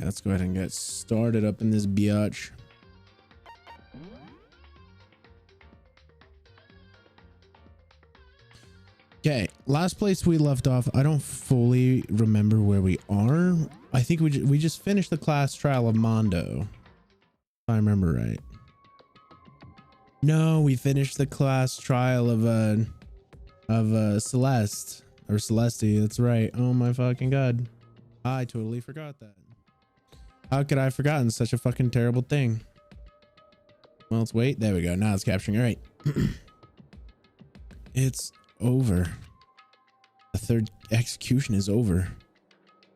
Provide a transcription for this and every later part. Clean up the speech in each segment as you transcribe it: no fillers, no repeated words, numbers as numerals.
let's go ahead and get started up in this biatch. Okay, last place we left off, I don't fully remember where we are. I think we just finished the class trial of Mondo, if I remember right. No, we finished the class trial of Celeste or Celeste. That's right. Oh my fucking god, I totally forgot that. How could I have forgotten such a fucking terrible thing? Well, let's wait. There we go. Now it's capturing. All right. It's over. The third execution is over.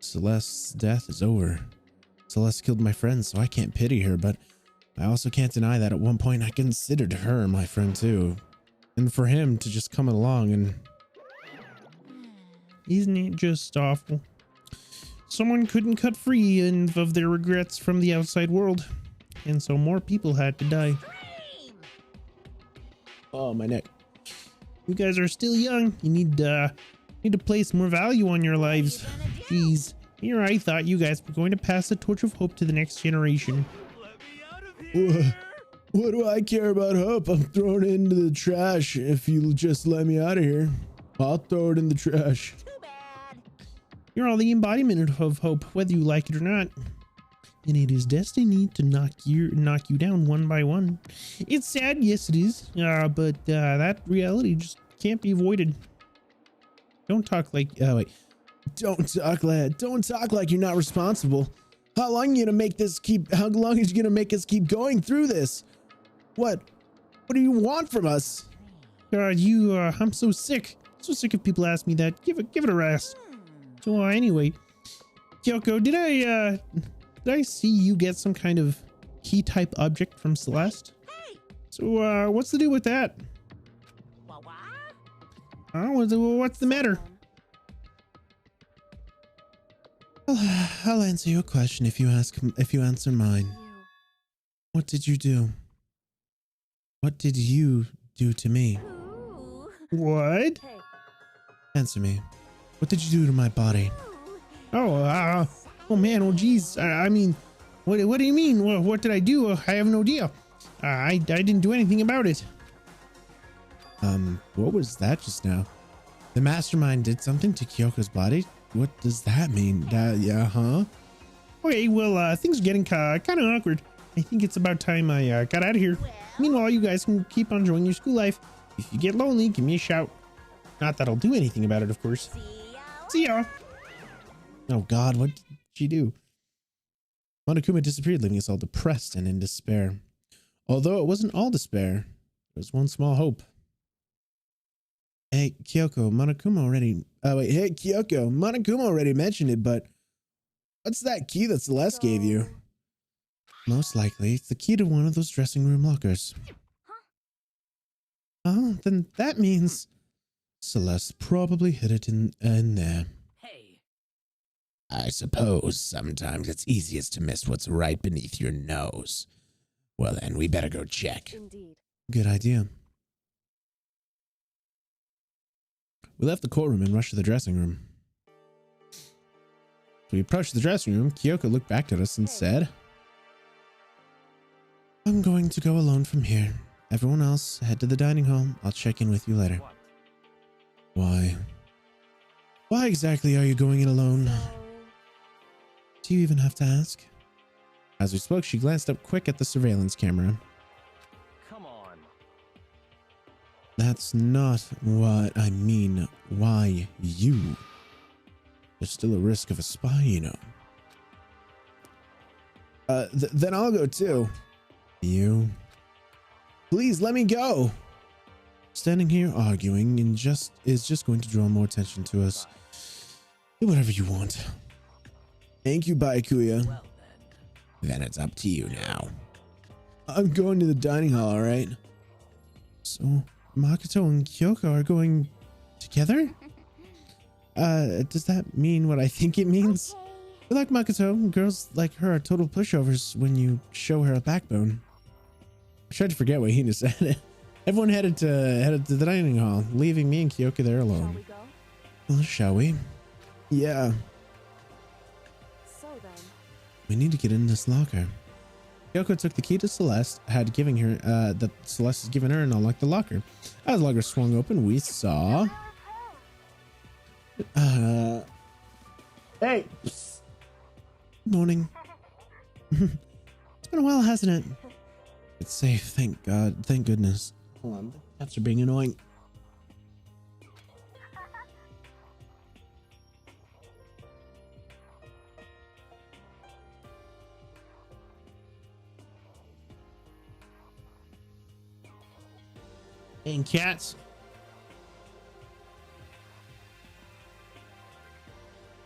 Celeste's death is over. Celeste killed my friend, so I can't pity her, but I also can't deny that at one point I considered her my friend too. And for him to just come along and... Isn't it just awful? Someone couldn't cut free of their regrets from the outside world, and so more people had to die. Oh, my neck. You guys are still young. You need to place more value on your lives. Jeez, here I thought you guys were going to pass the torch of hope to the next generation. What do I care about hope? I'm throwing it into the trash. If you just let me out of here, I'll throw it in the trash. Too bad. You're all the embodiment of hope, whether you like it or not. And it is destiny to knock you down one by one. It's sad, yes it is, but that reality just can't be avoided. Don't talk like don't talk like you're not responsible. How long are you gonna make us keep going through this? What do you want from us? I'm so sick of people asking me that. Give it a rest. So anyway, Kyoko, did I see you get some kind of key type object from Celeste? Hey. So what's the deal with that? What's the matter? I'll answer your question if you answer mine. What did you do? What did you do to me? What? Answer me. What did you do to my body? Oh man, oh geez. I mean, what do you mean? What did I do? I have no idea. I didn't do anything about it. What was that just now? The mastermind did something to Kyoko's body? What does that mean? Yeah, huh? Okay, well, things are getting kind of awkward. I think it's about time I got out of here. Meanwhile, you guys can keep on enjoying your school life. If you get lonely, give me a shout. Not that I'll do anything about it, of course. See ya. Oh god, what did she do? Monokuma disappeared, leaving us all depressed and in despair. Although it wasn't all despair, there was one small hope. Hey, Kyoko, Monokuma already mentioned it, but what's that key that Celeste gave you? Most likely, it's the key to one of those dressing room lockers. Oh, then that means Celeste probably hid it in there. Hey. I suppose sometimes it's easiest to miss what's right beneath your nose. Well then, we better go check. Indeed. Good idea. We left the courtroom and rushed to the dressing room. As we approached the dressing room, Kyoko looked back at us and said, I'm going to go alone from here. Everyone else, head to the dining hall. I'll check in with you later. Why? Why exactly are you going in alone? Do you even have to ask? As we spoke, she glanced up quick at the surveillance camera. Come on. That's not what I mean. Why you? There's still a risk of a spy, you know. Then I'll go too. You? Please let me go. Standing here arguing is just going to draw more attention to us. Do whatever you want. Thank you, Byakuya. Well, then it's up to you now. I'm going to the dining hall, all right? So Makoto and Kyoko are going together? Does that mean what I think it means? Good luck, Makoto. Girls like her are total pushovers when you show her a backbone. I tried to forget what Hina said. Everyone headed to the dining hall, leaving me and Kyoko there alone. Shall we go? Well, shall we? Yeah. So then. We need to get in this locker. Kyoko took the key to Celeste, that Celeste has given her, and unlocked the locker. As the locker swung open, we saw... Hey! Psst. Good morning. It's been a while, hasn't it? It's safe, thank God. Thank goodness. Hold on, the cats are being annoying. And cats.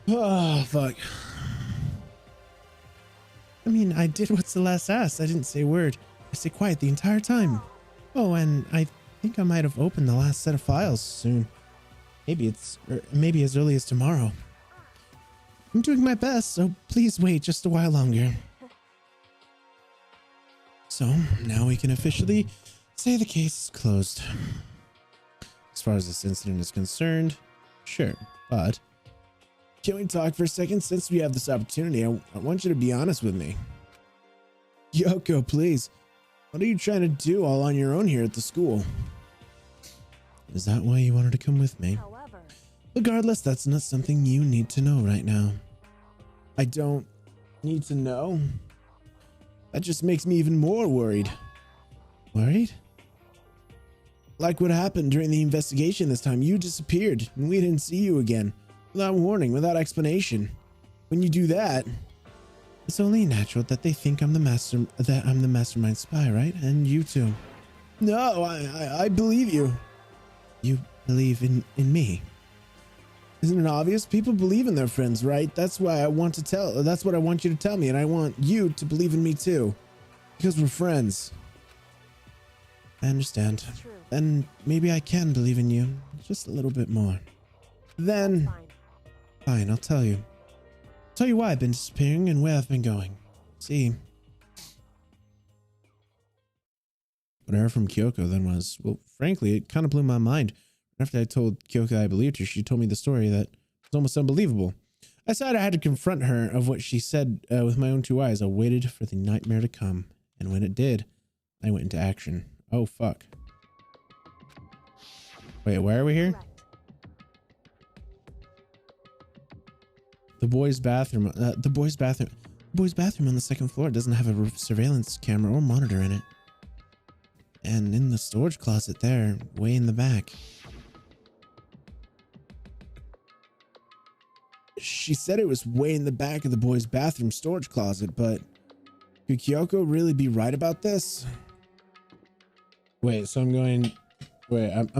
Oh, fuck. I mean, I did what Celeste asked. I didn't say a word. I stayed quiet the entire time. Oh, and I think I might have opened the last set of files soon. Maybe as early as tomorrow. I'm doing my best, so please wait just a while longer. So, now we can officially say the case is closed. As far as this incident is concerned, sure, but can we talk for a second? Since we have this opportunity, I want you to be honest with me. Kyoko, please. What are you trying to do all on your own here at the school? Is that why you wanted to come with me? However, regardless, that's not something you need to know right now. I don't need to know. That just makes me even more worried. Worried? Like what happened during the investigation this time. You disappeared and we didn't see you again. Without warning, without explanation. When you do that, it's only natural that they think I'm the mastermind spy, right? And you too. No, I believe you. You believe in me. Isn't it obvious? People believe in their friends, right? That's what I want you to tell me, and I want you to believe in me too. Because we're friends. I understand. Then maybe I can believe in you just a little bit more. Then fine, I'll tell you. Tell you why I've been disappearing and where I've been going. See. What I heard from Kyoko then was, well, frankly, it kind of blew my mind. After I told Kyoko I believed her, she told me the story that was almost unbelievable. I decided I had to confront her of what she said with my own 2 eyes. I waited for the nightmare to come, and when it did, I went into action. Oh, fuck. Wait, why are we here? The boys' bathroom. The boys' bathroom on the second floor doesn't have a surveillance camera or monitor in it. And in the storage closet there, way in the back. She said it was way in the back of the boys' bathroom storage closet, but could Kyoko really be right about this? Wait, so I'm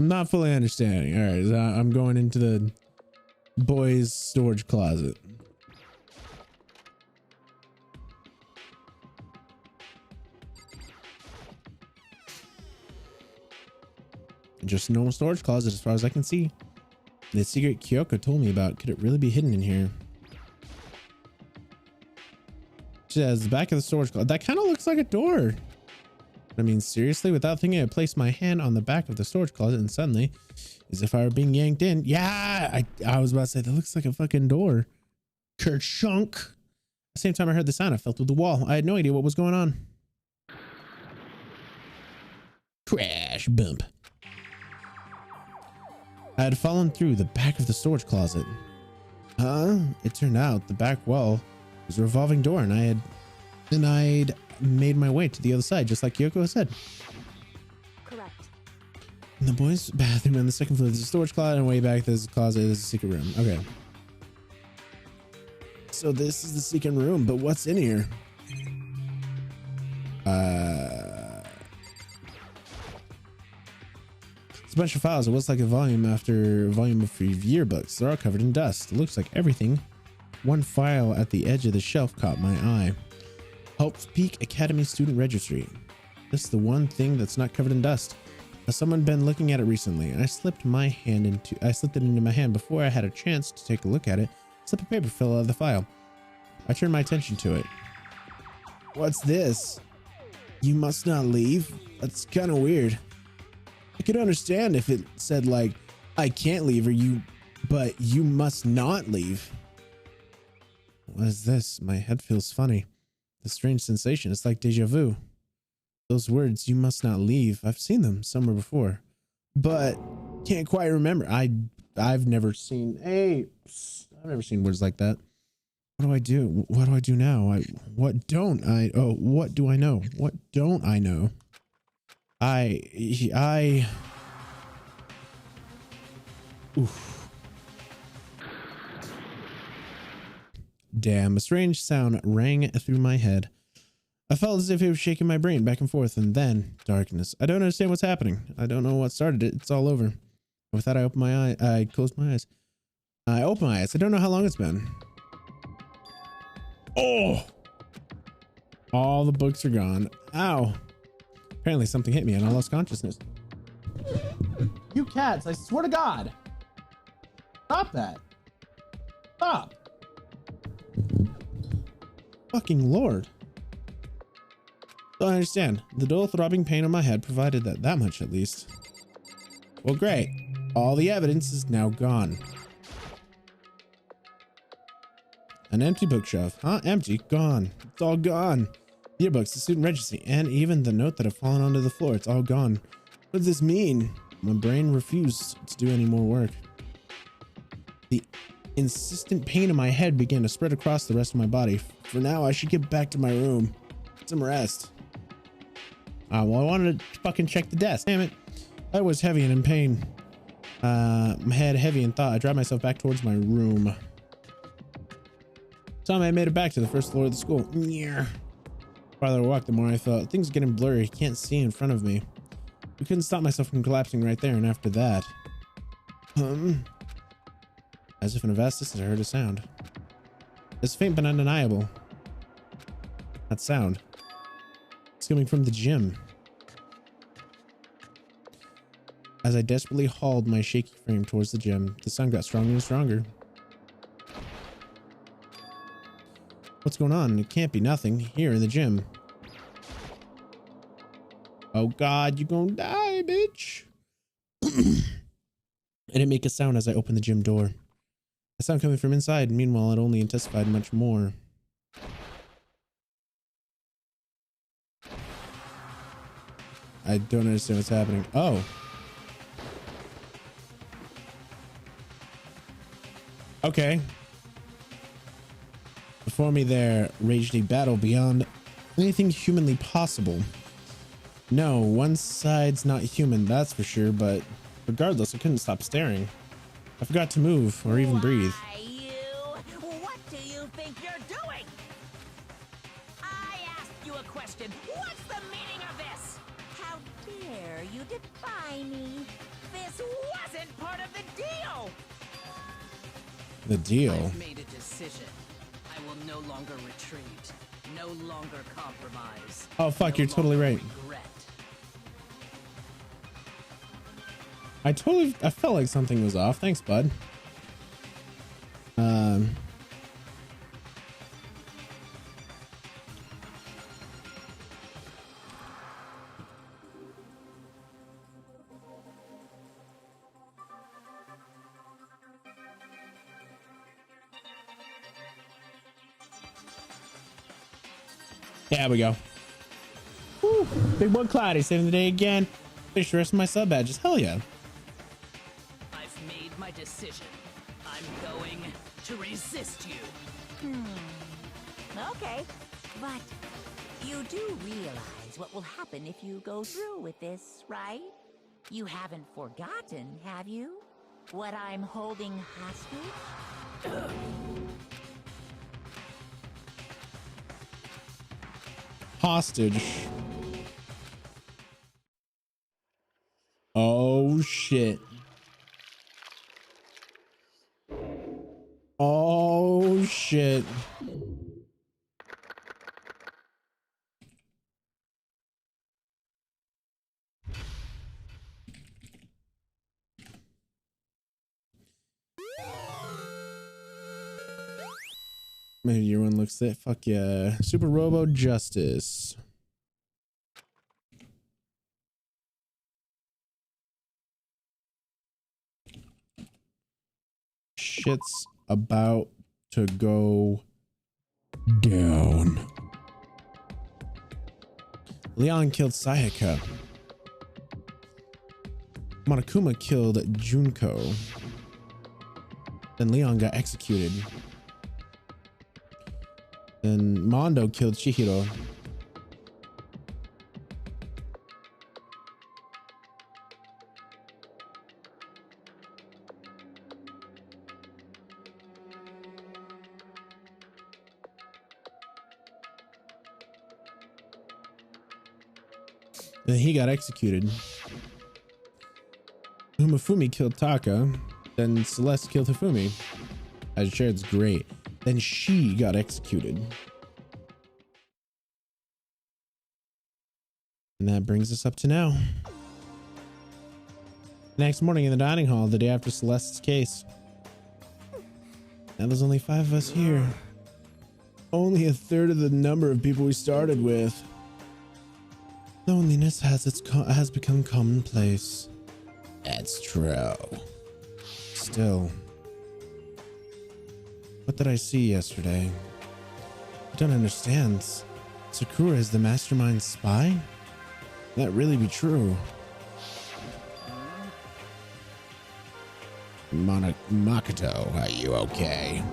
not fully understanding. All right, so I'm going into the boys' storage closet. Just a normal storage closet as far as I can see. The secret Kyoko told me about, could it really be hidden in here? She says the back of the storage closet. That kind of looks like a door. I mean, seriously, without thinking, I placed my hand on the back of the storage closet and suddenly, as if I were being yanked in. Yeah, I was about to say, that looks like a fucking door. Kerchunk. At the same time I heard the sound, I fell through the wall. I had no idea what was going on. Crash bump. I had fallen through the back of the storage closet. It turned out the back wall was a revolving door, and I'd made my way to the other side, just like Kyoko said. Correct. In the boys' bathroom on the second floor, there's a storage closet, and way back there's a closet, there's a secret room. Okay. So this is the secret room, but what's in here? It's a bunch of files. It looks like a volume after volume of yearbooks. They're all covered in dust. It looks like everything. One file at the edge of the shelf caught my eye. Hope's Peak Academy Student Registry. This is the one thing that's not covered in dust. Has someone been looking at it recently? I slipped it into my hand before I had a chance to take a look at it. A slip of paper fell out of the file. I turned my attention to it. What's this? You must not leave? That's kind of weird. I could understand if it said like, I can't leave, but you must not leave. What is this? My head feels funny. The strange sensation. It's like deja vu. Those words, "you must not leave." I've seen them somewhere before, but can't quite remember. I've never seen I've never seen words like that. What do I do? What do I do now? What don't I? Oh, what do I know? What don't I know? Oof. Damn, a strange sound rang through my head. I felt as if it was shaking my brain back and forth, and then darkness. I don't understand what's happening. I don't know what started it. It's all over. With that, I opened my eye. I closed my eyes. I opened my eyes. I don't know how long it's been. Oh! All the books are gone. Ow. Apparently something hit me and I lost consciousness. You cats, I swear to God. Stop that. Stop. Fucking Lord. Don't understand. The dull throbbing pain on my head provided that much at least. Well, great. All the evidence is now gone. An empty bookshelf. Huh? Empty. Gone. It's all gone. Yearbooks, the student registry, and even the note that had fallen onto the floor. It's all gone. What does this mean? My brain refused to do any more work. The insistent pain in my head began to spread across the rest of my body. For now, I should get back to my room. Get some rest. Well, I wanted to fucking check the desk. Damn it. I was heavy and in pain. My head heavy in thought. I dragged myself back towards my room. Time I made it back to the first floor of the school. The farther I walked, the more I thought things are getting blurry. Can't see in front of me. I couldn't stop myself from collapsing right there. And after that, as if in a vast distance, I heard a sound. It's faint but undeniable. That sound. It's coming from the gym. As I desperately hauled my shaky frame towards the gym, the sound got stronger and stronger. What's going on? It can't be nothing here in the gym. Oh God, you gonna die, bitch. I didn't make a sound as I opened the gym door. A sound coming from inside. Meanwhile, it only intensified much more. I don't understand what's happening. Oh. Okay. Before me there raged a battle beyond anything humanly possible. No, one side's not human, that's for sure, but regardless, I couldn't stop staring. I forgot to move or even breathe. What do you think you're doing? I asked you a question. What's the meaning of this? How dare you defy me? This wasn't part of the deal. The deal? I've made a decision. I will no longer retreat. No longer compromise. Oh fuck, you're totally right. Regret. I felt like something was off. Thanks, bud. There we go. Woo, big boy Cloudy saving the day again. Finish the rest of my sub badges. Hell yeah. I've made my decision. I'm going to resist you. Okay, but you do realize what will happen if you go through with this, right? You haven't forgotten, have you? What I'm holding hostage? Hostage. Oh shit. Oh shit. Maybe your one looks that. Fuck yeah. Super Robo Justice. Shit's about to go down. Leon killed Sayaka. Monokuma killed Junko. Then Leon got executed. Then Mondo killed Chihiro. Then he got executed. Umefumi killed Taka. Then Celeste killed Hifumi. As you shared, it's great. Then she got executed. And that brings us up to now. The next morning in the dining hall, the day after Celeste's case. Now there's only 5 of us here. Only a third of the number of people we started with. Loneliness has become commonplace. That's true. Still, what did I see yesterday? I don't understand. Sakura is the mastermind spy? Can that really be true? Makoto, are you okay?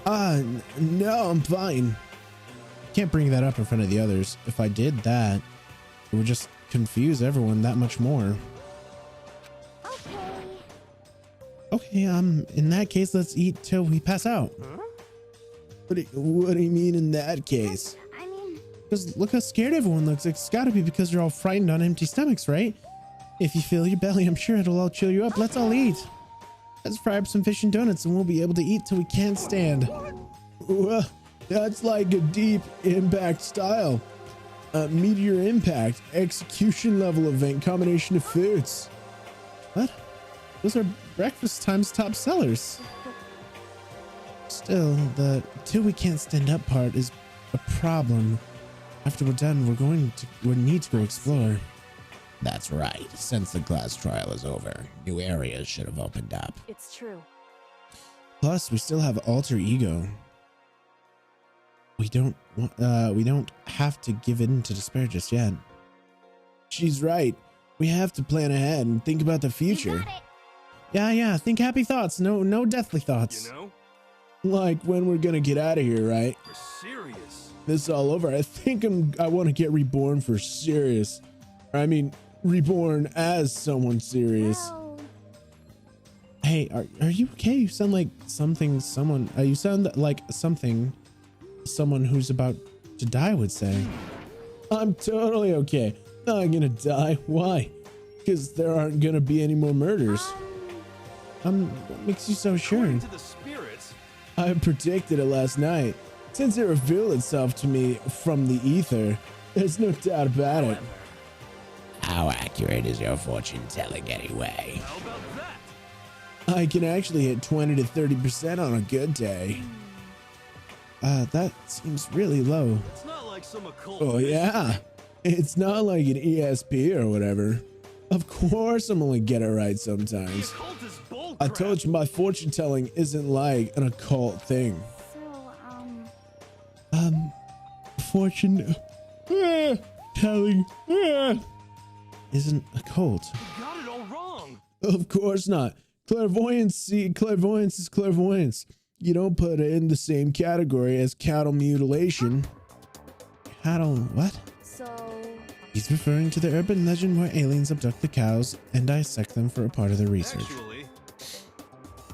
No, I'm fine. Can't bring that up in front of the others. If I did that, it would just confuse everyone that much more. Okay, in that case, let's eat till we pass out. Huh? What do you mean in that case? I mean... Because look how scared everyone looks. It's gotta be because you're all frightened on empty stomachs, right? If you fill your belly, I'm sure it'll all chill you up. Let's all eat. Let's fry up some fish and donuts and we'll be able to eat till we can't stand. Well, that's like a deep impact style. Meteor impact, execution level event, combination of foods. What? Those are breakfast time's top sellers. Still, the till we can't stand up part is a problem. After we're done, we'll need to go explore. That's right. Since the class trial is over, new areas should have opened up. It's true. Plus, we still have alter ego. We don't have to give in to despair just yet. She's right. We have to plan ahead and think about the future. Yeah, think happy thoughts. No deathly thoughts. You know? Like when we're gonna get out of here, right? For serious. This is all over. I think I want to get reborn for serious. I mean, reborn as someone serious. Well... Hey, are you okay? You sound like someone. You sound like something someone who's about to die would say. I'm totally okay. Not gonna die. Why? Because there aren't gonna be any more murders. What makes you so sure? According to the spirits. I predicted it last night. Since it revealed itself to me from the ether, there's no doubt about it. How accurate is your fortune telling anyway? How about that? I can actually hit 20 to 30% on a good day. That seems really low. It's not like some occult. Oh yeah, it's not like an ESP or whatever. Of course I'm only get it right sometimes. The occult is bull I crap. told you my fortune telling isn't like an occult thing. So, Fortune telling isn't occult. You got it all wrong. Of course not. Clairvoyance is clairvoyance. You don't put it in the same category as cattle mutilation. Cattle what? so... He's referring to the urban legend where aliens abduct the cows and dissect them for a part of their research. Actually,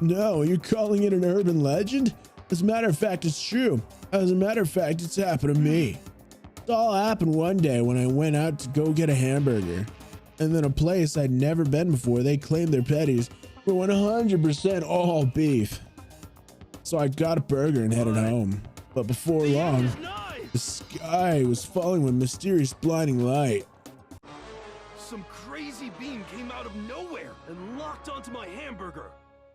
No, you're calling it an urban legend? As a matter of fact, it's true. As a matter of fact, it's happened to me. It all happened one day when I went out to go get a hamburger. And then a place I'd never been before, they claimed their patties were 100% all beef. So I got a burger and headed home. But before long, it's nice. the sky was falling with mysterious blinding light. Some crazy beam came out of nowhere and locked onto my hamburger.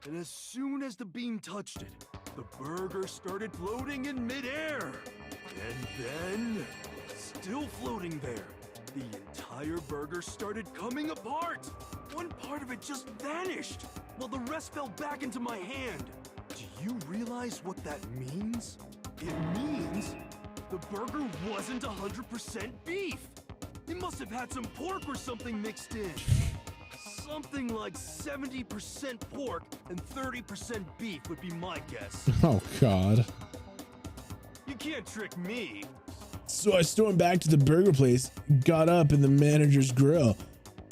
And as soon as the beam touched it, the burger started floating in midair. And then, still floating there, the entire burger started coming apart. One part of it just vanished, while the rest fell back into my hand. Do you realize what that means? It means the burger wasn't 100% beef. He must have had some pork or something mixed in. Something like 70% pork and 30% beef would be my guess. Oh, God. You can't trick me. So I stormed back to the burger place, got up in the manager's grill,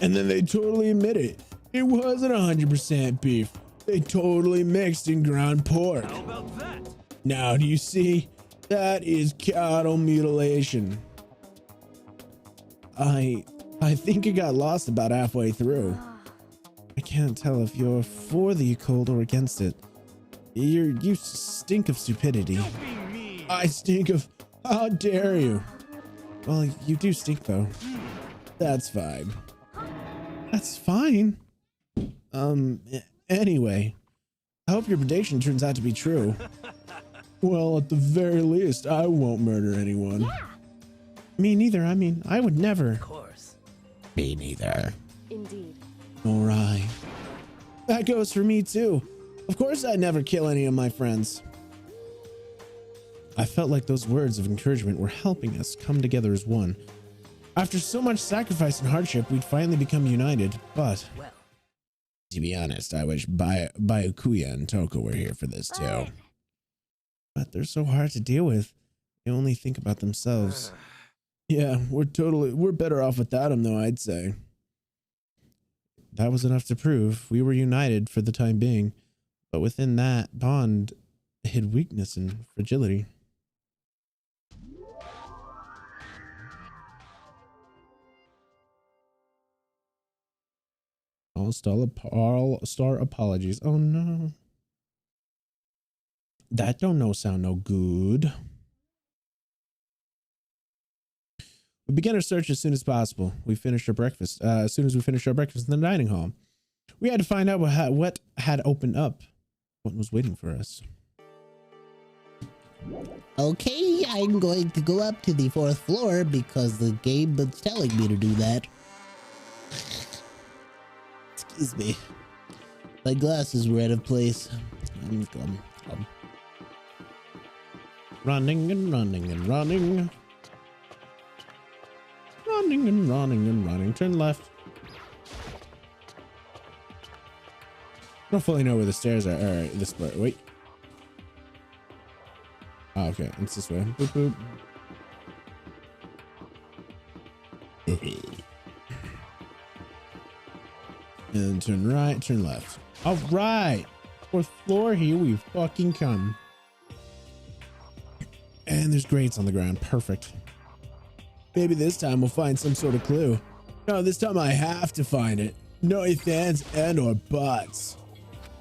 and then they totally admit it. It wasn't 100% beef. They totally mixed in ground pork. How about that? Now, do you see? That is cattle mutilation. I think it got lost about halfway through. I can't tell if you're for the occult or against it. You stink of stupidity. Don't be mean. I stink of... How dare you? Well, you do stink though. That's fine. That's fine. Anyway, I hope your prediction turns out to be true. Well, at the very least, I won't murder anyone. Yeah. Me neither. I mean, I would never. Of course. Me neither. Indeed. All right. That goes for me too. Of course I'd never kill any of my friends. I felt like those words of encouragement were helping us come together as one. After so much sacrifice and hardship, we'd finally become united, but... Well, to be honest, I wish Byakuya and Toko were here for this too. But they're so hard to deal with. They only think about themselves. Yeah, we're better off without them though, I'd say. That was enough to prove we were united for the time being, but within that bond hid weakness and fragility. All star apologies. Oh no. That don't sound no good. We began our search as soon as possible. We finished our breakfast. As soon as we finished our breakfast in the dining hall, we had to find out what had opened up, what was waiting for us. Okay, I'm going to go up to the 4th floor because the game was telling me to do that. Excuse me. My glasses were out of place. Come. Running and running and running. Running and running and running. Turn left. I don't fully know where the stairs are. All right, this way. Wait. Oh, okay, it's this way. Boop, boop. And turn right, turn left. All right. 4th floor, here we fucking come. And there's grates on the ground. Perfect. Maybe this time we'll find some sort of clue. No, this time I have to find it. No ifs, ands, and or buts.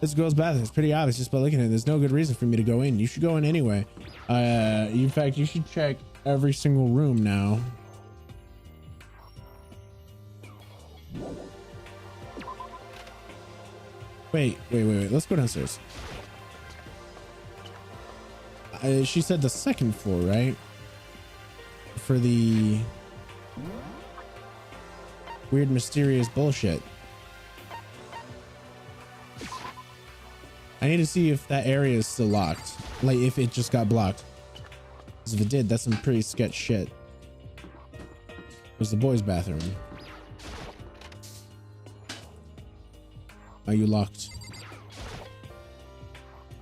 This girl's bathroom is pretty obvious just by looking at it. There's no good reason for me to go in. You should go in anyway. In fact, you should check every single room now. Wait. Let's go downstairs. She said the 2nd floor, right? For the weird, mysterious bullshit. I need to see if that area is still locked. Like, if it just got blocked. Because if it did, that's some pretty sketch shit. It was the boys' bathroom. Are you locked?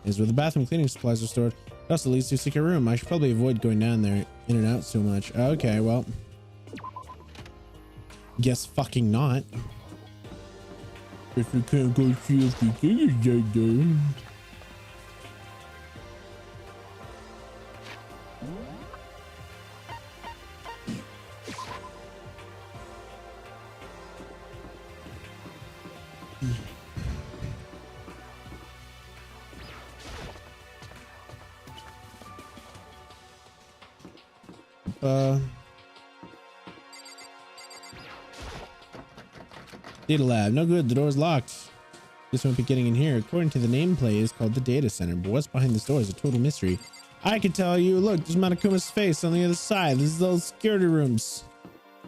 Is where the bathroom cleaning supplies are stored. It also leads to a secret room. I should probably avoid going down there in and out so much. Okay, well. Guess fucking not. If we can't go see if the thing is dead there. Data lab. No good. The door's locked. Just won't be getting in here. According to the nameplate, it's called the data center. But what's behind this door is a total mystery. I can tell you. Look, there's Monokuma's face on the other side. This is those security rooms.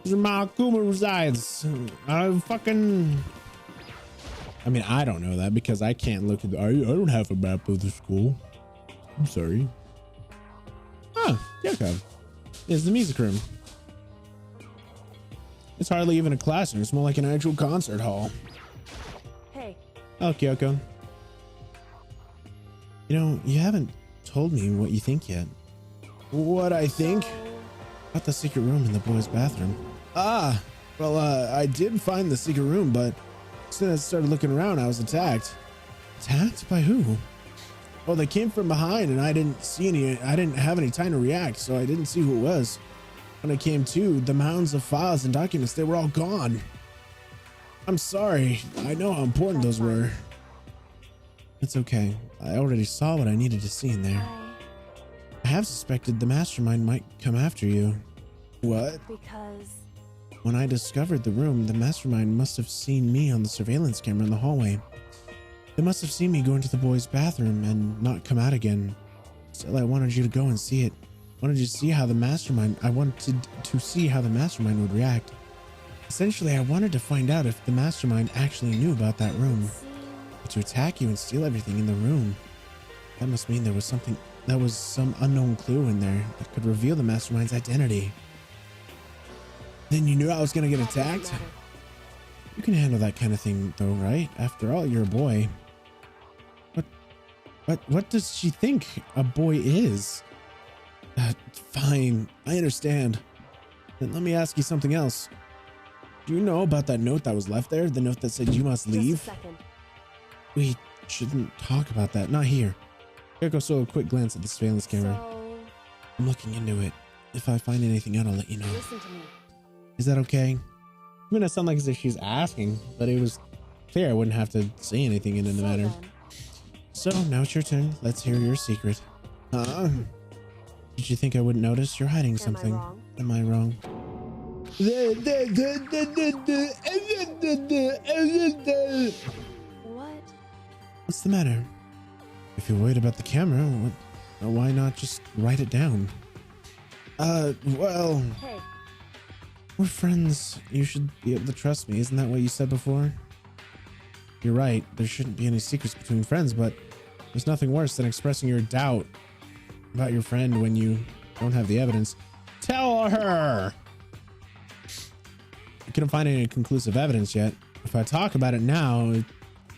These are Monokuma resides. I mean, I don't know that because I can't look at the... I don't have a map of the school. I'm sorry. Ah, Yakov. It's the music room. It's hardly even a classroom. It's more like an actual concert hall. Hey. Oh, Kyoko. You know, you haven't told me what you think yet. What I think? About the secret room in the boys' bathroom. Ah, well, I did find the secret room, but as soon as I started looking around, I was attacked. Attacked by who? Well, they came from behind and I didn't have any time to react, so I didn't see who it was. When I came to, the mounds of files and documents, they were all gone. I'm sorry. I know how important those were. It's okay. I already saw what I needed to see in there. I have suspected the mastermind might come after you. What? Because... When I discovered the room, the mastermind must have seen me on the surveillance camera in the hallway. They must have seen me go into the boys' bathroom and not come out again. Still, I wanted you to go and see it. I wanted to see how the mastermind would react. Essentially, I wanted to find out if the mastermind actually knew about that room. But to attack you and steal everything in the room, that must mean there was some unknown clue in there that could reveal the mastermind's identity. Then you knew I was gonna get attacked? You can handle that kind of thing though, right? After all, you're a boy. What does she think a boy is? Fine, I understand. Then let me ask you something else. Do you know about that note that was left there? The note that said you must leave? Just a second. We shouldn't talk about that. Not here. Kyoko stole a quick glance at the surveillance camera. So, I'm looking into it. If I find anything out, I'll let you know. listen to me. Is that okay? I'm gonna sound like as if she's asking, but it was clear I wouldn't have to say anything in the matter. Then, So now it's your turn. Let's hear your secret. Did you think I wouldn't notice? You're hiding something. Am I wrong? what? What's the matter? If you're worried about the camera, why not just write it down? Well, Hey, we're friends. You should be able to trust me. Isn't that what you said before? You're right. There shouldn't be any secrets between friends, but there's nothing worse than expressing your doubt about your friend when you don't have the evidence. Tell her! I couldn't find any conclusive evidence yet. If I talk about it now, it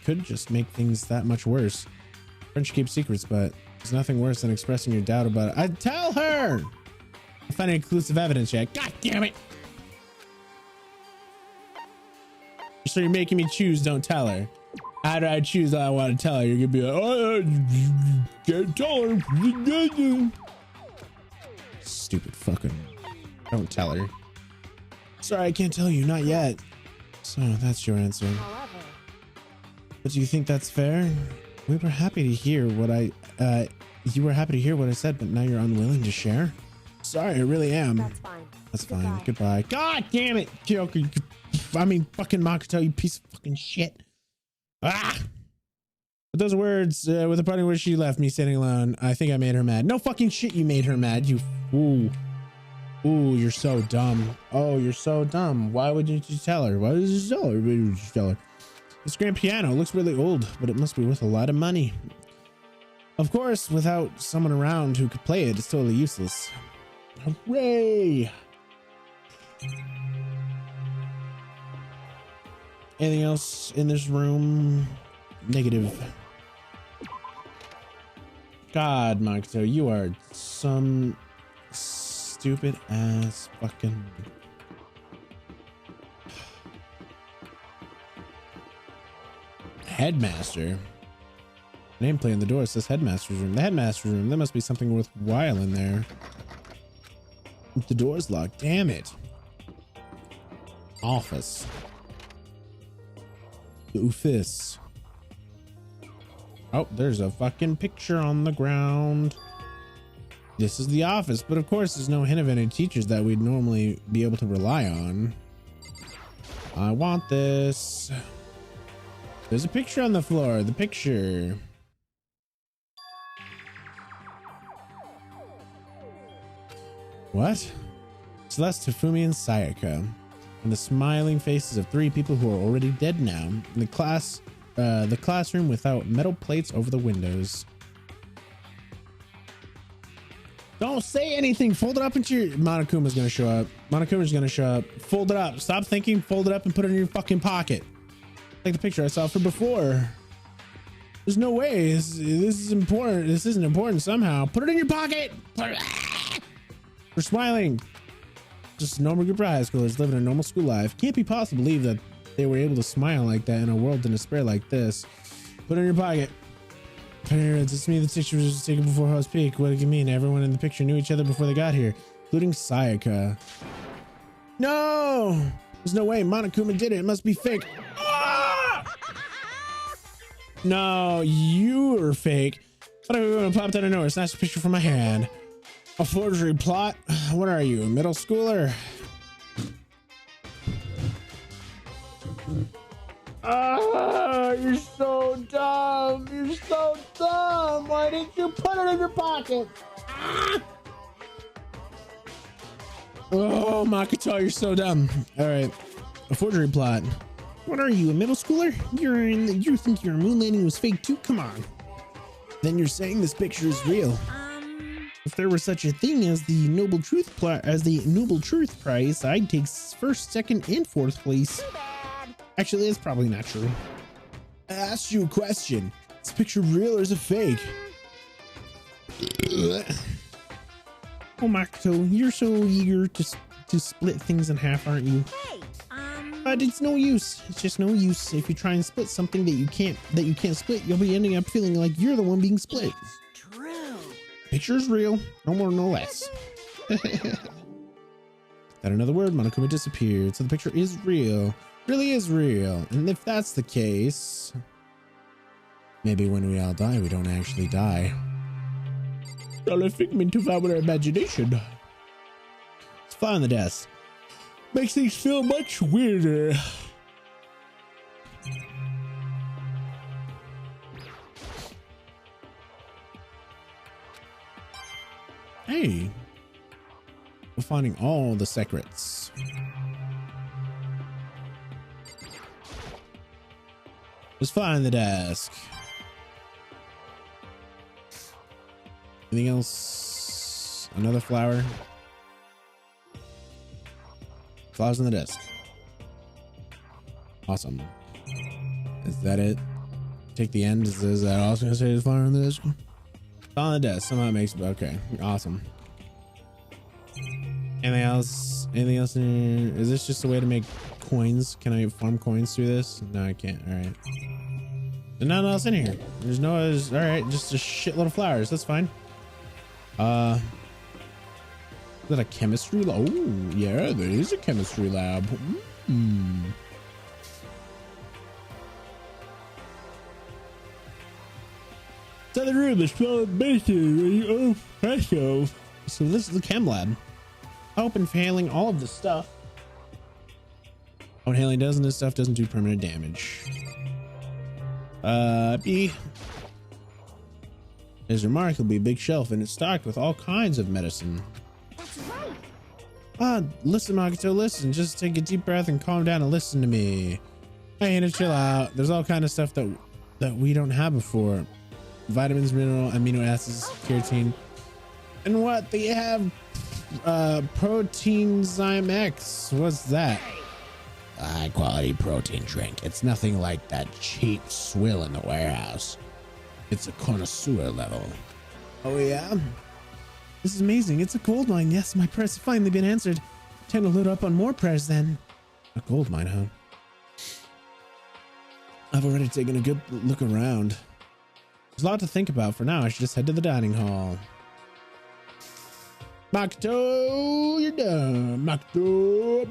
could just make things that much worse. Friends keep secrets, but there's nothing worse than expressing your doubt about it. I tell her! I find any conclusive evidence yet. God damn it! So you're making me choose, don't tell her. How do I choose that I want to tell her? You're gonna be like, oh, can't tell her. Stupid fucking. Don't tell her. Sorry, I can't tell you, not yet. So that's your answer. however, But do you think that's fair? We were happy to hear what you were happy to hear what I said, but now you're unwilling to share? Sorry, I really am. that's fine. That's fine. Goodbye. God damn it, Kyoko. I mean, fucking Makoto, you piece of fucking shit. Ah! With those words, with the parting words, she left me sitting alone. I think I made her mad. No fucking shit, you made her mad, you fool. Ooh, you're so dumb. Oh, you're so dumb. Why wouldn't you tell her? Why did you tell her? Why did you tell her? This grand piano looks really old, but it must be worth a lot of money. Of course, without someone around who could play it, it's totally useless. Hooray! Anything else in this room? Negative. God, Makoto, you are some stupid ass fucking. Headmaster. Nameplate on the door says headmaster's room. The headmaster's room. There must be something worthwhile in there. The door's locked. Damn it. Office. Office. Oh, there's a fucking picture on the ground. This is the office, but of course there's no hint of any teachers that we'd normally be able to rely on. I want this. There's a picture on the floor. The picture. What? Celeste, Hifumi, and Sayaka. And the smiling faces of three people who are already dead now. In the classroom without metal plates over the windows. Don't say anything. Fold it up into your... Monokuma's gonna show up. Monokuma's gonna show up. Fold it up. Stop thinking. Fold it up and put it in your fucking pocket. Like the picture I saw from before. There's no way. This is important. This isn't important somehow. Put it in your pocket. We're smiling. Just a normal group of high schoolers living a normal school life. Can't be possible to believe that they were able to smile like that in a world in despair like this. Put it in your pocket. Parents, it's me. The picture was taken before House Peak. What do you mean? Everyone in the picture knew each other before they got here, including Sayaka. No! There's no way. Monokuma did it. It must be fake. Ah! No, you are fake. Monokuma popped out of nowhere, snatched a picture from my hand. A forgery plot? What are you, a middle schooler? Ah, you're so dumb. You're so dumb. Why didn't you put it in your pocket? Ah! Oh, Makoto, you're so dumb. All right, a forgery plot. What are you, a middle schooler? You think your moon landing was fake too? Come on. Then you're saying this picture is real. If there were such a thing as the Noble Truth Prize, I'd take first, second, and fourth place. Actually, that's probably not true. I asked you a question. Is this picture real or is it fake? Oh, Makoto, you're so eager to split things in half, aren't you? Hey, But it's no use. It's just no use. If you try and split something that you can't split, you'll be ending up feeling like you're the one being split. it's true. Picture's real, no more, no less. That another word, Monokuma disappeared. So the picture is real. Really is real. And if that's the case, maybe when we all die, we don't actually die. All a figment of our imagination. It's fly on the desk. Makes things feel much weirder. Hey, we're finding all the secrets. Just find the desk. Anything else? Another flower. Flowers on the desk. Awesome. Is that it? Take the end. Is that all I was gonna say? Is flower on the desk? On the desk. Somehow it makes. Okay. Awesome. Anything else? Anything else in here? Is this just a way to make coins? Can I farm coins through this? No, I can't. All right. There's nothing else in here. There's no. All right. Just a shitload of flowers. That's fine. Is that a chemistry lab? Oh, yeah, there is a chemistry lab. It's in the room. The smell of bacon. Oh, fresh. So this is the chem lab. Hope inhaling all of this stuff. What inhaling does in this stuff doesn't do permanent damage. B. There's a remarkably big shelf and it's stocked with all kinds of medicine. That's right. Listen, Makoto, listen. Just take a deep breath and calm down and listen to me. Hey, and chill out. There's all kind of stuff that we don't have before. Vitamins, mineral, amino acids, keratin. And what? They have Protein X. What's that? High quality protein drink. It's nothing like that cheap swill in the warehouse. It's a connoisseur level. Oh yeah? This is amazing. It's a gold mine. Yes, my prayers have finally been answered. Time to load up on more prayers then. A gold mine, huh? I've already taken a good look around. There's a lot to think about. For now, I should just head to the dining hall. Makoto, you're done. Makoto.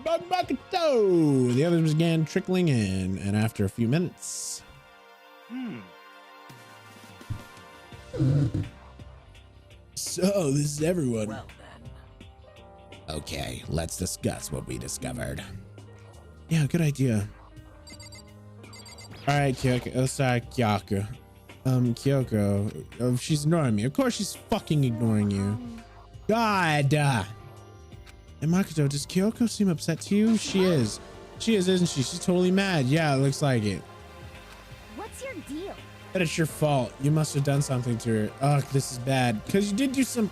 The others began trickling in, and after a few minutes. So, this is everyone. Well then. Okay, let's discuss what we discovered. Yeah, good idea. All right, Kyoko. Oh, sorry, Kyoko. Kyoko. Oh, she's ignoring me. Of course she's fucking ignoring you. God. And Makoto, does Kyoko seem upset to you? She is. She is, isn't she? She's totally mad. Yeah, it looks like it. What's your deal? But it's your fault. You must have done something to her. Oh, this is bad. Because you did do some...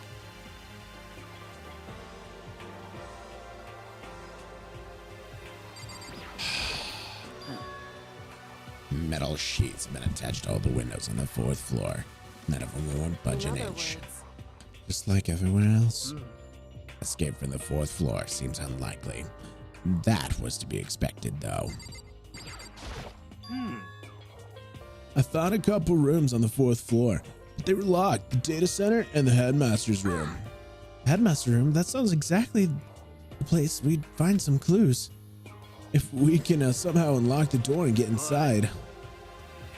metal sheets have been attached to all the windows on the 4th floor. None of them won't budge an inch. Just like everywhere else. Escape from the 4th floor seems unlikely. That was to be expected, though. I found a couple rooms on the 4th floor, but they were locked. The data center and the headmaster's room. Headmaster room? That sounds exactly the place we'd find some clues. If we can somehow unlock the door and get inside.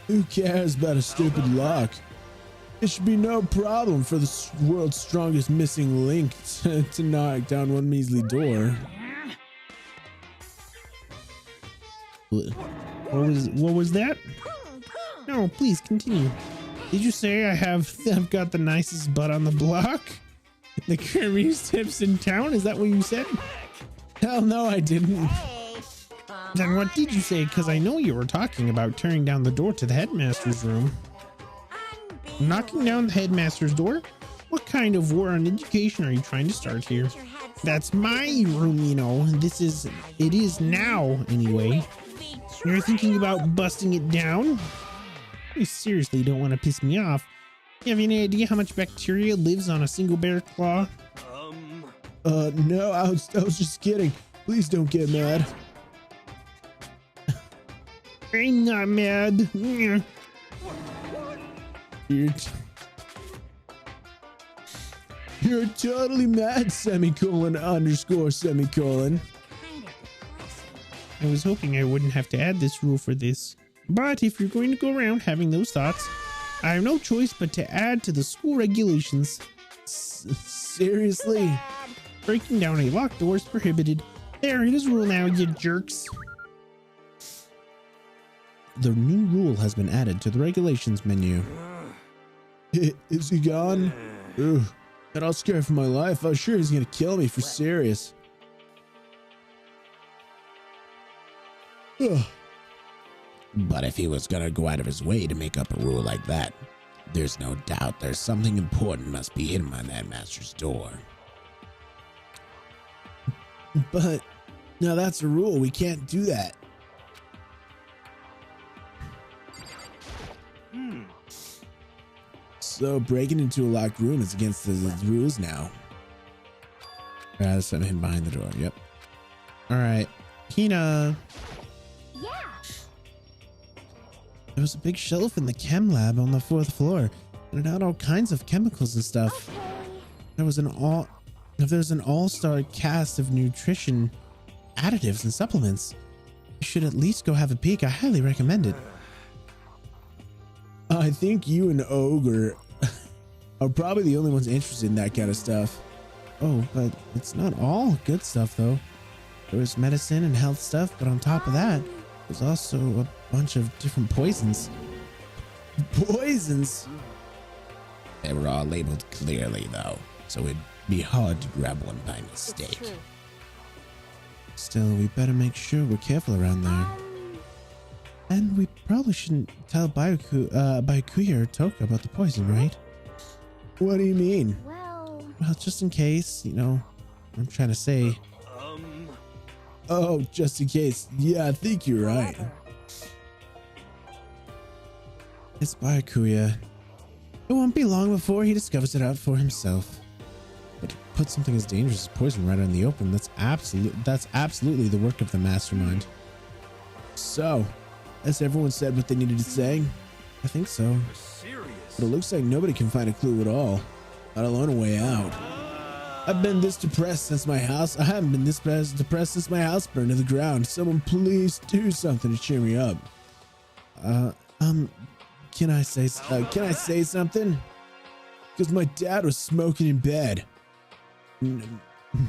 Who cares about a stupid lock? It should be no problem for the world's strongest missing link to knock down one measly door. What was that? No, please continue. Did you say I've got the nicest butt on the block? The curviest hips in town? Is that what you said? Hell no, I didn't. Then what did you say? Because I know you were talking about tearing down the door to the headmaster's room. Knocking down the headmaster's door? What kind of war on education are you trying to start here? That's my room, you know. It is now, anyway. You're thinking about busting it down? You seriously don't want to piss me off. You have any idea how much bacteria lives on a single bear claw? No, I was just kidding. Please don't get mad. I'm not mad. You're totally mad, semicolon, underscore, semicolon. I was hoping I wouldn't have to add this rule for this. But if you're going to go around having those thoughts, I have no choice but to add to the school regulations. Seriously? Breaking down a locked door is prohibited. There, it is a rule now, you jerks. The new rule has been added to the regulations menu. Is he gone? Ugh, got all scared for my life. I was sure he's gonna kill me for serious. Ugh. But if he was gonna go out of his way to make up a rule like that, there's no doubt there's something important must be hidden on that master's door. But now that's a rule. We can't do that. So breaking into a locked room is against the rules now. There's something hidden behind the door. Yep. All right, Hina. Yeah. There was a big shelf in the chem lab on the 4th floor, and it had all kinds of chemicals and stuff. Okay. There's an all-star cast of nutrition additives and supplements. You should at least go have a peek. I highly recommend it. I think you and Ogre are probably the only ones interested in that kind of stuff. Oh, but it's not all good stuff though. There was medicine and health stuff, but on top of that, there's also a bunch of different poisons. Poisons? They were all labeled clearly, though, so it'd be hard to grab one by mistake. Still, we better make sure we're careful around there. And we probably shouldn't tell Byakuya or Toka about the poison, right? What do you mean? Well, just in case, you know, I'm trying to say. Oh, just in case. Yeah, I think you're right. It's Byakuya. It won't be long before he discovers it out for himself. But to put something as dangerous as poison right out in the open, that's absolutely the work of the mastermind. So, has everyone said what they needed to say? I think so. But it looks like nobody can find a clue at all, let alone a way out. I've been this depressed since my house. I haven't been this depressed since my house burned to the ground. Someone please do something to cheer me up. Can I say something? Because my dad was smoking in bed.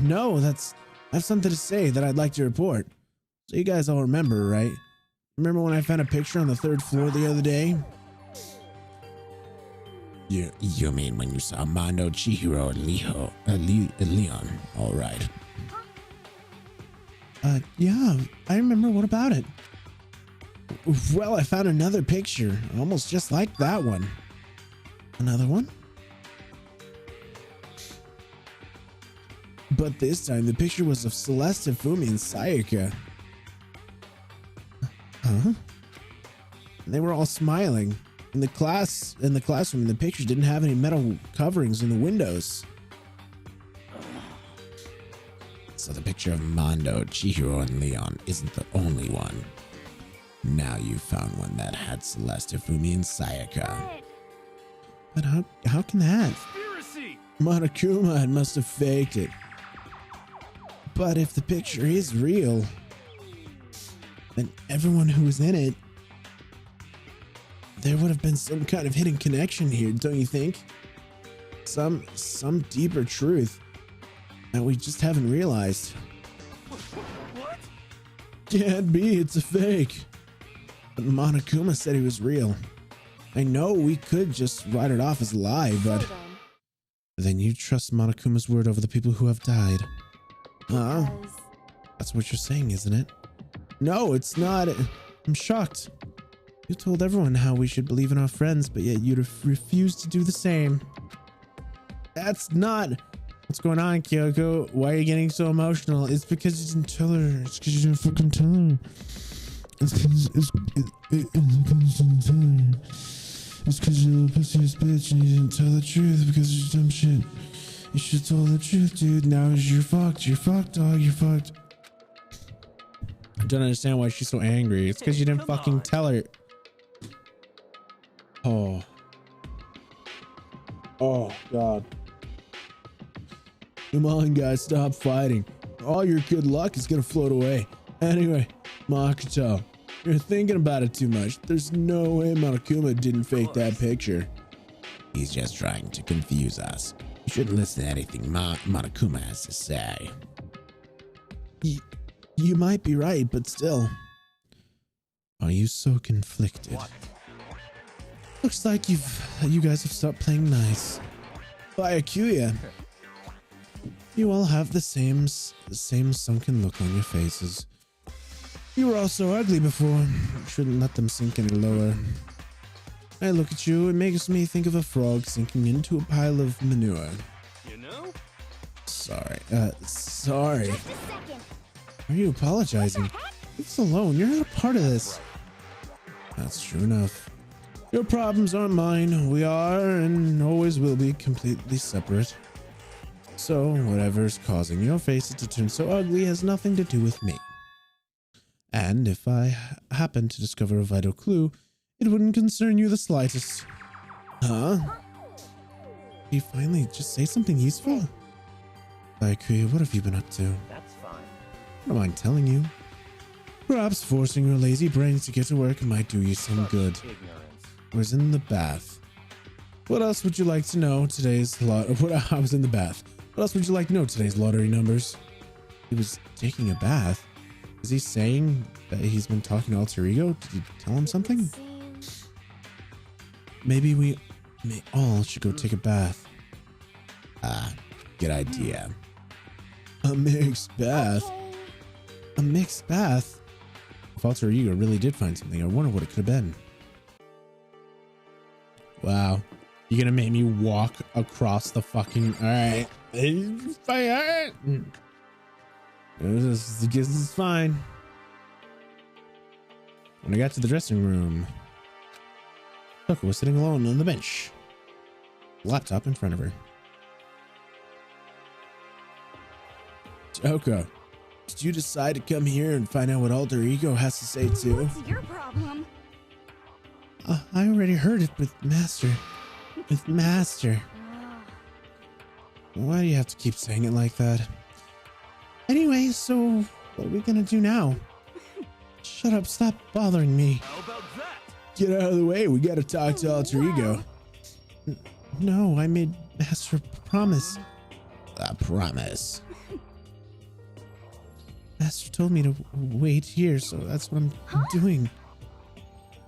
No, I have something to say that I'd like to report. So you guys all remember, right? Remember when I found a picture on the 3rd floor the other day? You mean when you saw Mondo, Chihiro, and Leon? All right. Yeah, I remember. What about it? Well, I found another picture, almost just like that one. Another one? But this time, the picture was of Celeste, Fumi, and Sayaka. Huh? And they were all smiling. In the classroom, the pictures didn't have any metal coverings in the windows. So the picture of Mondo, Chihiro, and Leon isn't the only one. Now you found one that had Celeste, Ifumi, and Sayaka. But how can that? Conspiracy! Monokuma must have faked it. But if the picture is real, then everyone who was in it, there would have been some kind of hidden connection here, don't you think? Some deeper truth that we just haven't realized. What? Can't be, it's a fake. But Monokuma said he was real. I know we could just write it off as a lie, but then you trust Monokuma's word over the people who have died. Huh? That's what you're saying, isn't it? No, it's not. I'm shocked. You told everyone how we should believe in our friends, but yet you refused to do the same. That's not... What's going on, Kyoko? Why are you getting so emotional? It's because you didn't tell her. It's because you didn't fucking tell her. It's because you're a pussy-ass bitch and you didn't tell the truth because you're dumb shit. You should have told the truth, dude. Now you're fucked. You're fucked, dog. You're fucked. I don't understand why she's so angry. It's because you didn't fucking tell her. Oh. Oh, God. Come on, guys. Stop fighting. All your good luck is gonna float away. Anyway, Makoto, you're thinking about it too much. There's no way Monokuma didn't fake that picture. He's just trying to confuse us. You shouldn't listen to anything Monokuma has to say. You might be right, but still. Are you so conflicted? What? Looks like you guys have stopped playing nice. By Akuya. You all have the same sunken look on your faces. You were all so ugly before. You shouldn't let them sink any lower. I look at you, it makes me think of a frog sinking into a pile of manure. You know? Sorry. Sorry. Are you apologizing? Leave us alone. You're not a part of this. That's true enough. Your problems aren't mine. We are and always will be completely separate. So whatever's causing your faces to turn so ugly has nothing to do with me. And if I happen to discover a vital clue, it wouldn't concern you the slightest. Huh? You finally just say something useful? Akuya, what have you been up to? That's fine. I don't mind telling you. Perhaps forcing your lazy brains to get to work might do you some good. Ignorance. I was in the bath. What else would you like to know today's I was in the bath. What else would you like to know today's lottery numbers? He was taking a bath. Is he saying that he's been talking to Alter Ego? Did you tell him something? Maybe we all should go take a bath. Ah, good idea. A mixed bath? A mixed bath? If Alter Ego really did find something, I wonder what it could have been. Wow. You're gonna make me walk across the fucking... Alright. Alright. This is fine. When I got to the dressing room, Toko was sitting alone on the bench, laptop in front of her. Toko, did you decide to come here and find out what Alter Ego has to say too? What's your problem? I already heard it with Master. With Master. Why do you have to keep saying it like that? Anyway, so what are we gonna do now? Shut up, stop bothering me. How about that? Get out of the way, we gotta talk to Alter Ego. No, I made Master a promise. A promise. Master told me to wait here, so that's what I'm doing.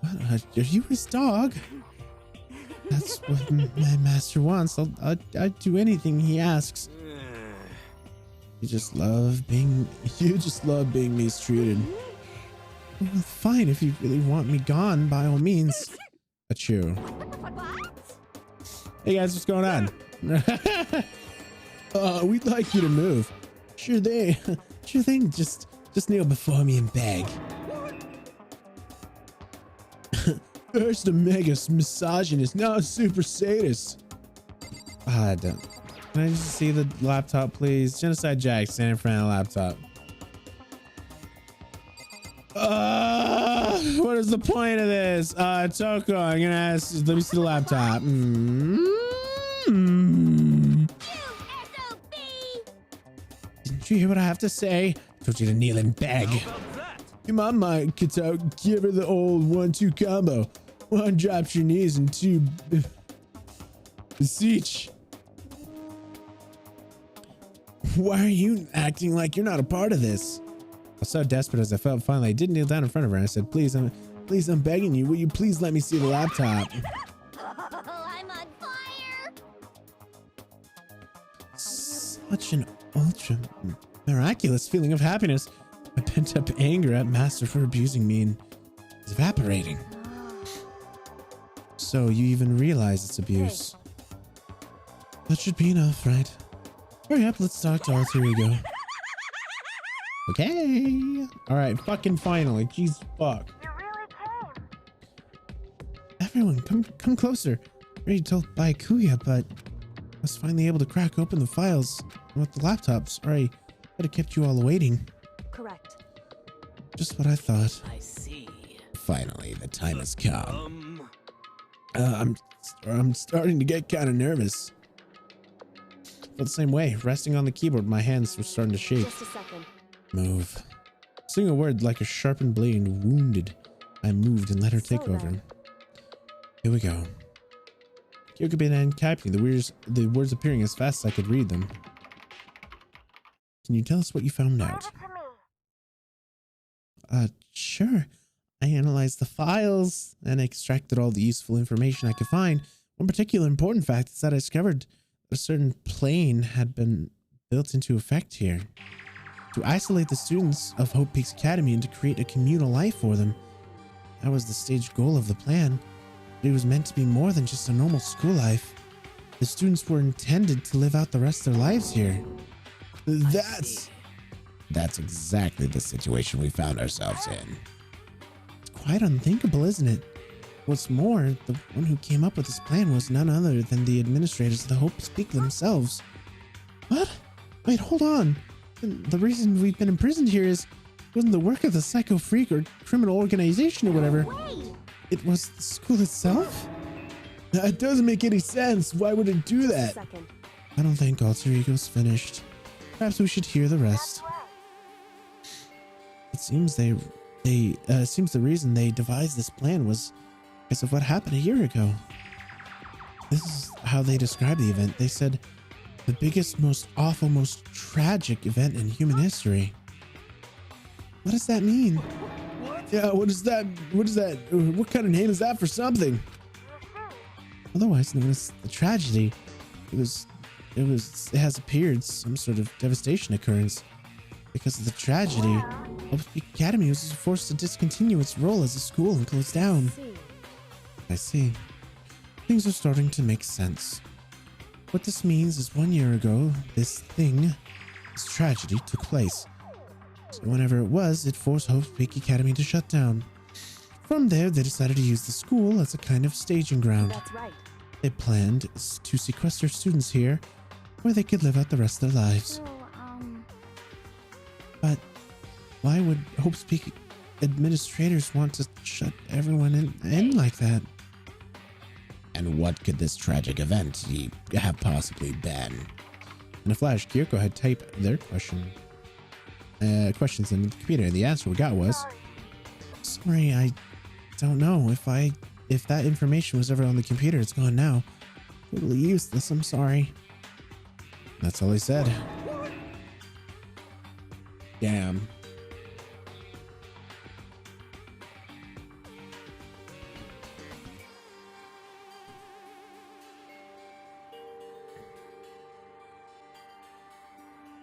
What? Are you his dog? That's what my master wants. I'd do anything he asks. You just love being mistreated. Well, fine, if you really want me gone, by all means. Achoo. Hey guys, what's going on? We'd like you to move. Sure thing. Just kneel before me and beg. First a mega misogynist, now a super sadist. I don't. Can I just see the laptop, please? Genocide Jack, stand in front of the laptop. What is the point of this? Toko, I'm gonna ask. Let me see the laptop. Didn't you hear what I have to say? I told you to kneel and beg. Come on, Mike, get out. Give her the old 1-2 combo. One drops your knees and two beseech. Why are you acting like you're not a part of this? I was so desperate as I felt. Finally, I did kneel down in front of her and I said, please, I'm begging you. Will you please let me see the laptop? I'm on fire! Such an ultra miraculous feeling of happiness. My pent up anger at Master for abusing me is evaporating. So you even realize it's abuse. That should be enough, right? Hurry up, let's talk to Alter Ego. Okay. All right, fucking finally. Jeez, fuck. You really came. Everyone, come closer. Ready to buy Kuya, but I was finally able to crack open the files with the laptops. Sorry, could have kept you all waiting. Correct. Just what I thought. I see. Finally, the time has come. I'm starting to get kind of nervous. Felt the same way. Resting on the keyboard, my hands were starting to shake. Just a second. Move. Saying a word like a sharpened blade wounded. I moved and let her take over. Here we go. Kyokubin and Captain, the words appearing as fast as I could read them. Can you tell us what you found out? Sure. I analyzed the files and extracted all the useful information I could find. One particular important fact is that I discovered a certain plane had been built into effect here to isolate the students of Hope Peaks Academy and to create a communal life for them. That was the stage goal of the plan. But it was meant to be more than just a normal school life. The students were intended to live out the rest of their lives here. That's exactly the situation we found ourselves in. It's quite unthinkable, isn't it? What's more, the one who came up with this plan was none other than the administrators of the Hope Peak themselves. What? Wait, hold on. The reason we've been imprisoned here wasn't the work of the psycho freak or criminal organization or whatever. It was the school itself? That doesn't make any sense. Why would it do that? I don't think Alter Ego's finished. Perhaps we should hear the rest. It seems seems the reason they devised this plan was because of what happened a year ago. This is how they described the event. They said, the biggest, most awful, most tragic event in human history. What does that mean? Yeah, what is that? What kind of name is that for something? Otherwise known as the tragedy. It has appeared some sort of devastation occurrence. Because of the tragedy, Hope Peaks Academy was forced to discontinue its role as a school and close down. I see. Things are starting to make sense. What this means is 1 year ago, this tragedy took place. So whenever it was, it forced Hope Peaks Academy to shut down. From there, they decided to use the school as a kind of staging ground. That's right. They planned to sequester students here, where they could live out the rest of their lives. But why would Hope Peaks administrators want to shut everyone in like that? And what could this tragic event have possibly been? In a flash, Kyoko had typed their questions in the computer, and the answer we got was, sorry, I don't know. If that information was ever on the computer, it's gone now. Totally useless, I'm sorry. That's all he said. Damn.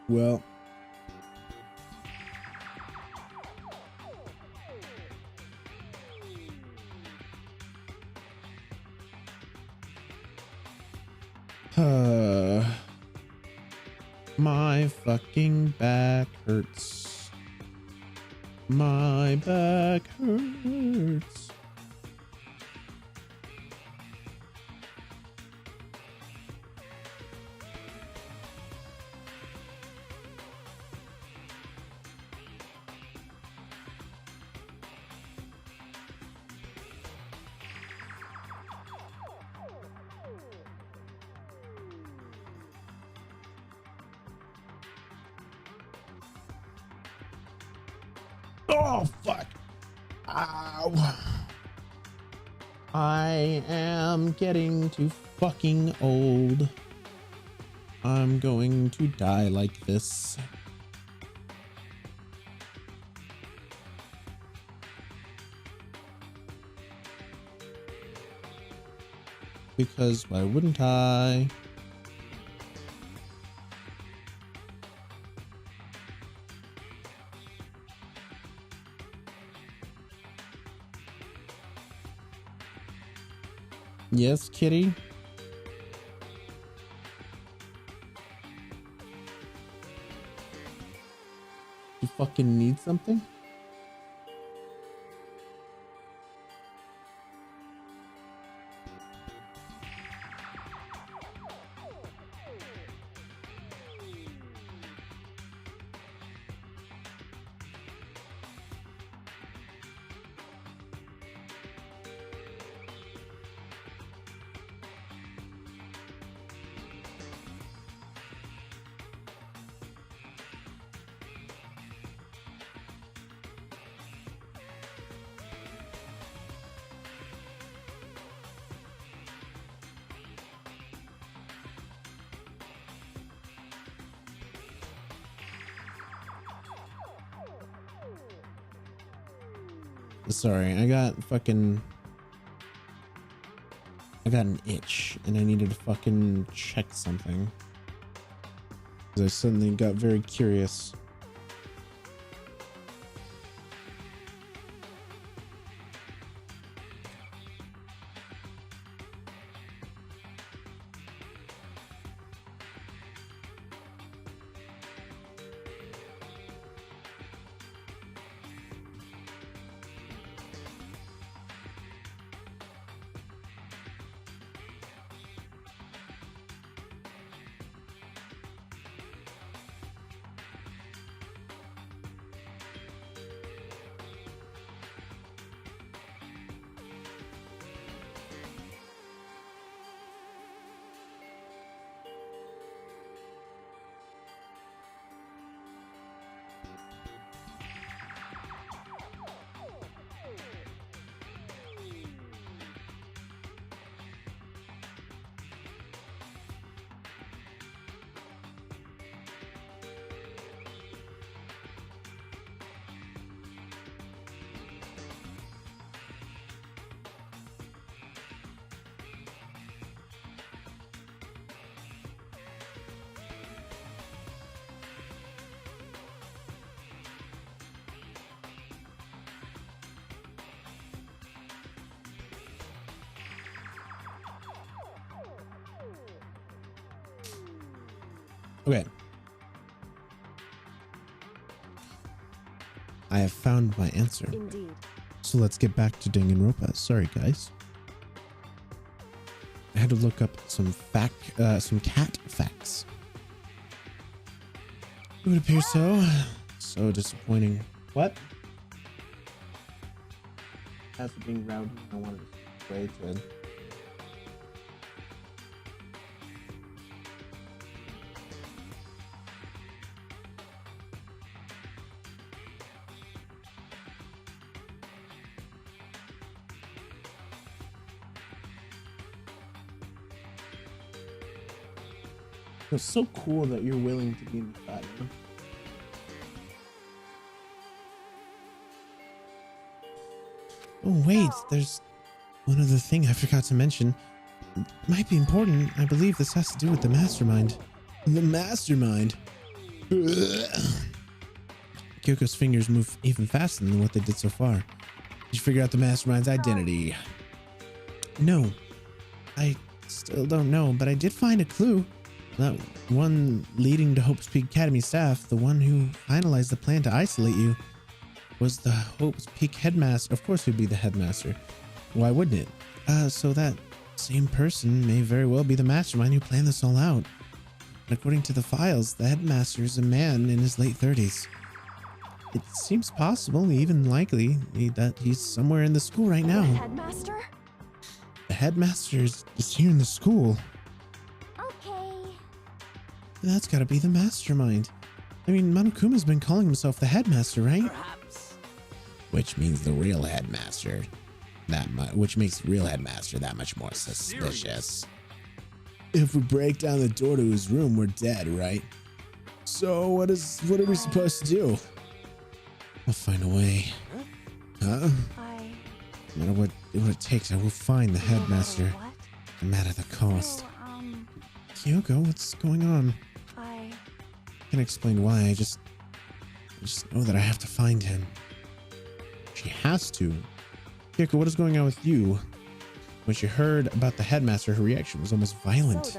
Well, my fucking back hurts. My back hurts. Oh, fuck. Ow. I am getting too fucking old. I'm going to die like this. Because why wouldn't I? Yes, kitty. You fucking need something? Sorry, I got an itch and I needed to fucking check something. 'Cause I suddenly got very curious. Okay. I have found my answer. Indeed. So let's get back to Danganronpa. Sorry, guys. I had to look up some cat facts. It would appear so. So disappointing. What? As for being rowdy, I wanted to spray to. It's so cool that you're willing to be in the fight. You know? Oh wait, there's one other thing I forgot to mention. It might be important. I believe this has to do with the mastermind. The mastermind? Kyoko's fingers move even faster than what they did so far. Did you figure out the mastermind's identity? No. I still don't know, but I did find a clue. That one leading to Hope's Peak Academy staff, the one who finalized the plan to isolate you, was the Hope's Peak headmaster. Of course he'd be the headmaster. Why wouldn't it? So that same person may very well be the mastermind who planned this all out. And according to the files, the headmaster is a man in his late 30s. It seems possible, even likely, that he's somewhere in the school right now. The headmaster? The headmaster is here in the school. That's gotta be the mastermind. I mean, Monokuma's been calling himself the headmaster, right? Perhaps which means the real headmaster which makes real headmaster that much more suspicious. If we break down the door to his room, we're dead, right? So what are we supposed to do? We'll find a way. Huh? No matter what it takes, I will find the headmaster, no matter the cost. Kyoko, what's going on? I can't explain why. I just know that I have to find him. She has to. Kyoko, what is going on with you? When she heard about the headmaster, her reaction was almost violent.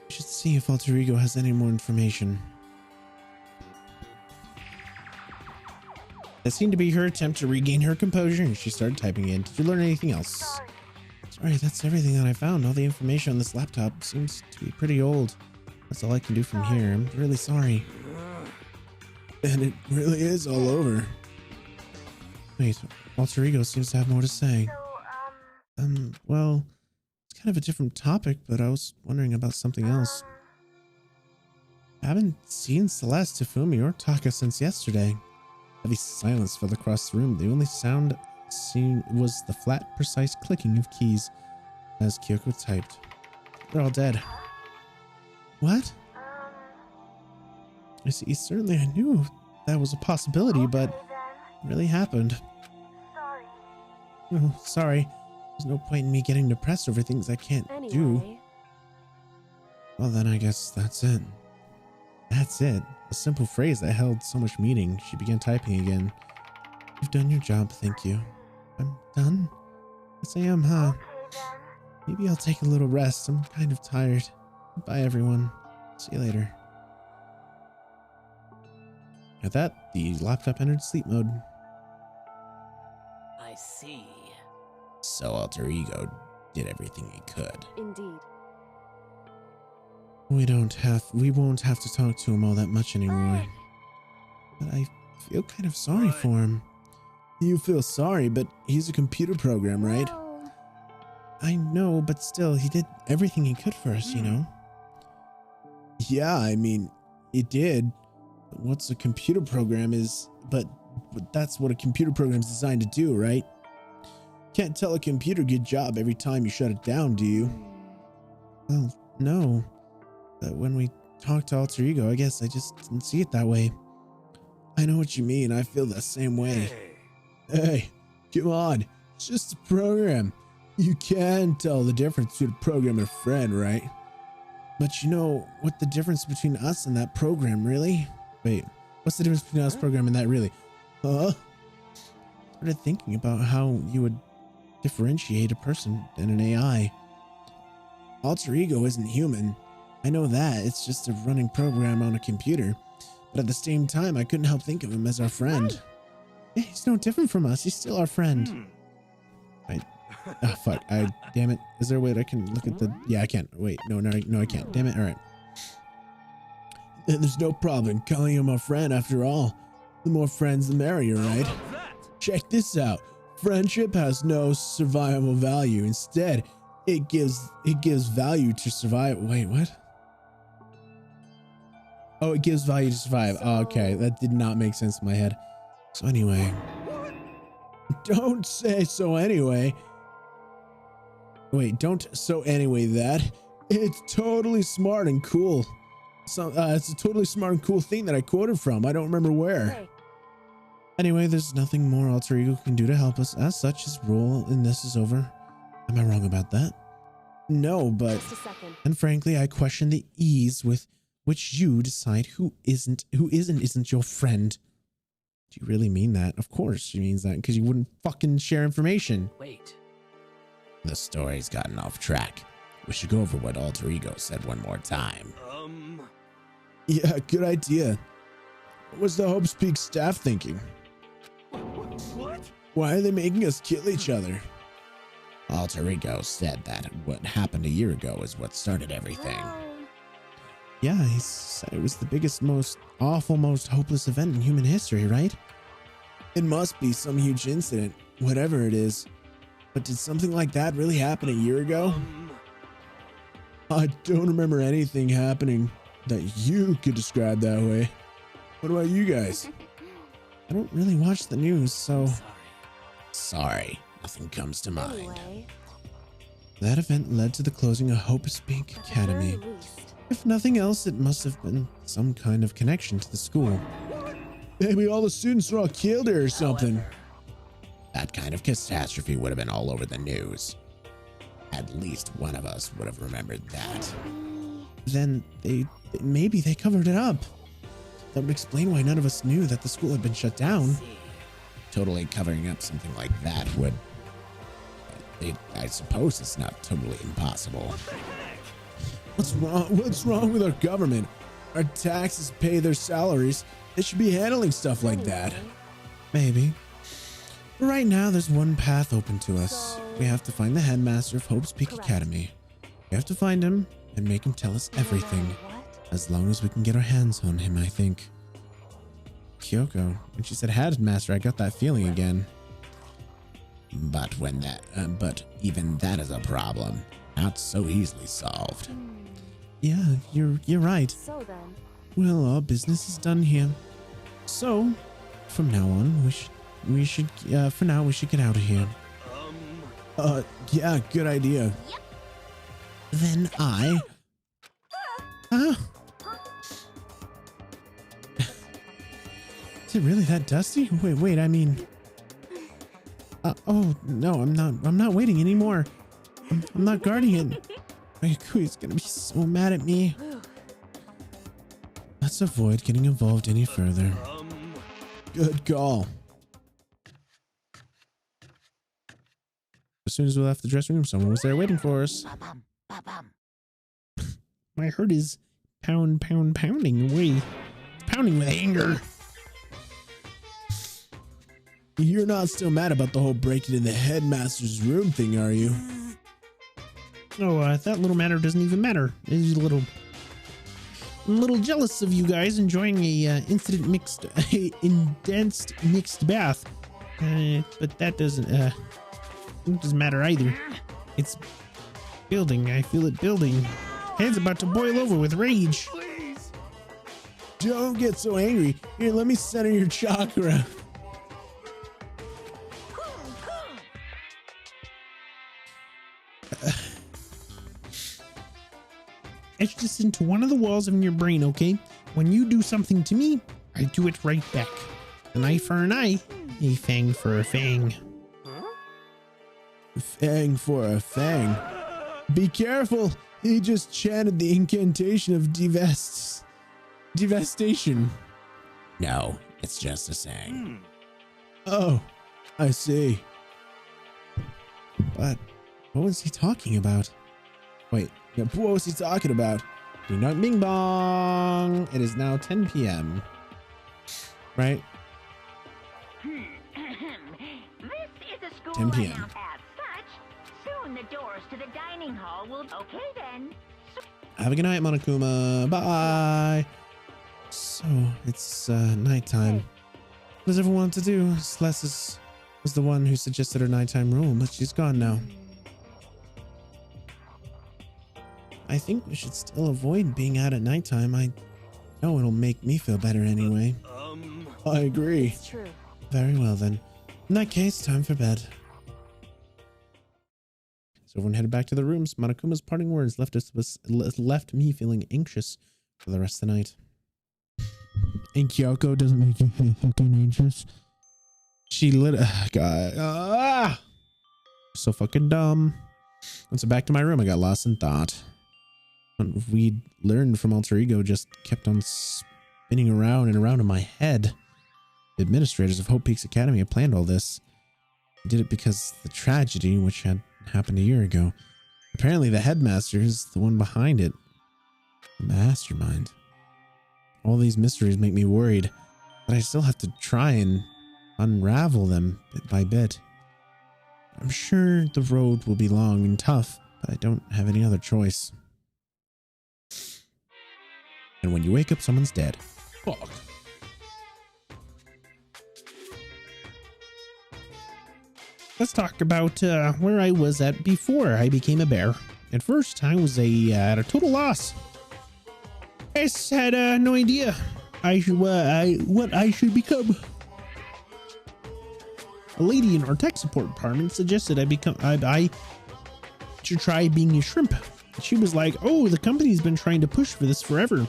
We should see if Alter Ego has any more information. That seemed to be her attempt to regain her composure, and she started typing in. Did you learn anything else? Sorry, that's everything that I found. All the information on this laptop seems to be pretty old. That's all I can do from here. I'm really sorry. And it really is all over. Wait, Alter Ego seems to have more to say. Well, it's kind of a different topic, but I was wondering about something else. I haven't seen Celeste, Tafumi, or Taka since yesterday. Heavy silence fell across the room. The only sound seen was the flat, precise clicking of keys as Kyoko typed. They're all dead. What? I see, certainly I knew that was a possibility, but it really happened. Oh, sorry. There's no point in me getting depressed over things I can't do. Well, then I guess that's it. That's it. A simple phrase that held so much meaning. She began typing again. You've done your job, thank you. I'm done? Yes, I am, huh? Maybe I'll take a little rest. I'm kind of tired. Bye, everyone. See you later. At that, the laptop entered sleep mode. I see. So Alter Ego did everything he could. Indeed. We won't have to talk to him all that much anymore. But I feel kind of sorry for him. You feel sorry, but he's a computer program, right? I know, but still, he did everything he could for us, you know? Yeah, I mean, it did. But what's a computer program is... But that's what a computer program is designed to do, right? Can't tell a computer good job every time you shut it down, do you? Well, no. But when we talked to Alter Ego, I guess I just didn't see it that way. I know what you mean. I feel the same way. Hey, come on. It's just a program. You can tell the difference between a program and a friend, right? But you know what the difference between us and that program, really? Wait, what's the difference between us program and that, really? Huh? I started thinking about how you would differentiate a person and an AI. Alter Ego isn't human. I know that. It's just a running program on a computer. But at the same time, I couldn't help think of him as our friend. Yeah, he's no different from us. He's still our friend. Oh, fuck. Damn it. Is there a way that I can look at the... Yeah, I can't. Wait. No, I can't. Damn it. All right. There's no problem calling him a friend after all. The more friends, the merrier, right? Check this out. Friendship has no survival value. Instead, it gives value to survive. Wait, what? Oh, it gives value to survive. Oh, okay. That did not make sense in my head. So anyway. Don't say so anyway. Wait, don't so anyway that. It's totally smart and cool. So, it's a totally smart and cool thing that I quoted from. I don't remember where. Hey. Anyway, there's nothing more Alter Ego can do to help us. As such, his role in this is over. Am I wrong about that? No, but... Just a second. And frankly, I question the ease with which you decide who isn't your friend. Do you really mean that? Of course she means that, because you wouldn't fucking share information. Wait. The story's gotten off track. We should go over what Alter Ego said one more time. Yeah, good idea. What was the Hope's Peak staff thinking? What? Why are they making us kill each other? Alter Ego said that what happened a year ago is what started everything. Yeah, he said it was the biggest, most awful, most hopeless event in human history, right? It must be some huge incident, whatever it is. But did something like that really happen a year ago? I don't remember anything happening that you could describe that way. What about you guys? I don't really watch the news, so... Sorry, nothing comes to mind. Anyway, That event led to the closing of Hope's Peak at the Academy. very least, If nothing else, it must have been some kind of connection to the school. Maybe all the students were all killed or something. That kind of catastrophe would have been all over the news. At least one of us would have remembered that. Then maybe they covered it up. That would explain why none of us knew that the school had been shut down. Totally covering up something like that would... I suppose it's not totally impossible. What's wrong? What's wrong with our government? Our taxes pay their salaries. They should be handling stuff like that. Maybe. But right now, there's one path open to us. We have to find the headmaster of Hope's Peak Academy. We have to find him and make him tell us everything. what? As long as we can get our hands on him, I think. Kyoko, when she said headmaster, I got that feeling again. But but even that is a problem. Not so easily solved. Yeah, you're right. So then, Well, our business is done here. So, from now on, we should for now we should get out of here. Yeah, good idea. Yep. Then I... Huh? Is it really that dusty? Wait, I mean... oh, no, I'm not waiting anymore. I'm not guarding it. Kui's gonna be so mad at me. Let's avoid getting involved any further. Good call. As soon as we left the dressing room, someone was there waiting for us. Ba-bum, ba-bum. My heart is pounding away. It's pounding with anger. You're not still mad about the whole breaking in the headmaster's room thing, are you? Oh, that little matter doesn't even matter. It's I'm a little jealous of you guys enjoying a condensed mixed bath. But that doesn't matter either. It's building. I feel it building. Head's about to boil over with rage. Please. Don't get so angry. Here, let me center your chakra. Etch this into one of the walls of your brain, okay? When you do something to me, I do it right back. An eye for an eye, a fang for a fang. Fang for a fang. Be careful. He just chanted the incantation of devastation. No, it's just a saying. Oh, I see. But what was he talking about? Wait, yeah, what was he talking about? Do not bing bong. It is now 10 p.m. Right? This is a school 10 p.m. layout as such. Soon the doors to the dining hall will... Okay then. Have a good night, Monokuma. Bye. So, it's nighttime. What does everyone want to do? Celeste was the one who suggested her nighttime rule, but she's gone now. I think we should still avoid being out at nighttime. I know it'll make me feel better anyway. I agree. it's true. Very well then. In that case, time for bed. So everyone headed back to their rooms. Monokuma's parting words left me feeling anxious for the rest of the night. And Kyoko doesn't make you feel fucking anxious. She so fucking dumb. Once I'm back to my room, I got lost in thought. What we learned from Alter Ego just kept on spinning around and around in my head. The administrators of Hope Peaks Academy had planned all this. They did it because the tragedy, which had happened a year ago. Apparently the headmaster is the one behind it. The mastermind. All these mysteries make me worried, but I still have to try and unravel them bit by bit. I'm sure the road will be long and tough, but I don't have any other choice. And when you wake up, someone's dead. Fuck. Let's talk about where I was at before I became a bear. At first, I was at a total loss. I just had no idea what I should become. A lady in our tech support department suggested I should try being a shrimp. She was like, oh, the company's been trying to push for this forever.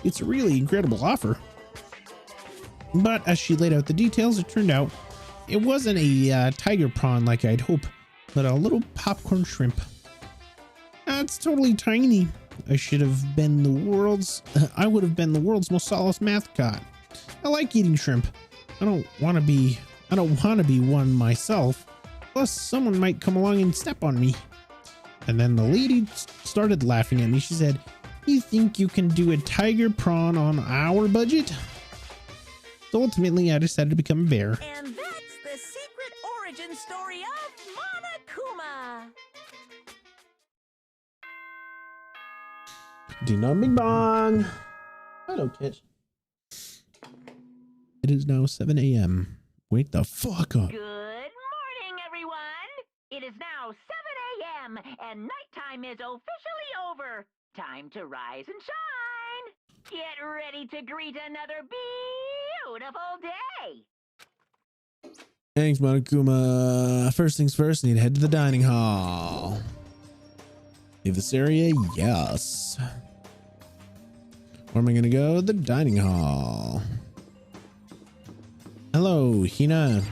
It's a really incredible offer. But as she laid out the details, it turned out it wasn't a tiger prawn like I'd hoped, but a little popcorn shrimp. That's totally tiny. I would have been the world's most solid mascot. I like eating shrimp. I don't want to be one myself. Plus, someone might come along and step on me. And then the lady started laughing at me. She said, "You think you can do a tiger prawn on our budget?" So ultimately, I decided to become a bear. And that's the secret origin story of Monokuma. Ding dong, bing bong. Hello, kid. It is now 7 a.m. Wake the fuck up. Good morning, everyone. It is now 7 a.m. and nighttime is officially over. Time to rise and shine. Get ready to greet another beautiful day. Thanks, Monokuma. First things first, I need to head to the dining hall. Leave this area? Yes. Where am I going to go? The dining hall. Hello, Hina.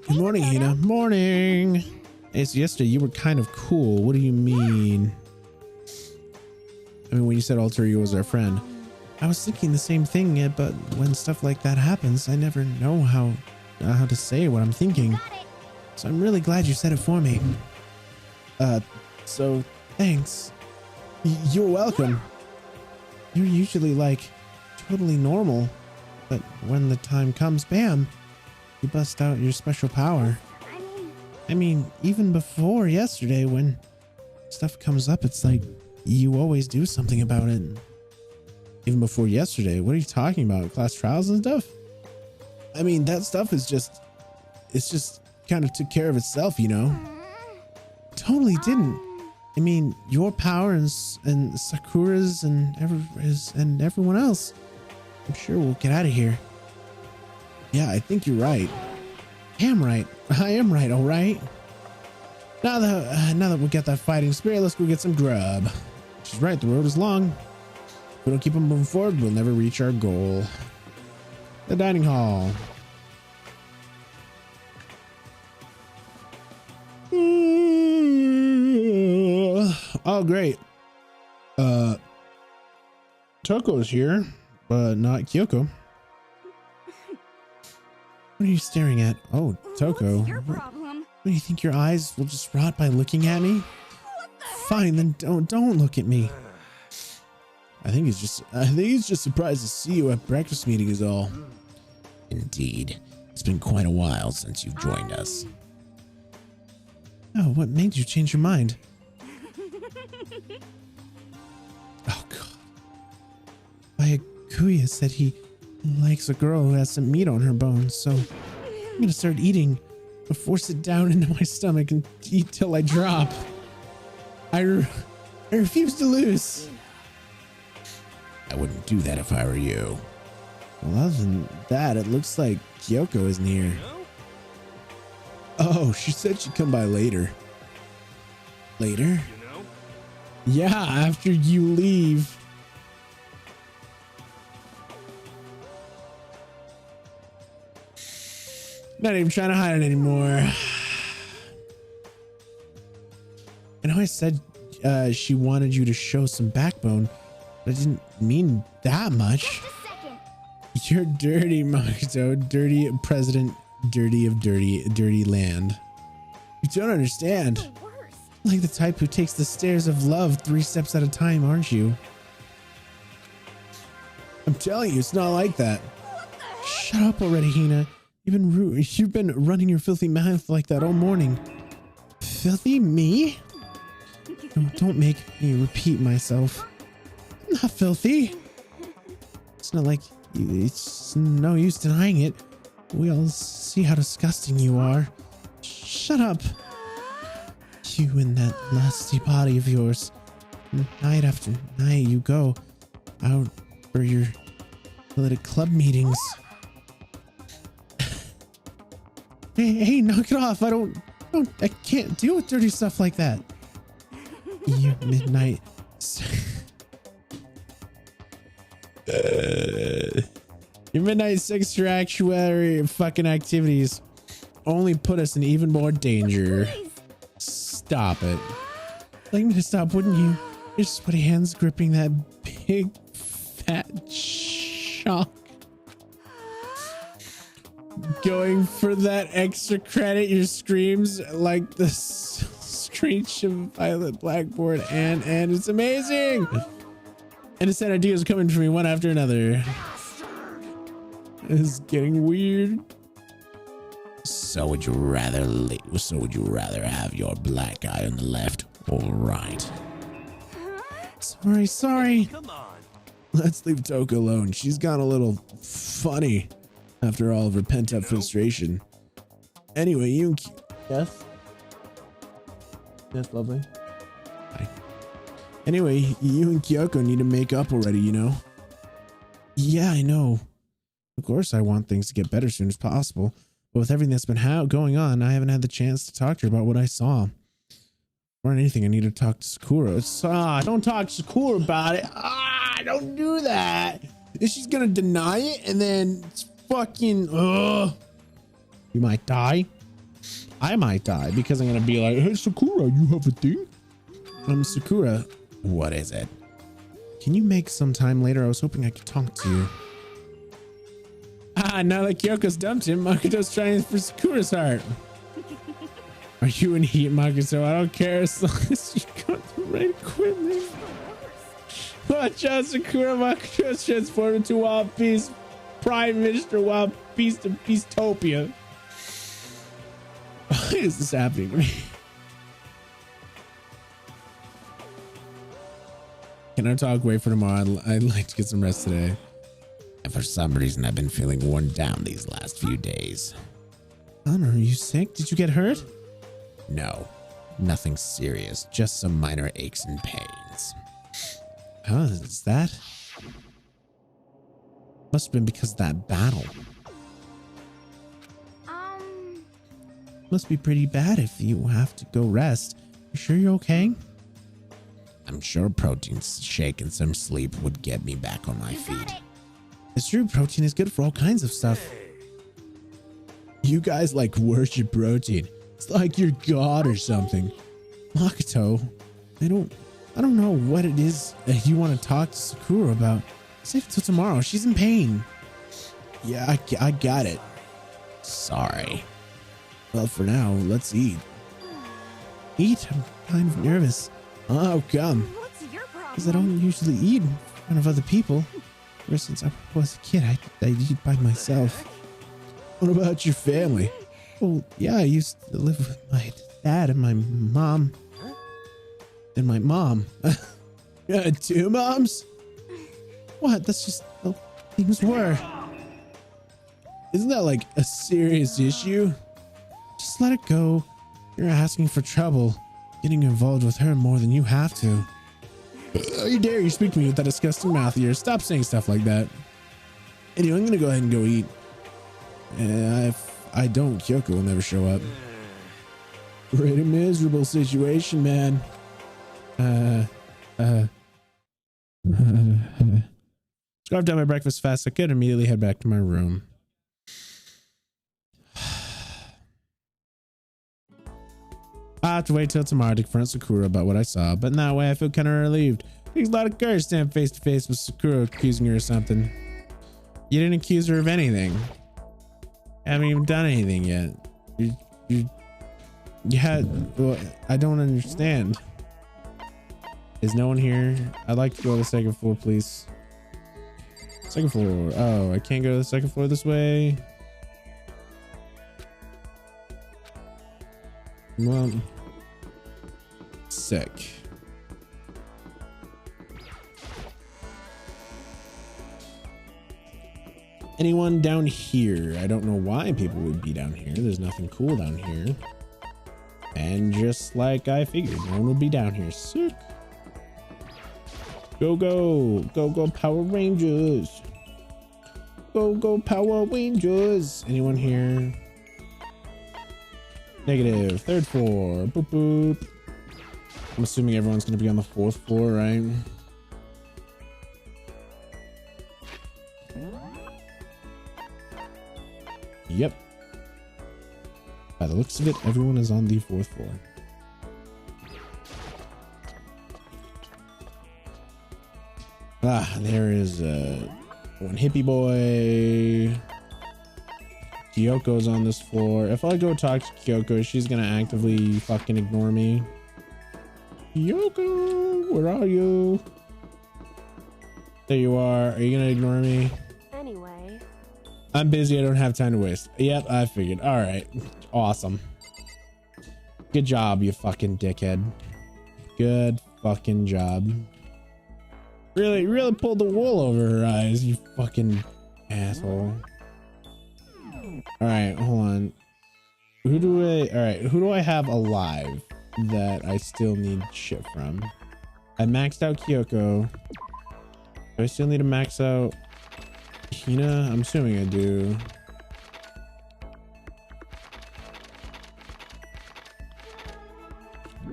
Good morning, Hina. Morning. Hey, so yesterday you were kind of cool. What do you mean? I mean, when you said Alter Ego was our friend, I was thinking the same thing, but when stuff like that happens, I never know how to say what I'm thinking. So I'm really glad you said it for me. So thanks. You're welcome. You're usually like totally normal, but when the time comes, bam, you bust out your special power. I mean, even before yesterday, when stuff comes up, it's like you always do something about it. Even before yesterday, what are you talking about? Class trials and stuff? I mean, that stuff is just, it's just kind of took care of itself, you know? Totally didn't. I mean, your power and Sakura's and everyone else. I'm sure we'll get out of here. Yeah, I think you're right. I am right. All right. Now that we got that fighting spirit, let's go get some grub. She's right. The road is long. If we don't keep on moving forward, we'll never reach our goal. The dining hall. Oh, great. Toko's here, but not Kyoko. What are you staring at? Oh, Toko. What's your problem? What do you think your eyes will just rot by looking at me? Fine, then don't look at me. I think he's just surprised to see you at breakfast meeting is all. Indeed. It's been quite a while since you've joined us. Oh, what made you change your mind? Oh, God. Byakuya said he likes a girl who has some meat on her bones, so I'm gonna start eating, but force it down into my stomach and eat till I drop. I refuse to lose. I wouldn't do that if I were you. Well, other than that, it looks like Kyoko isn't here. Oh, she said she'd come by later. Later? You know? Yeah, after you leave. Not even trying to hide it anymore. I know I said she wanted you to show some backbone, but I didn't mean that much. You're dirty, Makoto. Dirty president, dirty of dirty land. You don't understand. Like the type who takes the stairs of love 3 steps at a time, aren't you? I'm telling you, it's not like that. Shut up already, Hina. You've been running your filthy mouth like that all morning. Filthy? Me? No, don't make me repeat myself. I'm not filthy. It's not like it's no use denying it. We all see how disgusting you are. Shut up. You and that lusty body of yours. Night after night you go out for your little club meetings. Hey, knock it off. I can't deal with dirty stuff like that. You midnight. Your midnight sexual fucking activities only put us in even more danger. Stop it. Like me to stop, wouldn't you? Your sweaty hands gripping that big fat shock. Going for that extra credit, your screams like the screech of a violet blackboard, and it's amazing. And instead, ideas coming from me one after another. It's getting weird. So would you rather have your black eye on the left or right? Sorry. Come on. Let's leave Toka alone. She's gone a little funny after all of her pent-up frustration. Anyway, you... Yes? Yes, lovely. Hi. Anyway, you and Kyoko need to make up already, you know? Yeah, I know. Of course, I want things to get better as soon as possible. But with everything that's been going on, I haven't had the chance to talk to her about what I saw. More than anything, I need to talk to Sakura. Don't talk to Sakura about it. Don't do that. She's gonna deny it, and then it's fucking... You might die. I might die, because I'm gonna be like, hey, Sakura, you have a thing? Sakura. What is it? Can you make some time later? I was hoping I could talk to you. Now that Kyoko's dumped him, Makoto's trying for Sakura's heart. Are you in heat, Makoto? I don't care as long as you got the right equipment. Watch out, Sakura. Makoto's transformed into Wild Beast, Prime Minister Wild Beast of Beastopia. Why is this happening to me? Can I talk? Wait for tomorrow. I'd like to get some rest today. And for some reason, I've been feeling worn down these last few days. Honor, are you sick? Did you get hurt? No, nothing serious. Just some minor aches and pains. How is that? Must have been because of that battle. Must be pretty bad if you have to go rest. You sure you're okay? I'm sure protein shake and some sleep would get me back on my feet. It's true, protein is good for all kinds of stuff. You guys like worship protein. It's like you're God or something. Makoto, I don't know what it is that you want to talk to Sakura about. Save it till tomorrow. She's in pain. Yeah, I got it. Sorry. Well, for now, let's eat. Eat? I'm kind of nervous. Oh, come. What's your problem? Because I don't usually eat in front of other people. Ever since I was a kid, I eat by myself. What about your family? Well, yeah, I used to live with my dad and my mom. And my mom. Yeah, two moms? What? That's just how things were. Isn't that like a serious issue? Just let it go. You're asking for trouble. Getting involved with her more than you have to. How dare you speak to me with that disgusting mouth of yours? Stop saying stuff like that. Anyway, I'm gonna go ahead and go eat. If I don't, Kyoko will never show up. Pretty miserable situation, man. Scarfed down my breakfast fast. I could immediately head back to my room. I have to wait till tomorrow to confront Sakura about what I saw, but in that way I feel kind of relieved. It takes a lot of courage to stand face to face with Sakura accusing her of something. You didn't accuse her of anything. Haven't even done anything yet. You had... Well, I don't understand. Is no one here? I'd like to go to the second floor, please. Second floor. Oh, I can't go to the second floor this way. Well, sick. Anyone down here? I don't know why people would be down here. There's nothing cool down here. And just like I figured, no one would be down here. Sick. Go, go. Go, go, Power Rangers. Go, go, Power Rangers. Anyone here? Negative. Third floor. Boop boop. I'm assuming everyone's gonna be on the 4th floor, right? Yep. By the looks of it, everyone is on the 4th floor. Ah, there is one hippie boy. Kyoko's on this floor. If I go talk to Kyoko, she's gonna actively fucking ignore me. Kyoko, where are you? There you are. Are you gonna ignore me? Anyway, I'm busy. I don't have time to waste. Yep, I figured. All right. Awesome. Good job, you fucking dickhead. Good fucking job. Really pulled the wool over her eyes, you fucking asshole. All right, hold on. Who do I have alive that I still need shit from? I maxed out Kyoko. Do I still need to max out Hina? I'm assuming I do.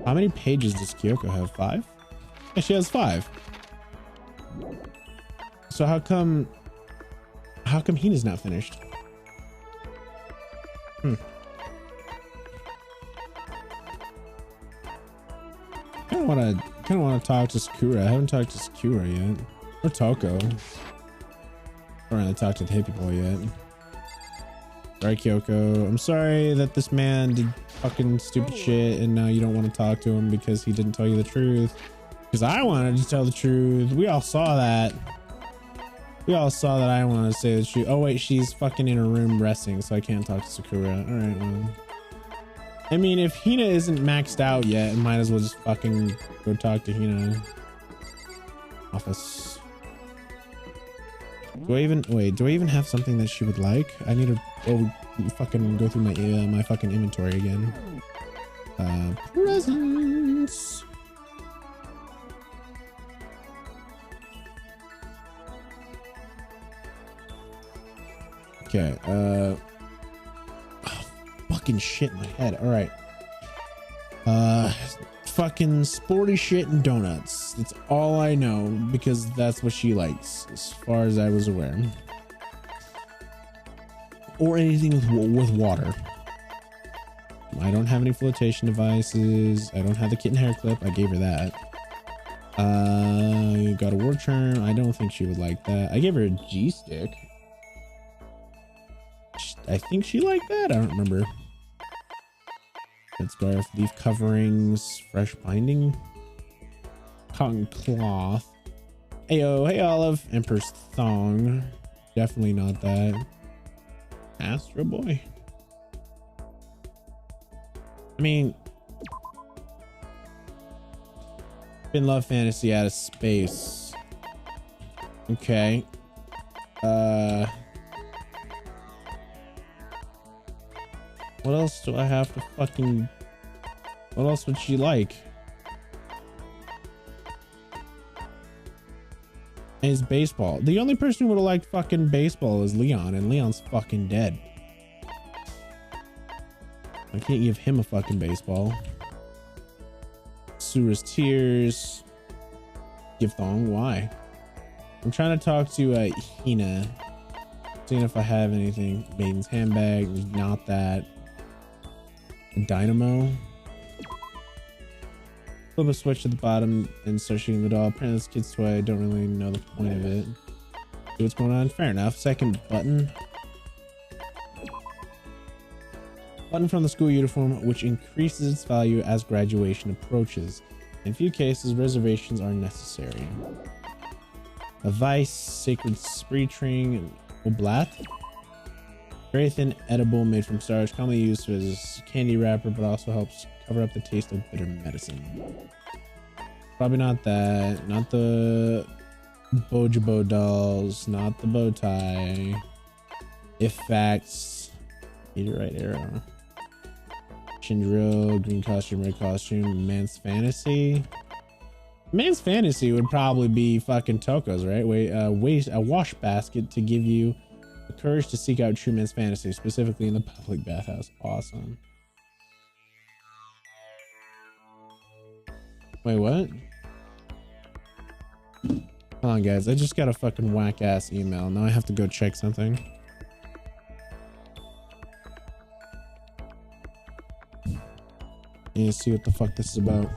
How many pages does Kyoko have? 5? Yeah, she has 5. So how come Hina's not finished? I kind of want to talk to Sakura. I haven't talked to Sakura yet, or Toko. I haven't really talked to the hippie boy yet. Sorry, Kyoko. I'm sorry that this man did fucking stupid shit, and now you don't want to talk to him because he didn't tell you the truth. Because I wanted to tell the truth. We all saw that. We all saw that I wanted to say the truth. Oh wait, she's fucking in her room resting, so I can't talk to Sakura. All right, well. I mean, if Hina isn't maxed out yet, I might as well just fucking go talk to Hina. Office. Do I even have something that she would like? I need to fucking go through my my fucking inventory again. Presents. Okay, oh, fucking shit in my head. All right. Fucking sporty shit and donuts. That's all I know because that's what she likes, as far as I was aware. Or anything with water. I don't have any flotation devices. I don't have the kitten hair clip. I gave her that. Got a word charm. I don't think she would like that. I gave her a G stick. I think she liked that. I don't remember. Headscarf, leaf coverings, fresh binding, cotton cloth. Ayo, hey Olive, Emperor's thong. Definitely not that. Astro Boy. I mean, been love fantasy out of space. Okay. What else do I have to fucking... What else would she like? And it's baseball. The only person who would have liked fucking baseball is Leon, and Leon's fucking dead. I can't give him a fucking baseball. Sura's tears. Give thong. Why? I'm trying to talk to Hina. Seeing if I have anything. Maiden's handbag. Not that. Dynamo. Flip a switch at the bottom and start shooting the doll. Apparently this kid's toy. I don't really know the point of it. See what's going on? Fair enough. Second button. Button from the school uniform, which increases its value as graduation approaches. In few cases, reservations are necessary. A vice, sacred spree ring, oblat. Very thin edible made from starch, commonly used as candy wrapper, but also helps cover up the taste of bitter medicine. Probably not that. Not the Bojabo dolls. Not the bow tie. If facts. Meteorite arrow. Chin drill. Green costume. Red costume. Man's fantasy. Man's fantasy would probably be fucking Toko's, right? Wait, a wash basket to give you the courage to seek out true man's fantasy, specifically in the public bathhouse. Awesome. Wait, what? Hold on, guys. I just got a fucking whack ass email. Now I have to go check something. Yeah, see what the fuck this is about.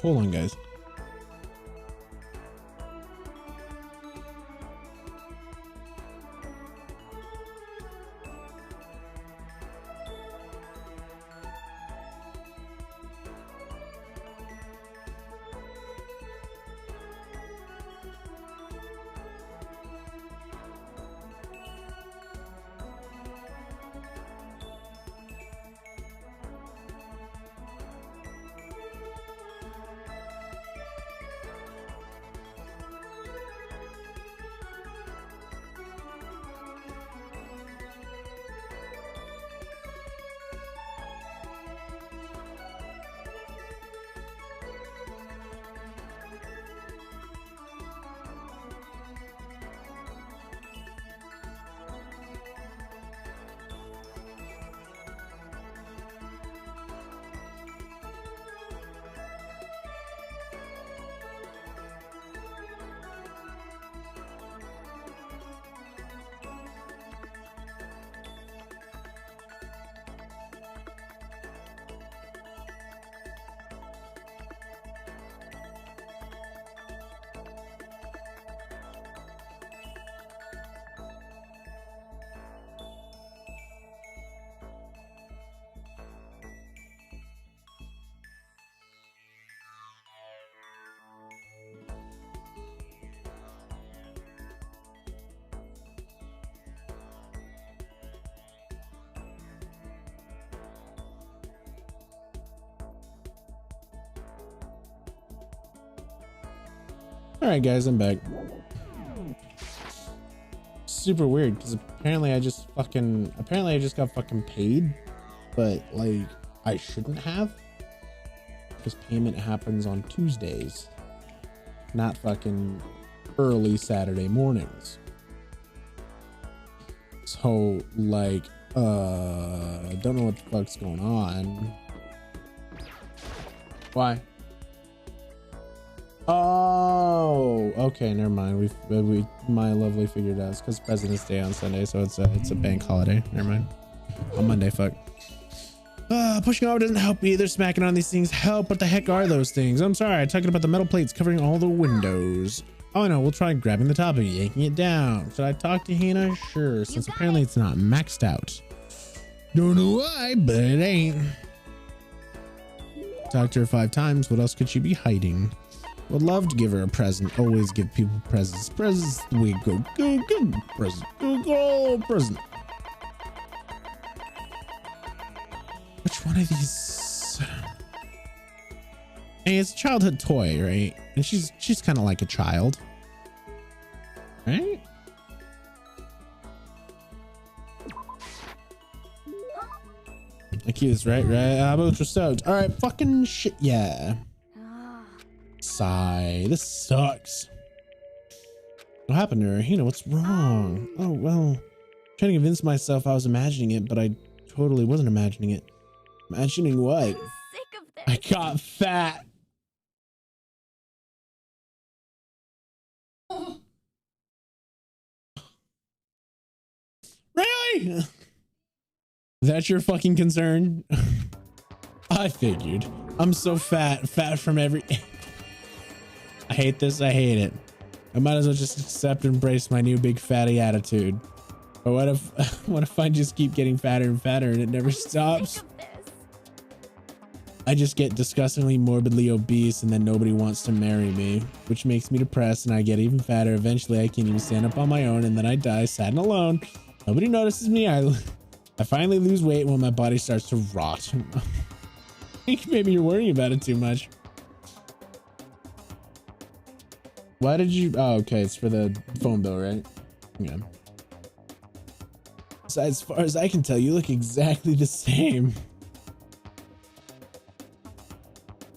Hold on, guys. All right, guys, I'm back. Super weird because apparently I just got fucking paid, but like I shouldn't have, because payment happens on Tuesdays, not fucking early Saturday mornings. So like, don't know what the fuck's going on. Why? Oh, okay, never mind. My lovely figured out. It's because President's Day on Sunday, so it's a bank holiday. Never mind. On Monday, fuck. Pushing over doesn't help either. Smacking on these things help. What the heck are those things? I'm sorry. I'm talking about the metal plates covering all the windows. Oh no, we'll try grabbing the top and yanking it down. Should I talk to Hina? Sure, since apparently it's not maxed out. Don't know why, but it ain't. Talked to her 5 times. What else could she be hiding? Would love to give her a present. Always give people presents. Presents the way go. Go, go, present. Go, go, present. Which one of these? Hey, it's a childhood toy, right? And she's kind of like a child, right? Accused, right? How about yourselves? All right, fucking shit, yeah. Sigh. This sucks. What happened to her? You know, what's wrong? Oh, well, I'm trying to convince myself I was imagining it, but I totally wasn't imagining it. Imagining what? I'm sick of this. I got fat. Really? That's your fucking concern? I figured. I'm so fat from every... I hate this. I hate it. I might as well just accept and embrace my new big fatty attitude. But what if I just keep getting fatter and fatter and it never stops? I just get disgustingly morbidly obese and then nobody wants to marry me, which makes me depressed and I get even fatter. Eventually I can't even stand up on my own and then I die sad and alone. Nobody notices me. I finally lose weight when my body starts to rot. I think maybe you're worrying about it too much. Why did you... Oh, okay. It's for the phone bill, right? Yeah. So as far as I can tell, you look exactly the same.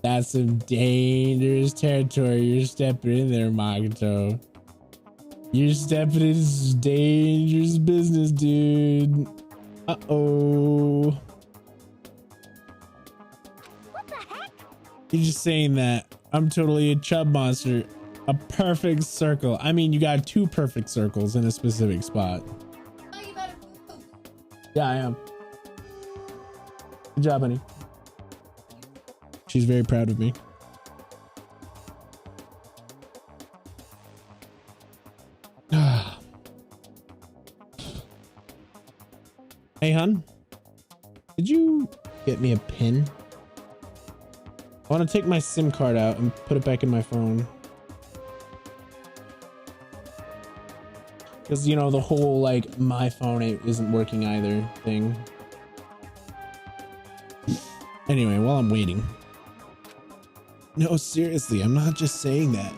That's some dangerous territory you're stepping in there, Makoto. You're stepping into some dangerous business, dude. Uh-oh. What the heck? You're just saying that. I'm totally a chub monster. A perfect circle. I mean, you got 2 perfect circles in a specific spot. Yeah, I am. Good job, honey. She's very proud of me. Hey, hun. Did you get me a pin? I want to take my SIM card out and put it back in my phone. Because, you know, the whole, like, my phone isn't working either thing. Anyway, while I'm waiting. No, seriously, I'm not just saying that.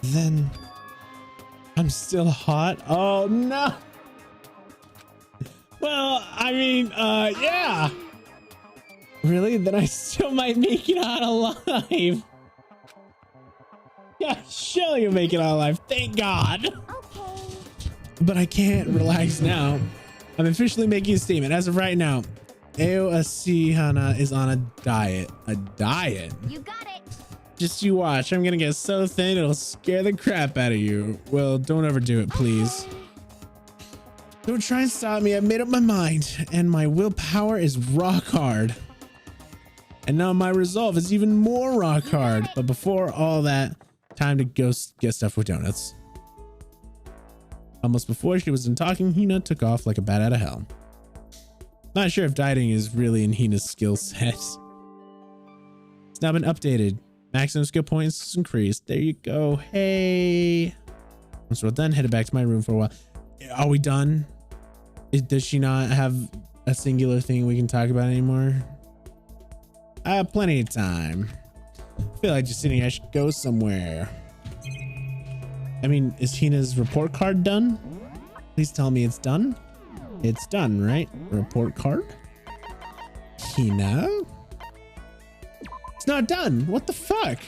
Then I'm still hot. Oh, no. Well, I mean, yeah. Really? Then I still might make it out alive. Yeah, sure you'll make it out alive. Thank God. Okay. But I can't relax now. I'm officially making a statement. As of right now, Ao Asahana is on a diet. A diet? You got it. Just you watch. I'm gonna get so thin it'll scare the crap out of you. Well, don't overdo it, please. Don't try and stop me. I've made up my mind, and my willpower is rock hard. And now my resolve is even more rock hard. But before all that, time to go get stuff with donuts. Almost before she was done talking, Hina took off like a bat out of hell. Not sure if dieting is really in Hina's skill set. It's now been updated. Maximum skill points is increased. There you go. Hey. Once we're done, headed back to my room for a while. Are we done? Does she not have a singular thing we can talk about anymore? I have plenty of time. I feel like just sitting here, I should go somewhere. I mean, is Hina's report card done? Please tell me it's done. It's done, right? Report card? Hina? It's not done. What the fuck?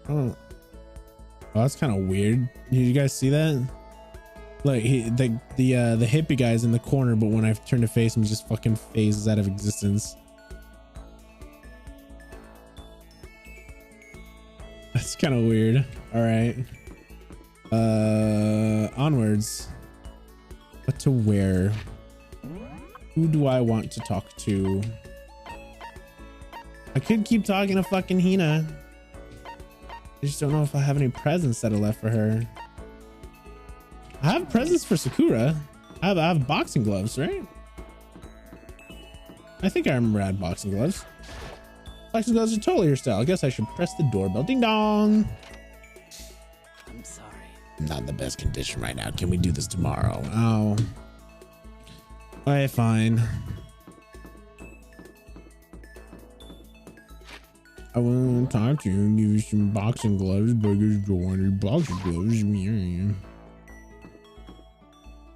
Oh, that's kind of weird. You guys see that? Like the hippie guy's in the corner, but when I turn to face him, he just fucking phases out of existence. That's kind of weird. All right. Onwards. What to wear? Who do I want to talk to? I could keep talking to fucking Hina. I just don't know if I have any presents that are left for her. I have presents for Sakura. I have boxing gloves, right? I think I remember I had boxing gloves. Boxing gloves are totally your style. I guess I should press the doorbell. Ding dong. I'm sorry. I'm not in the best condition right now. Can we do this tomorrow? Oh. Alright, fine. I want to talk to you and give you some boxing gloves because you want boxing gloves. Yeah.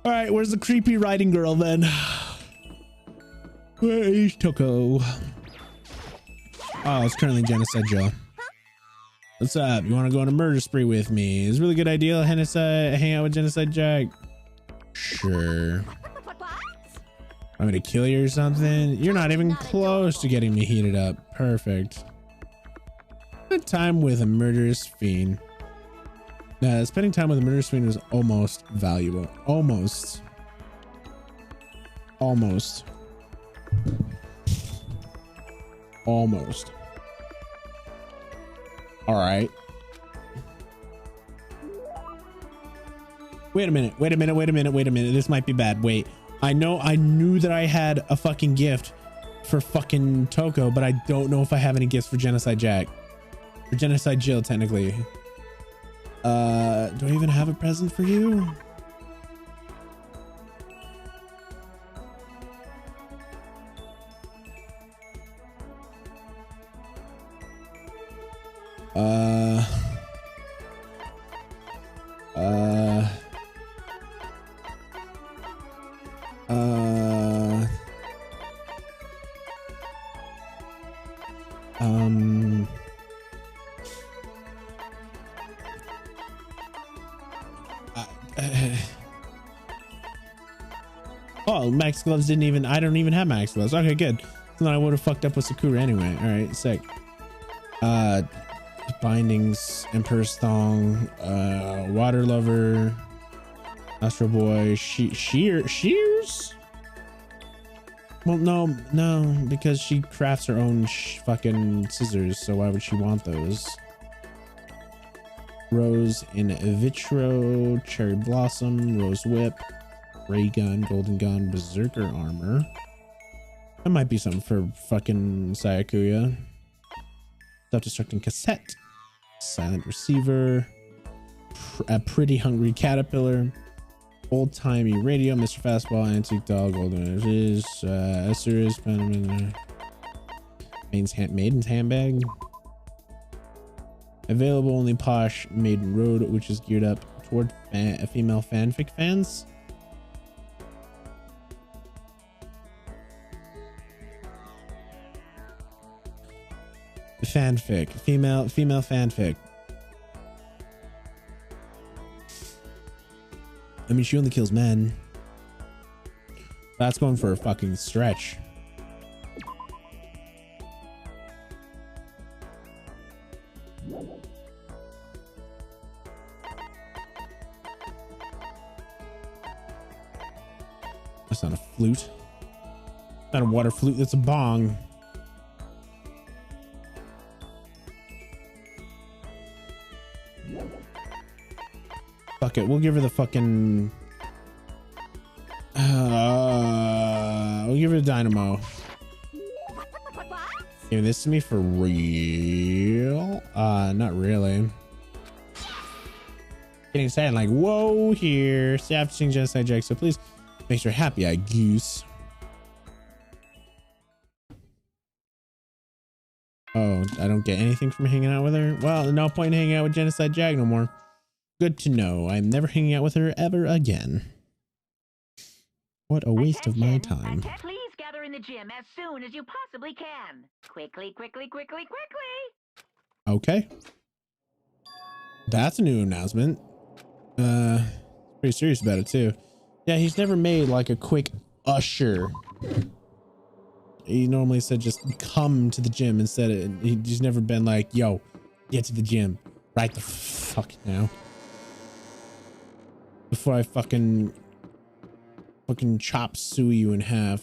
All right, where's the creepy writing girl then? Where is Toko? Oh, it's currently Genocide Joe. What's up? You want to go on a murder spree with me? It's a really good idea. Hang out with Genocide Jack. Sure. I'm gonna kill you or something. You're not even close to getting me heated up. Perfect. Spend time with a murderous fiend. Spending time with a murderous fiend was almost valuable. Almost. Almost. Almost. All right. Wait a minute. This might be bad. Wait. I knew that I had a fucking gift for fucking Toko, but I don't know if I have any gifts for Genocide Jack. For Genocide Jill, technically. Do I even have a present for you? Oh, Max Gloves didn't even, I don't even have Max Gloves. Okay, good. So then I would have fucked up with Sakura anyway. All right, sick. Bindings, Emperor's Thong, Water Lover, Astro Boy, Shears? Well, no, because she crafts her own fucking scissors, so why would she want those? Rose in Vitro, Cherry Blossom, Rose Whip, Ray Gun, Golden Gun, Berserker Armor. That might be something for fucking Sayakuya. Self-destructing Cassette, Silent Receiver, a Pretty Hungry Caterpillar, Old Timey Radio, Mr. Fastball, Antique Dog, Golden Edges, Esser's Maiden's Handbag. Available only Posh Maiden Road, which is geared up toward female fanfic fans. Fanfic, female fanfic. I mean, she only kills men. That's going for a fucking stretch. That's not a flute. Not a water flute, that's a bong. Fuck it, we'll give her the fucking we'll give her a dynamo. Give this to me for real? Not really. Getting sad like, whoa here. So after seeing Genocide Jack, so please make her happy, I goose. Oh, I don't get anything from hanging out with her? Well, no point in hanging out with Genocide Jag no more. Good to know. I'm never hanging out with her ever again. What a waste of my time. Please gather in the gym as soon as you possibly can. Quickly. Okay. That's a new announcement. Pretty serious about it too. Yeah, he's never made like a quick usher. He normally said just come to the gym instead of, he's never been like, yo, get to the gym right the fuck now. Before I fucking chop suey you in half.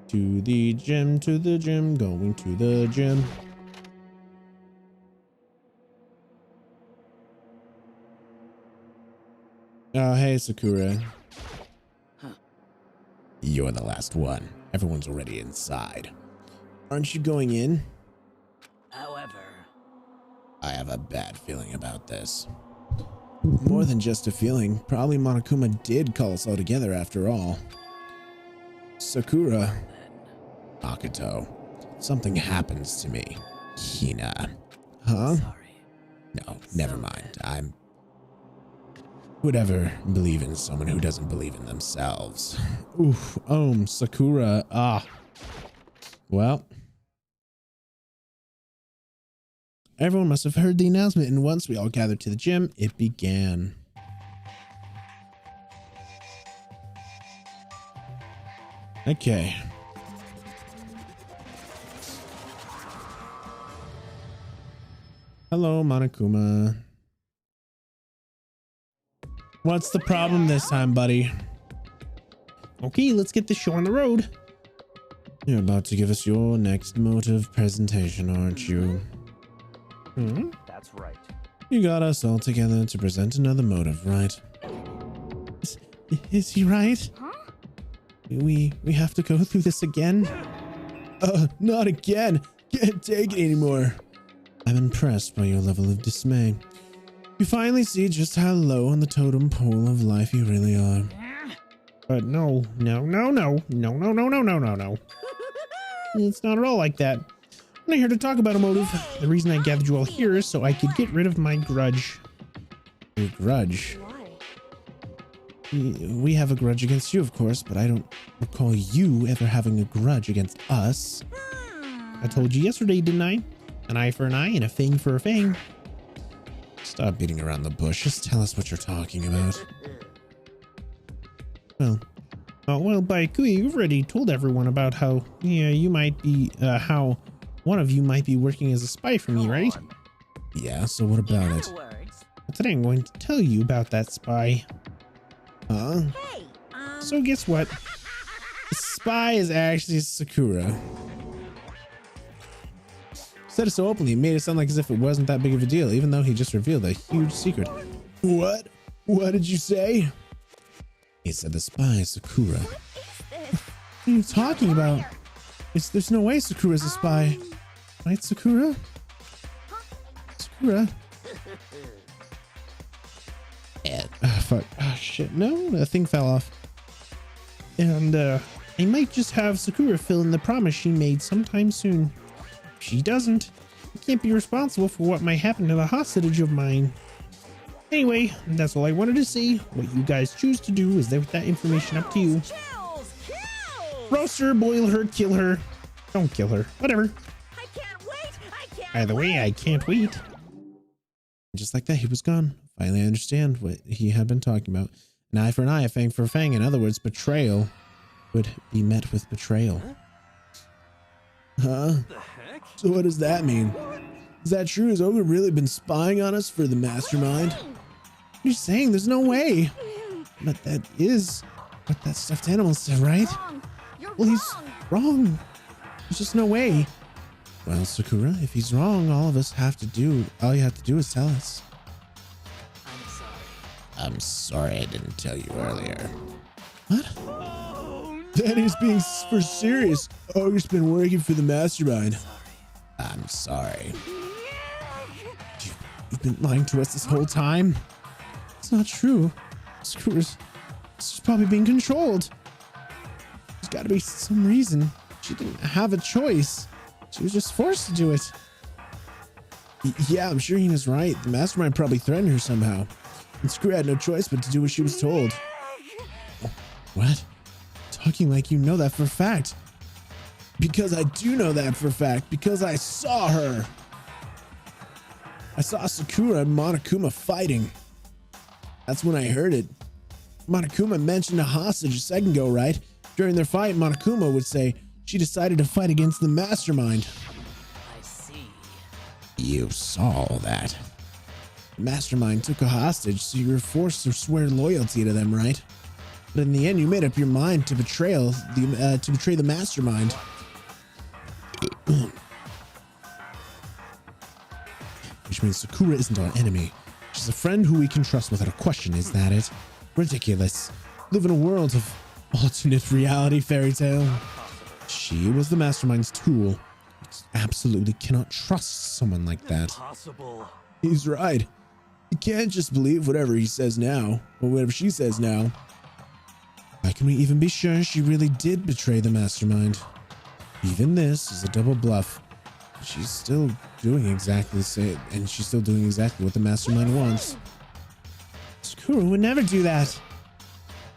To the gym, going to the gym. Oh, hey, Sakura. You're the last one. Everyone's already inside. Aren't you going in? However, I have a bad feeling about this. More than just a feeling. Probably Monokuma did call us all together after all. Sakura. Makoto, something happens to me. Hina. Huh? sorry. No, never mind. I'm... Would ever believe in someone who doesn't believe in themselves. Oof. Sakura. Well. Everyone must have heard the announcement, and once we all gathered to the gym, it began. Okay. Hello, Monokuma. What's the problem this time, buddy? Okay, let's get this show on the road. You're about to give us your next motive presentation, aren't you? Hmm? That's right. You got us all together to present another motive, right? Is he right? Huh? We have to go through this again? Not again. Can't take it anymore. I'm impressed by your level of dismay. You finally see just how low on the totem pole of life you really are. But no. It's not at all like that. I'm not here to talk about a motive. The reason I gathered you all here is so I could get rid of my grudge. Your grudge? We have a grudge against you, of course, but I don't recall you ever having a grudge against us. I told you yesterday, didn't I? An eye for an eye and a fang for a fang. Stop beating around the bush. Just tell us what you're talking about. Well, Baikui, you've already told everyone about how, you might be, how one of you might be working as a spy for me, right? Yeah, so what about it? But today I'm going to tell you about that spy. Huh? So guess what? The spy is actually Sakura. Said it so openly, it made it sound like as if it wasn't that big of a deal, even though he just revealed a huge secret. What? What did you say? He said the spy is Sakura. What are you talking about? There's no way Sakura's a spy. Right, Sakura? Sakura? Fuck. Oh, shit. No, the thing fell off. And, I might just have Sakura fill in the promise she made sometime soon. If she doesn't, I can't be responsible for what might happen to the hostage of mine. Anyway, that's all I wanted to say. What you guys choose to do is with that information up to you. Roast her, boil her, kill her. Don't kill her. Whatever. Either way, I can't wait. Just like that, he was gone. Finally, I understand what he had been talking about. An eye for an eye, a fang for a fang. In other words, betrayal would be met with betrayal. Huh? So what does that mean? Is that true? Has Ogre really been spying on us for the mastermind? What are you saying? There's no way. But that is what that stuffed animal said, right? Well, he's wrong. There's just no way. Well, Sakura, if he's wrong, all you have to do is tell us. I'm sorry I didn't tell you earlier. What? Danny's being for serious. Ogre's been working for the mastermind. I'm sorry. You've been lying to us this whole time. It's not true. Sakura's probably being controlled. There's got to be some reason. She didn't have a choice. She was just forced to do it. Yeah, I'm sure he was right. The mastermind probably threatened her somehow. And Sakura had no choice but to do what she was told. What? Talking like you know that for a fact. Because I do know that for a fact. Because I saw her. I saw Sakura and Monokuma fighting. That's when I heard it. Monokuma mentioned a hostage a second ago, right? During their fight, Monokuma would say she decided to fight against the mastermind. I see. You saw all that. The mastermind took a hostage, so you were forced to swear loyalty to them, right? But in the end, you made up your mind to betray the mastermind. Which means Sakura isn't our enemy. She's a friend who we can trust without a question, is that it? Ridiculous. Live in a world of alternate reality fairy tale. She was the mastermind's tool. You absolutely cannot trust someone like that. Impossible. He's right. You can't just believe whatever he says now, or whatever she says now. How can we even be sure she really did betray the mastermind? Even this is a double bluff. She's still doing exactly the same, and she's still doing exactly what the mastermind wants. Sakura would never do that.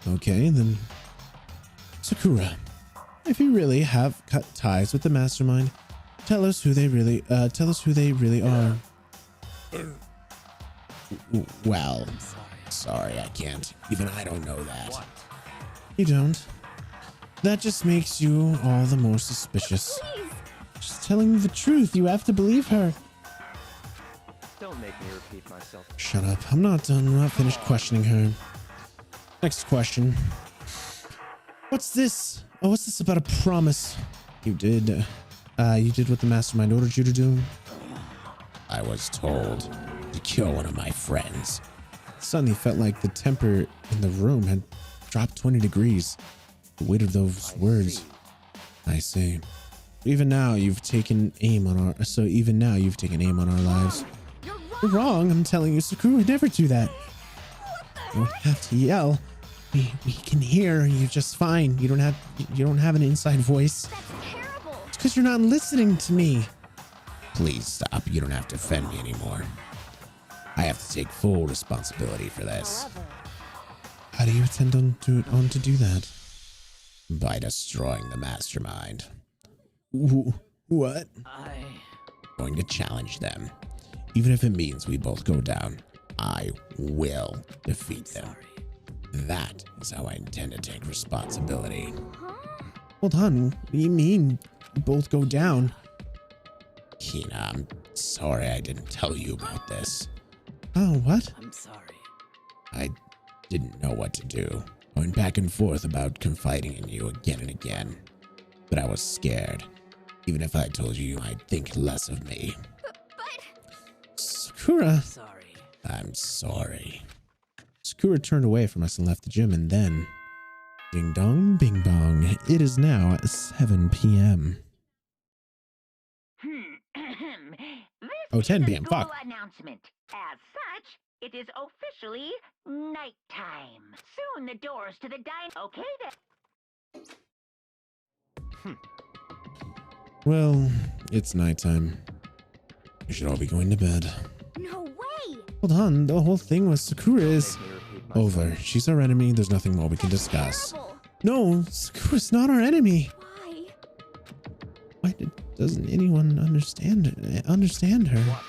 Okay, then Sakura, if you really have cut ties with the mastermind, tell us who they really are. Well, sorry, I can't. Even I don't know that. What? You don't? That just makes you all the more suspicious. She's telling you the truth. You have to believe her. Don't make me repeat myself. Shut up. I'm not done. I'm not finished questioning her. Next question. What's this? Oh, what's this about a promise? You did what the mastermind ordered you to do? I was told to kill one of my friends. Suddenly felt like the temper in the room had dropped 20 degrees. The weight of those words. I see. Even now you've taken aim on our lives. You're wrong. I'm telling you, Sakura would never do that. You don't have to yell. We can hear you just fine. You don't have an inside voice. That's terrible. It's because you're not listening to me. Please stop. You don't have to defend me anymore. I have to take full responsibility for this. How do you intend on to do that? By destroying the mastermind. What? I'm going to challenge them. Even if it means we both go down, I will defeat them. That is how I intend to take responsibility. Hold on. What do you mean you both go down? Hina, I'm sorry I didn't tell you about this. Oh, what? I'm sorry. I didn't know what to do. I went back and forth about confiding in you again and again. But I was scared. Even if I told you, I'd think less of me. Sakura. Sorry. I'm sorry. Sakura turned away from us and left the gym, and then... Ding dong, bing bong. It is now 7 p.m. Oh, 10 p.m. Fuck. Announcement. As such, it is officially nighttime. Soon the doors to the Okay then. Well, it's nighttime. We should all be going to bed. No way! Hold on, the whole thing with Sakura is over. She's our enemy. There's nothing more we can discuss. Terrible. No, Sakura's not our enemy. Why? Why doesn't anyone understand her?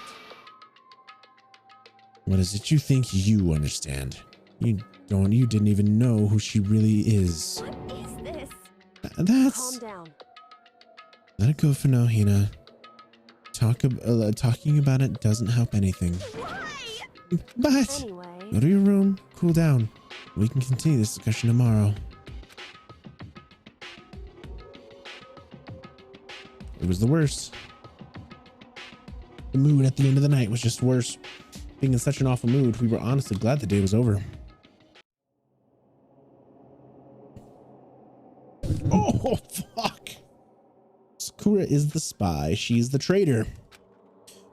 What is it you think you understand? You didn't even know who she really is. What is this? That's... Calm down. Let it go for now, Hina. Talking about it doesn't help anything. Why? But Anyway. go to your room, cool down. We can continue this discussion tomorrow. It was the worst. The mood at the end of the night was just worse. Being in such an awful mood, we were honestly glad the day was over. Oh, fuck. Sakura is the spy. She's the traitor.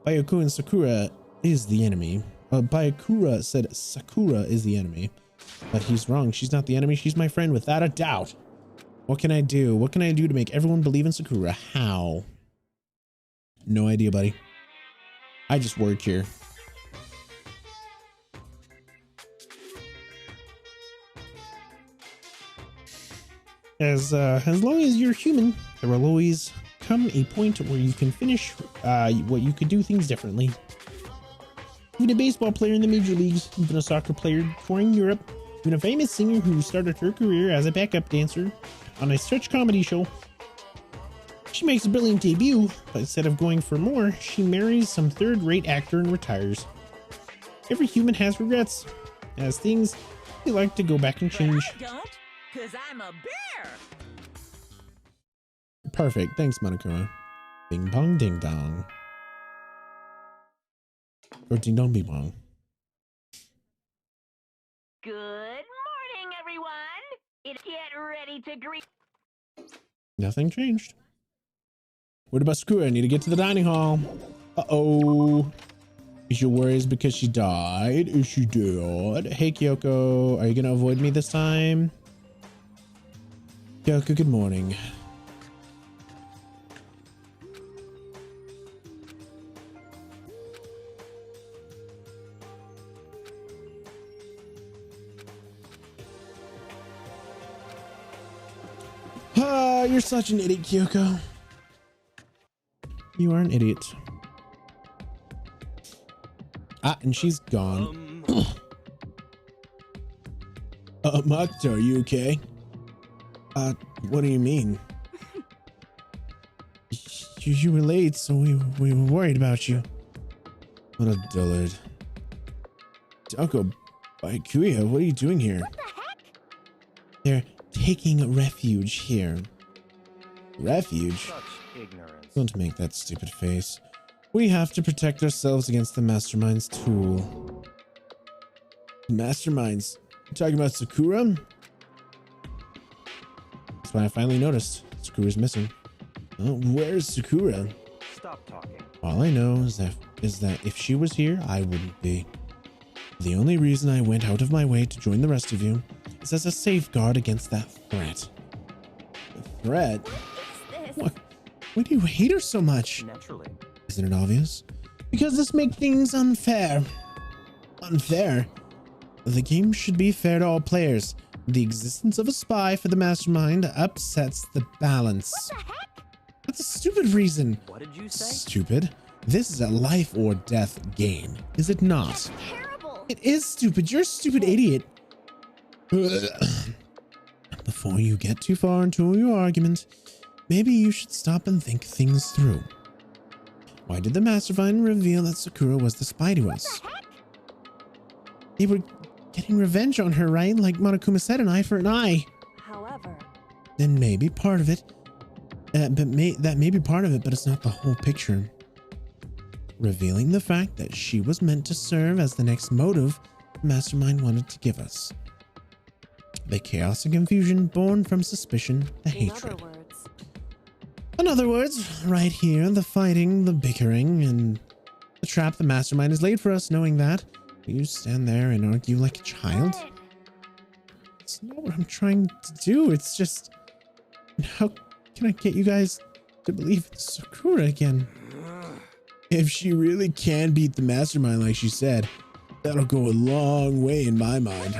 Byakuya and Sakura is the enemy. Byakuya said Sakura is the enemy. But he's wrong. She's not the enemy. She's my friend without a doubt. What can I do? What can I do to make everyone believe in Sakura? How? No idea, buddy. I just work here. As long as you're human, there will always come a point where you can finish what you could do things differently. Even a baseball player in the major leagues, even a soccer player touring Europe, even a famous singer who started her career as a backup dancer on a stretch comedy show. She makes a brilliant debut, but instead of going for more, she marries some third-rate actor and retires. Every human has regrets, as things they like to go back and change. I don't, 'cause I'm a bear. Perfect. Thanks, Monokuma. Bing bong ding dong. Or ding dong bing bong. Good morning, everyone. Get ready to greet. Nothing changed. What about Sakura? I need to get to the dining hall. Uh-oh. Is your worries because she died? Is she dead? Hey, Kyoko. Are you going to avoid me this time? Kyoko, good morning. Ah, you're such an idiot, Kyoko. You are an idiot. Ah, and she's gone. Makoto, are you okay? What do you mean? You were late, so we were worried about you. What a dullard. Uncle Byakuya, what are you doing here? What the heck? They're taking refuge here. Refuge? Such ignorance. Don't make that stupid face. We have to protect ourselves against the Mastermind's tool. Masterminds? You talking about Sakura? That's when I finally noticed Sakura's missing. Oh, where's Sakura? Stop talking. All I know is that if she was here, I wouldn't be. The only reason I went out of my way to join the rest of you is as a safeguard against that threat. A threat? What is this? What? Why do you hate her so much? Naturally. Isn't it obvious? Because this makes things unfair. Unfair? The game should be fair to all players. The existence of a spy for the mastermind upsets the balance. What the heck? That's a stupid reason. What did you say? Stupid? This is a life or death game, is it not? That's terrible. It is stupid. You're a stupid idiot. Before you get too far into your argument, maybe you should stop and think things through. Why did the mastermind reveal that Sakura was the spy to us? They were getting revenge on her, right? Like Monokuma said, an eye for an eye. However, Then maybe part of it. That may be part of it, but it's not the whole picture. Revealing the fact that she was meant to serve as the next motive the mastermind wanted to give us. The chaos and confusion born from suspicion, the hatred. In other words, right here, the fighting, the bickering, and the trap the mastermind has laid for us. Knowing that, you stand there and argue like a child? It's not what I'm trying to do. It's just, how can I get you guys to believe it's Sakura again? If she really can beat the mastermind like she said, that'll go a long way in my mind.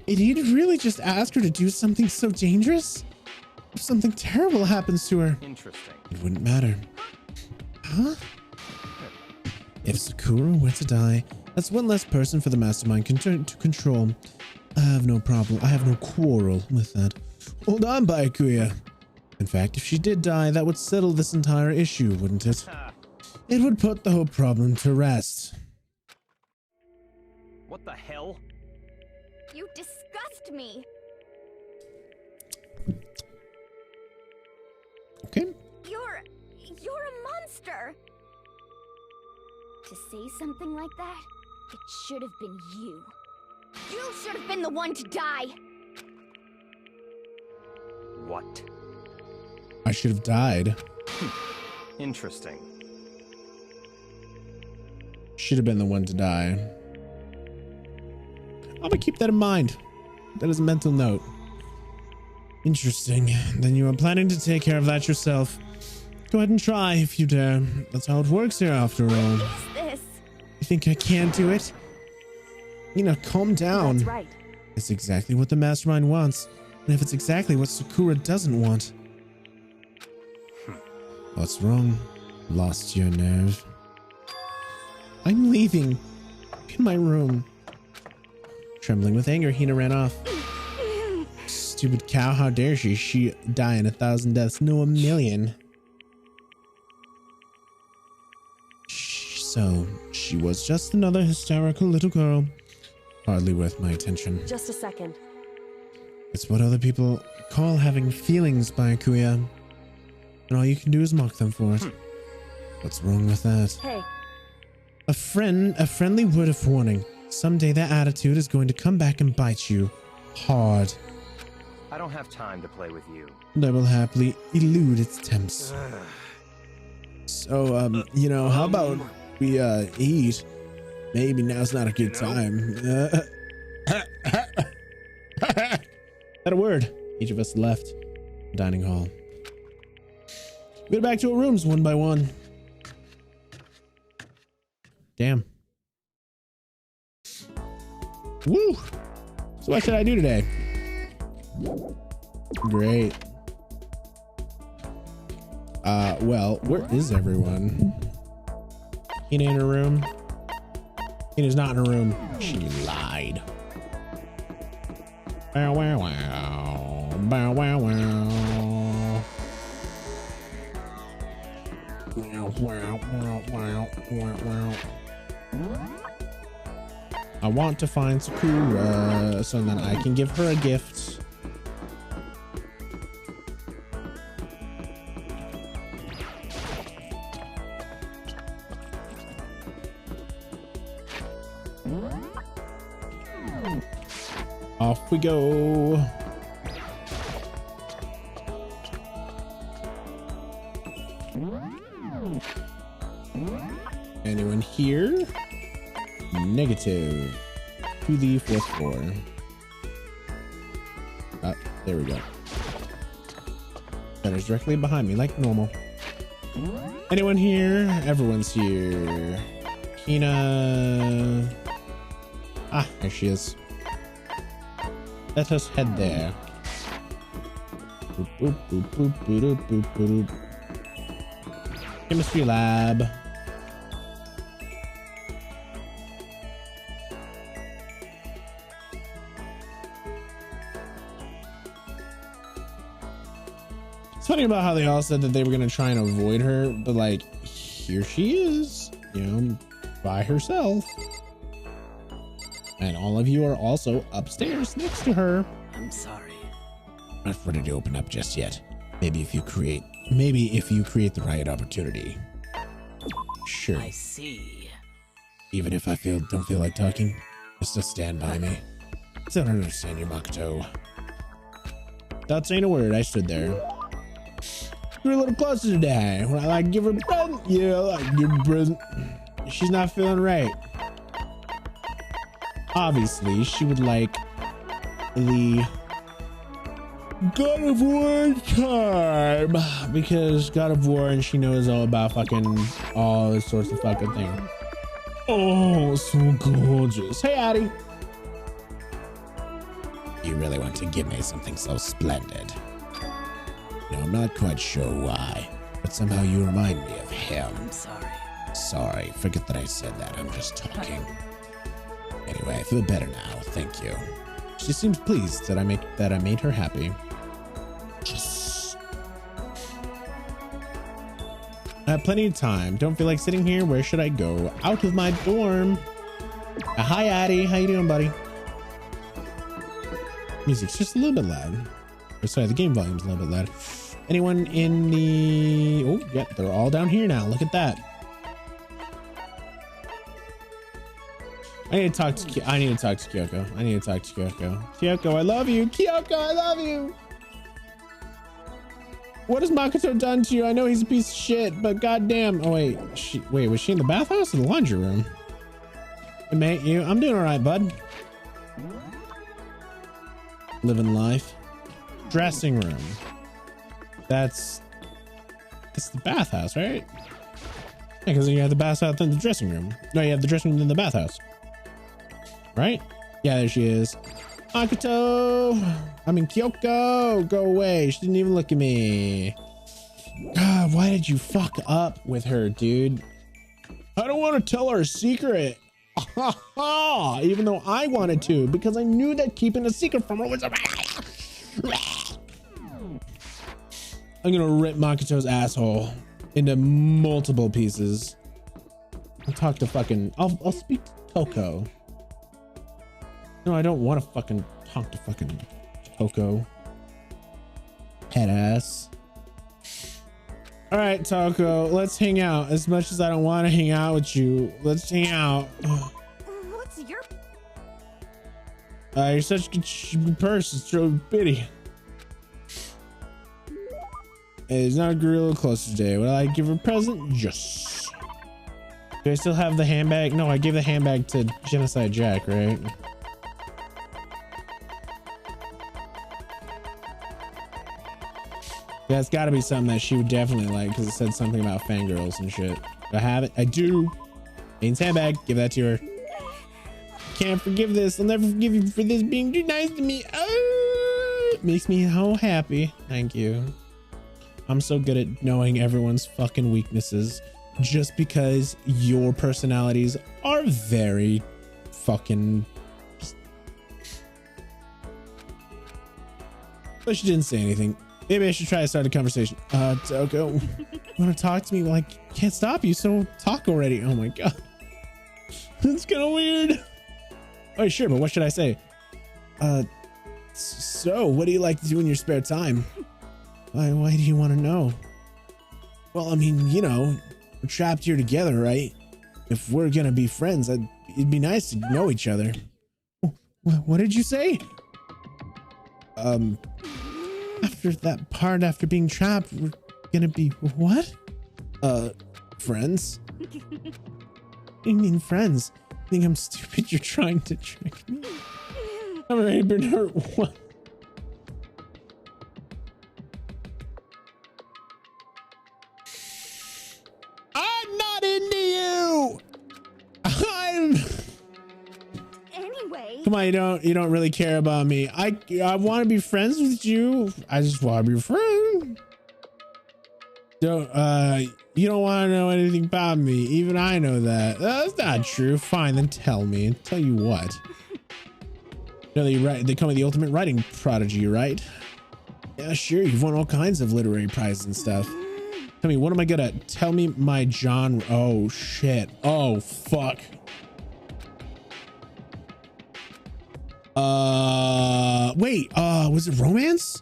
Did he really just ask her to do something so dangerous? If something terrible happens to her, Interesting. it wouldn't matter. Huh? If Sakura were to die, that's one less person for the mastermind to control. I have no problem. I have no quarrel with that. Hold on, Byakuya. In fact, if she did die, that would settle this entire issue, wouldn't it? It would put the whole problem to rest. What the hell? you disgust me. Okay. You're a monster. To say something like that, it should have been you. You should have been the one to die. What? I should have died. Interesting. Should have been the one to die. I'm gonna keep that in mind. That is a mental note. Interesting. Then you are planning to take care of that yourself. Go ahead and try if you dare. That's how it works here after all. What is this? You think I can't do it? You know, calm down. That's right. It's exactly what the mastermind wants. And if it's exactly what Sakura doesn't want. What's wrong? Lost your nerve? I'm leaving. In my room. Trembling with anger, Hina ran off. Stupid cow, how dare she? She die in 1,000 deaths, no, 1,000,000. So, she was just another hysterical little girl. Hardly worth my attention. Just a second. It's what other people call having feelings, Byakuya. And all you can do is mock them for it. What's wrong with that? Hey. A friendly word of warning. Someday that attitude is going to come back and bite you hard. I don't have time to play with you. And I will happily elude its attempts. So, you know, how about we, eat? Maybe now's not a good time. Not a word. Each of us left the dining hall. We go back to our rooms one by one. Damn. Woo! So what should I do today? Great. Well, where is everyone? Hina in her room? Hina's not in her room. She lied. Bow wow wow. Bow wow wow. Wow wow wow wow wow wow. I want to find Sakura so then I can give her a gift. Off we go. Anyone here? Negative. To the 4th floor. There we go. That is directly behind me, like normal. Anyone here? Everyone's here. Kina. Ah, there she is. Let us head there. Boop, boop, boop, boop, boop, boop, boop, boop. Chemistry lab. It's funny about how they all said that they were going to try and avoid her, but like, here she is, you know, by herself. And all of you are also upstairs next to her. I'm sorry. Not ready to open up just yet. Maybe if you create the right opportunity. Sure. I see. Even if don't feel like talking, just to stand by me. I don't understand you, Makoto. Without saying a word, I stood there. You're a little closer today. When I like give her a present, yeah, I like give her a present. She's not feeling right. Obviously, she would like the God of War charm because God of War, and she knows all about fucking all this sorts of fucking things. Oh, so gorgeous. Hey, Addie. You really want to give me something so splendid. No, I'm not quite sure why, but somehow you remind me of him. I'm sorry. Sorry, forget that I said that. I'm just talking. Anyway, I feel better now. Thank you. She seems pleased that I made her happy. Just I have plenty of time. Don't feel like sitting here. Where should I go? Out of my dorm. Hi, Addie. How you doing, buddy? Music's just a little bit loud. Or sorry, the game volume's a little bit loud. Anyone in the... Oh, yeah, they're all down here now. Look at that. I need to talk to Kyoko. I need to talk to Kyoko. Kyoko, I love you. Kyoko, I love you. What has Makoto done to you? I know he's a piece of shit, but goddamn. Oh wait, was she in the bathhouse or the laundry room? Hey, mate, I'm doing all right, bud. Living life. Dressing room. That's the bathhouse, right? Yeah, because you have the bathhouse and the dressing room. No, you have the dressing room and the bathhouse. Right? Yeah, there she is. Makoto! Kyoko! Go away. She didn't even look at me. God, why did you fuck up with her, dude? I don't want to tell her a secret. Even though I wanted to, because I knew that keeping a secret from her was a... I'm gonna rip Makoto's asshole into multiple pieces. I'll talk to fucking... I'll speak to Toko. No, I don't want to fucking talk to fucking Toko. Head ass. All right, Toko, let's hang out. As much as I don't want to hang out with you, let's hang out. What's your... You're such a good person. It's so pity. It's not a gorilla close today. Will I give her a present? Yes. Do I still have the handbag? No, I gave the handbag to Genocide Jack, right? Yeah, it's got to be something that she would definitely like because it said something about fangirls and shit. Do I have it? I do. Aiden's handbag. Give that to her. Can't forgive this. I'll never forgive you for this being too nice to me. Oh, it makes me so happy. Thank you. I'm so good at knowing everyone's fucking weaknesses just because your personalities are very fucking... But she didn't say anything. Maybe I should try to start a conversation. Toko, you want to talk to me? Well, I can't stop you, so talk already. Oh my god. That's kind of weird. Oh, sure, but what should I say? So, what do you like to do in your spare time? Why do you want to know? Well, I mean, you know, we're trapped here together, right? If we're gonna be friends, it'd be nice to know each other. What did you say? After that part, after being trapped, we're gonna be what? Friends? You mean friends? I think I'm stupid. You're trying to trick me. I've already been hurt. What? say. Come on, you don't really care about me. I want to be friends with you. I just want to be friends. You don't want to know anything about me. Even I know that. That's not true. Fine, then tell me. Tell you what. You know, they call me the ultimate writing prodigy, right? Yeah, sure. You've won all kinds of literary prizes and stuff. Tell me, what am I good at? Tell me my genre. Oh, shit. Oh, fuck. Wait, was it romance?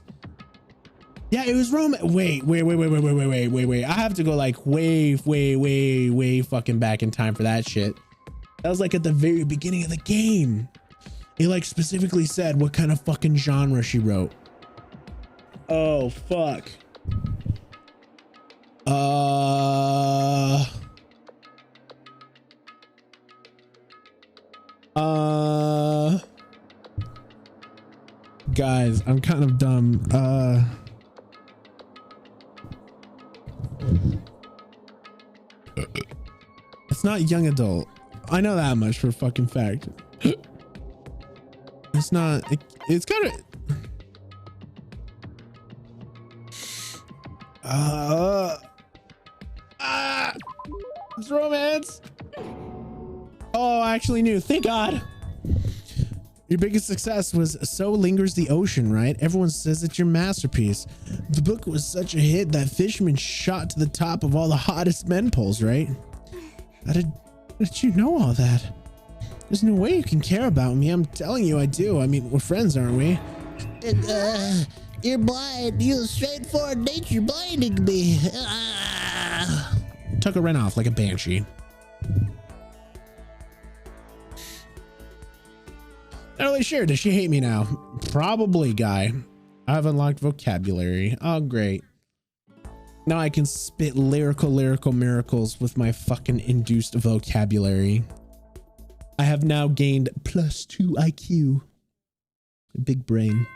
Yeah, it was romance. Wait. I have to go like way fucking back in time for that shit. That was like at the very beginning of the game. It like specifically said what kind of fucking genre she wrote. Oh, fuck. Guys, I'm kind of dumb. It's not young adult. I know that much for a fucking fact. It's not. It's kind of. It's romance. Oh, I actually knew. Thank God. Your biggest success was So Lingers the Ocean, right? Everyone says it's your masterpiece. The book was such a hit that Fishman shot to the top of all the hottest men polls, right? How did you know all that? There's no way you can care about me. I'm telling you I do. I mean, we're friends, aren't we? You're blind. You're straightforward nature blinding me. Tucker ran off like a banshee. Not really sure. Does she hate me now? Probably, guy. I have unlocked vocabulary. Oh, great. Now I can spit lyrical miracles with my fucking induced vocabulary. I have now gained +2 IQ. Big brain.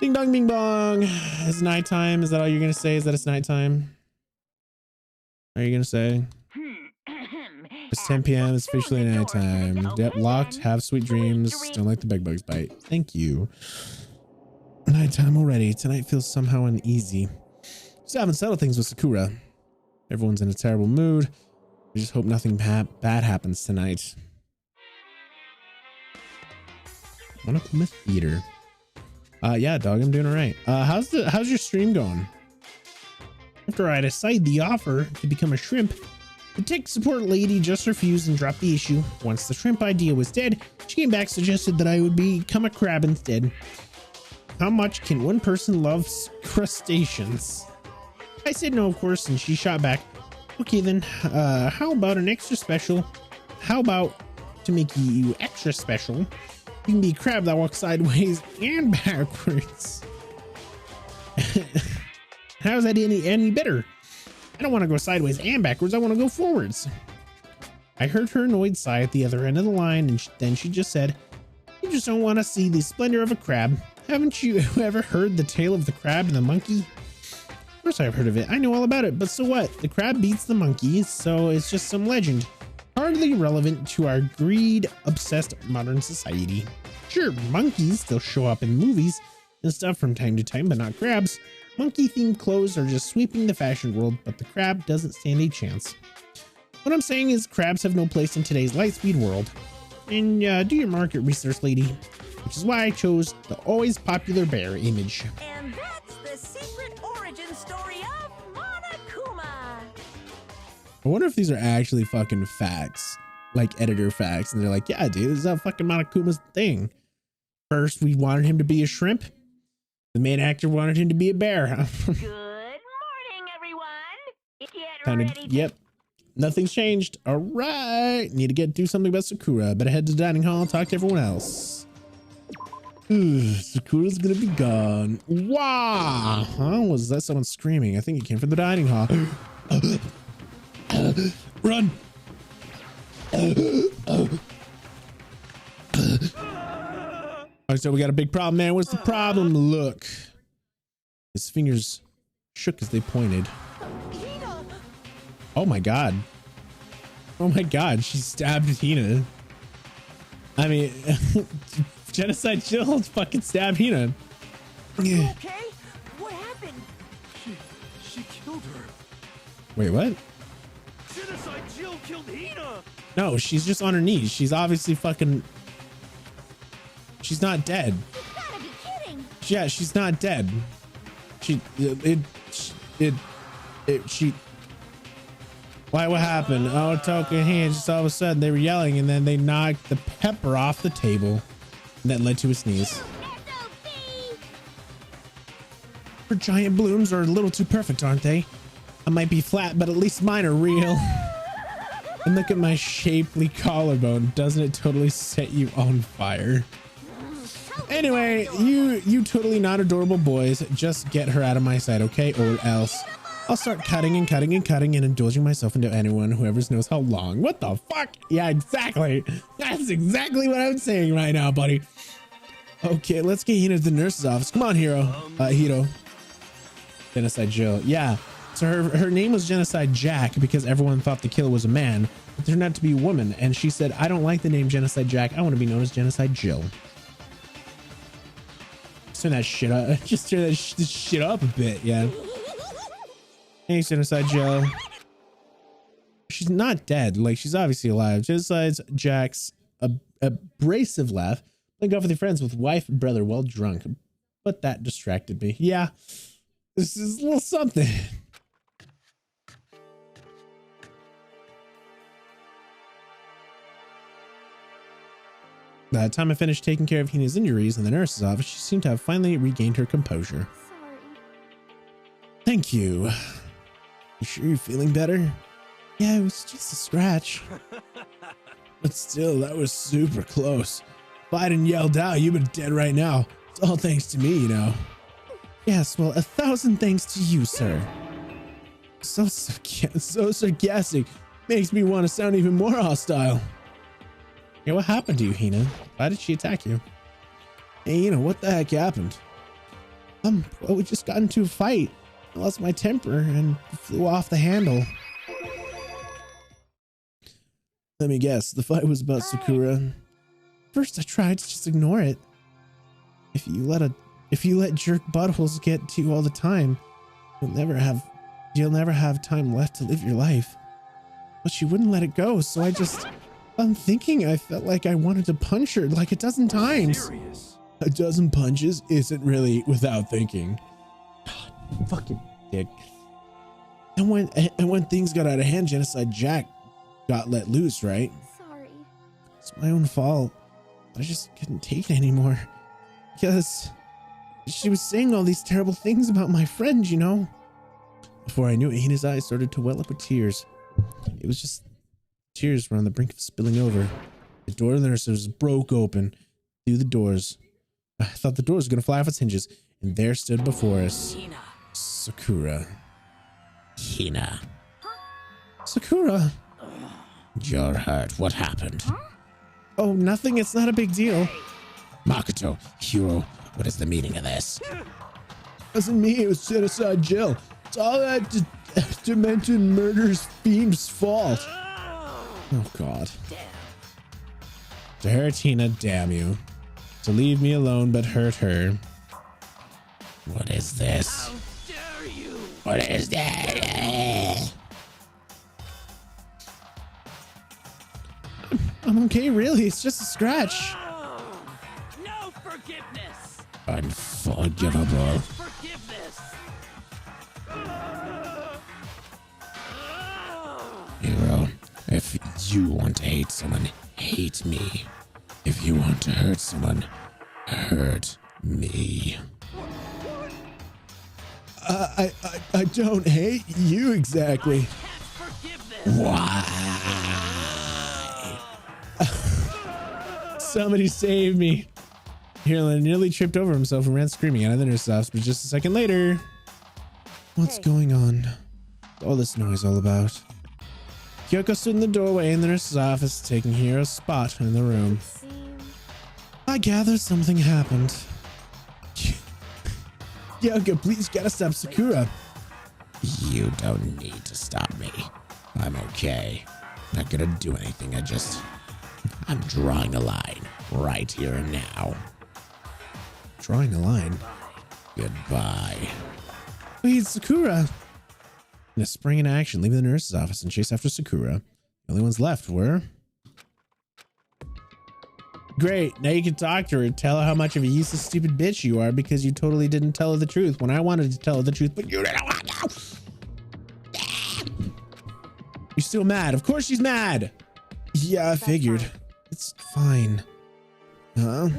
Ding dong bing bong. It's nighttime. Is that all you're going to say? Is that it's nighttime? Are you going to say? It's 10 p.m. It's officially nighttime. Yep, locked. Have sweet dreams. Don't let the bed bugs bite. Thank you. Nighttime already. Tonight feels somehow uneasy. Still haven't settled things with Sakura. Everyone's in a terrible mood. We just hope nothing bad happens tonight. Monokuma Theater. Yeah, dog, I'm doing all right. How's your stream going? After I decided the offer to become a shrimp, the tech support lady just refused and dropped the issue. Once the shrimp idea was dead, she came back, suggested that I would become a crab instead. How much can one person love crustaceans? I said no, of course, and she shot back. Okay then, how about an extra special? How about to make you extra special, you can be a crab that walks sideways and backwards. How's that any better? I don't want to go sideways and backwards. I want to go forwards. I heard her annoyed sigh at the other end of the line, and then she just said, you just don't want to see the splendor of a crab. Haven't you ever heard the tale of the crab and the monkey? Of course I've heard of it. I know all about it, but so what? The crab beats the monkey, so it's just some legend. Hardly relevant to our greed-obsessed modern society. Sure, monkeys still show up in movies and stuff from time to time, but not crabs. Monkey-themed clothes are just sweeping the fashion world, but the crab doesn't stand a chance. What I'm saying is crabs have no place in today's light-speed world. And do your market research, lady. Which is why I chose the always popular bear image. And that's the secret origin story of Monokuma. I wonder if these are actually fucking facts, like editor facts. And they're like, yeah, dude, this is how fucking Monokuma's thing. First, we wanted him to be a shrimp. The main actor wanted him to be a bear. Good morning, everyone. Get ready to... Yep. Nothing's changed. All right. Need to do something about Sakura. Better head to the dining hall and talk to everyone else. Sakura's gonna be gone. Wow. Huh? Was that someone screaming? I think it came from the dining hall. Run. So we got a big problem, man. What's the problem? Look. His fingers shook as they pointed. Oh my God. Oh my God. She stabbed Hina. I mean, Genocide Jill fucking stabbed Hina. Okay? What happened? She killed her. Wait, what? Genocide Jill killed Hina. No, she's just on her knees. She's obviously fucking... She's not dead. You gotta be kidding. Yeah, she's not dead. Why, what happened? Oh, Token hands, just all of a sudden they were yelling and then they knocked the pepper off the table. And that led to a sneeze. SOB. Her giant blooms are a little too perfect, aren't they? I might be flat, but at least mine are real. And look at my shapely collarbone. Doesn't it totally set you on fire? Anyway, you totally not adorable boys, just get her out of my sight, okay? Or else I'll start cutting and cutting and cutting and indulging myself into anyone, whoever knows how long. What the fuck? Yeah, exactly. That's exactly what I'm saying right now, buddy. Okay, let's get Hina to the nurse's office. Come on, Hiro. Genocide Jill. Yeah. So her name was Genocide Jack because everyone thought the killer was a man, but turned out to be a woman. And she said, I don't like the name Genocide Jack. I want to be known as Genocide Jill. Turn that shit up. Just turn that shit up a bit. Yeah. Hey, Genocide Jill. She's not dead. Like, she's obviously alive. Genocide Jack's abrasive laugh. Link off with your friends with wife and brother while drunk. But that distracted me. Yeah. This is a little something. By the time I finished taking care of Hina's injuries in the nurse's office, she seemed to have finally regained her composure. Sorry. Thank you. You sure you're feeling better? Yeah, it was just a scratch. But still, that was super close. If I hadn't yelled out, you'd been dead right now. It's all thanks to me, you know. Yes, well, 1,000 thanks to you, sir. So sarcastic. Makes me want to sound even more hostile. Hey, what happened to you, Hina? Why did she attack you? Hey, Hina, what the heck happened? Well, we just got into a fight. I lost my temper and flew off the handle. Let me guess, the fight was about Sakura. First, I tried to just ignore it. If you let jerk buttholes get to you all the time, you'll never have time left to live your life. But she wouldn't let it go, so I'm thinking I felt like I wanted to punch her like a dozen times. Serious? A dozen punches isn't really without thinking. God, fucking dick. And when things got out of hand, Genocide Jack got let loose, right? Sorry. It's my own fault. I just couldn't take it anymore. Because she was saying all these terrible things about my friend, you know? Before I knew it, Hina's eyes started to well up with tears. It was just tears were on the brink of spilling over. The door of the nurses broke open through the doors. I thought the door was going to fly off its hinges, and there stood before us Hina. Sakura. Hina, Sakura. you're hurt. What happened? Oh, nothing. It's not a big deal. Makoto, Hiro, what is the meaning of this? It wasn't me. It was Genocide Jill. It's all that demented murderous fiend's fault. Oh, God. To hurt Hina, damn you. To leave me alone but hurt her. What is this? How dare you? What is that? I'm okay, really. It's just a scratch. No forgiveness. Unforgivable. Forgiveness. Hiro, if you want to hate someone, hate me. If you want to hurt someone, hurt me. I don't hate you exactly. Can't forgive this. Why? Somebody save me. Hirlin nearly tripped over himself and ran screaming out of the nurse's office, but just a second later. What's going on? What's all this noise all about? Kyoko stood in the doorway in the nurse's office, taking Hiro's spot in the room. I gather something happened. Kyoko, please get us up, Sakura. You don't need to stop me. I'm okay. Not gonna do anything. I'm drawing a line. right here and now. Drawing a line. Goodbye. Wait, Sakura. In a spring into action, leaving the nurse's office and chase after Sakura. The only ones left were... Great. Now you can talk to her and tell her how much of a useless, stupid bitch you are because you totally didn't tell her the truth when I wanted to tell her the truth, but you didn't want to. You're still mad. Of course she's mad. Yeah, I figured. It's fine. Huh?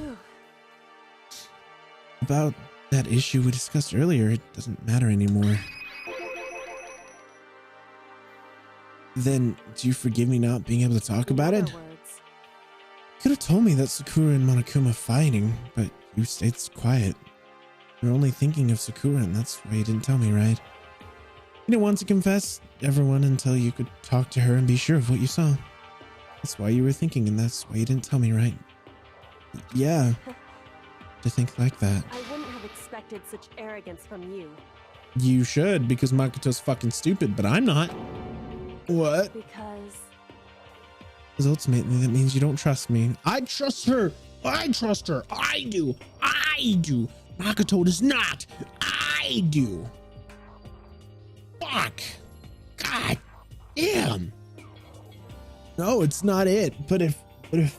About that issue we discussed earlier, it doesn't matter anymore. Then, do you forgive me not being able to talk about it? You could have told me that Sakura and Monokuma fighting, but you stayed quiet. You're only thinking of Sakura, and that's why you didn't tell me, right? You didn't want to confess everyone until you could talk to her and be sure of what you saw. That's why you were thinking, and that's why you didn't tell me, right? Yeah. To think like that. I wouldn't have expected such arrogance from you. You should, because Makoto's fucking stupid, but I'm not. What? Because ultimately that means you don't trust me. I trust her. I trust her. I do. I do. Makoto does not. I do. Fuck. God damn. No, it's not it. But if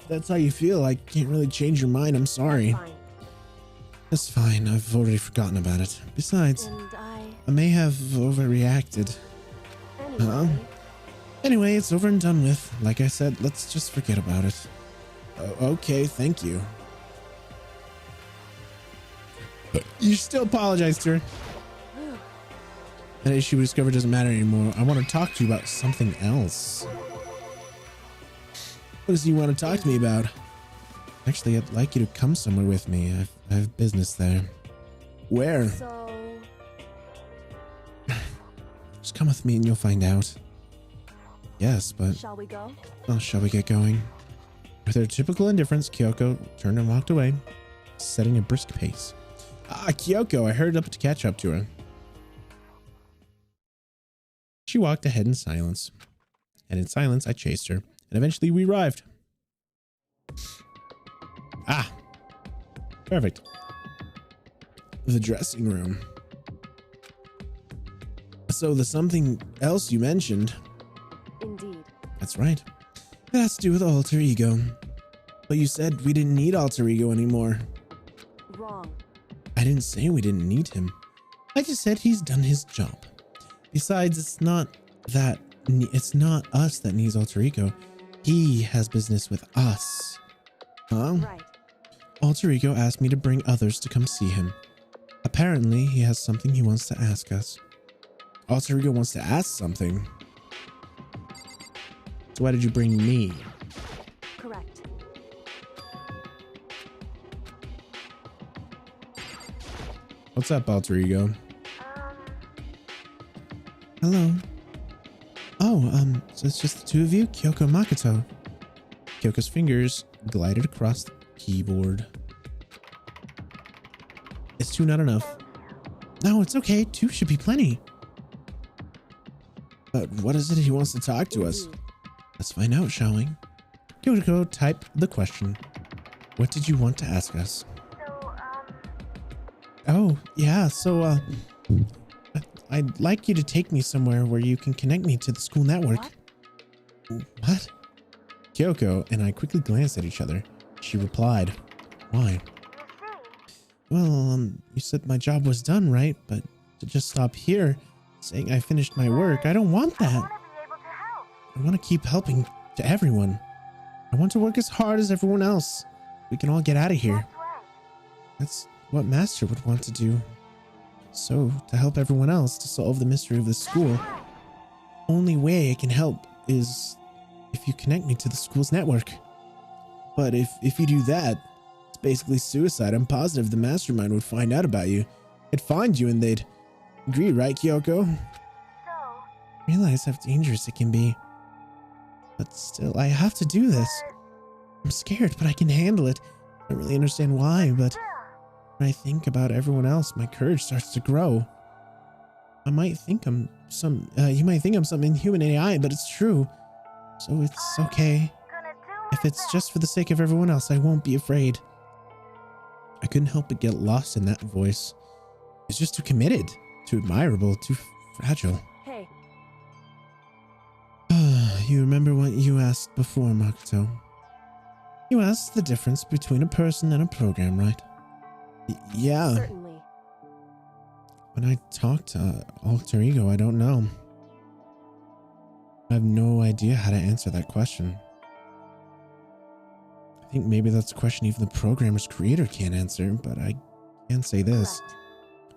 that's how you feel, I can't really change your mind. I'm sorry. fine. That's fine. I've already forgotten about it. Besides, And I may have overreacted. anyway, Anyway, it's over and done with. Like I said, let's just forget about it. Okay, thank you. You still apologize to her. That issue we discovered doesn't matter anymore. I want to talk to you about something else. What does you want to talk to me about? Actually, I'd like you to come somewhere with me. I have business there. Where? so Just come with me and you'll find out. Yes, but... shall we go? Well, shall we get going? With her typical indifference, Kyoko turned and walked away, setting a brisk pace. Kyoko, I hurried up to catch up to her. She walked ahead in silence. And in silence, I chased her. And eventually we arrived. Perfect. The dressing room. So the something else you mentioned... Indeed. That's right. It has to do with alter ego. But you said we didn't need alter ego anymore. Wrong. I didn't say we didn't need him. I just said he's done his job. Besides, it's not us that needs alter ego. He has business with us. Huh? Right. Alter ego asked me to bring others to come see him. Apparently, he has something he wants to ask us. Alter ego wants to ask something. So why did you bring me? Correct. What's up, alter ego? Hello. Oh, so it's just the two of you, Kyoko and Makoto. Kyoko's fingers glided across the keyboard. Is two not enough? No, it's okay. Two should be plenty. But what is it he wants to talk to us? Let's find out, shall we? Kyoko typed the question. What did you want to ask us? Oh, yeah, so, I'd like you to take me somewhere where you can connect me to the school network. What? Kyoko and I quickly glanced at each other. She replied, why? Well, you said my job was done, right? But to just stop here, saying I finished my work, I don't want that. I want to keep helping to everyone. I want to work as hard as everyone else. We can all get out of here. That's what Master would want to do. So, to help everyone else to solve the mystery of the school, only way I can help is if you connect me to the school's network. But if you do that, it's basically suicide. I'm positive the mastermind would find out about you. They'd find you and they'd agree, right, Kyoko? I realize how dangerous it can be. But still, I have to do this. I'm scared, but I can handle it. I don't really understand why, but when I think about everyone else, my courage starts to grow. You might think I'm some inhuman AI, but it's true. So it's okay. If it's just for the sake of everyone else, I won't be afraid. I couldn't help but get lost in that voice. It's just too committed, too admirable, too fragile. Hey. You remember what you asked before, Makoto? You asked the difference between a person and a program, right? Yeah. Certainly. When I talk to Alter Ego, I don't know. I have no idea how to answer that question. I think maybe that's a question even the programmer's creator can't answer, but I can say this. Correct.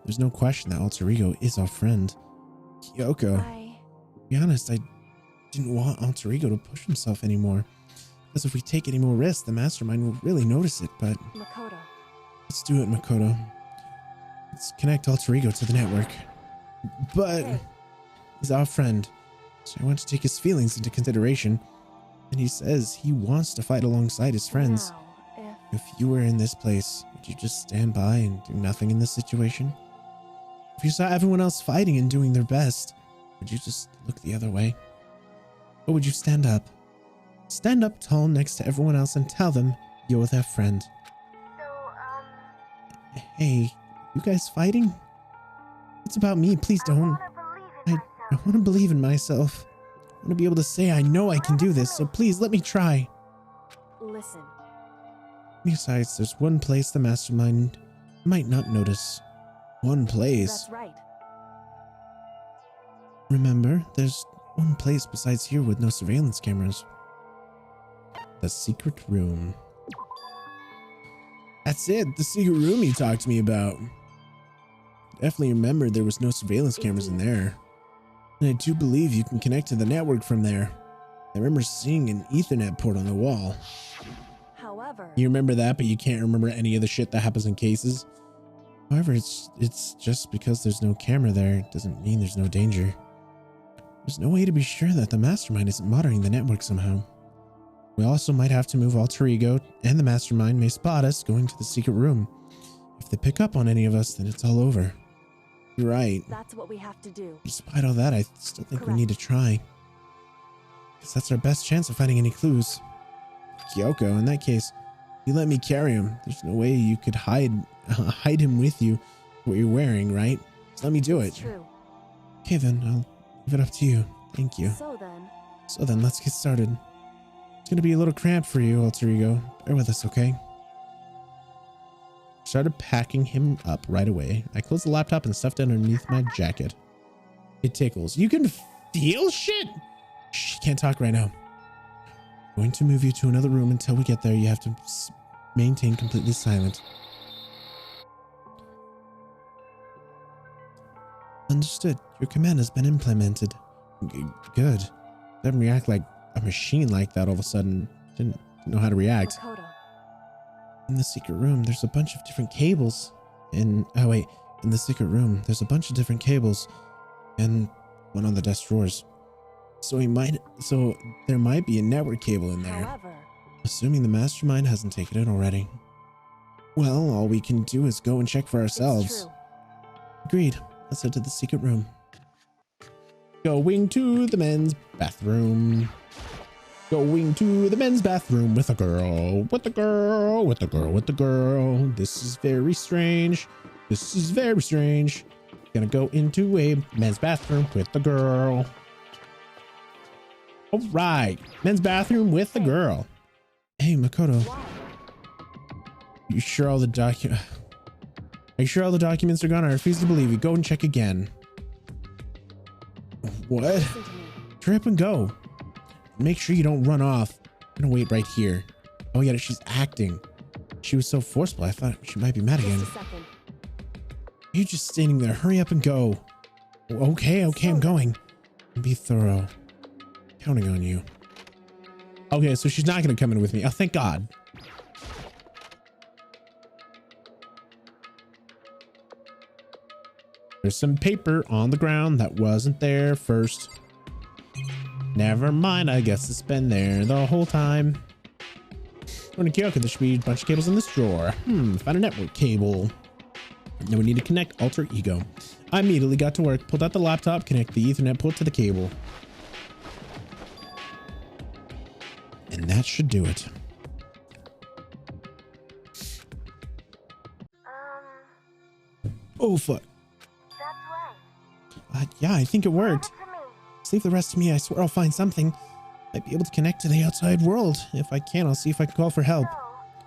There's no question that Alter Ego is our friend. Kyoko, to be honest, I didn't want Alter Ego to push himself anymore. Because if we take any more risks, the mastermind will really notice it, but... Makoto. Let's do it, Makoto. Let's connect Alter Ego to the network. But... Hey. He's our friend, so I want to take his feelings into consideration. And he says he wants to fight alongside his friends. Now, If you were in this place, would you just stand by and do nothing in this situation? If you saw everyone else fighting and doing their best, would you just look the other way? Or would you stand up? Stand up tall next to everyone else and tell them you're their friend. Hey, you guys fighting? It's about me, please don't. I want to believe in myself. I want to be able to say I know I can do this, so please let me try. listen. Besides, there's one place the mastermind might not notice. One place. That's right. Remember, there's one place besides here with no surveillance cameras. The secret room. That's it, the secret room you talked to me about. Definitely remembered there was no surveillance cameras in there. And I do believe you can connect to the network from there. I remember seeing an Ethernet port on the wall. However, You remember that, but you can't remember any of the shit that happens in cases. However, it's just because there's no camera there doesn't mean there's no danger. There's no way to be sure that the mastermind isn't monitoring the network somehow. We also might have to move Alter Ego, and the mastermind may spot us going to the secret room. If they pick up on any of us, then it's all over. You're right. that's what we have to do. Despite all that, I still think we Correct. need to try. Because that's our best chance of finding any clues. Kyoko, in that case, you let me carry him. There's no way you could hide him with you, what you're wearing, right? Just let me do It's it. true. Okay then, I'll leave it up to you. Thank you. So then, Let's get started. It's gonna be a little cramped for you, Alter Ego. Bear with us, okay? Started packing him up right away. I closed the laptop and stuffed it underneath my jacket. It tickles. You can feel shit? Shh, can't talk right now. Going to move you to another room. Until we get there, you have to maintain completely silent. Understood. Your command has been implemented. Good. Doesn't react like a machine like that all of a sudden. Didn't know how to react. Makoto. In the secret room, there's a bunch of different cables. In the secret room, there's a bunch of different cables, and one on the desk drawers. So there might be a network cable in there. However, Assuming the mastermind hasn't taken it already. Well, all we can do is go and check for it's ourselves. true. Agreed. Let's head to the secret room. Going to the men's bathroom. Going to the men's bathroom with a girl. With a girl. With a girl. With a girl. This is very strange. This is very strange. Gonna go into a men's bathroom with the girl. All right. Men's bathroom with the girl. Hey, Makoto. Why? You sure all the Are you sure all the documents are gone? I refuse to believe you. Go and check again. What? Listen to me. Hurry up and go. Make sure you don't run off. I'm gonna wait right here. Oh yeah, she's acting. She was so forceful, I thought she might be mad again. Just a second. You're just standing there. Hurry up and go. Okay, I'm going. Be thorough. Counting on you. Okay, so she's not gonna come in with me. Oh, thank God. There's some paper on the ground that wasn't there first. Never mind, I guess it's been there the whole time. According to Kyoko, there should be a bunch of cables in this drawer. Found a network cable. Now we need to connect Alter Ego. I immediately got to work, pulled out the laptop, connect the Ethernet port to the cable. And that should do it. Oh, fuck. Yeah, I think it worked. Save the rest to me. I swear I'll find something. Might be able to connect to the outside world. If I can, I'll see if I can call for help.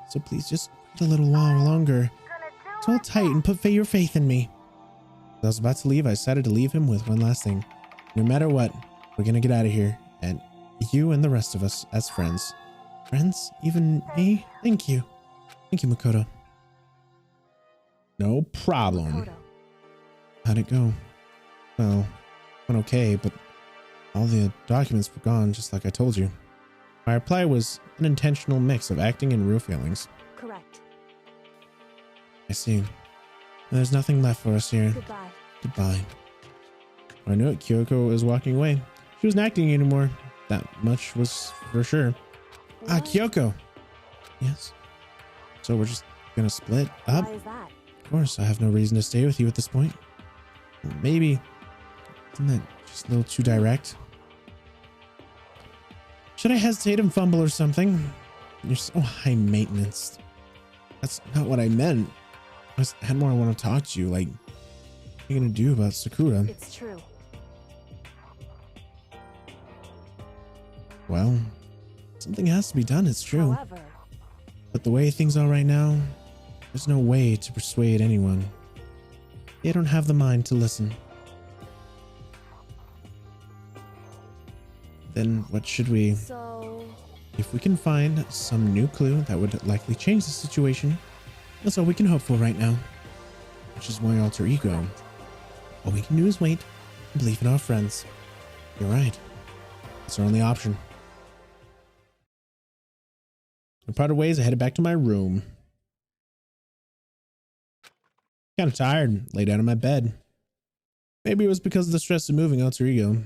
So please just wait a little while longer. Hold tight and put your faith in me. As I was about to leave, I decided to leave him with one last thing. No matter what, we're gonna get out of here. And you and the rest of us as friends. Friends? Even me? Thank you. Thank you, Makoto. No problem. How'd it go? Well, went okay, but all the documents were gone, just like I told you. My reply was an intentional mix of acting and real feelings. Correct. I see. There's nothing left for us here. Goodbye. Goodbye. I knew it. Kyoko was walking away. She wasn't acting anymore. That much was for sure. Ah, Kyoko. Yes. So we're just gonna split up? Why is that? Of course, I have no reason to stay with you at this point. Well, maybe. Isn't that just a little too direct? Should I hesitate and fumble or something? You're so high maintenance. That's not what I meant. I had more I want to talk to you. Like, what are you gonna do about Sakura? It's true. Well, something has to be done, it's true. However, But the way things are right now, there's no way to persuade anyone. They don't have the mind to listen. Then what should we... so If we can find some new clue that would likely change the situation, that's all we can hope for right now. Which is my alter ego. All we can do is wait and believe in our friends. You're right. It's our only option. In parted ways, I headed back to my room. Kind of tired, lay down in my bed. Maybe it was because of the stress of moving alter ego.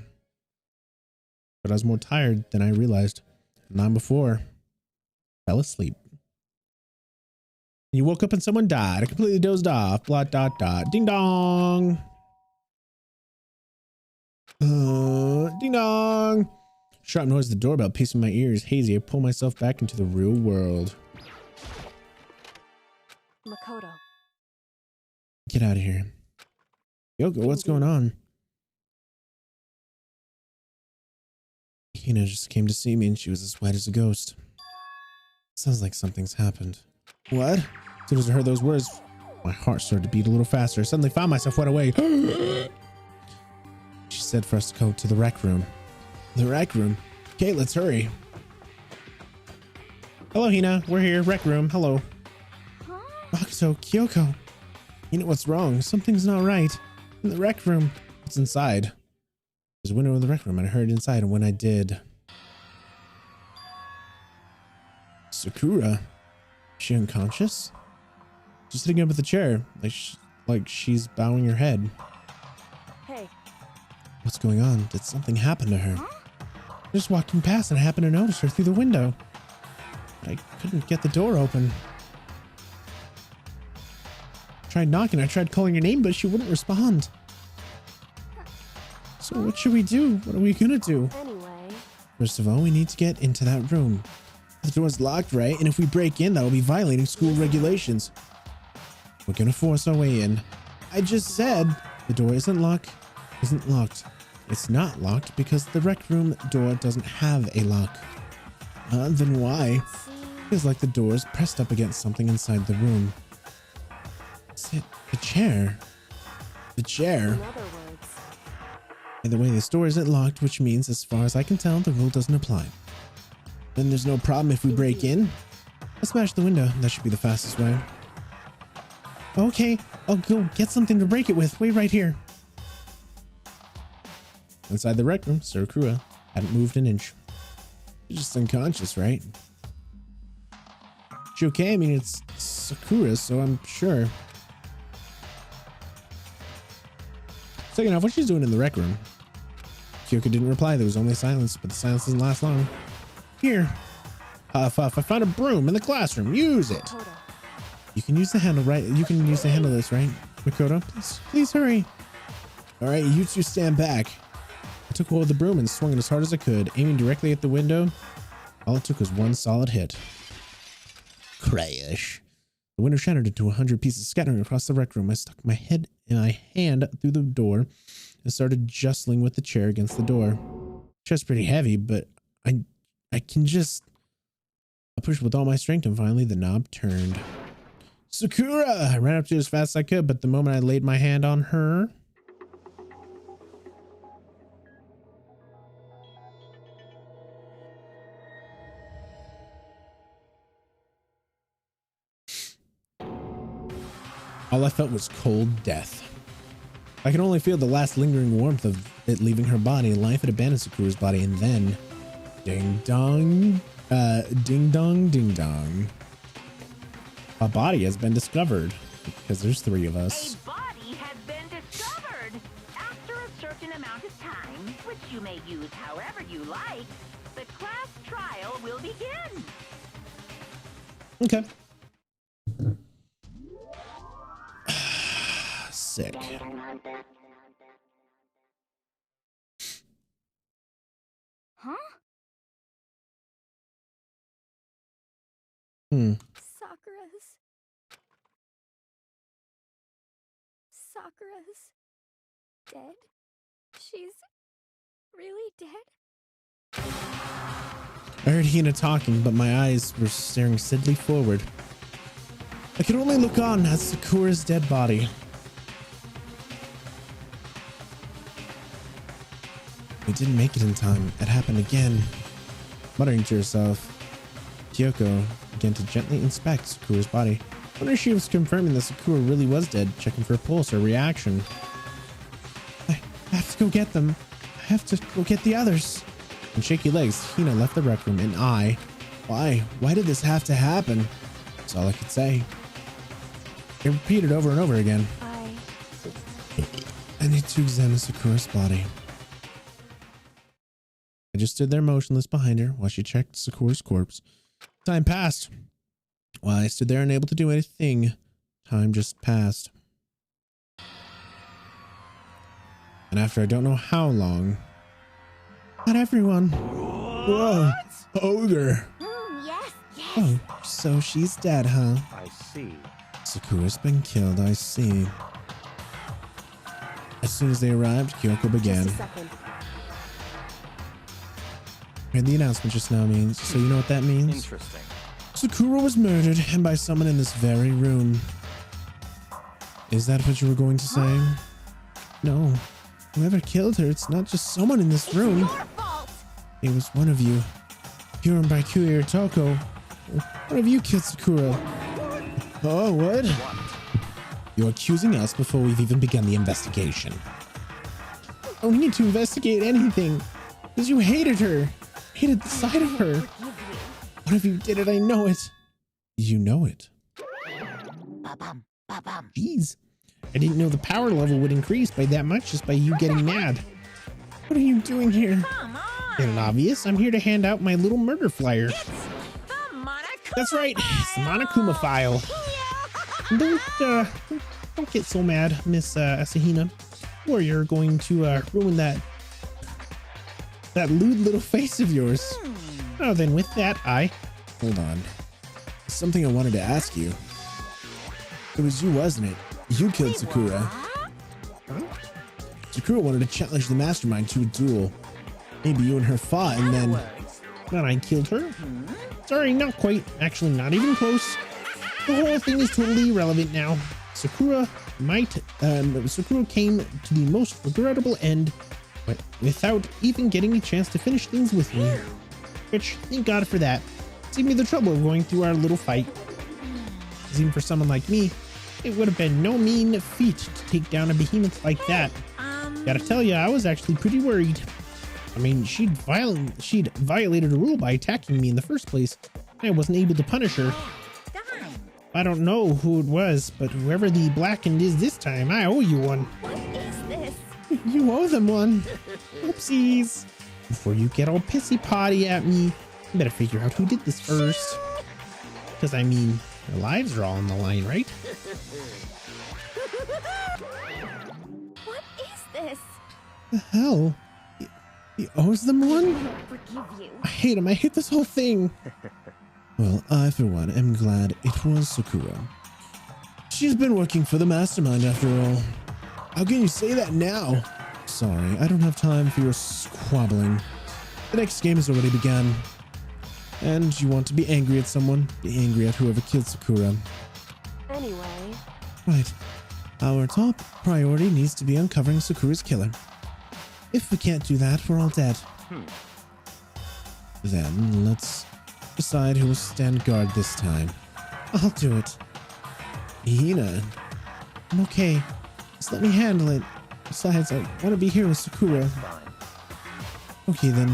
But I was more tired than I realized. Not before. Fell asleep. You woke up and someone died. I completely dozed off. Blah, dot, dot. Ding dong. Ding dong. Sharp noise of the doorbell piecing my ears. Hazy, I pull myself back into the real world. Makoto. Get out of here. Yoko, what's going on? Hina just came to see me and she was as white as a ghost. Sounds like something's happened. What? As soon as I heard those words, my heart started to beat a little faster. I suddenly found myself wet away. She said for us to go to the rec room. The rec room? Okay, let's hurry. Hello, Hina. We're here. Rec room. Hello. Makoto, Kyoko. You know what's wrong? Something's not right. In the rec room. It's inside. There's a window in the rec room and I heard inside, and when I did... Sakura? Is she unconscious? She's sitting up at the chair, like she's bowing her head. Hey. What's going on? Did something happen to her? I was just walking past and I happened to notice her through the window. I couldn't get the door open. Tried knocking, I tried calling her name, but she wouldn't respond. So what should we do? What are we gonna do? Anyway. First of all, we need to get into that room. The door's locked, right? And if we break in, that will be violating school regulations. We're gonna force our way in. I just said the door isn't locked. It's not locked because the rec room door doesn't have a lock. Then why? Feels like the door is pressed up against something inside the room. Is it the chair? The chair. In other words. Either way, this door isn't locked, which means, as far as I can tell, the rule doesn't apply. Then there's no problem if we break in. Let's smash the window. That should be the fastest way. Okay, I'll go get something to break it with. Wait right here. Inside the rec room, Sakura hadn't moved an inch. She's just unconscious, right? She okay? I mean, it's Sakura, so I'm sure. Second off, what she's doing in the rec room? Kyoko didn't reply. There was only silence, but the silence doesn't last long. Here. Huff, huff, I found a broom in the classroom. Use it. Makoto. You can use the handle, right? You can use the handle of this, right? Makoto, please hurry. All right, you two stand back. I took hold of the broom and swung it as hard as I could, aiming directly at the window. All it took was one solid hit. Crash. The window shattered into 100 pieces, scattering across the rec room. I stuck my head and my hand through the door and started jostling with the chair against the door. The chair's pretty heavy, but I can just... I pushed with all my strength, and finally the knob turned. Sakura! I ran up to her as fast as I could, but the moment I laid my hand on her... all I felt was cold death. I could only feel the last lingering warmth of it leaving her body. Life had abandoned Sakura's body, and then... ding dong. Ding dong, ding dong. A body has been discovered. Because there's 3 of us. A body has been discovered. After a certain amount of time, which you may use however you like, the class trial will begin. Okay. Sick. Huh? Sakura's dead? She's really dead? I heard Hina talking, but my eyes were staring steadily forward. I could only look on at Sakura's dead body. We didn't make it in time. It happened again. Muttering to herself, Kyoko began to gently inspect Sakura's body. I wonder if she was confirming that Sakura really was dead, checking for a pulse or reaction. I have to go get them. I have to go get the others. In shaky legs, Hina left the rec room, and why did this have to happen? That's all I could say. It repeated over and over again. I need to examine Sakura's body. I just stood there motionless behind her while she checked Sakura's corpse. Time passed. While I stood there unable to do anything, time just passed. And after I don't know how long... Not everyone. Whoa, ogre. Yes. Oh, so she's dead, huh? I see. Sakura's been killed, I see. As soon as they arrived, Kyoko began. Just a second. Heard the announcement just now means, so you know what that means? Interesting. Sakura was murdered, and by someone in this very room. Is that what you were going to say? No. Whoever killed her, it's not just someone in this room. Your fault. It was one of you. Pure by Kyrie Toko. One of you killed Sakura. Oh, what? You're accusing us before we've even begun the investigation. I don't need to investigate anything. Because you hated her. Hated the sight of her. One of you did it, I know it. You know it. Ba-bum, ba-bum. Jeez. I didn't know the power level would increase by that much just by you getting mad. What are you doing here? Come on. Isn't it obvious? I'm here to hand out my little murder flyer. It's the Monokuma. That's right. It's the Monokuma file. Don't get so mad, Miss Asahina. Or you're going to ruin that lewd little face of yours. Oh, then with that, Hold on. There's something I wanted to ask you. It was you, wasn't it? You killed Sakura. Huh? Sakura wanted to challenge the mastermind to a duel. Maybe you and her fought, and then I killed her? Sorry, not quite. Actually, not even close. The whole thing is totally irrelevant now. Sakura came to the most regrettable end, but without even getting a chance to finish things with me. Which, thank God for that. Saved me the trouble of going through our little fight. Because even for someone like me, it would have been no mean feat to take down a behemoth like that. Gotta tell you, I was actually pretty worried. I mean, she'd violated a rule by attacking me in the first place, and I wasn't able to punish her. I don't know who it was, but whoever the blackened is this time, I owe you one. What is this? You owe them one. Oopsies. Before you get all pissy potty at me, you better figure out who did this first. Because, I mean, their lives are all on the line, right? What is this? The hell? He owes them one? I won't forgive you. I hate him. I hate this whole thing. Well, I, for one, am glad it was Sakura. She's been working for the mastermind after all. How can you say that now? Sorry, I don't have time for your squabbling. The next game has already begun. And you want to be angry at someone? Be angry at whoever killed Sakura. Anyway. Right. Our top priority needs to be uncovering Sakura's killer. If we can't do that, we're all dead. Then, let's decide who will stand guard this time. I'll do it. Hina. I'm okay. Just let me handle it. Besides, I want to be here with Sakura. Okay then,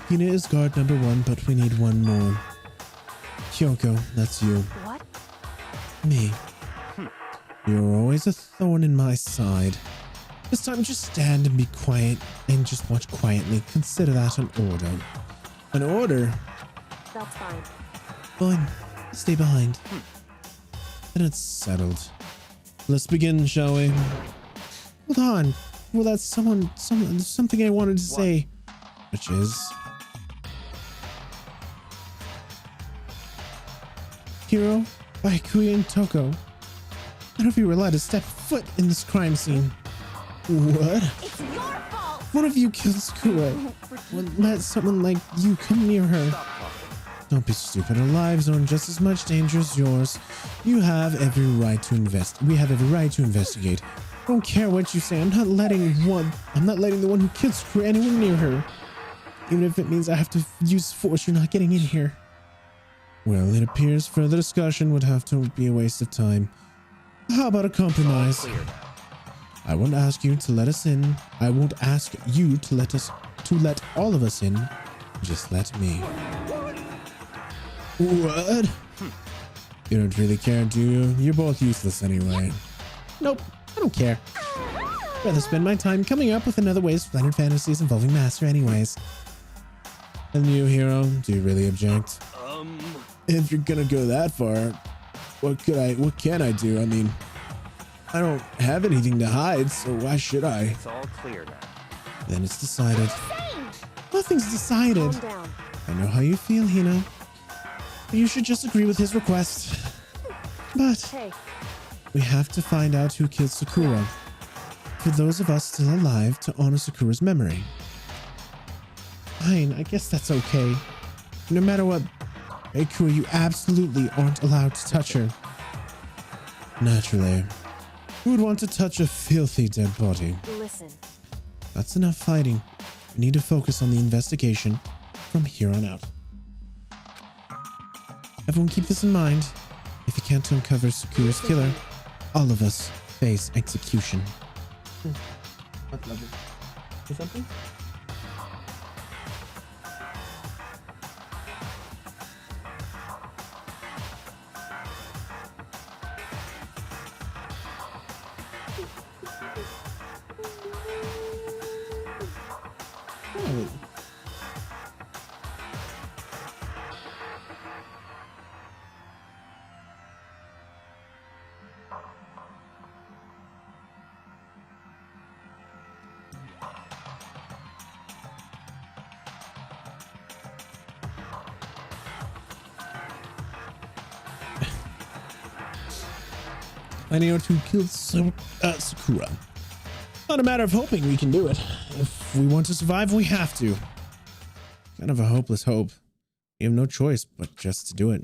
Hina is guard number 1, but we need one more. Kyoko, that's you. What? Me. You're always a thorn in my side. This time just stand and be quiet and just watch quietly. Consider that an order. An order? That's fine. Fine. Stay behind. Then it's settled. Let's begin, shall we? Hold on. Well, that's something I wanted to say. Which is... Hiro, Baikui, and Toko. None of you were allowed to step foot in this crime scene. What? It's your fault! One of you killed Sakura. Won't let someone like you come near her. Don't be stupid. Our lives are in just as much danger as yours. You have every right to we have every right to investigate. I don't care what you say. I'm not letting the one who killed Sakura anywhere near her. Even if it means I have to use force, you're not getting in here. Well, it appears further discussion would have to be a waste of time. How about a compromise? I won't ask you to let us in. I won't ask you to let all of us in. Just let me. What? You don't really care, do you? You're both useless anyway. Nope, I don't care. I'd rather spend my time coming up with another way of splendid fantasies involving Master anyways. And you, Hiro, do you really object? If you're gonna go that far, what can I do? I mean, I don't have anything to hide, so why should I? It's all clear now. Then it's decided. Nothing's decided. Calm down. I know how you feel, Hina. You should just agree with his request. But Hey, we have to find out who killed Sakura. For those of us still alive, to honor Sakura's memory. Fine, I guess that's okay. No matter what, Baikui, you absolutely aren't allowed to touch her. Naturally. Who would want to touch a filthy dead body? listen. That's enough fighting. We need to focus on the investigation from here on out. Everyone keep this in mind. If you can't uncover Sakura's killer, all of us face execution. That's lovely. Say something? Oh. Finding out who killed Sakura. Not a matter of hoping we can do it. If we want to survive, we have to. Kind of a hopeless hope. We have no choice but just to do it.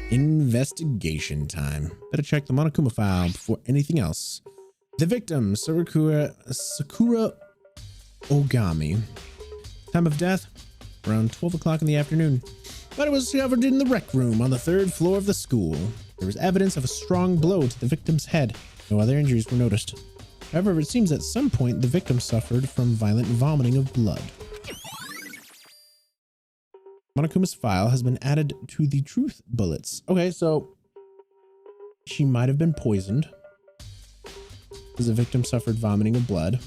Investigation time. Better check the Monokuma file before anything else. The victim, Sakura Ogami. Time of death, around 12 o'clock in the afternoon. But it was discovered in the rec room on the 3rd floor of the school. There was evidence of a strong blow to the victim's head. No other injuries were noticed. However, it seems at some point the victim suffered from violent vomiting of blood. Monokuma's file has been added to the truth bullets. Okay, so she might have been poisoned because the victim suffered vomiting of blood.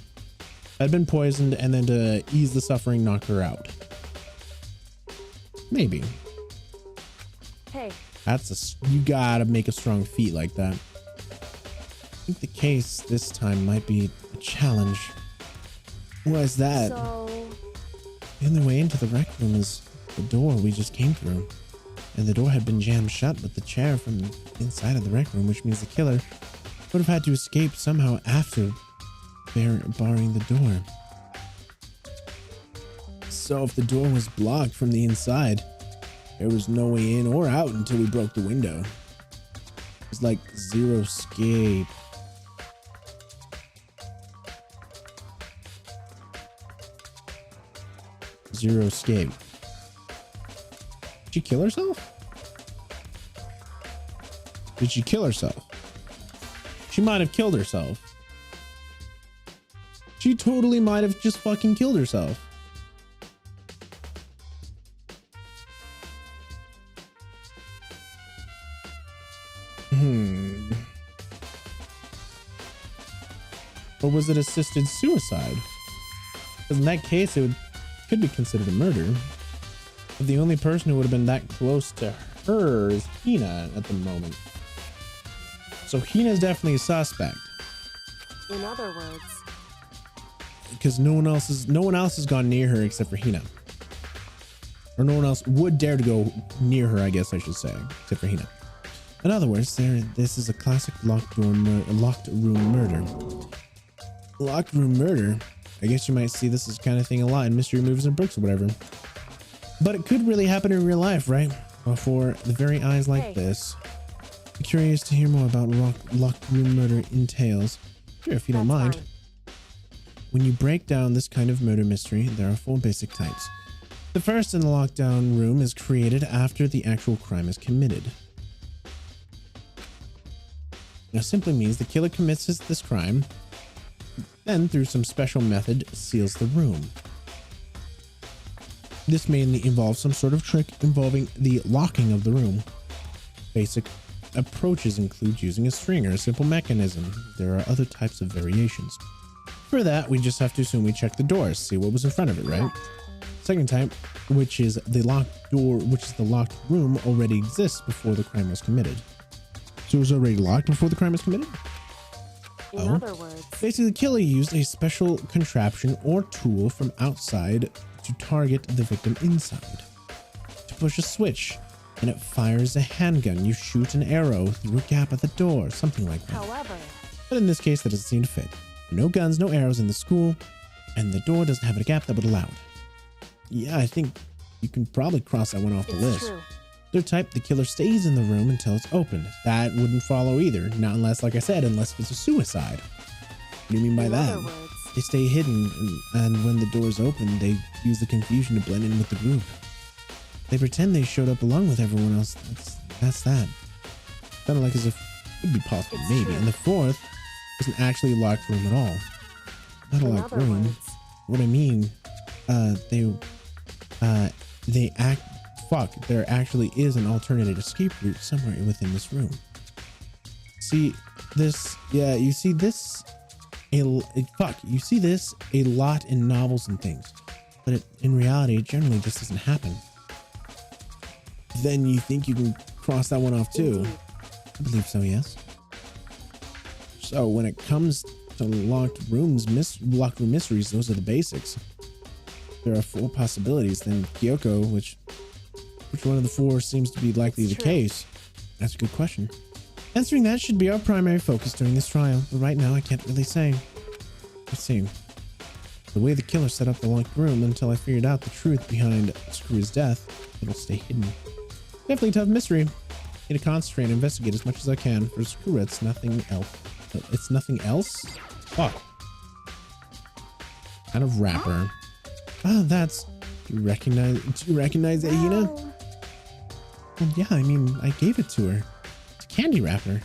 Had been poisoned, and then to ease the suffering, knock her out. Maybe. Hey, You gotta make a strong feat like that. think the case this time might be a challenge. Why is that? So, The only way into the rec room is the door we just came through. And the door had been jammed shut with the chair from inside of the rec room, which means the killer would have had to escape somehow after barring the door. So if the door was blocked from the inside, there was no way in or out until we broke the window. It was like zero escape. Zero escape. Did she kill herself? Did she kill herself? She might have killed herself. She totally might have just fucking killed herself. Or was it assisted suicide? Because in that case, could be considered a murder. But the only person who would have been that close to her is Hina at the moment. So Hina is definitely a suspect. in other words, Because no one else has gone near her except for Hina. Or no one else would dare to go near her, I guess I should say, except for Hina. In other words, this is a classic locked room murder. Locked room murder? I guess you might see this as kind of thing a lot in mystery movies and books or whatever. But it could really happen in real life, right? Before the very eyes like this. I'm curious to hear more about locked room murder entails. Sure, if you don't mind. fine. When you break down this kind of murder mystery, there are 4 basic types. The first in the lockdown room is created after the actual crime is committed. Now simply means the killer commits this crime, then through some special method seals the room. This mainly involves some sort of trick involving the locking of the room. Basic approaches include using a string or a simple mechanism. There are other types of variations. For that, we just have to assume we check the doors, see what was in front of it, right? Second type, which is the locked door, which is the locked room, already exists before the crime was committed. So it was already locked before the crime was committed? In other words, Basically, the killer used a special contraption or tool from outside to target the victim inside. To push a switch, and it fires a handgun. You shoot an arrow through a gap at the door, something like that. however, But in this case, that doesn't seem to fit. No guns, no arrows in the school, and the door doesn't have a gap that would allow it. Yeah, I think you can probably cross that one off the it's list. true. Third type, the killer stays in the room until it's opened. That wouldn't follow either. Not unless, like I said, unless it's a suicide. What do you mean by In that? other words, They stay hidden, and when the doors open, they use the confusion to blend in with the group. They pretend they showed up along with everyone else. That's that. Kind of like as if it would be possible, It's maybe. true. And the fourth isn't actually a locked room at all. Not a in locked other room. words, What I mean, there actually is an alternative escape route somewhere within this room. See this, yeah, you see this, you see this a lot in novels and things, but in reality, it generally just doesn't happen. Then you think you can cross that one off too? Indeed. I believe so, yes. So when it comes to locked room mysteries, those are the basics. There are 4 possibilities. Then Kyoko, which one of the 4 seems to be likely the True. case? That's a good question. Answering that should be our primary focus during this trial, but right now I can't really say. Let's see. The way the killer set up the locked room until I figured out the truth behind Sakura's death, it'll stay hidden. Definitely a tough mystery. Need to concentrate and investigate as much as I can. For Sakura, it's nothing else. It's nothing else? Fuck. Kind of wrapper. Ah, that's... Do you recognize it, Hina? No. Well, yeah, I mean, I gave it to her. It's a candy wrapper.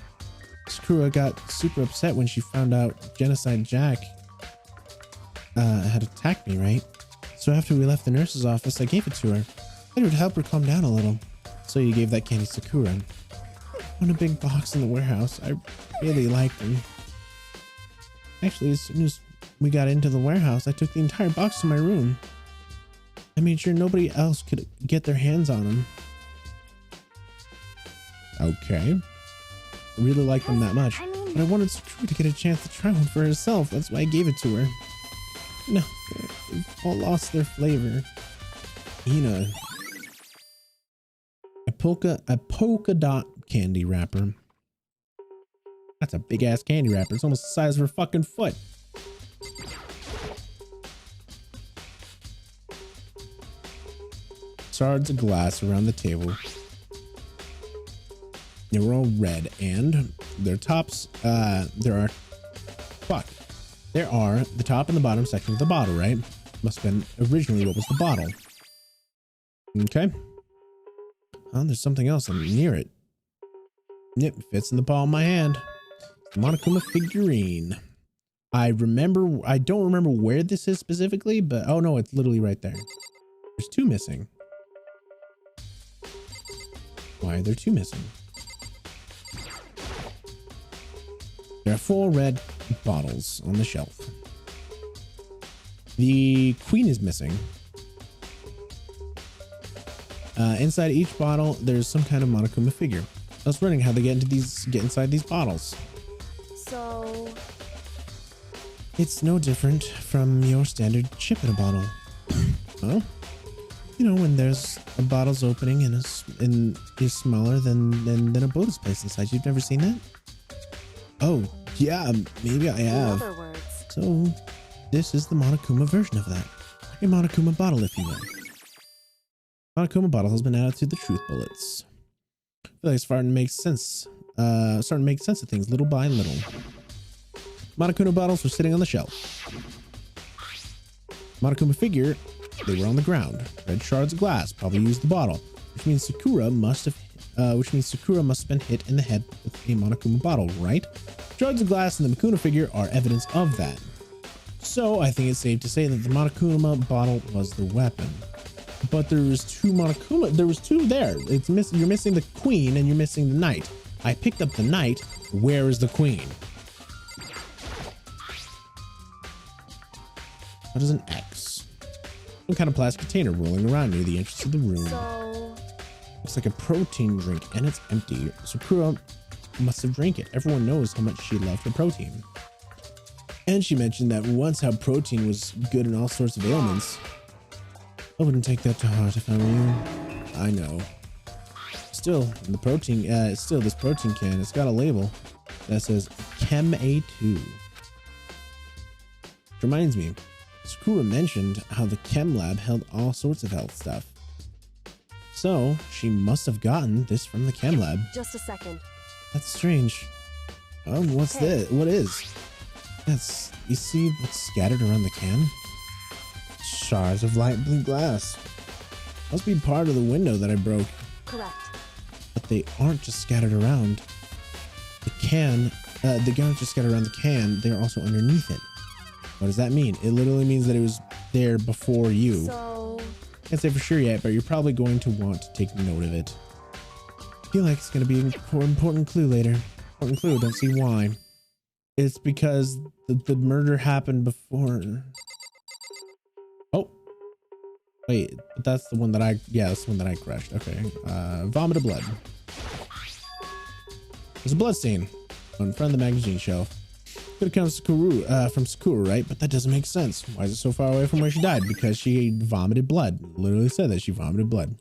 Sakura got super upset when she found out Genocide Jack had attacked me, right? So after we left the nurse's office, I gave it to her. It would help her calm down a little. So you gave that candy to Sakura. On a big box in the warehouse. I really liked them. Actually, as soon as we got into the warehouse, I took the entire box to my room. I made sure nobody else could get their hands on them. Okay. I really like them that much. I mean, But I wanted Sakura to get a chance to try one for herself. That's why I gave it to her. No, they've all lost their flavor. Ina. A polka dot candy wrapper. That's a big ass candy wrapper. It's almost the size of her fucking foot. Shards of glass around the table. They were all red, and their tops, there are the top and the bottom section of the bottle, right? Must have been originally what was the bottle. Okay. Oh, there's something else near it. Yep, fits in the palm of my hand. The Monokuma figurine. I don't remember where this is specifically, but oh no, it's literally right there. There's two missing. Why are there two missing? There are 4 red bottles on the shelf. The queen is missing. Inside each bottle, there's some kind of Monokuma figure. I was wondering how they get inside these bottles. So It's no different from your standard chip in a bottle. Well, you know, when there's a bottle's opening and is smaller than a bonus place inside. You've never seen that? Oh, yeah, maybe I have. in other words, So, this is the Monokuma version of that. A Monokuma bottle, if you will. Monokuma bottle has been added to the truth bullets. I feel like it's starting to make sense. Starting to make sense of things little by little. Monokuma bottles were sitting on the shelf. Monokuma figure, they were on the ground. Red shards of glass probably used the bottle, which means Sakura must have been hit in the head with a Monokuma bottle, right? Shards of glass and the Makuna figure are evidence of that. So I think it's safe to say that the Monokuma bottle was the weapon. But there was two Monokuma. There was two there. You're missing the queen and you're missing the knight. I picked up the knight. Where is the queen? What is an X? Some kind of plastic container rolling around near the entrance of the room. so Looks like a protein drink and it's empty. Sakura must have drank it. Everyone knows how much she loved her protein. And she mentioned that once how protein was good in all sorts of ailments. I wouldn't take that to heart if I were you. I know. Still, this protein can, it's got a label that says Chem A2. Which reminds me, Sakura mentioned how the chem lab held all sorts of health stuff. So, she must have gotten this from the chem lab. just a second. That's strange. Oh, what's this? What is? That's, you see what's scattered around the can? Shards of light blue glass. Must be part of the window that I broke. Correct. But they aren't just scattered around the can. They aren't just scattered around the can. They're also underneath it. What does that mean? It literally means that it was there before you. So Can't say for sure yet, but you're probably going to want to take note of it. I feel like it's going to be an important clue later. Important clue, don't see why. It's because the murder happened before. Oh. Wait, but that's the one that that's the one that I crushed. Okay. Vomit of blood. There's a blood stain in front of the magazine shelf. Could have come from Sakura, right? But that doesn't make sense. Why is it so far away from where she died? Because she vomited blood. Literally said that she vomited blood.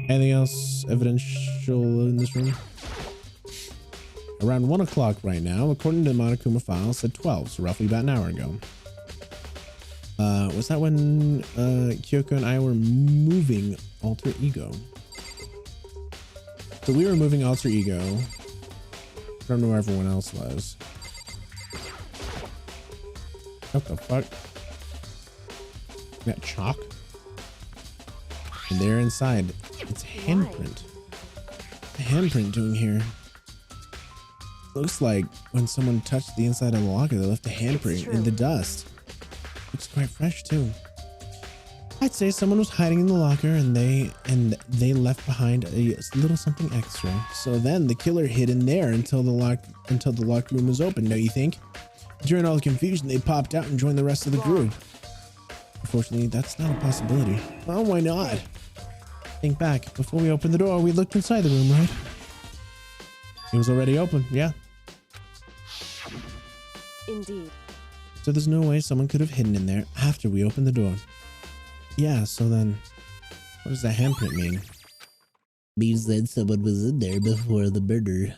Anything else evidential in this room? Around 1 o'clock right now, according to the Monokuma file, said 12, so roughly about an hour ago. Was that when Kyoko and I were moving Alter Ego? So we were moving Alter Ego. I don't know where everyone else was. What the fuck? That chalk? And there inside, it's handprint. The handprint doing here. Looks like when someone touched the inside of the locker, they left a handprint in the dust. Looks quite fresh too. I'd say someone was hiding in the locker and they left behind a little something extra. So then the killer hid in there until the locker room was open, don't you think? During all the confusion, they popped out and joined the rest of the group. Unfortunately, that's not a possibility. Well, why not? Think back. Before we opened the door, we looked inside the room, right? It was already open. Yeah. Indeed. So there's no way someone could have hidden in there after we opened the door. Yeah, so then what does that handprint mean? Means that someone was in there before the murder.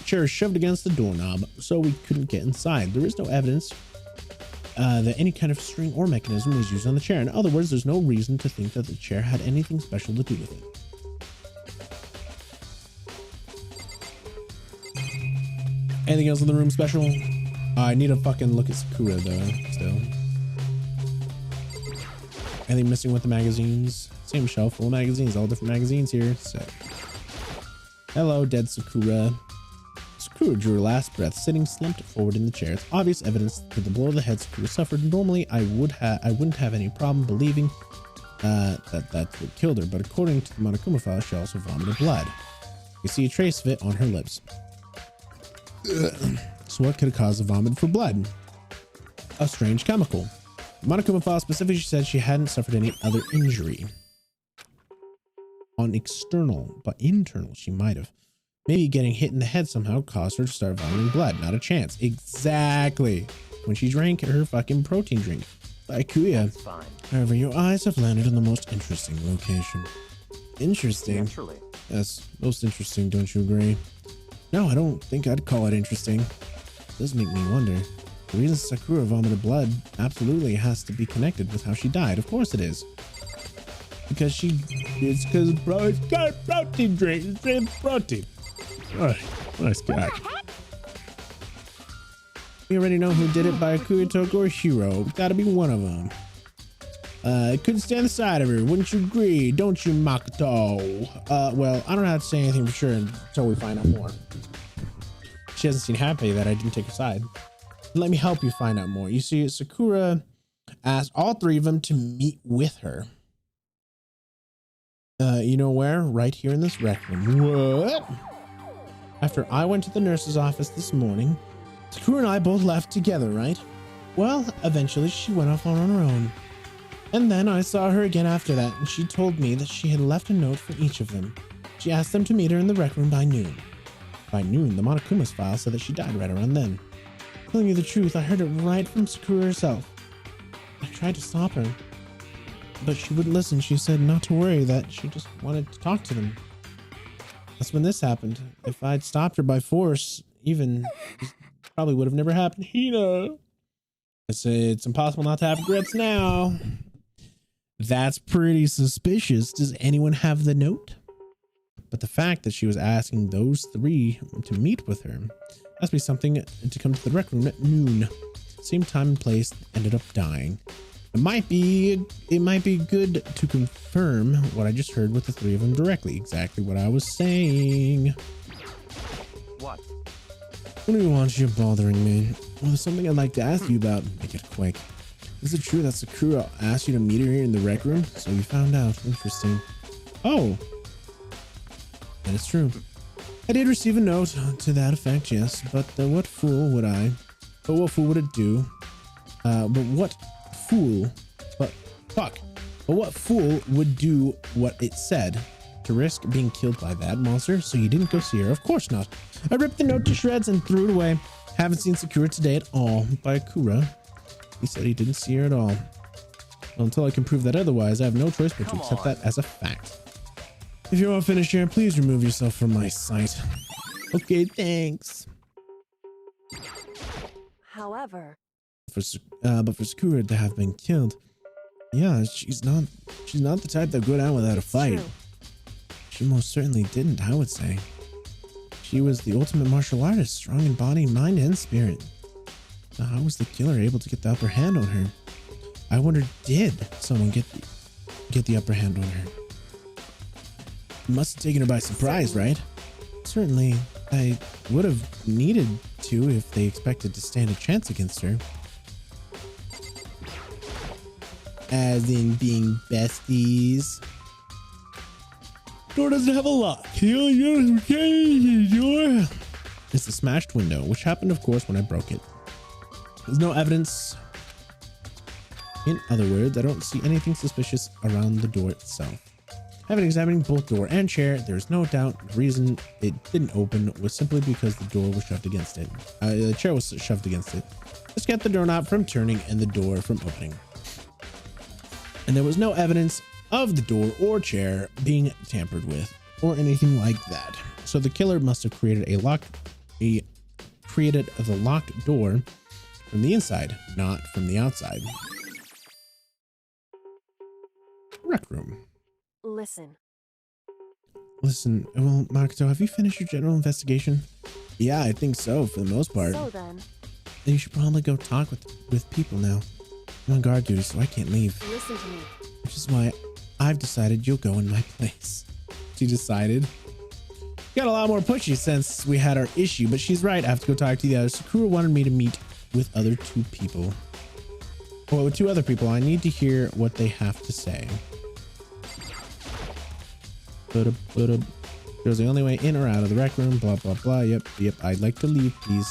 Chair is shoved against the doorknob, so we couldn't get inside. There is no evidence that any kind of string or mechanism was used on the chair. In other words, there's no reason to think that the chair had anything special to do with it. Anything else in the room special? I need to fucking look at Sakura though, still. Anything missing with the magazines? Same shelf full of magazines, all different magazines here. So, hello, dead Sakura. Sakura drew her last breath, sitting slumped forward in the chair. It's obvious evidence that the blow to the head Sakura suffered. Normally, I wouldn't have any problem believing that that's what killed her, but according to the Monokuma file, she also vomited blood. You see a trace of it on her lips. So what could have caused the vomit for blood? A strange chemical. The Monokuma file specifically said she hadn't suffered any other injury. On external, but internal she might have. Maybe getting hit in the head somehow caused her to start vomiting blood. Not a chance. Exactly. When she drank her fucking protein drink. By Kuya. However, your eyes have landed on the most interesting location. Interesting? Naturally. Yes, most interesting, don't you agree? No, I don't think I'd call it interesting. It does make me wonder. The reason Sakura vomited blood absolutely has to be connected with how she died. Of course it is. Because it's because it's got a protein drink. It's protein. Oh, nice guy. We already know who did it by Kuyotoko or Hiro. Gotta be one of them. Couldn't stand the sight of her. Wouldn't you agree? Don't you, Makoto? Well, I don't have to say anything for sure until we find out more. She doesn't seem happy that I didn't take her side. Let me help you find out more. You see, Sakura asked all three of them to meet with her. You know where? Right here in this rec room. What? After I went to the nurse's office this morning, Sakura and I both left together, right? Well, eventually she went off on her own. And then I saw her again after that, and she told me that she had left a note for each of them. She asked them to meet her in the rec room by noon. By noon, the Monokuma's file said that she died right around then. Telling you the truth, I heard it right from Sakura herself. I tried to stop her, but she wouldn't listen. She said not to worry, that she just wanted to talk to them. That's when this happened. If I'd stopped her by force, even, it probably would have never happened. Hina. I say it's impossible not to have regrets now. That's pretty suspicious. Does anyone have the note? But the fact that she was asking those three to meet with her must be something to come to the rec room at noon. Same time and place, ended up dying. It might be good to confirm what I just heard with the three of them directly. Exactly what I was saying. What? What do you want? You're bothering me. Well, there's something I'd like to ask you about. Make it quick. Is it true that Sakura asked you to meet her here in the rec room? So you found out. Interesting. Oh. That is true. I did receive a note to that effect, yes. But what fool would I? But what fool would it do? But what fool? But fuck. But what fool would do what it said? To risk being killed by that monster? So you didn't go see her? Of course not. I ripped the note to shreds and threw it away. Haven't seen Sakura today at all. By Akura. He said he didn't see her at all. Well, until I can prove that otherwise, I have no choice but to accept that as a fact. If you're all finished here, please remove yourself from my sight. Okay, thanks. However, but for Sakura to have been killed, yeah, she's not the type that would go down without a fight. true. She most certainly didn't, I would say. She was the ultimate martial artist, strong in body, mind, and spirit. So how was the killer able to get the upper hand on her? I wonder, did someone get the upper hand on her? It must have taken her by surprise, right? Certainly, I would have needed to if they expected to stand a chance against her. As in being besties. Door doesn't have a lock. It's a smashed window, which happened, of course, when I broke it. There's no evidence In other words, I don't see anything suspicious around the door itself. Having examined both door and chair, there's no doubt the reason it didn't open was simply because the door was shoved against it. The chair was shoved against it. This kept the doorknob from turning and the door from opening. And there was no evidence of the door or chair being tampered with or anything like that. So the killer must have created the locked door from the inside, not from the outside. Rec room. Listen. Well, Makoto, have you finished your general investigation? Yeah, I think so, for the most part. So then You should probably go talk with people now. I'm on guard duty, so I can't leave. listen to me. Which is why I've decided you'll go in my place. She decided. Got a lot more pushy since we had our issue, but she's right. I have to go talk to the others. Sakura wanted me to meet with two other people. I need to hear what they have to say. There's the only way in or out of the rec room. Blah, blah, blah. Yep. I'd like to leave, please.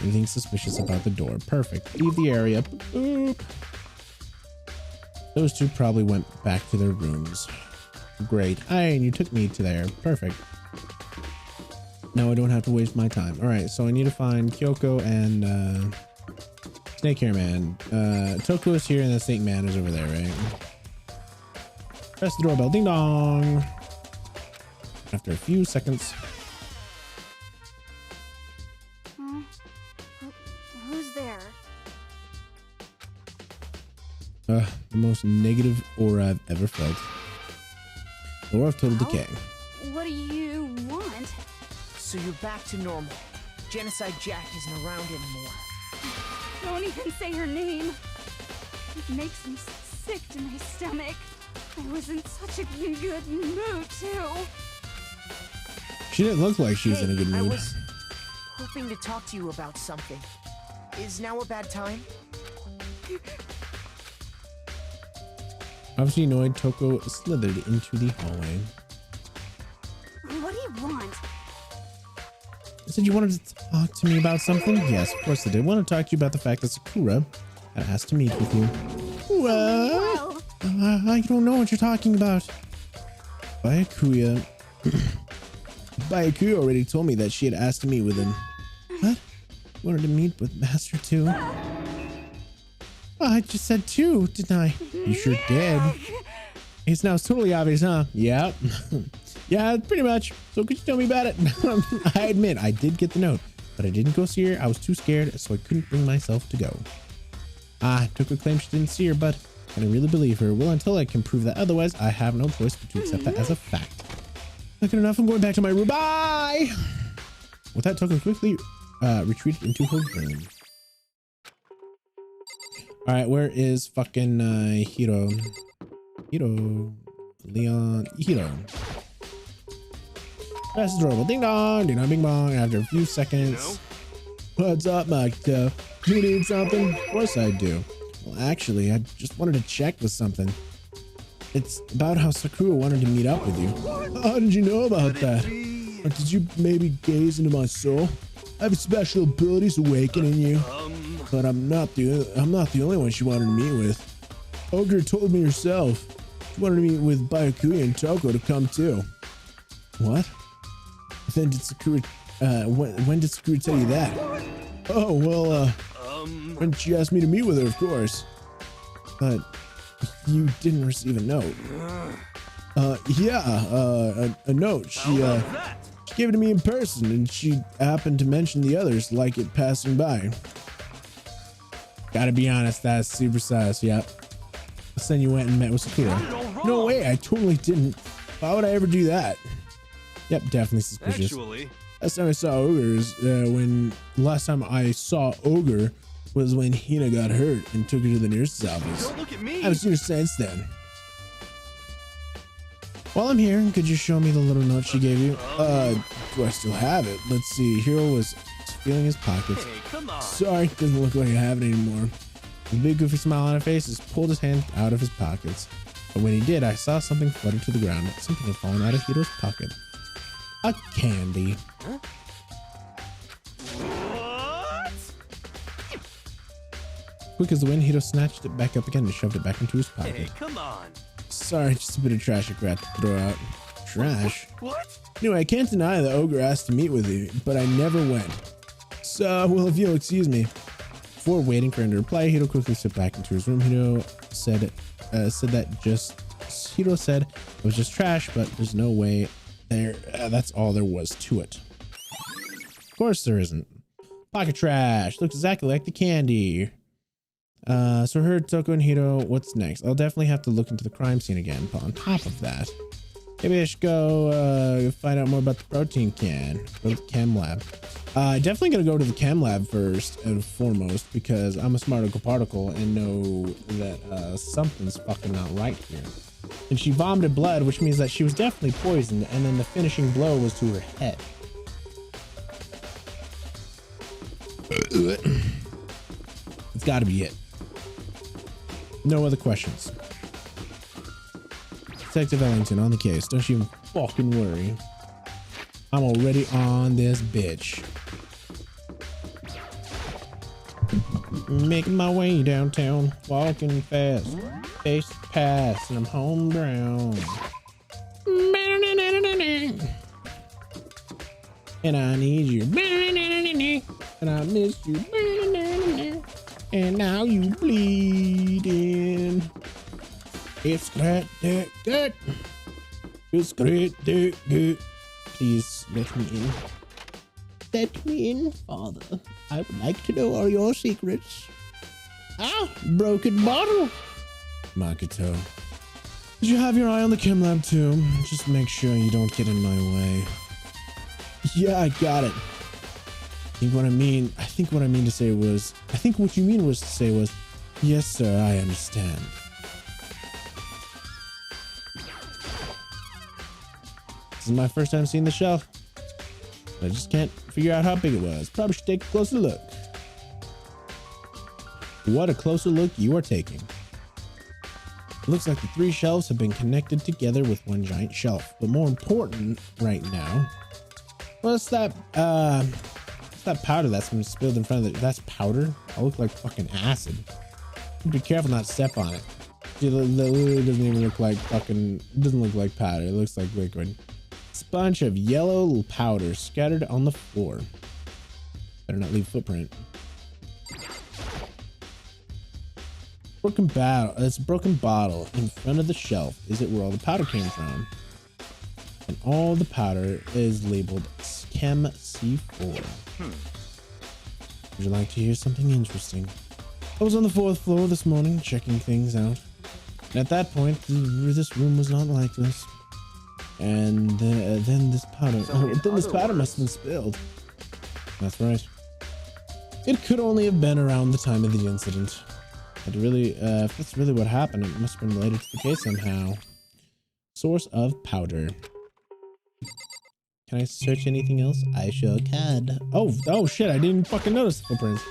Anything suspicious about the door? Perfect. Leave the area. Boop. Those two probably went back to their rooms. Great. And you took me to there. Perfect. Now I don't have to waste my time. All right, so I need to find Kyoko and Snake Hair Man. Toku is here and the Snake Man is over there, right? Press the doorbell. Ding dong. After a few seconds. Who's there? The most negative aura I've ever felt. Aura of total decay. What do you want? So you're back to normal. Genocide Jack isn't around anymore. Don't even say her name. It makes me sick to my stomach. I was in such a good mood, too. She didn't look like she was in a good I mood. was hoping to talk to you about something. Is now a bad time? Obviously annoyed, Toko slithered into the hallway. What do you want? I said you wanted to talk to me about something? Yes, of course I did. I want to talk to you about the fact that Sakura asked to meet with you. What? I don't know what you're talking about. Byakuya already told me that she had asked to meet with him. What? Wanted to meet with Master 2? Oh, I just said 2, didn't I? You sure did. It's now totally obvious, huh? Yep. Yeah, pretty much. So could you tell me about it? I admit, I did get the note, but I didn't go see her. I was too scared, so I couldn't bring myself to go. Toko claims she didn't see her, but I don't really believe her. Well, until I can prove that otherwise, I have no choice but to accept that as a fact. Not good enough. I'm going back to my room. Bye! With that, Toko quickly retreated into her room. All right, where is fucking Hiro? Leon. That's adorable. Ding dong, ding dong, bing bong. After a few seconds. What's up, Makoto? You need something? Of course I do. Well, actually, I just wanted to check with something. It's about how Sakura wanted to meet up with you. How did you know about that? Or did you maybe gaze into my soul? I have special abilities awakening you. But I'm not the only one she wanted to meet with. Ogre told me herself. She wanted to meet with Byakuya and Toko to come too. What? Then did Sakura when did Sakura tell you that? Oh well, when she asked me to meet with her, of course. But you didn't receive a note. A note. She gave it to me in person, and she happened to mention the others like it passing by. Gotta be honest, that's super sus. Yep. Then you went and met with Sakura. No way, I totally didn't. Why would I ever do that? Yep, definitely suspicious. Actually, Last time I saw ogres, last time I saw Ogre was when Hina got hurt and took her to the nurse's office. don't look at me. I haven't seen her since then. While I'm here, could you show me the little note she gave you? Do I still have it? Let's see. Hiro was feeling his pockets. Hey, come on. Sorry, doesn't look like I have it anymore. With a big goofy smile on his face, he pulled his hand out of his pockets. But when he did, I saw something flutter to the ground. Something had fallen out of Hiro's pocket. A candy. Huh? What? Quick as the wind, Hito snatched it back up again and shoved it back into his pocket. Hey, come on. Sorry, just a bit of trash I forgot to throw out. Trash? What? Anyway, I can't deny the ogre asked to meet with you, but I never went. So, well, if you'll excuse me. Before waiting for him to reply, Hito quickly slipped back into his room. Hito said it was just trash, but there's no way there. That's all there was to it. Of course there isn't. Pocket trash. Looks exactly like the candy. So her, Toko, and Hito, what's next? I'll definitely have to look into the crime scene again, but on top of that, maybe I should go find out more about the protein can. Go to the chem lab. Definitely gonna go to the chem lab first and foremost because I'm a smart particle and know that something's fucking not right here. And she vomited blood, which means that she was definitely poisoned, and then the finishing blow was to her head. It's gotta be it. No other questions. Detective Ellington on the case. Don't you even fucking worry. I'm already on this bitch. Making my way downtown, walking fast, face past, and I'm home brown. And I need you, and I miss you, and now you bleeding. It's great, good. It's great, good. Please let me in. Let me in, Father. I would like to know all your secrets. Ah, broken bottle. Makoto. Did you have your eye on the chem lab too? Just make sure you don't get in my way. Yeah, I got it. I think what you mean to say was, yes, sir, I understand. This is my first time seeing the shelf. I just can't figure out how big it was. Probably should take a closer look. What a closer look you are taking. It looks like the three shelves have been connected together with one giant shelf. But more important right now, what's that powder that's been spilled in front of that's powder? It looks like fucking acid. Be careful not to step on it. It literally doesn't even look like doesn't look like powder. It looks like liquid. It's a bunch of yellow powder scattered on the floor. Better not leave a footprint. It's a broken bottle in front of the shelf. Is it where all the powder came from? And all the powder is labeled Chem C4. Would you like to hear something interesting? I was on the 4th floor this morning checking things out. And at that point, this room was not like this. And then this powder must have been spilled. That's right. It could only have been around the time of the incident. If that's really what happened, it must have been related to the case somehow. Source of powder. Can I search anything else? I sure can. Oh shit, I didn't fucking notice the footprints.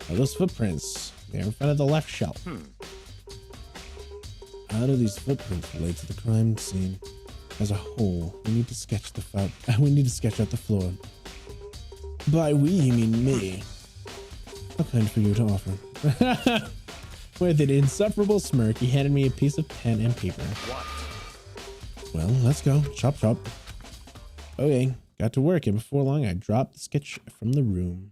Oh, those footprints. They're in front of the left shelf. How do these footprints relate to the crime scene? As a whole, we need to sketch out the floor. By we, you mean me. How kind for you to offer. With an insufferable smirk, he handed me a piece of pen and paper. Well, let's go. Chop, chop. Okay, got to work, and before long, I dropped the sketch from the room.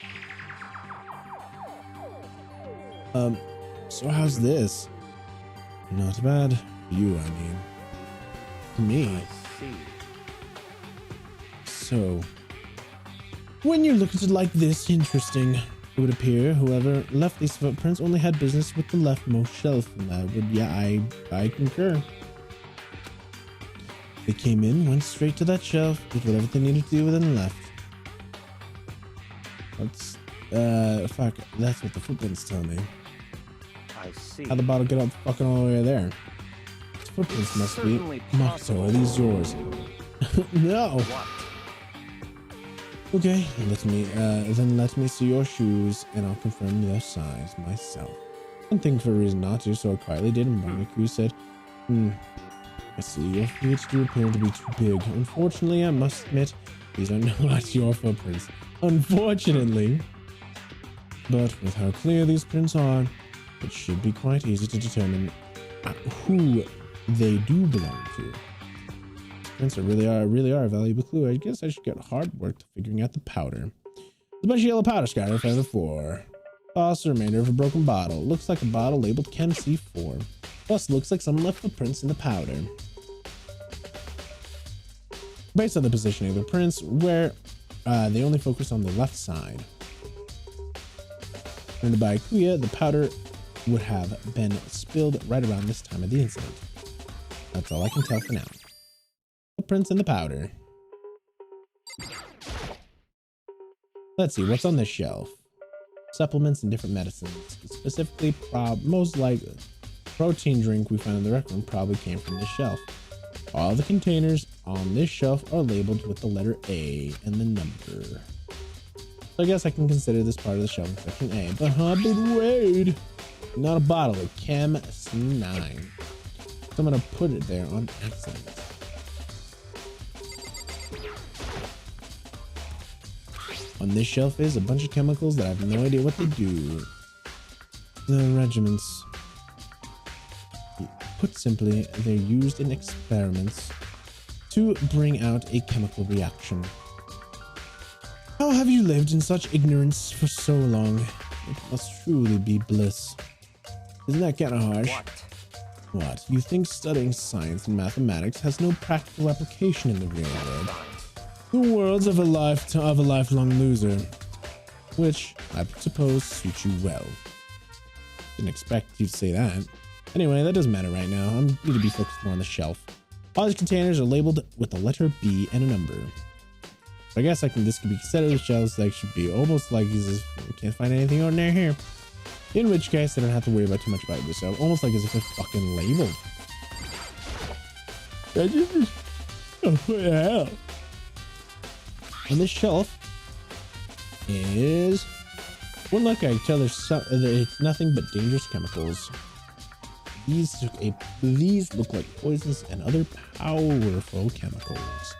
So how's this? Not bad. For you, I mean. For me. I see. So, when you look at it like this, interesting. It would appear whoever left these footprints only had business with the leftmost shelf, and I concur. They came in, went straight to that shelf, did whatever they needed to do, and then left. Fuck, that's what the footprints tell me. I see. How'd the bottle get up fucking all the way there? These footprints must be. Makoto, are these yours? No. What? Okay, then let me see your shoes, and I'll confirm their size myself. Didn't think for a reason not to, so I quietly did, and Bangaku said, I see your feet do appear to be too big. Unfortunately, I must admit, these are not your footprints. Unfortunately. But with how clear these prints are, It should be quite easy to determine who they do belong to. Prints really are a valuable clue. I guess I should get hard work to figuring out the powder. There's a bunch of yellow powder scattered on the floor. Toss the remainder of a broken bottle. Looks like a bottle labeled Chem C4. Plus, looks like someone left footprints in the powder. Based on the positioning of the prints, where they only focus on the left side. According to Byakuya, the powder would have been spilled right around this time of the incident. That's all I can tell for now. Footprints in the powder. Let's see, what's on this shelf? Supplements and different medicines. Specifically, most likely, protein drink we found in the rec room probably came from this shelf. All the containers on this shelf are labeled with the letter A and the number. So I guess I can consider this part of the shelf in section A. But wait! Not a bottle of Chem C9. So I'm gonna put it there on accident. On this shelf is a bunch of chemicals that I have no idea what they do. The regiments. Put simply, they're used in experiments to bring out a chemical reaction. How have you lived in such ignorance for so long? It must truly be bliss. Isn't that kind of harsh? What? You think studying science and mathematics has no practical application in the real world? The world's of a lifelong loser, which I suppose suits you well. Didn't expect you to say that. Anyway, that doesn't matter right now. I need to be focused more on the shelf. All these containers are labeled with the letter B and a number. So I guess this could be considered the shelves that should be almost like we can't find anything ordinary here. In which case, I don't have to worry about too much about this. So almost like as if they're fucking labeled. Oh, yeah. On this shelf is one look. I can tell it's nothing but dangerous chemicals. These look like poisons and other powerful chemicals.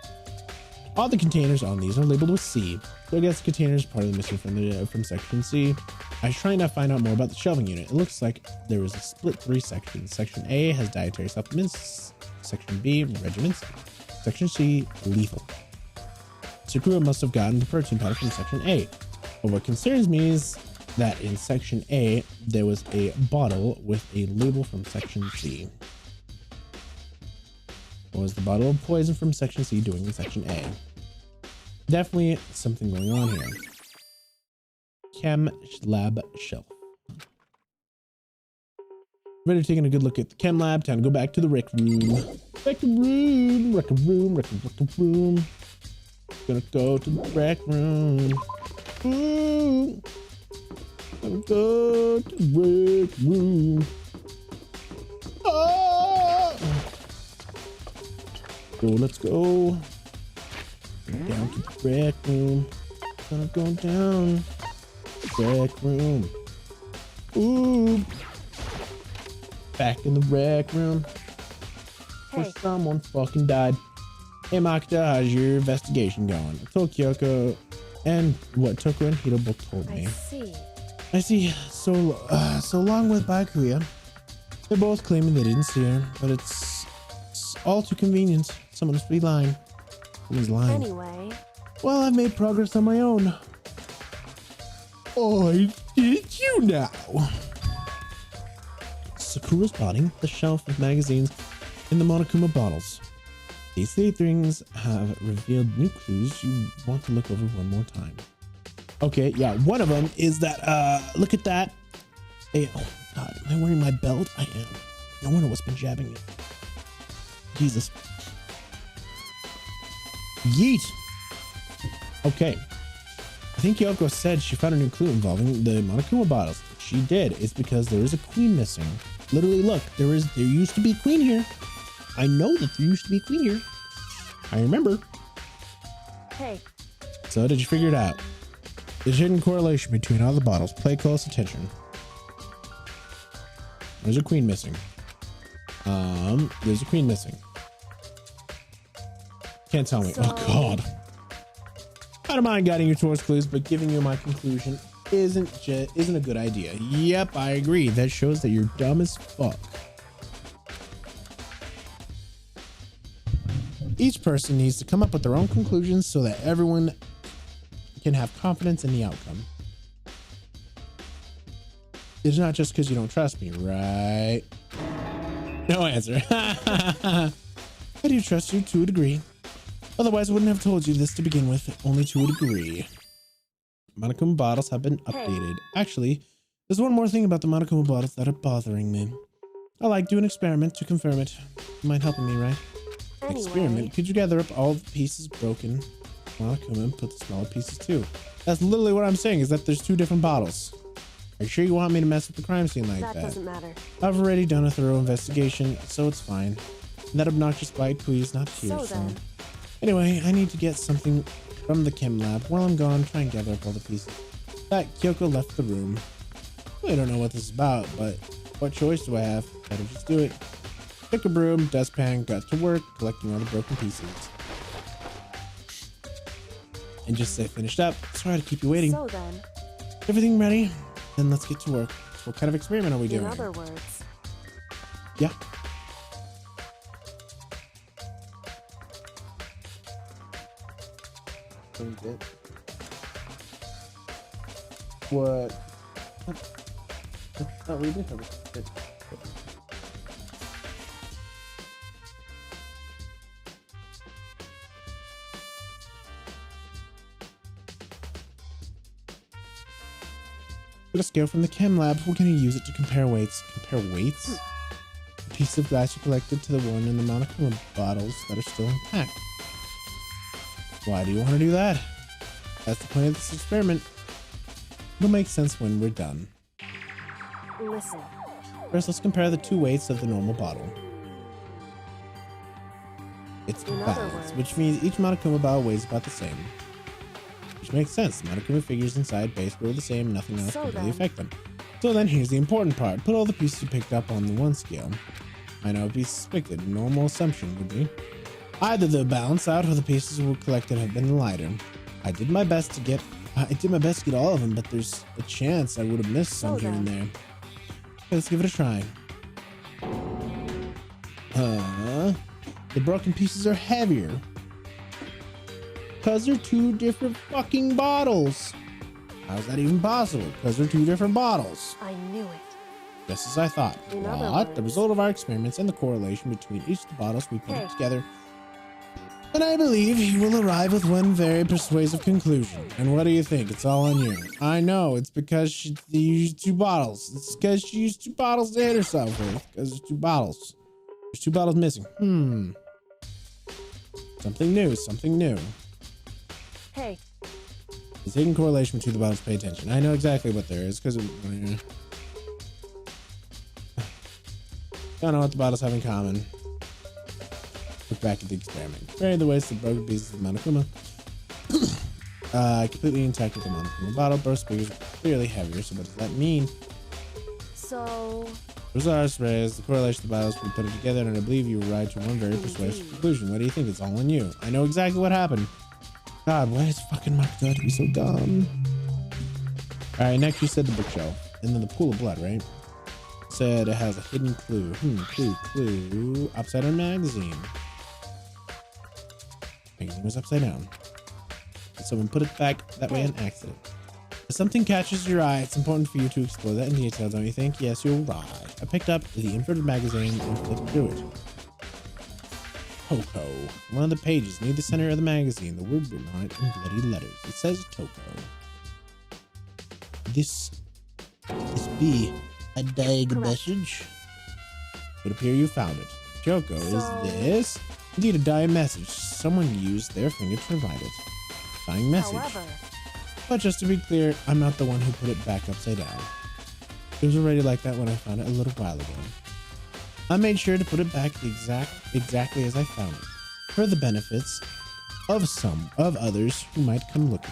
All the containers on these are labeled with C, so I guess the container is part of the mission from section C. I was trying to find out more about the shelving unit. It looks like there was a split 3 sections. Section A has dietary supplements, section B regiments, section C lethal. Sakura must have gotten the protein powder from section A. But what concerns me is that in section A, there was a bottle with a label from section C. What was the bottle of poison from section C doing in section A? Definitely something going on here. Chem lab shelf. Ready taking a good look at the chem lab. Time to go back to the rec room. Rec room. Gonna go to the rec room. Ooh. Gonna go to the rec room. Oh! So let's go down to the rec room. Gonna go down to the rec room. Ooh. Back in the rec room. Where someone fucking died. Hey Makoto, how's your investigation going? I told Kyoko and what Toko and Hito both told me. I see. So along with Byakuya, they're both claiming they didn't see her, but it's all too convenient. Someone must be lying. Someone's lying. Anyway. Well, I've made progress on my own. Oh, did you now? Sakura's spotting the shelf of magazines in the Monokuma bottles. These 3 things have revealed new clues you want to look over one more time. Okay, yeah, one of them is that, look at that. Hey, oh God, am I wearing my belt? I am. No wonder what's been jabbing me. Jesus. Yeet. Okay. I think Kyoko said she found a new clue involving the Monokuma bottles. She did. It's because there is a queen missing. Literally, look, there used to be a queen here. I know that there used to be a queen here. I remember. Hey. So did you figure it out? There's a hidden correlation between all the bottles. Pay close attention. There's a queen missing. There's a queen missing. Can't tell me. Oh God. I don't mind guiding you towards clues, but giving you my conclusion isn't a good idea. Yep, I agree. That shows that you're dumb as fuck. Each person needs to come up with their own conclusions so that everyone can have confidence in the outcome. It's not just because you don't trust me, right? No answer. I do trust you to a degree. Otherwise, I wouldn't have told you this to begin with, only to a degree. Monokuma bottles have been updated. Actually, there's one more thing about the Monokuma bottles that are bothering me. I like doing an experiment to confirm it. You mind helping me, right? Anyway. Experiment. Could you gather up all the pieces broken Monokuma and put the smaller pieces too? That's literally what I'm saying, is that there's two different bottles. Are you sure you want me to mess with the crime scene like that? That doesn't matter. I've already done a thorough investigation, so it's fine. And that obnoxious bite please not here, So then. Anyway, I need to get something from the chem lab. While I'm gone, try and gather up all the pieces. That Kyoko left the room. I don't know what this is about, but what choice do I have? Better just do it. Took a broom, dustpan, got to work, collecting all the broken pieces. And just say finished up. Sorry to keep you waiting. So then. Everything ready? Then let's get to work. So what kind of experiment are we doing? In other words. Yeah. What? Oh, we did have it. Got a scale from the chem lab. We're going to use it to compare weights. Compare weights? A piece of glass you collected to the one in the Monokuma bottles that are still intact. Why do you want to do that? That's the point of this experiment. It'll make sense when we're done. Listen. First, let's compare the two weights of the normal bottle. It's In other balanced, words. which means each Monokuma bottle weighs about the same. Which makes sense. The Monokuma figures inside basically are the same, nothing else So can really then. affect them. So then here's the important part. Put all the pieces you picked up on the one scale. I know it'd be suspected. A normal assumption would be. Either they'll balance out or the pieces we collected have been lighter. I did my best to get all of them, but there's a chance I would have missed some here and there. Okay, let's give it a try. The broken pieces are heavier. Because they're two different fucking bottles. How's that even possible? Because they're two different bottles. I knew it. Just as I thought. In other What? The words. result of our experiments and the correlation between each of the bottles we put Hey. it together. And I believe he will arrive with one very persuasive conclusion. And what do you think? It's all on you. I know. It's because she used two bottles. It's because she used two bottles to hit herself with. Because there's two bottles. There's two bottles missing. Something new. Something new. Hey. It's hidden correlation between the bottles. Pay attention. I know exactly what there is because don't know what the bottles have in common. Look back at the experiment. Compare the weights of broken pieces of Monokuma. Completely intact with the Monokuma bottle. Both figures are clearly heavier. So what does that mean? So. Results raised the correlation of the bottles. We put it together, and I believe you arrived to one very persuasive conclusion. What do you think? It's all on you. I know exactly what happened. God, why is fucking Makoto have to be so dumb? All right, next you said the bookshelf, and then the pool of blood, right? Said it has a hidden clue. Clue. Upside down magazine. Magazine was upside down. Someone put it back that way on accident. If something catches your eye, it's important for you to explore that in detail, don't you think? Yes, you're right. I picked up the inverted magazine and flipped through it. Toko. One of the pages near the center of the magazine. The word written on it in bloody letters. It says Toko. This be A dying message? It would appear you found it. Toko, is this? Indeed, a dying message. Someone used their finger to write it. Dying message. However. But just to be clear, I'm not the one who put it back upside down. It was already like that when I found it a little while ago. I made sure to put it back exactly as I found it, for the benefits of others who might come looking.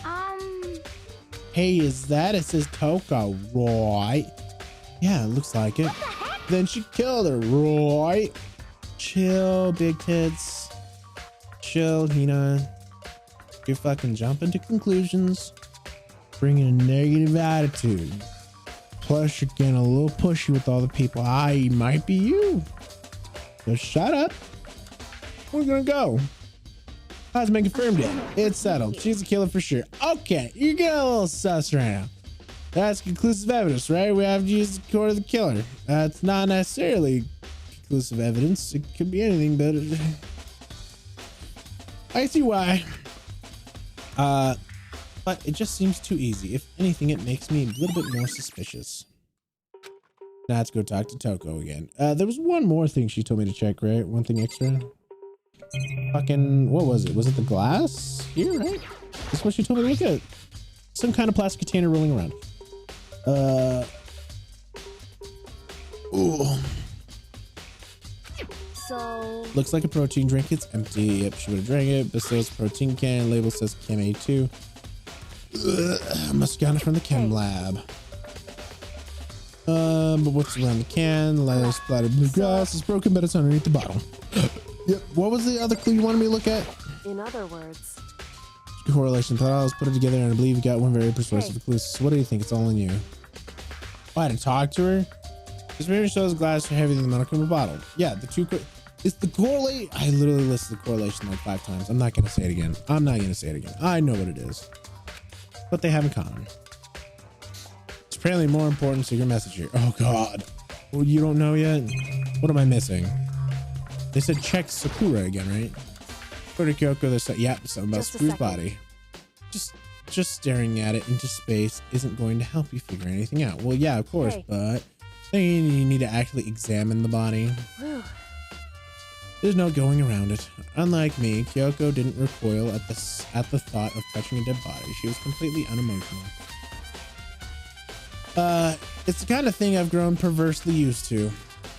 Hey, is that? It says Toko, right? Yeah, it looks like it. Then she killed her, right? Chill, big tits. Chill, Hina. You're fucking jumping to conclusions. bringing a negative attitude. Plus, you're getting a little pushy with all the people. I might be you. So shut up. We're gonna go. Hasn't been confirmed yet. It's settled. She's a killer for sure. Okay, you're getting a little sus right now. That's conclusive evidence, right? We have to use the core of the killer. That's not necessarily conclusive evidence. It could be anything, but I see why. But it just seems too easy. If anything, it makes me a little bit more suspicious. Now let's go talk to Toko again. There was one more thing she told me to check, right? One thing extra. Fucking, what was it? Was it the glass here, right? That's what she told me to look at. Some kind of plastic container rolling around. Ooh. So Looks like a protein drink. It's empty. Yep, she would have drank it. This says protein can. Label says Chem A2. Must have gotten it from the chem lab. But what's around the can? Lighter splattered blue grass. It's broken, but it's underneath the bottle. Yep. What was the other clue you wanted me to look at? in other words, Correlation. Thought I was put it together, and I believe you got one very persuasive clue. So what do you think? It's all in you. I had to talk to her. This mirror shows glass are heavier than the monochrome bottle. Yeah, the two. It's the correlate. I literally listed the correlation like 5 times. I'm not gonna say it again. I'm not gonna say it again. I know what it is. What they have in common. It's apparently more important to your message here. Oh God. Well, you don't know yet? What am I missing? They said check Sakura again, right? Go to Kyoko. They said, yeah, something about Sakura's body. Just staring at it into space isn't going to help you figure anything out. Well, yeah, of course, but then you need to actually examine the body. Whew. There's no going around it. Unlike me, Kyoko didn't recoil at the thought of touching a dead body. She was completely unemotional. It's the kind of thing I've grown perversely used to.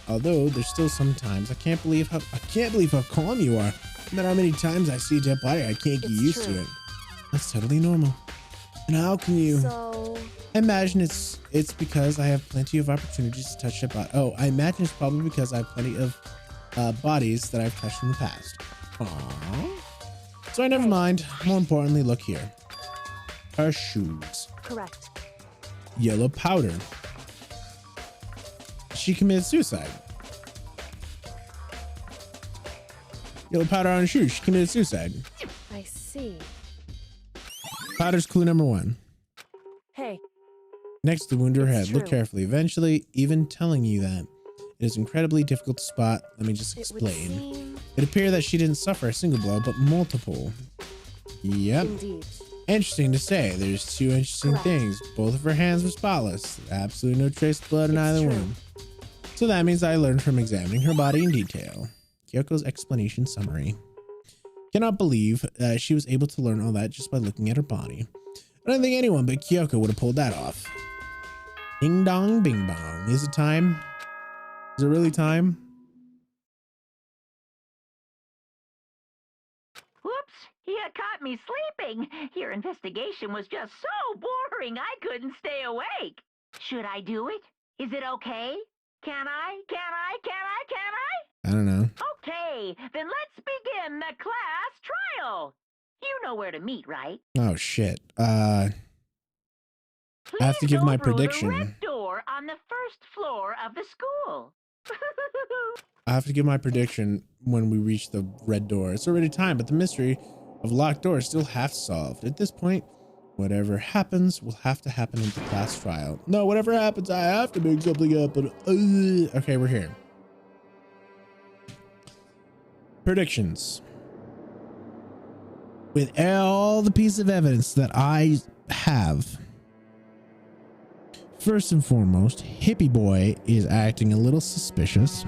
Although there's still sometimes I can't believe how calm you are. No matter how many times I see a dead body, I can't get used to it. That's totally normal. And how can you? So I imagine it's because I have plenty of opportunities to touch a body. Oh, I imagine it's probably because I have plenty of bodies that I've touched in the past. Aww. So never mind. More importantly, look here. Her shoes. correct. Yellow powder. She committed suicide. Yellow powder on her shoes. She committed suicide. I see. Powder's clue number 1. Hey, Next to the wound to her head. It's Look true. carefully. Eventually, even telling you that it is incredibly difficult to spot. Let me just it would explain. seem It appeared that she didn't suffer a single blow, but multiple. Yep. indeed. Interesting to say. There's 2 interesting Correct. things. Both of her hands were spotless. Absolutely no trace of blood in It's either true. wound. So that means I learned from examining her body in detail. Kyoko's explanation summary. Cannot believe she was able to learn all that just by looking at her body. I don't think anyone but Kyoko would have pulled that off. Ding dong, bing bong. Is it time? Is it really time? Whoops, you caught me sleeping. Your investigation was just so boring I couldn't stay awake. Should I do it? Is it okay? Can I? I don't know. Okay, then let's begin the class trial. You know where to meet, right? Oh shit. Please I have to give go my through prediction. The red door on the first floor of the school. I have to give my prediction when we reach the red door. It's already time, but the mystery of locked doors is still half solved. At this point, whatever happens will have to happen in the class trial. No, whatever happens, I have to make something up. But okay, we're here. Predictions. With all the piece of evidence that I have, first and foremost, Hippie Boy is acting a little suspicious.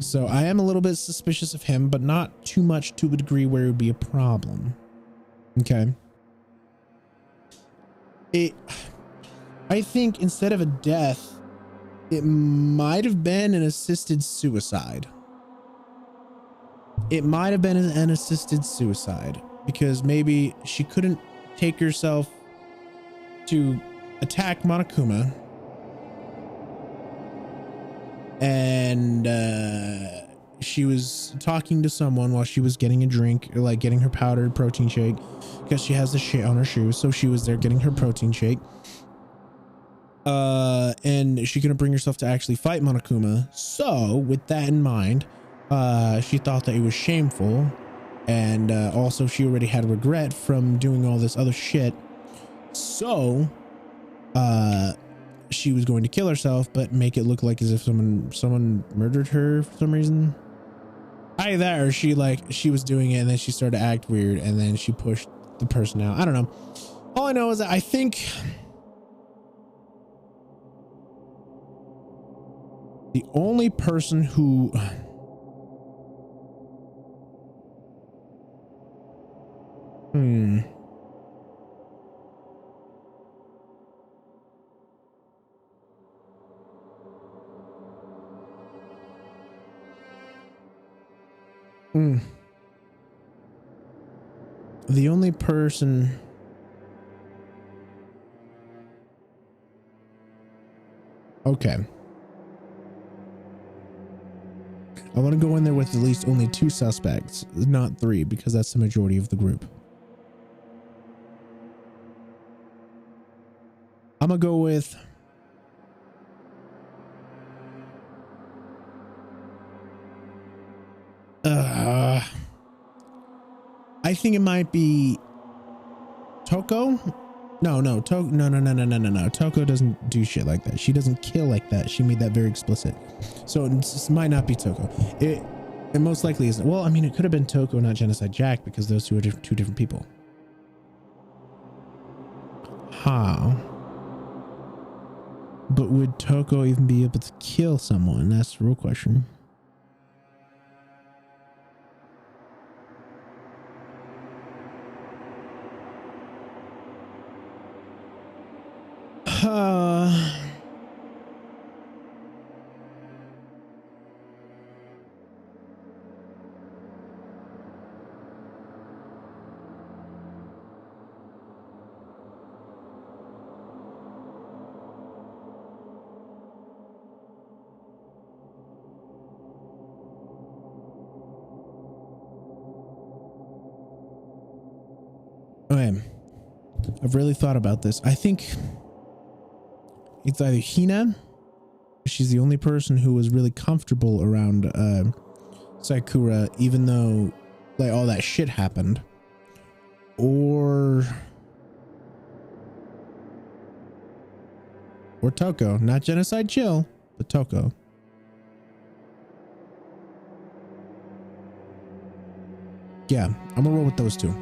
So I am a little bit suspicious of him, but not too much to a degree where it would be a problem. Okay. I think instead of a death, it might have been an assisted suicide. It might have been an assisted suicide because maybe she couldn't take herself to attack Monokuma, and she was talking to someone while she was getting a drink, or like getting her powdered protein shake, because she has the shit on her shoes. So she was there getting her protein shake. And she couldn't bring herself to actually fight Monokuma. So with that in mind, she thought that it was shameful. And also she already had regret from doing all this other shit. So she was going to kill herself, but make it look like as if someone murdered her for some reason. Either that, or she was doing it and then she started to act weird and then she pushed the person out. I don't know. All I know is that I think the only person who the only person okay, I want to go in there with at least only 2 suspects, not 3, because that's the majority of the group. I'm gonna go with I think it might be Toko. No. Toko doesn't do shit like that. She doesn't kill like that. She made that very explicit. So it might not be Toko. It most likely isn't. Well, I mean, it could have been Toko, not Genocide Jack, because those two are two different people. How? But would Toko even be able to kill someone? That's the real question. Okay, I've really thought about this. I think it's either Hina, she's the only person who was really comfortable around Sakura, even though like all that shit happened, or Toko, not Genocide Chill, but Toko. Yeah, I'm gonna roll with those two.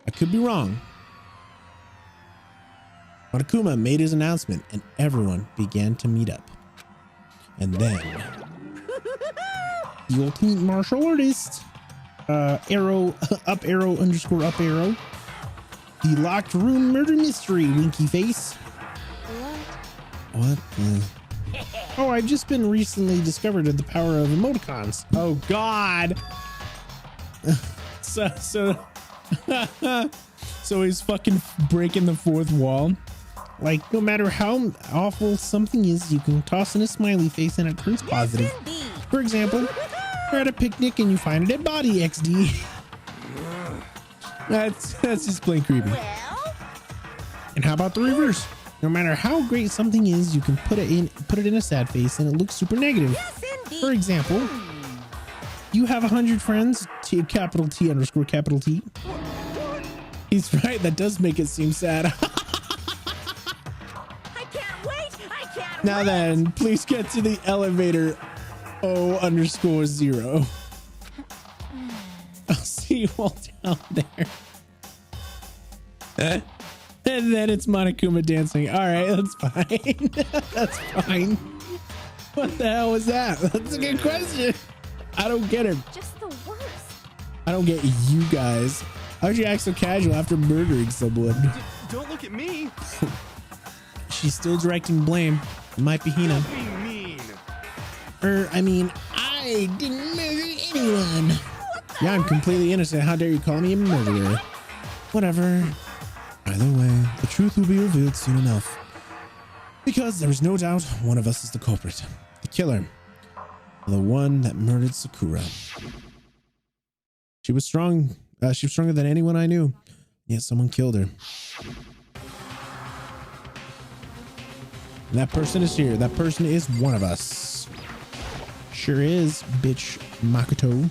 I could be wrong. Monokuma made his announcement and everyone began to meet up. And then the ultimate martial artist, arrow, up arrow, underscore up arrow. The locked room murder mystery, winky face. What? Oh, I've just been recently discovered the power of emoticons. Oh God. So he's fucking breaking the fourth wall. Like, no matter how awful something is, you can toss in a smiley face and it turns positive. For example, you're at a picnic and you find a dead body, XD. That's just plain creepy. And how about the reverse? No matter how great something is, you can put it in a sad face and it looks super negative. For example, you have 100 friends, capital T underscore capital T. He's right, that does make it seem sad. Now then, please get to the elevator O_0. I'll see you all down there. And then it's Monokuma dancing. All right, that's fine. That's fine. What the hell was that? That's a good question. I don't get it. Just the worst. I don't get you guys. How would you act so casual after murdering someone? Don't look at me. She's still directing blame. It might be Hina. Don't be mean. I mean, I didn't murder anyone. Yeah, I'm completely innocent. How dare you call me a murderer? Whatever. Either way, the truth will be revealed soon enough. Because there is no doubt one of us is the culprit. The killer. The one that murdered Sakura. She was strong. She was stronger than anyone I knew. Yet someone killed her. And that person is here. That person is one of us. Sure is, bitch Makoto.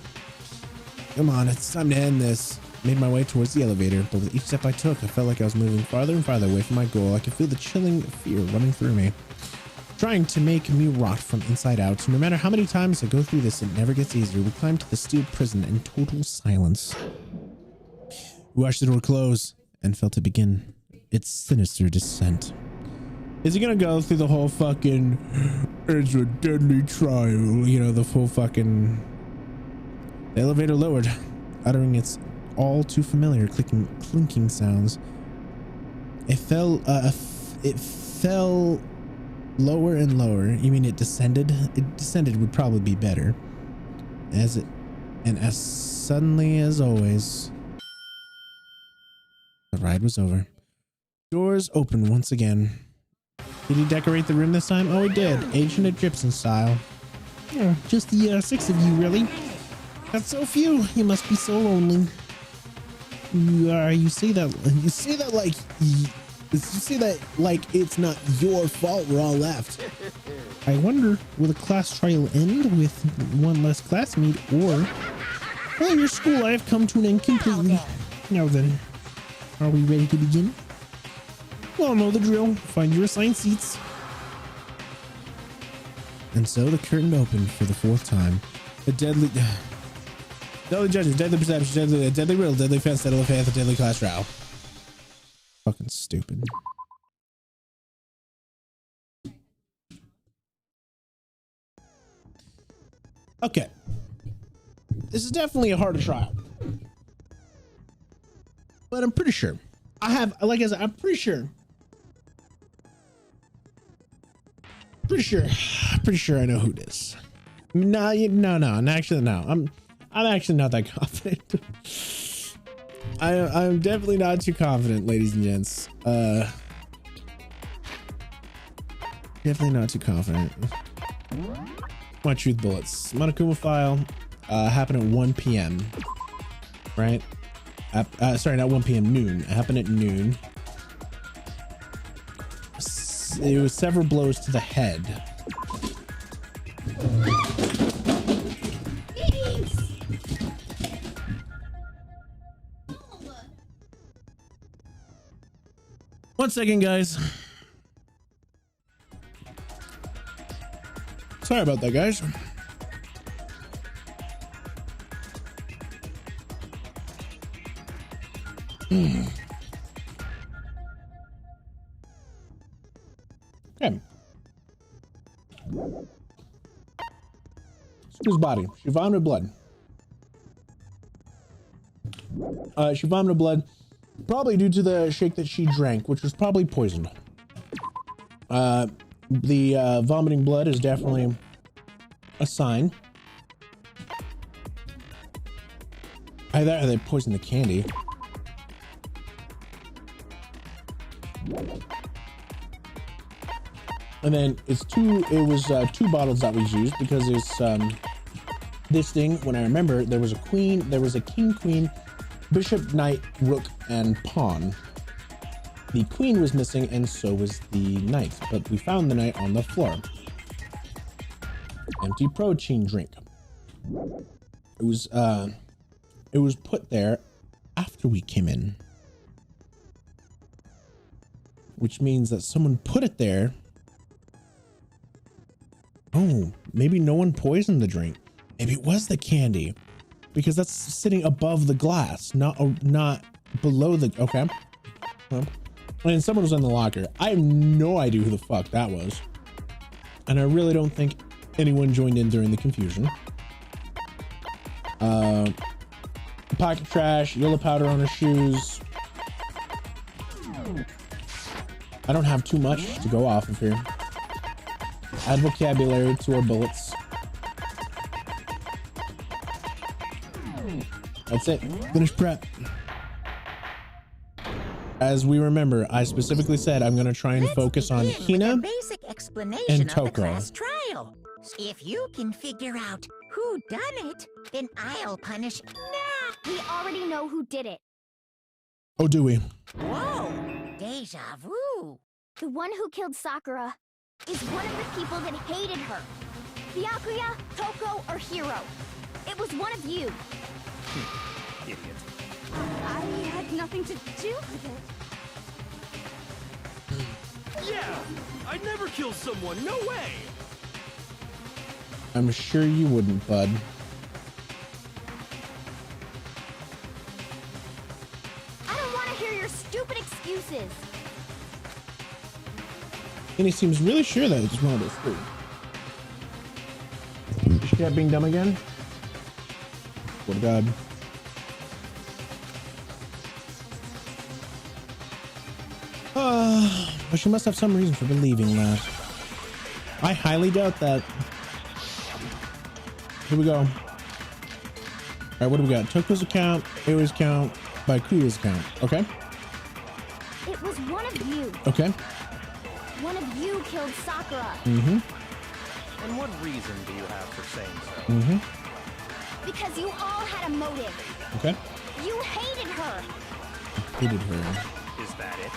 Come on, it's time to end this. Made my way towards the elevator, but with each step I took, I felt like I was moving farther and farther away from my goal. I could feel the chilling fear running through me, trying to make me rot from inside out. No matter how many times I go through this, it never gets easier. We climbed to the steel prison in total silence. We watched the door close and felt it begin its sinister descent. Is he gonna go through the whole fucking it's a deadly trial, you know, the full fucking... The elevator lowered, uttering its all too familiar clinking sounds. It fell lower and lower. You mean it descended? It descended would probably be better. As suddenly as always, the ride was over. Doors opened once again. Did he decorate the room this time? Oh, he did. Ancient Egyptian style. Oh, just the 6 of you, really? That's so few. You must be so lonely. You say that like it's not your fault we're all left. I wonder, will the class trial end with one less classmate, or well, your school life come to an end completely? Now then, are we ready to begin? Well, know the drill. Find your assigned seats. And so the curtain opened for the 4th time. The deadly judgment, deadly perception, deadly riddle, deadly fence, deadly faith, deadly class trial. Fucking stupid. Okay. This is definitely a harder trial. But I'm pretty sure. I'm pretty sure. Pretty sure I know who it is. No. Actually, no. I'm actually not that confident. I'm definitely not too confident, ladies and gents. Definitely not too confident. My truth bullets. Monokuma file happened at 1 p.m. Right? Sorry, not 1 p.m. Noon. It happened at noon. It was several blows to the head. One second, guys. Sorry about that, guys. Okay. Whose body? She vomited blood. She vomited blood, probably due to the shake that she drank, which was probably poisoned. The vomiting blood is definitely a sign. Either they poisoned the candy. And then it was 2 bottles that was used because it's this thing, when I remember, there was a queen, there was a king, queen, bishop, knight, rook, and pawn. The queen was missing and so was the knight, but we found the knight on the floor. Empty protein drink. It was put there after we came in, which means that someone put it there. Oh, maybe no one poisoned the drink. Maybe it was the candy, because that's sitting above the glass, not below the. Okay. Well, and someone was in the locker. I have no idea who the fuck that was, and I really don't think anyone joined in during the confusion. Pocket trash, yellow powder on her shoes. I don't have too much to go off of here. Add vocabulary to our bullets. That's it. Finish prep. As we remember, I specifically said I'm going to try and focus on Hina explanation And of the Toko. class trial. If you can figure out who done it, then I'll punish. Nah. We already know who did it. Oh, do we? Whoa! Deja vu. The one who killed Sakura is one of the people that hated her. Byakuya, Toko, or Hiro. It was one of you. Idiot. I had nothing to do with it. Yeah! I'd never kill someone, no way! I'm sure you wouldn't, bud. I don't want to hear your stupid excuses. And he seems really sure that it's one of those three. Is she being dumb again? Swear to God. But she must have some reason for believing that. I highly doubt that. Here we go. All right, what do we got? Toko's account, Aoi's account, Byakuya's account. Okay. It was one of you. Okay. One of you killed Sakura. Mm-hmm. And what reason do you have for saying so? Mm-hmm. Because you all had a motive. Okay. You hated her. Hated her. Is that it?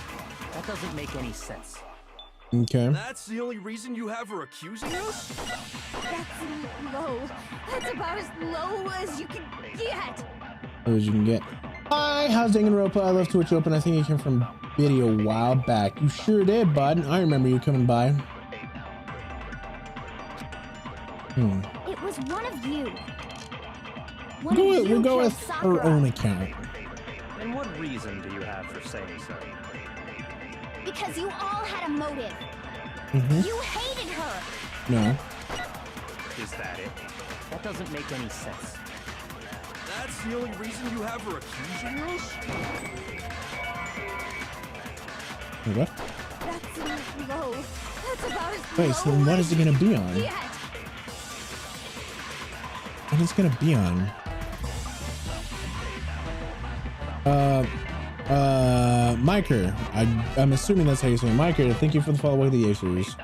That doesn't make any sense. Okay. That's the only reason you have her accusing us? That's low. That's about as low as you can get. As you can get. Hi, how's Danganronpa? I love Twitch Open. I think you came from video a while back. You sure did, bud. I remember you coming by. It was one of you. We'll go with Sakura. her own account. And what reason do you have for saying so? Because you all had a motive. Mm-hmm. You hated her. No. Is that it? That doesn't make any sense. That's the only reason you have her accusing us? What? That's low. That's about as Wait, low so then what is it gonna be on? Yet. What is it gonna be on? Miker. I'm assuming that's how you say it. Miker, thank you for the follow with the Acers.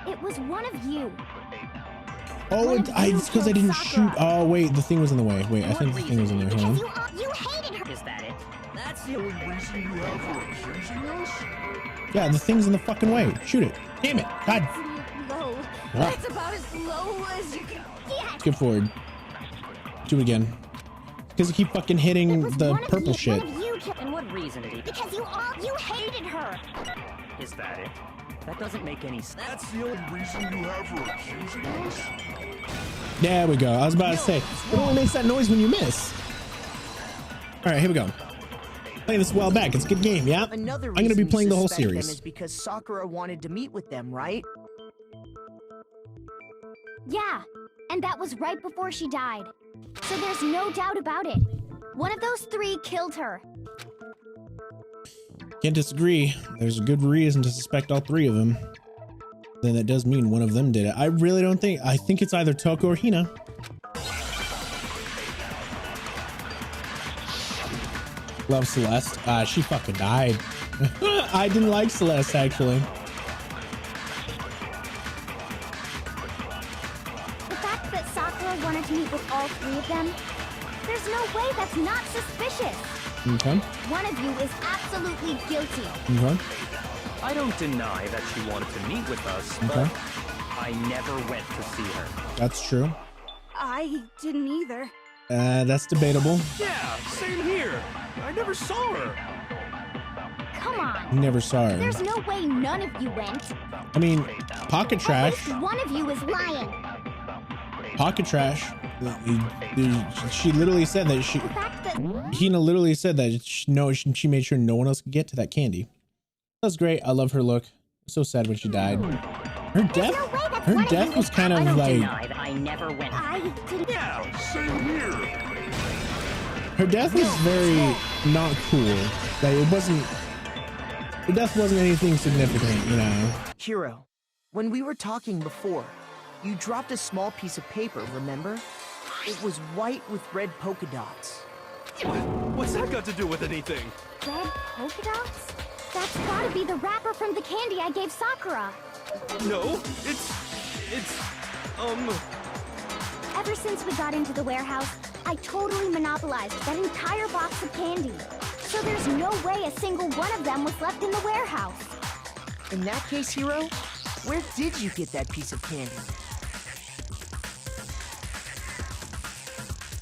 It was one of you. Oh, it's because I didn't shoot. Oh, wait, the thing was in the way. Wait, I think the thing was in there. Hold on. You hated her. Is that it? That's the only reason you have her accusing us? Yeah, the thing's in the fucking way. Shoot it. Damn it. God. Low. That's about as low as you can get. Skip forward. Do it again. Because you keep fucking hitting the purple shit. And what reason did he? Because you hated her. Is that it? That doesn't make any sense. That's the only reason you have her accusing us? There we go. I was about to say, it only makes that noise when you miss. All right, here we go. Playing this a while back. It's a good game, yeah? Another I'm going to be reason playing you the whole suspect them series. is because Sakura wanted to meet with them, right? Yeah, and that was right before she died. So there's no doubt about it. One of those three killed her. Can't disagree. There's a good reason to suspect all three of them. Then that does mean one of them did it. I really don't think. I think it's either Toko or Hina. Love Celeste. She fucking died. I didn't like Celeste, actually. The fact that Sakura wanted to meet with all three of them, there's no way that's not suspicious. Okay. One of you is absolutely guilty. Okay. I don't deny that she wanted to meet with us, but I never went to see her. That's true. I didn't either. That's debatable. Yeah, same here. I never saw her. Come on. Never saw her. There's no way none of you went. I mean, Pocket Trash. At least one of you is lying. Pocket Trash. She literally said that she. The fact that Hina literally said that she made sure no one else could get to that candy. That's great. I love her look. So sad when she died. Her death. no way that's Her one of death you was is kind of like. Deny that I never went. I didn't. Yeah, same here. Her death was very not cool. Like it wasn't. Her death wasn't anything significant, you know. Hiro, when we were talking before, you dropped a small piece of paper, remember? It was white with red polka dots. What's that got to do with anything? Red polka dots? That's gotta be the wrapper from the candy I gave Sakura. No, it's, Ever since we got into the warehouse, I totally monopolized that entire box of candy. So there's no way a single one of them was left in the warehouse. In that case, Hiro, where did you get that piece of candy?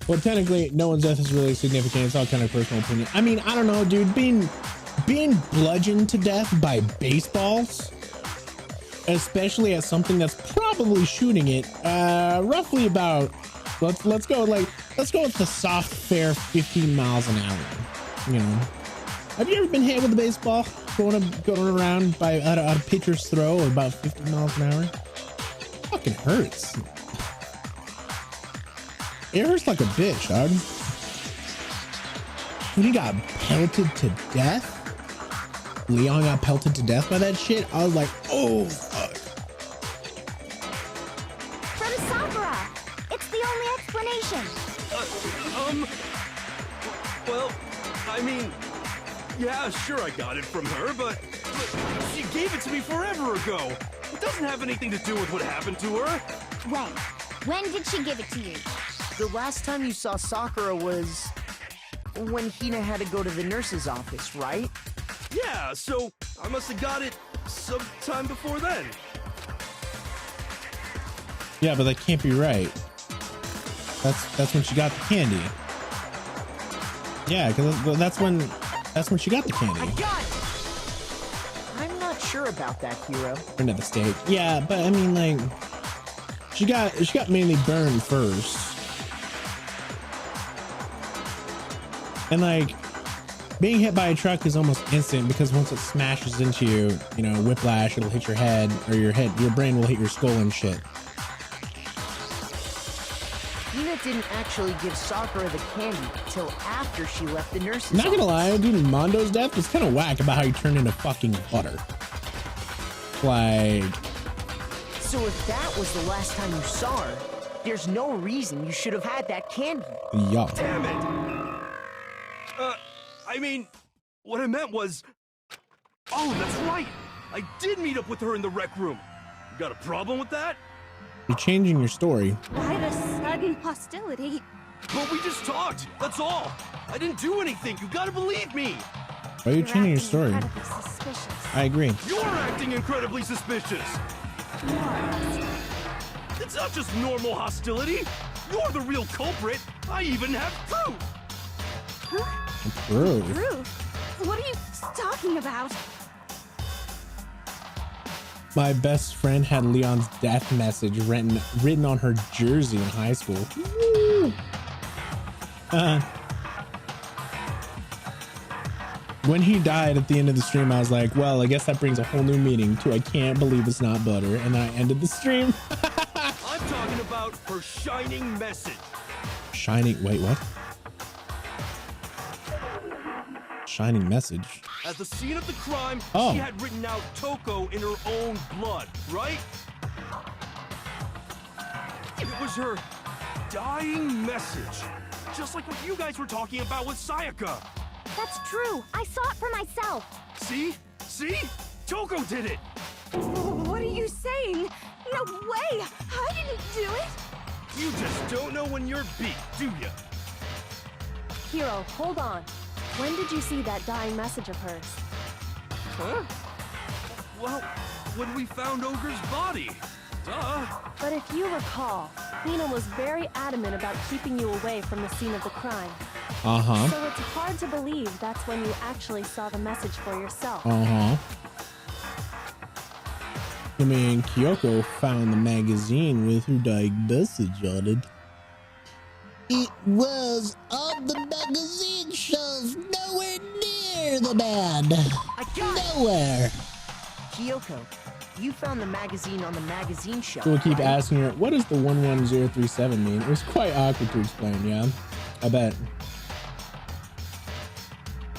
Well, technically, no one's death is really significant. It's all kind of personal opinion. I mean, I don't know, dude. Being bludgeoned to death by baseballs, especially at something that's probably shooting it, roughly about, let's go with the soft, fair 15 miles an hour. You know, have you ever been hit with a baseball going around by at a pitcher's throw of about 50 miles an hour? It fucking hurts. It hurts like a bitch, dog. When he got pelted to death, Leon got pelted to death by that shit. I was like, oh fuck. From Sakura. It's the only explanation. well, I mean, yeah, sure I got it from her, but she gave it to me forever ago. It doesn't have anything to do with what happened to her. When did she give it to you? The last time you saw Sakura was when Hina had to go to the nurse's office, right? Yeah, so I must have got it sometime before then. Yeah, but that can't be right. That's when she got the candy. Yeah, because that's when she got the candy. I got it! I'm not sure about that, Hiro. Another state. Yeah, but I mean, like, she got mainly burned first. And like, being hit by a truck is almost instant because once it smashes into you, you know, whiplash, it'll hit your head, or your brain will hit your skull and shit. Hina didn't actually give Sakura the candy till after she left the nurse's Not gonna office. lie, dude, Mondo's death was kind of whack about how he turned into fucking butter. Like, So if that was the last time you saw her, there's no reason you should have had that candy. y'all. Damn it! I mean, what I meant was... Oh, that's right! I did meet up with her in the rec room. You got a problem with that? You're changing your story. Why the sudden hostility? But we just talked, that's all. I didn't do anything, you gotta believe me! Why are you changing your story? Incredibly suspicious. I agree. You're acting incredibly suspicious! It's not just normal hostility! You're the real culprit! I even have proof! Proof. Proof? What are you talking about? My best friend had Leon's death message written on her jersey in high school. Woo! When he died at the end of the stream, I was like, well, I guess that brings a whole new meaning to I can't believe it's not butter. And then I ended the stream. I'm talking about her shining message. Shining, wait, what? Shining message. At the scene of the crime, Oh. she had written out Toko in her own blood, right? It was her dying message. Just like what you guys were talking about with Sayaka. That's true. I saw it for myself. See? See? Toko did it! What are you saying? No way! I didn't do it! You just don't know when you're beat, do ya? Hiro, hold on. When did you see that dying message of hers? Huh? Well, when we found Ogre's body. Duh. But if you recall, Hina was very adamant about keeping you away from the scene of the crime. Uh-huh. So it's hard to believe that's when you actually saw the message for yourself. Uh-huh. I mean, Kyoko found the magazine with her dying message on it. It was on the magazine shelf, nowhere near the man. I got it! Nowhere. Kyoko, you found the magazine on the magazine shelf. So we'll keep right? asking her, what does the 11037 mean? It was quite awkward to explain, yeah? I bet.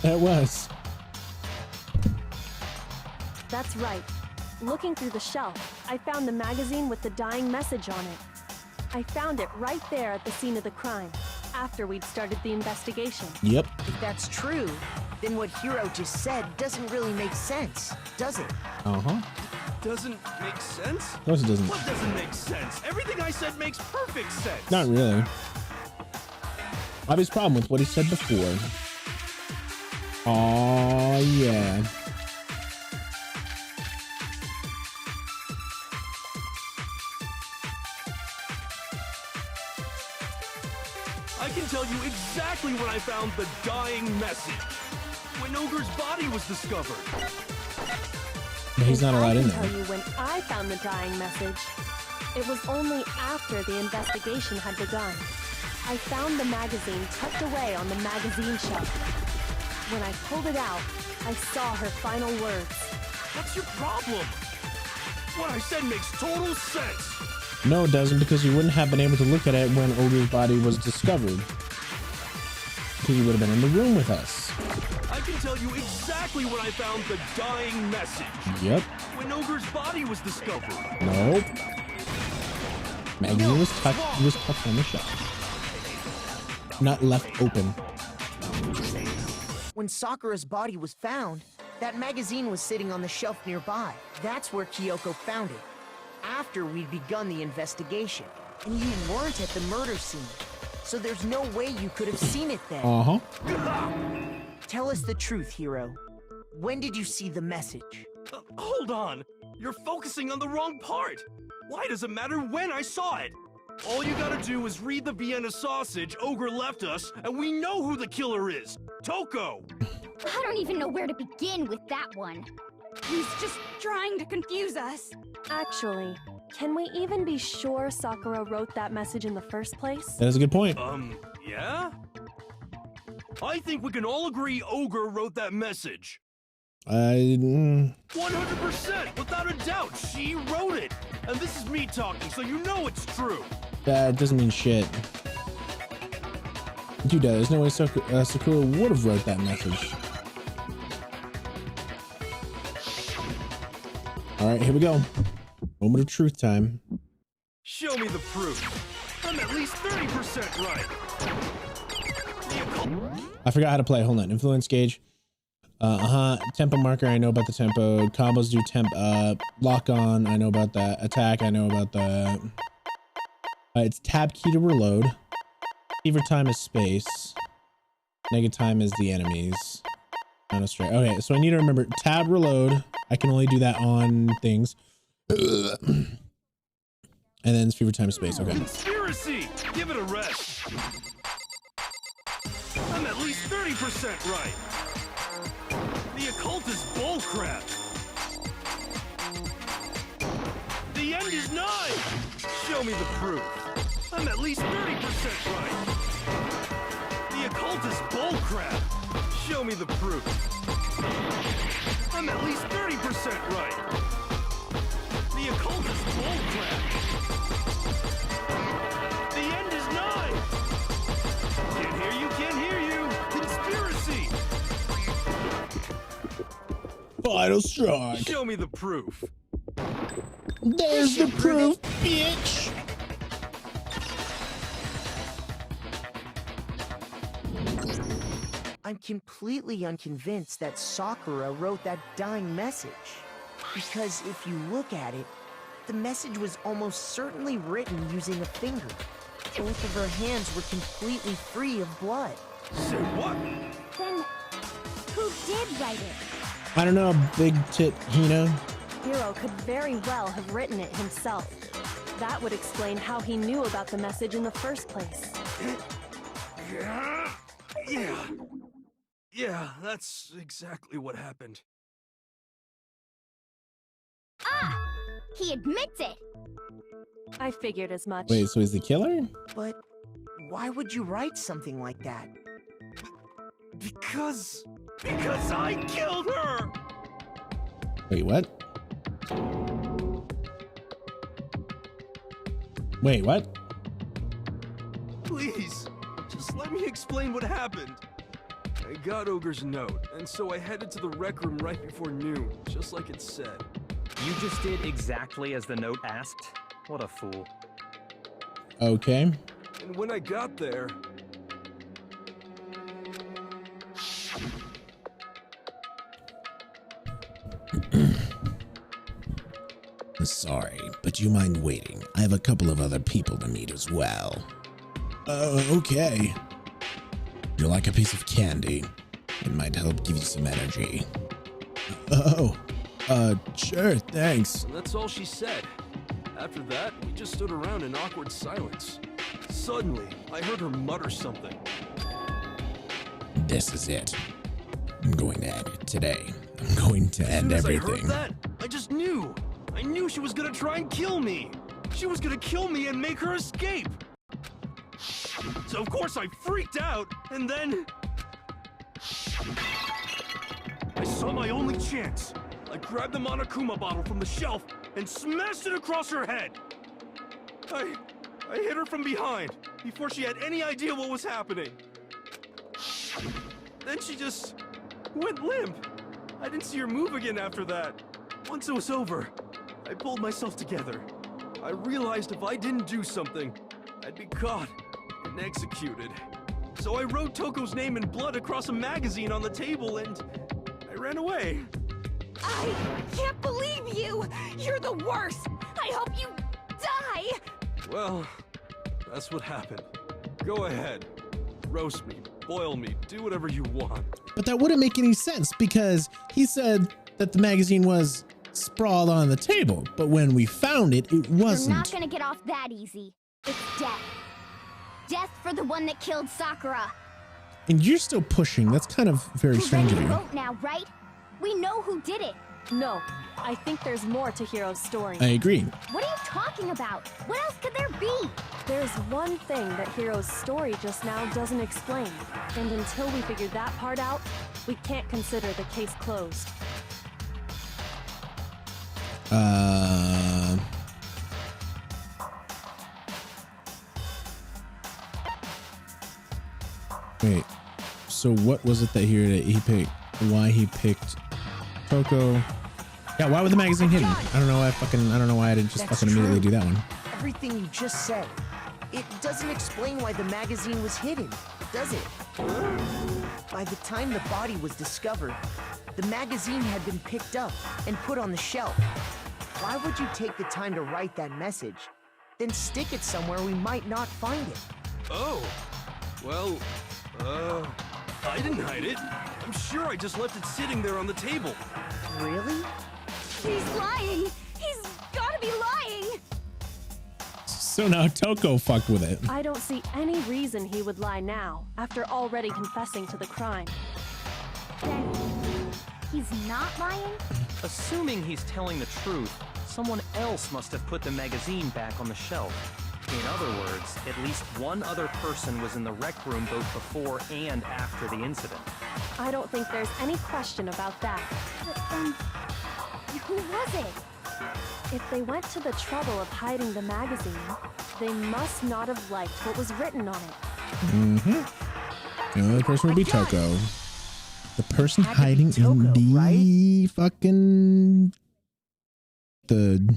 It was. That's right. Looking through the shelf, I found the magazine with the dying message on it. I found it right there at the scene of the crime, after we'd started the investigation. Yep. If that's true, then what Hiro just said doesn't really make sense, does it? Uh-huh. Doesn't make sense? Of course it doesn't. What doesn't make sense? Everything I said makes perfect sense. Not really. Obvious problem with what he said before. Oh yeah. I can tell you exactly when I found the dying message. When Ogre's body was discovered. But he's not allowed in I can there. tell you when I found the dying message. It was only after the investigation had begun. I found the magazine tucked away on the magazine shelf. When I pulled it out, I saw her final words. What's your problem? What I said makes total sense. No, it doesn't, because you wouldn't have been able to look at it when Ogre's body was discovered. Because you would have been in the room with us. I can tell you exactly when I found the dying message. Yep. When Ogre's body was discovered. Nope. Magazine was tucked on the shelf. Not left open. When Sakura's body was found, that magazine was sitting on the shelf nearby. That's where Kyoko found it. After we'd begun the investigation. And you weren't at the murder scene. So there's no way you could have seen it then. Uh-huh. Tell us the truth, Hiro. When did you see the message? Hold on. You're focusing on the wrong part. Why does it matter when I saw it? All you gotta do is read the Vienna sausage Ogre left us, and we know who the killer is. Toko! I don't even know where to begin with that one. He's just trying to confuse us. Actually, can we even be sure Sakura wrote that message in the first place? That is a good point. Yeah? I think we can all agree Ogre wrote that message. 100%, without a doubt, she wrote it. And this is me talking, so you know it's true. That doesn't mean shit. Dude, there's no way Sakura would have wrote that message. All right, here we go. Moment of truth time. Show me the proof. I'm at least 30% right. I forgot how to play. Hold on. Influence gauge. Tempo marker. I know about the tempo. Combos do temp up. Lock on. I know about that. Attack. I know about that. It's tab key to reload. Fever time is space. Negative time is the enemies. Final strike. Okay, so I need to remember tab reload. I can only do that on things. And then it's fever time is space. Okay. Conspiracy! Give it a rest. I'm at least 30% right. The occult is bullcrap. The end is nigh. Show me the proof. I'm at least 30% right. The occult is bullcrap. Show me the proof. I'm at least 30% right. The occult is bullcrap. The end is nigh. Can't hear you, can't hear you. Conspiracy. Final strike. Show me the proof. There's the proof, bitch. I'm completely unconvinced that Sakura wrote that dying message. Because if you look at it, the message was almost certainly written using a finger. Both of her hands were completely free of blood. Say what? Then, who did write it? I don't know, big tit Hina. Hiro could very well have written it himself. That would explain how he knew about the message in the first place. Yeah, that's exactly what happened. Ah! He admits it! I figured as much. Wait, so he's the killer? But why would you write something like that? Because I killed her! Wait, what? Wait, what? Please, just let me explain what happened. I got Ogre's note, and so I headed to the rec room right before noon, just like it said. You just did exactly as the note asked? What a fool. Okay. And when I got there... Sorry, but do you mind waiting? I have a couple of other people to meet as well. Okay. Would you like a piece of candy? It might help give you some energy. Sure, thanks. And that's all she said. After that, we just stood around in awkward silence. Suddenly, I heard her mutter something. This is it. I'm going to end it today. I'm going to end everything. As soon as I heard that, I just knew. I knew she was gonna try and kill me. She was gonna kill me and make her escape. So of course I freaked out, and then I saw my only chance. I grabbed the Monokuma bottle from the shelf and smashed it across her head. I hit her from behind before she had any idea what was happening. Then she just went limp. I didn't see her move again after that. Once it was over, I pulled myself together. I realized if I didn't do something, I'd be caught and executed. So I wrote Toko's name in blood across a magazine on the table and I ran away. I can't believe you! You're the worst! I hope you die! Well, that's what happened. Go ahead. Roast me, boil me, do whatever you want. But that wouldn't make any sense because he said that the magazine was sprawled on the table, but when we found it, it wasn't. You're not gonna get off that easy. It's death. Death for the one that killed Sakura. And you're still pushing. That's kind of very strange of you. Vote now, right? We know who did it. No, I think there's more to Hiro's story. I agree. What are you talking about? What else could there be? There's one thing that Hiro's story just now doesn't explain. And until we figure that part out, we can't consider the case closed. Wait. So what was it that he picked? Why he picked Toko? Yeah, why was the magazine hidden? I don't know why I didn't just That's fucking immediately true. do that one. Everything you just said, it doesn't explain why the magazine was hidden, does it? By the time the body was discovered, the magazine had been picked up and put on the shelf. Why would you take the time to write that message, then stick it somewhere we might not find it? Oh, well, I didn't hide it. I'm sure I just left it sitting there on the table. Really? He's lying! He's gotta be lying! So now Toko fucked with it. I don't see any reason he would lie now, after already confessing to the crime. Then he's not lying? Assuming he's telling the truth, someone else must have put the magazine back on the shelf. In other words, at least one other person was in the rec room both before and after the incident. I don't think there's any question about that. But then, who was it? If they went to the trouble of hiding the magazine, they must not have liked what was written on it. The other person would be Toko. The person Had to be hiding Toko, in the right? fucking the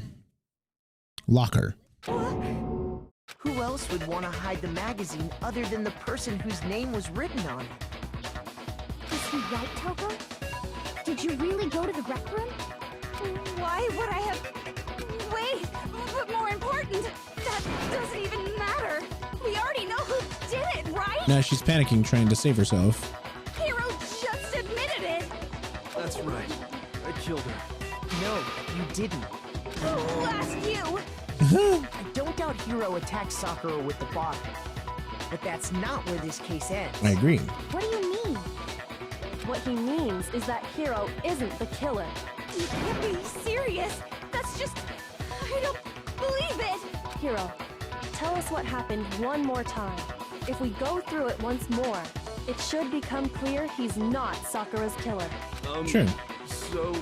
locker. Who else would want to hide the magazine other than the person whose name was written on it? Is he right, Toko? Did you really go to the rec room? Why would I have... Wait, but more important, that doesn't even matter. We already know who did it, right? Now she's panicking, trying to save herself. Hiro just admitted it. That's right. I killed her. No, you didn't. Who asked you? I don't doubt Hiro attacked Sakura with the bottle. But that's not where this case ends. I agree. What do you mean? What he means is that Hiro isn't the killer. You can't be serious. That's just... I don't believe it. Hiro, tell us what happened one more time. If we go through it once more, it should become clear he's not Sakura's killer. Sure. So,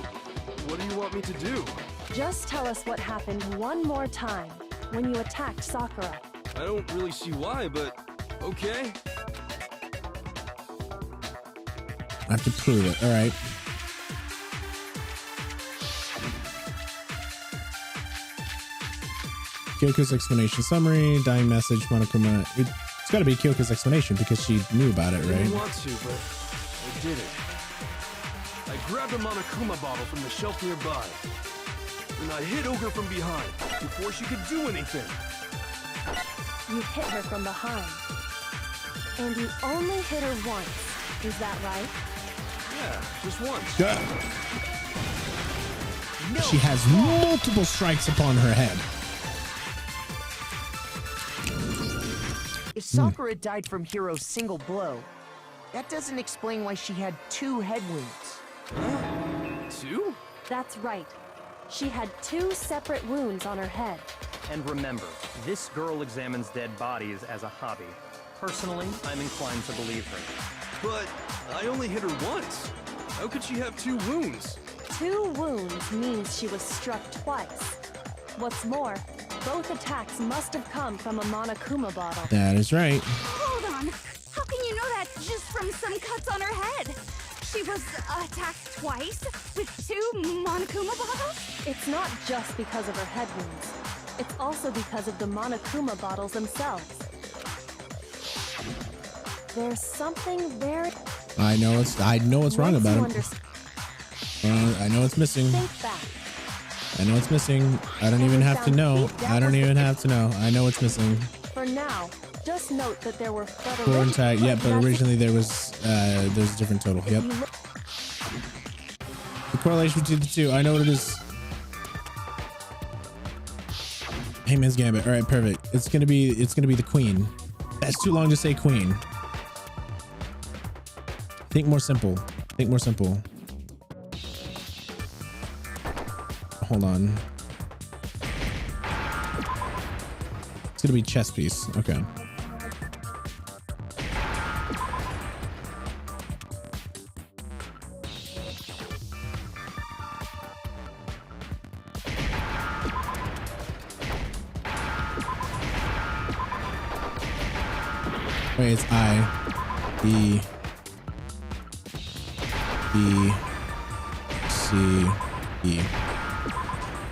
what do you want me to do? Just tell us what happened one more time when you attacked Sakura. I don't really see why, but okay. I have to prove it. All right. Kyoko's explanation summary, dying message, Monokuma. It's got to be Kyoko's explanation because she knew about it, I right? didn't want to, but I did it. I grabbed a Monokuma bottle from the shelf nearby. and I hit Ogre from behind before she could do anything. You hit her from behind. And you only hit her once. Is that right? Yeah, just once. No. She has multiple strikes upon her head. If Sakura died from Hiro's single blow, that doesn't explain why she had 2 head wounds. 2? That's right. She had 2 separate wounds on her head. And remember, this girl examines dead bodies as a hobby. Personally, I'm inclined to believe her. But I only hit her once. How could she have 2 wounds? 2 wounds means she was struck twice. What's more, both attacks must have come from a Monokuma bottle. That is right. Hold on. How can you know that just from some cuts on her head? She was attacked twice with 2 Monokuma bottles? It's not just because of her head wounds. It's also because of the Monokuma bottles themselves. There's something very... I know what's wrong about it. I know it's missing. Think back. I know it's missing. I don't even have to know. I don't even have to know. I know it's missing. For now, just note that there were Core intact. Yeah, but originally there's a different total. Yep. The correlation between the two. I know what it is. Hangman's Gambit. All right, perfect. It's gonna be the queen. That's too long to say queen. Think more simple. Think more simple. Hold on. It's gonna be chess piece. Okay. Wait, it's I, B, B, C, E.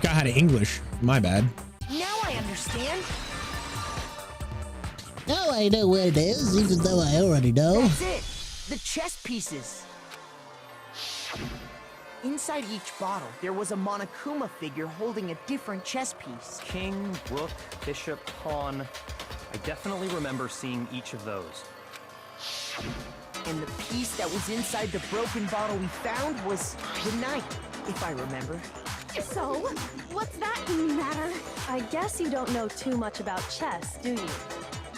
Got how to English. My bad. Now I understand. Now I know what it is, even though I already know. That's it. The chess pieces. Inside each bottle, there was a Monokuma figure holding a different chess piece. King, rook, bishop, pawn. I definitely remember seeing each of those. And the piece that was inside the broken bottle we found was the knight, if I remember. So, what's that matter? I guess you don't know too much about chess, do you?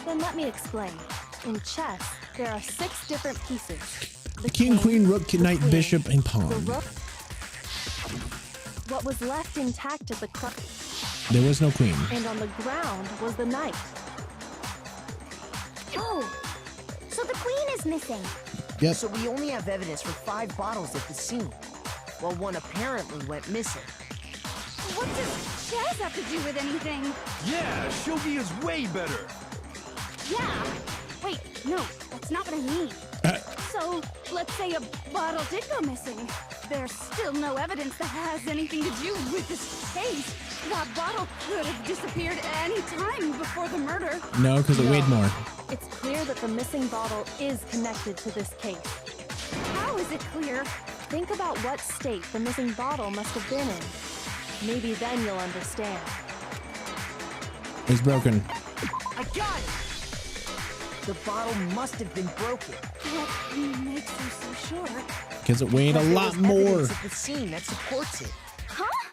Then let me explain. In chess, there are 6 different pieces. The King, queen, rook, knight, bishop, and pawn. What was left intact at the There was no queen. And on the ground was the knight. Oh, so the queen is missing. Yep. So we only have evidence for 5 bottles at the scene, while one apparently went missing. What does chess have to do with anything? Yeah, shogi is way better. Yeah. Wait, no, that's not what I mean. So, let's say a bottle did go missing. There's still no evidence that has anything to do with this case. That bottle could have disappeared any time before the murder. No, because it weighed more. It's clear that the missing bottle is connected to this case. How is it clear? Think about what state the missing bottle must have been in. Maybe then you'll understand. It's broken. I got it! The bottle must have been broken. What makes you so sure? Because it weighed a lot more. At the scene that supports it. Huh?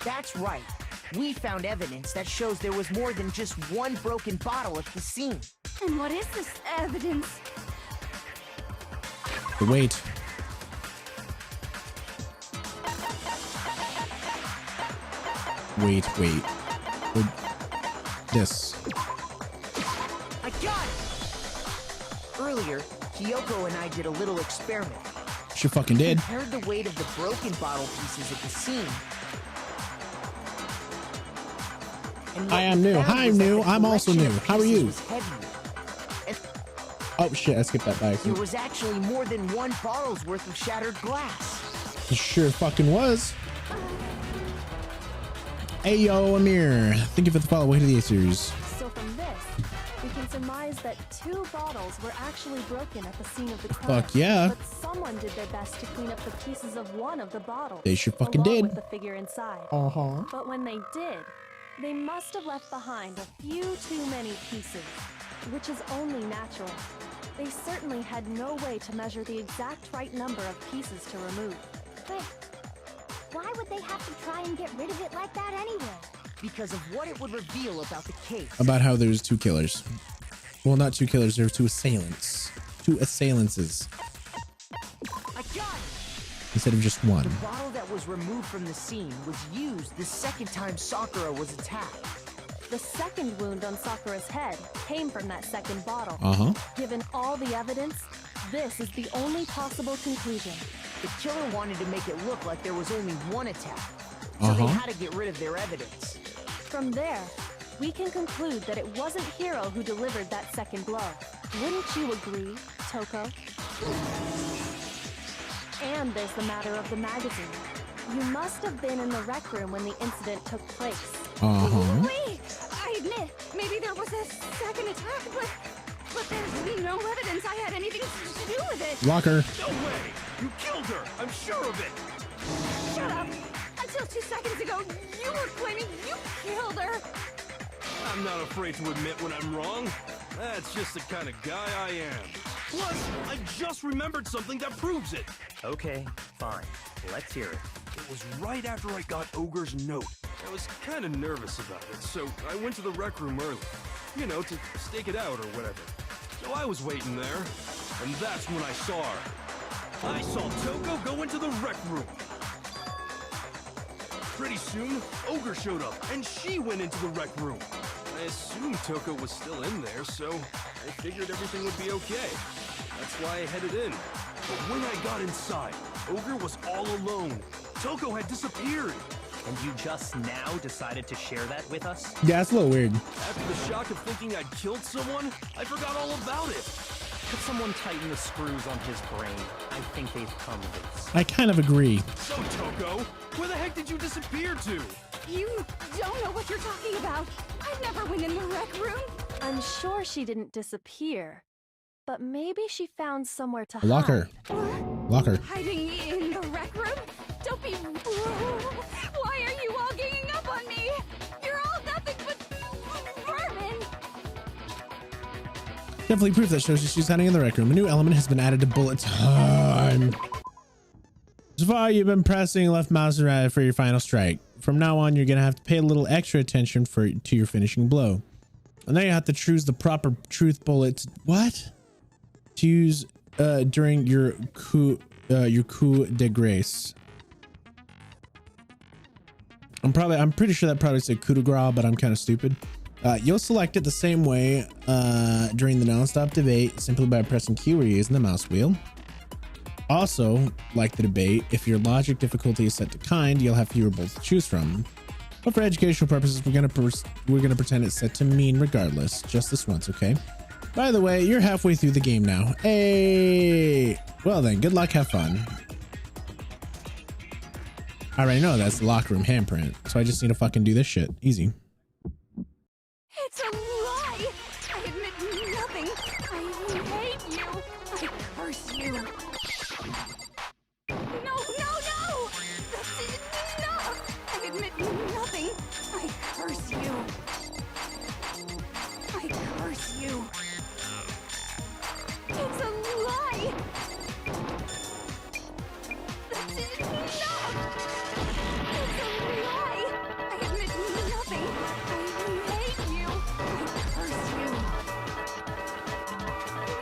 That's right. We found evidence that shows there was more than just one broken bottle at the scene. And what is this evidence? The weight. Wait. This. I got it! Earlier, Kyoko and I did a little experiment. She fucking did. Compared the weight of the broken bottle pieces at the scene. I am new. Hi, I'm new. I'm also new. How are you? Oh shit, I skipped that by accident. There was actually more than one bottle's worth of shattered glass. It sure fucking was. Hey yo, Amir. Thank you for the follow. Way to the A series. So from this, We can surmise that 2 bottles were actually broken at the scene of the crime. Fuck yeah. But someone did their best to clean up the pieces of one of the bottles. They sure fucking along did. with the figure inside. Uh-huh. But when they did, they must have left behind a few too many pieces, which is only natural. They certainly had no way to measure the exact right number of pieces to remove. But why would they have to try and get rid of it like that anyway? Because of what it would reveal about the case. About how there's 2 killers. Well, not 2 killers, there were 2 assailants. 2 assailances. I got it! Instead of just 1. The bottle that was removed from the scene was used the second time Sakura was attacked. The second wound on Sakura's head came from that second bottle. Uh-huh. Given all the evidence, this is the only possible conclusion. The killer wanted to make it look like there was only one attack, so they had to get rid of their evidence. From there, we can conclude that it wasn't Hiro who delivered that second blow. Wouldn't you agree, Toko? And there's the matter of the magazine. You must have been in the rec room when the incident took place. Wait! I admit, maybe there was a second attack, but there's no evidence I had anything to do with it. Locker. No way! You killed her! I'm sure of it! Shut up! Until 2 seconds ago, you were claiming you killed her! I'm not afraid to admit when I'm wrong. That's just the kind of guy I am. Plus, I just remembered something that proves it. Okay, fine. Let's hear it. It was right after I got Ogre's note. I was kind of nervous about it, so I went to the rec room early. You know, to stake it out or whatever. So I was waiting there, and that's when I saw her. I saw Toko go into the rec room. Pretty soon, Ogre showed up, and she went into the rec room. I assumed Toko was still in there, so I figured everything would be okay. That's why I headed in. But when I got inside, Ogre was all alone. Toko had disappeared. And you just now decided to share that with us? Yeah, it's a little weird. After the shock of thinking I'd killed someone, I forgot all about it. Could someone tighten the screws on his brain? I think they've come loose. I kind of agree. So, Toko, where the heck did you disappear to? You don't know what you're talking about. I've never been in the rec room. I'm sure she didn't disappear, but maybe she found somewhere to Locker. hide. Locker. Hiding in the rec room? Don't be... Why are you all ganging up on me? You're all nothing but vermin. Definitely proof that shows you she's hiding in the rec room. A new element has been added to bullet time. So far, you've been pressing left mouse around for your final strike. From now on, you're gonna have to pay a little extra attention to your finishing blow. And then you have to choose the proper truth bullet. What? To use during your coup de grace. I'm pretty sure that probably said coup de grace, but I'm kind of stupid. You'll select it the same way during the non-stop debate, simply by pressing Q or using the mouse wheel. Also, like the debate, if your logic difficulty is set to kind, you'll have fewer bullets to choose from. But for educational purposes, we're gonna pretend it's set to mean regardless, just this once, okay? By the way, you're halfway through the game now. Hey! Well then, good luck, have fun. I already know that's the locker room handprint, so I just need to fucking do this shit. Easy. It's a lie. I admit nothing. I hate you. I curse you. No. That's enough. I admit nothing. I curse you. I curse you. It's a lie. That's enough. It's a lie. I admit nothing. I hate you. I curse you.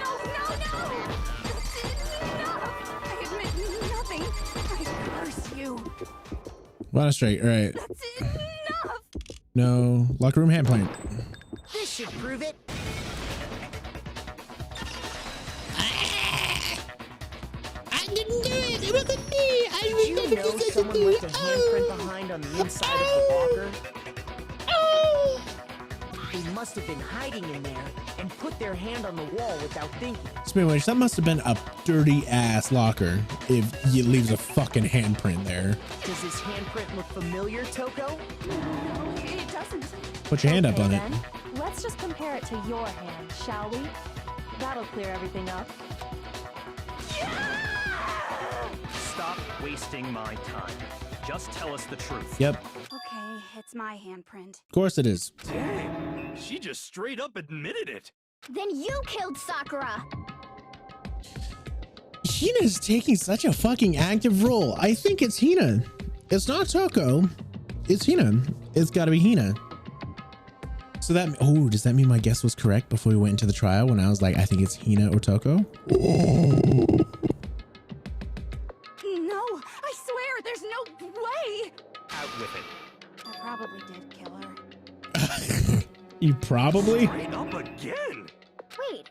No. That's enough. I admit nothing. I curse you. One on straight. All right. That's enough. No locker room handprint. This should prove it. I didn't do it. It wasn't me. Did you know someone left a handprint behind on the inside of the locker? They must have been hiding in there and put their hand on the wall without thinking. Speaking of which, that must have been a dirty ass locker if it leaves a fucking handprint there. Does this handprint look familiar, Toko? No, it doesn't. Put your hand up on it. Then, let's just compare it it to your hand, shall we? That'll clear everything up. Stop wasting my time. Just tell us the truth. Yep. Okay, it's my handprint. Of course it is. Dang, she just straight up admitted it. Then you killed Sakura. Hina is taking such a fucking active role. I think it's Hina. It's not Toko. It's Hina. It's gotta be Hina. So that, oh, does that mean my guess was correct before we went into the trial when I was like, I think it's Hina or Toko? No, I swear, there's no way. Out with it. I probably did kill her. You probably? Straight up again. Wait,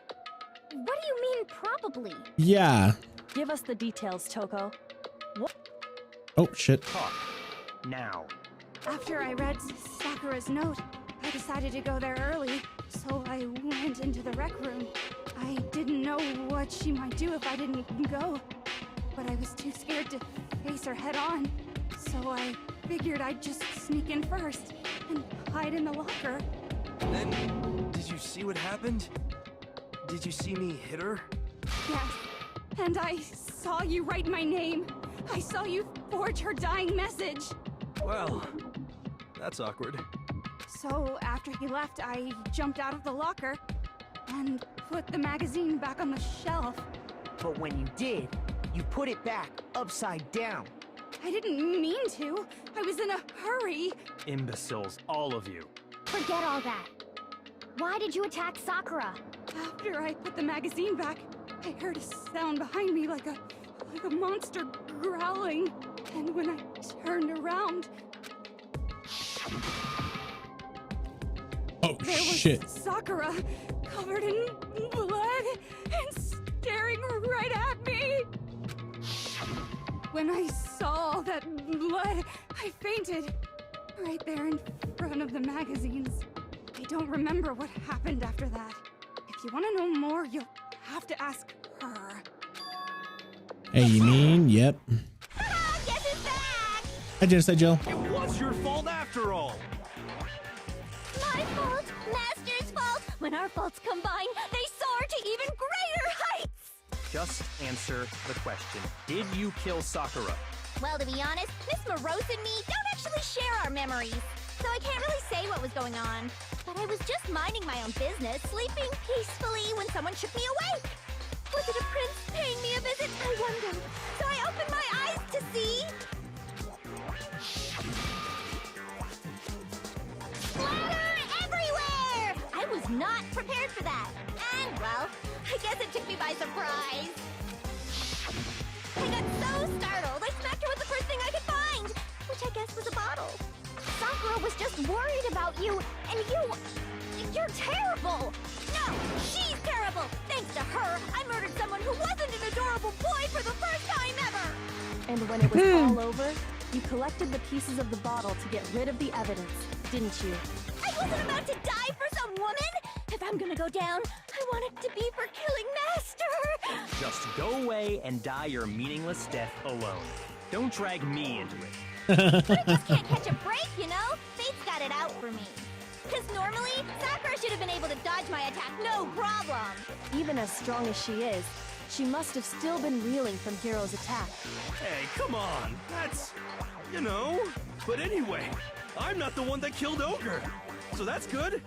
what do you mean probably? Yeah. Give us the details, Toko. What? Oh, shit. Talk. Now. After I read Sakura's note, I decided to go there early, so I went into the rec room. I didn't know what she might do if I didn't go, but I was too scared to face her head on, so I figured I'd just sneak in first and hide in the locker. Then, did you see what happened? Did you see me hit her? Yes, and I saw you write my name. I saw you forge her dying message. Well, that's awkward. So after he left, I jumped out of the locker and put the magazine back on the shelf. But when you did, you put it back upside down. I didn't mean to. I was in a hurry. Imbeciles, all of you. Forget all that. Why did you attack Sakura? After I put the magazine back, I heard a sound behind me like a monster growling. And when I turned around, Oh, there was shit. Sakura, covered in blood and staring right at me. When I saw that blood, I fainted right there in front of the magazines. I don't remember what happened after that. If you want to know more, you'll have to ask her. Hey, you mean? Yep. Guess who's back? Hi, Genocide Jill. It was your fault after all. My fault, Master's fault. When our faults combine, they soar to even greater heights. Just answer the question. Did you kill Sakura? Well, to be honest, Miss Morose and me don't actually share our memories, so I can't really say what was going on. But I was just minding my own business, sleeping peacefully when someone shook me awake. Was it a prince paying me a visit? I wonder. So I opened my eyes to see... splatter everywhere! I was not prepared for that. And, well, I guess it took me by surprise. I got so startled, I smacked her with the first thing I could find, which I guess was a bottle. Sakura was just worried about you, and you're terrible! No, she's terrible! Thanks to her, I murdered someone who wasn't an adorable boy for the first time ever! And when it was all over, you collected the pieces of the bottle to get rid of the evidence, didn't you? I wasn't about to die for some woman! If I'm gonna go down, I want it to be for killing Master! Just go away and die your meaningless death alone. Don't drag me into it. But I just can't catch a break, you know? Fate's got it out for me. Because normally, Sakura should have been able to dodge my attack, no problem! Even as strong as she is, she must have still been reeling from Hiro's attack. Hey, come on. That's, you know. But anyway, I'm not the one that killed Ogre. So that's good.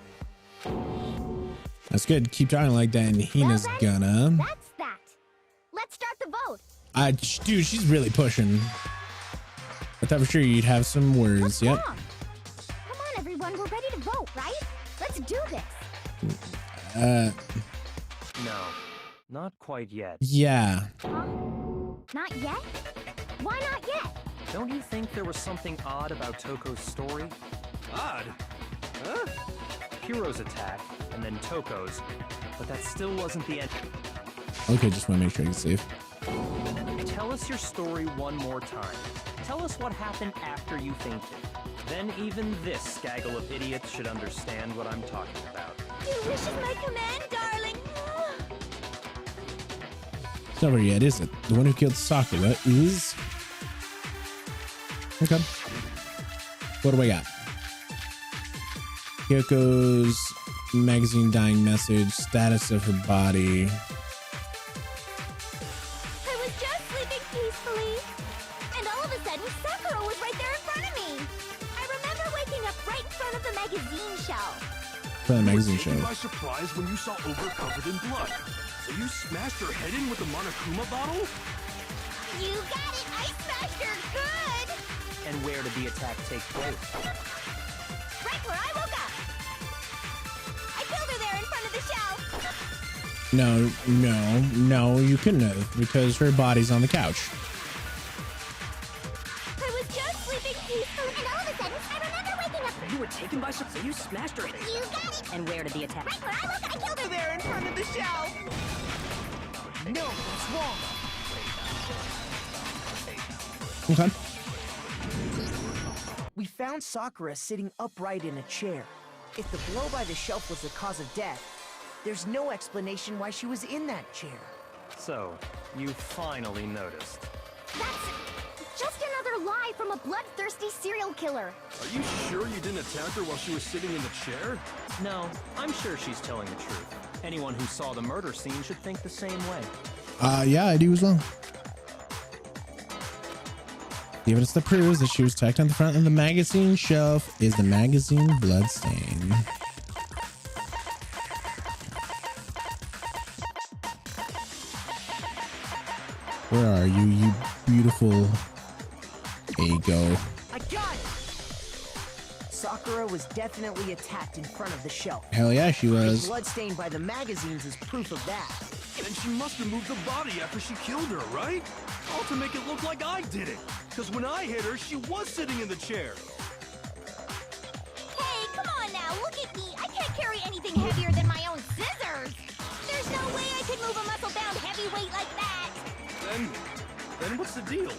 That's good. Keep talking like that, and Hina's Well, gonna. That's that. Let's start the vote. Dude, she's really pushing. I thought for sure you'd have some words. What's Yep. wrong? Come on, everyone. We're ready to vote, right? Let's do this. No, not quite yet. Yeah. Huh? Not yet? Why not yet? Don't you think there was something odd about Toko's story? Odd. Huh? Hiro's attack, and then Toko's, but that still wasn't the end. Okay, just want to make sure you're safe. Tell us your story one more time. Tell us what happened after you fainted. Then even this gaggle of idiots should understand what I'm talking about. Your wish is my command, darling. It's not over yet, is it? The one who killed Sakura is... Okay. What do we got? Here goes magazine dying message, status of her body. I was just sleeping peacefully, and all of a sudden, Sakura was right there in front of me. I remember waking up right in front of the magazine shelf. For the magazine show. By surprise when you saw Ogre covered in blood. So you smashed her head in with the Monokuma bottle? You got it! I smashed her good! And where did the attack take place? Right where I woke up! I killed her there in front of the shelf! No, you couldn't have, because her body's on the couch. I was just sleeping peacefully, and all of a sudden, I remember waking up. You were taken by surprise. You smashed her. You got it! And where did the attack? Right where I woke up! I killed her there in front of the shelf! No, that's wrong. Okay. We found Sakura sitting upright in a chair. If the blow by the shelf was the cause of death, there's no explanation why she was in that chair. So, you finally noticed. That's just another lie from a bloodthirsty serial killer. Are you sure you didn't attack her while she was sitting in the chair? No, I'm sure she's telling the truth. Anyone who saw the murder scene should think the same way. Yeah, I do as well. The evidence that proves that she was tacked on the front of the magazine shelf is the magazine bloodstain. Where are you, you beautiful ego? I got it! Sakura was definitely attacked in front of the shelf. Hell yeah, she The was. blood stained by the magazines is proof of that. Then she must have moved the body after she killed her, right? All to make it look like I did it. Because when I hit her, she was sitting in the chair. Hey, come on now, look at me. I can't carry anything heavier than my own scissors. There's no way I could move a muscle-bound heavyweight like that. Then what's the deal?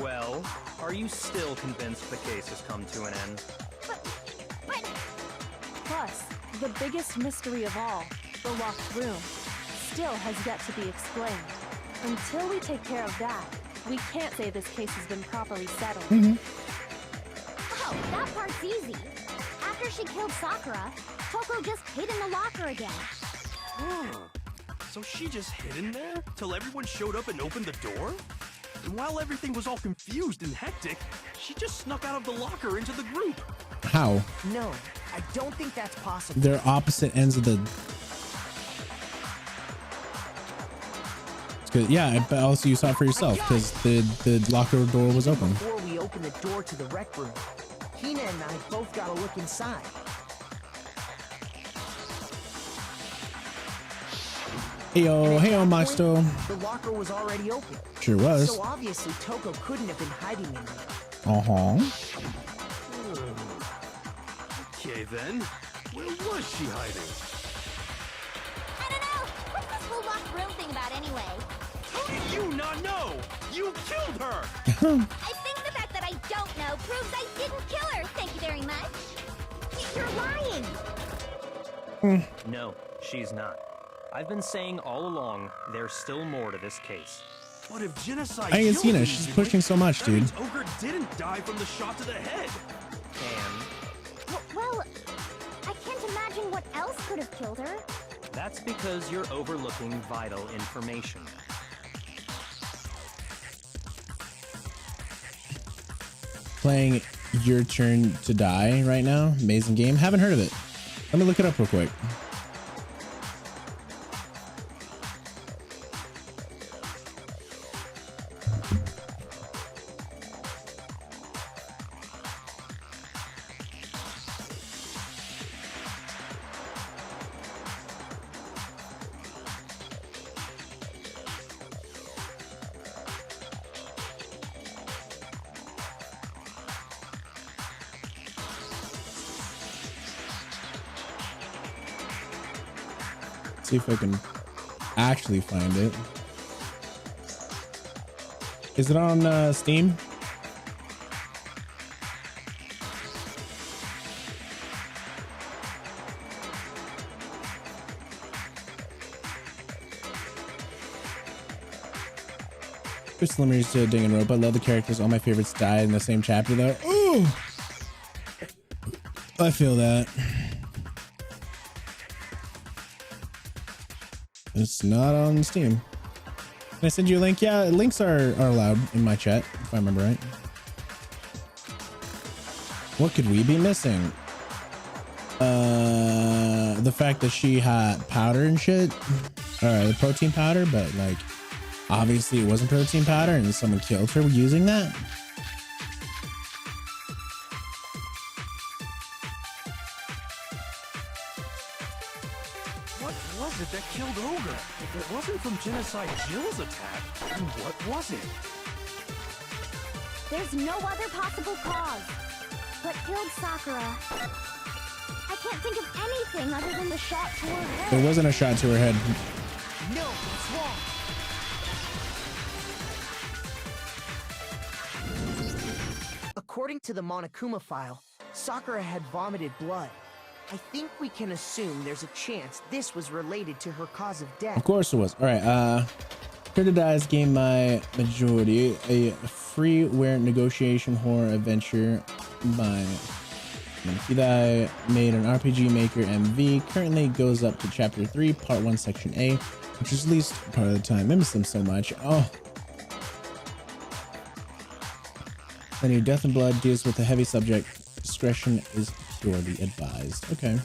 Well, are you still convinced the case has come to an end? But... Plus, the biggest mystery of all, the locked room, still has yet to be explained. Until we take care of that, we can't say this case has been properly settled. Oh, that part's easy. After she killed Sakura, Toko just hid in the locker again. So she just hid in there till everyone showed up and opened the door? And while everything was all confused and hectic, she just snuck out of the locker into the group. How? No, I don't think that's possible. They're opposite ends of the... Yeah, but also you saw it for yourself because the locker door was open. Before we opened the door to the rec room, Hina and I both got a look inside. Heyo, Masto. The locker was already open. Sure was. So obviously Toko couldn't have been hiding in there. Okay then, where was she hiding? I don't know. What's this whole locked room thing about anyway? How did you not know? You killed her! I think the fact that I don't know proves I didn't kill her. Thank you very much. You're lying. No, she's not. I've been saying all along, there's still more to this case. But if genocide I ain't seen her. killed She's you, pushing so much, that dude. means Ogre didn't die from the shot to the head. And Well, I can't imagine what else could have killed her. that's because you're overlooking vital information. Playing Your Turn to Die right now. Amazing game. Haven't heard of it. Let me look it up real quick. See if I can actually find it. Is it on Steam? Chris Limmer's Danganronpa. I love the characters. All my favorites died in the same chapter though. Ooh! I feel that. It's not on Steam. Can I send you a link? Yeah, links are allowed in my chat, if I remember right. What could we be missing? The fact that she had powder and shit. The protein powder, but like obviously it wasn't protein powder and someone killed her using that. What was it that killed Ogre? If it wasn't from Genocide Jill's attack, then what was it? There's no other possible cause. What killed Sakura? I can't think of anything other than the shot to her head. There wasn't a shot to her head. No, it's wrong. According to the Monokuma file, Sakura had vomited blood. I think we can assume there's a chance this was related to her cause of death. Of course it was. All right. Traitor Dies game by majority, a freeware negotiation horror adventure by Hidai, made an RPG Maker MV. Currently goes up to chapter 3, part 1, section A, which is at least part of the time. I miss them so much. Oh. Then your Death and Blood deals with a heavy subject. Discretion is sorely advised. Okay.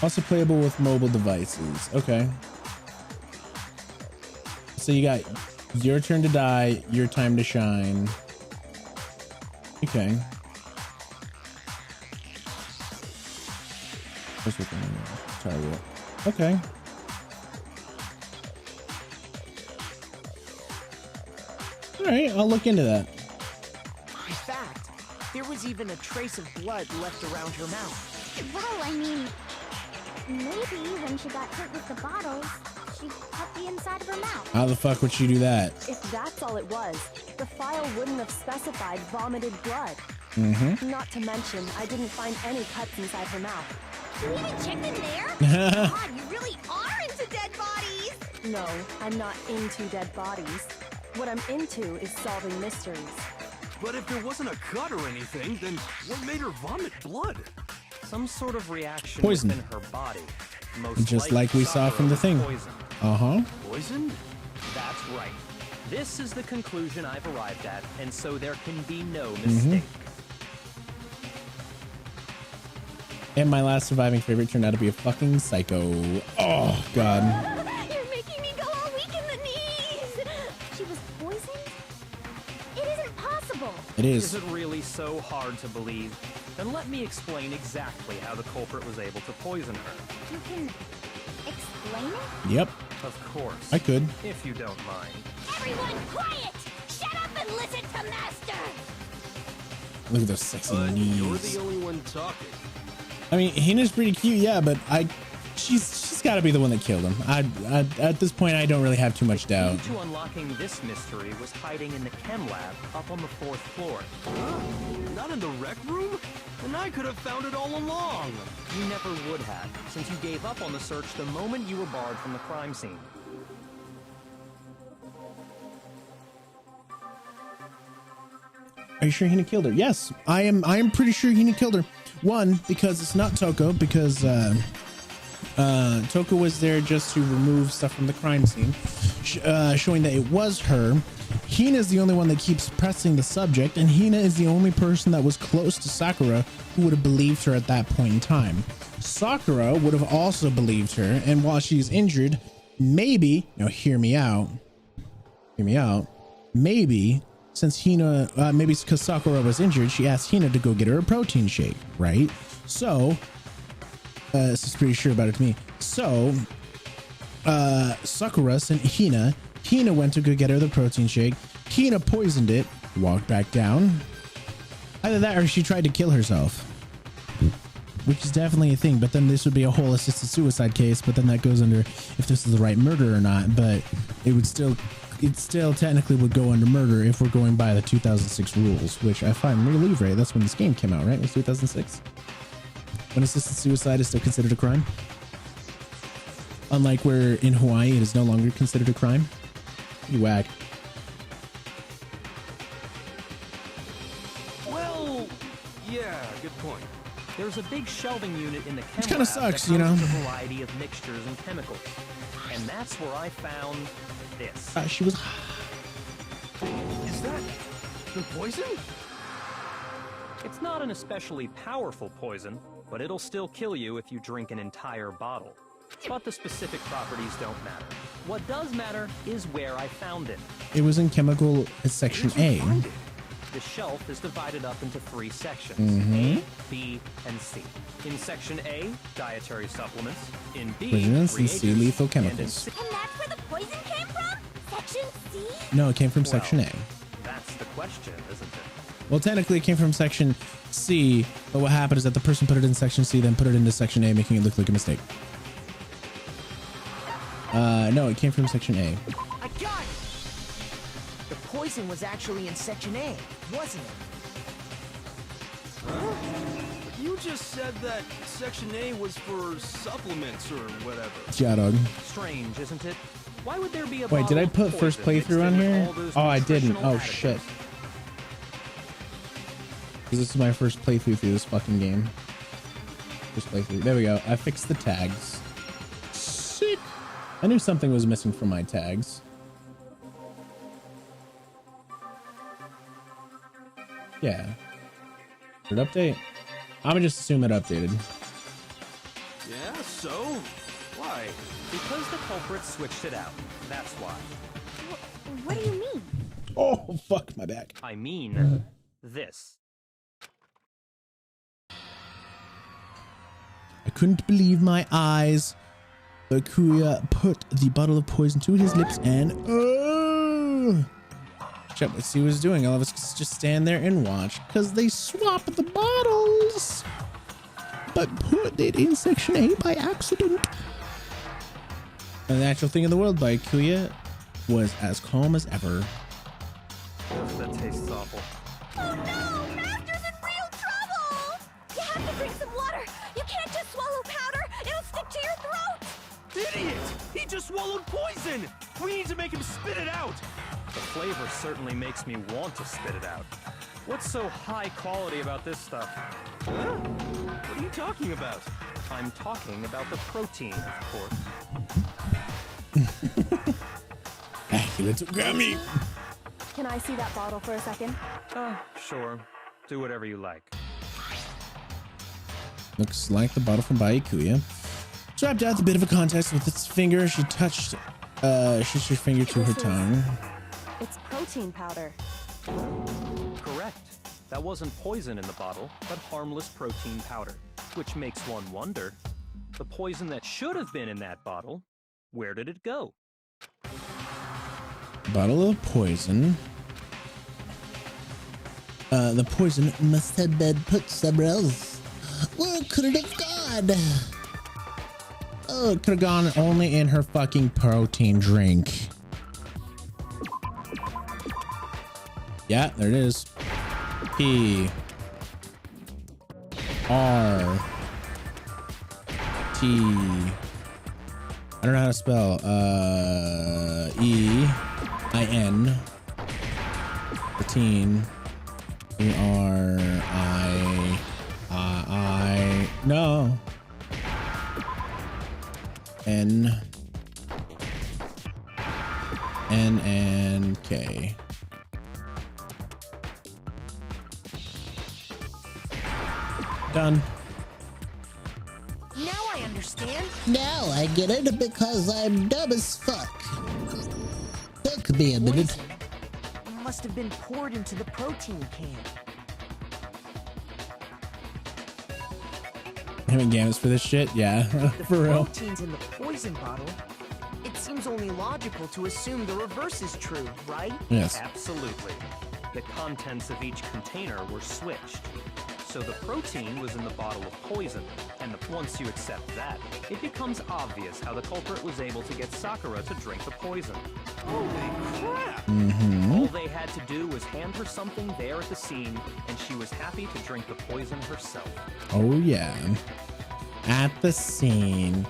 Also playable with mobile devices. Okay. So you got your turn to die, your time to shine. Okay. Target. Okay. All right, I'll look into that. In fact, there was even a trace of blood left around her mouth. Well, I mean, maybe when she got hurt with the bottles, she cut the inside of her mouth. How the fuck would she do that? If that's all it was, the file wouldn't have specified vomited blood. Mm-hmm. Not to mention, I didn't find any cuts inside her mouth. You even checked in there? God, you really are into dead bodies! No, I'm not into dead bodies. What I'm into is solving mysteries. But if there wasn't a cut or anything, then what made her vomit blood? Some sort of reaction Poison. within her body. Most Just like we saw from the thing. Poison. Uh-huh. Poisoned? That's right. This is the conclusion I've arrived at, and so there can be no mistake. And my last surviving favorite turned out to be a fucking psycho. Oh, God. You're making me go all weak in the knees! She was poisoned? It isn't possible! It is. Is it really so hard to believe? Then let me explain exactly how the culprit was able to poison her. You can explain it? Yep, Of course. I could. If you don't mind. Everyone quiet! Shut up and listen to Master! Look at those sexy You're knees. the only one talking. I mean, Hina's pretty cute, yeah, but she's got to be the one that killed him. At this point, I don't really have too much doubt. The key to unlocking this mystery was hiding in the chem lab up on the 4th floor. Not in the rec room? And I could have found it all along. You never would have, since you gave up on the search the moment you were barred from the crime scene. Are you sure Hina killed her? Yes, I am pretty sure Hina killed her. One, because it's not Toko, because Toko was there just to remove stuff from the crime scene, showing that it was her. Hina is the only one that keeps pressing the subject, and Hina is the only person that was close to Sakura who would have believed her at that point in time. Sakura would have also believed her, and while she's injured, maybe, now hear me out, maybe since Hina, maybe because Sakura was injured, she asked Hina to go get her a protein shake, right? So, this is pretty sure about it to me. So, Sakura sent Hina. Hina went to go get her the protein shake. Hina poisoned it, walked back down. Either that or she tried to kill herself, which is definitely a thing. But then this would be a whole assisted suicide case. But then that goes under if this is the right murder or not. But it still technically would go under murder if we're going by the 2006 rules, which if I believe right, that's when this game came out, right? It was 2006. When assisted suicide is still considered a crime. Unlike where in Hawaii, it is no longer considered a crime. You whack. Well, yeah, good point. There's a big shelving unit in the chem Which kinda lab sucks, that you know? houses a variety of mixtures and chemicals. And that's where I found this. She was. Is that the poison? It's not an especially powerful poison, but it'll still kill you if you drink an entire bottle. But the specific properties don't matter. What does matter is where I found it. It was in chemical section A. The shelf is divided up into 3 sections, Mhm. A, B, and C. In section A, dietary supplements. In B, Poisonous and C, reagents. lethal And in chemicals. C- And that's where the poison came from? Section C? No, it came from section A. That's the question, isn't it? Well, technically, it came from section C, but what happened is that the person put it in section C, then put it into section A, making it look like a mistake. No, it came from section A. I got it! The poison was actually in Section A, wasn't it? You just said that Section A was for supplements or whatever. Yeah, dog. Strange, isn't it? Why would there be a Wait, did I bottle of put first poison mixed playthrough on in with here? all those Oh, I didn't. nutritional Oh, additives? shit. This is my first playthrough through this fucking game. First playthrough. There we go. I fixed the tags. Sick. I knew something was missing from my tags. Yeah. Did it update? I'm gonna just assume it updated. Yeah, so? Why? Because the culprit switched it out. That's why. What do you mean? Oh, fuck my back. I mean, this. I couldn't believe my eyes. Bakuya put the bottle of poison to his lips and Shut, let's see what he's doing. All of us just stand there and watch because they swap the bottles, but put it in section A by accident. A natural thing in the world by Kuya was as calm as ever. That tastes awful. Oh no! Master's in real trouble! You have to drink some water! You can't just swallow powder! It'll stick to your throat! Idiot! He just swallowed poison! We need to make him spit it out! The flavor certainly makes me want to spit it out. What's so high quality about this stuff? Huh? What are you talking about? I'm talking about the protein, of course. You little gummy. Can I see that bottle for a second? Sure. Do whatever you like. Looks like the bottle from Baikuya. Swapped out the bit of a contest with its finger. She touched her finger to her tongue. It's protein powder. Correct. That wasn't poison in the bottle, but harmless protein powder. Which makes one wonder, the poison that should have been in that bottle, where did it go? Bottle of poison. The poison must have been put somewhere else. Where could it have gone? Oh, it could have gone only in her fucking protein drink. Yeah, there it is. P R T. I don't know how to spell. E I N. Protein. E R I. No. N and K. Done. Now I understand. Now I get it because I'm dumb as fuck. Took me a minute. Poison must have been poured into the protein can. Having games for this shit? Yeah, The for real. protein's in the poison bottle. It seems only logical to assume the reverse is true, right? Yes. Absolutely. The contents of each container were switched. So the protein was in the bottle of poison, and once you accept that, it becomes obvious how the culprit was able to get Sakura to drink the poison. Holy crap! All they had to do was hand her something there at the scene, and she was happy to drink the poison herself. Oh yeah. At the scene.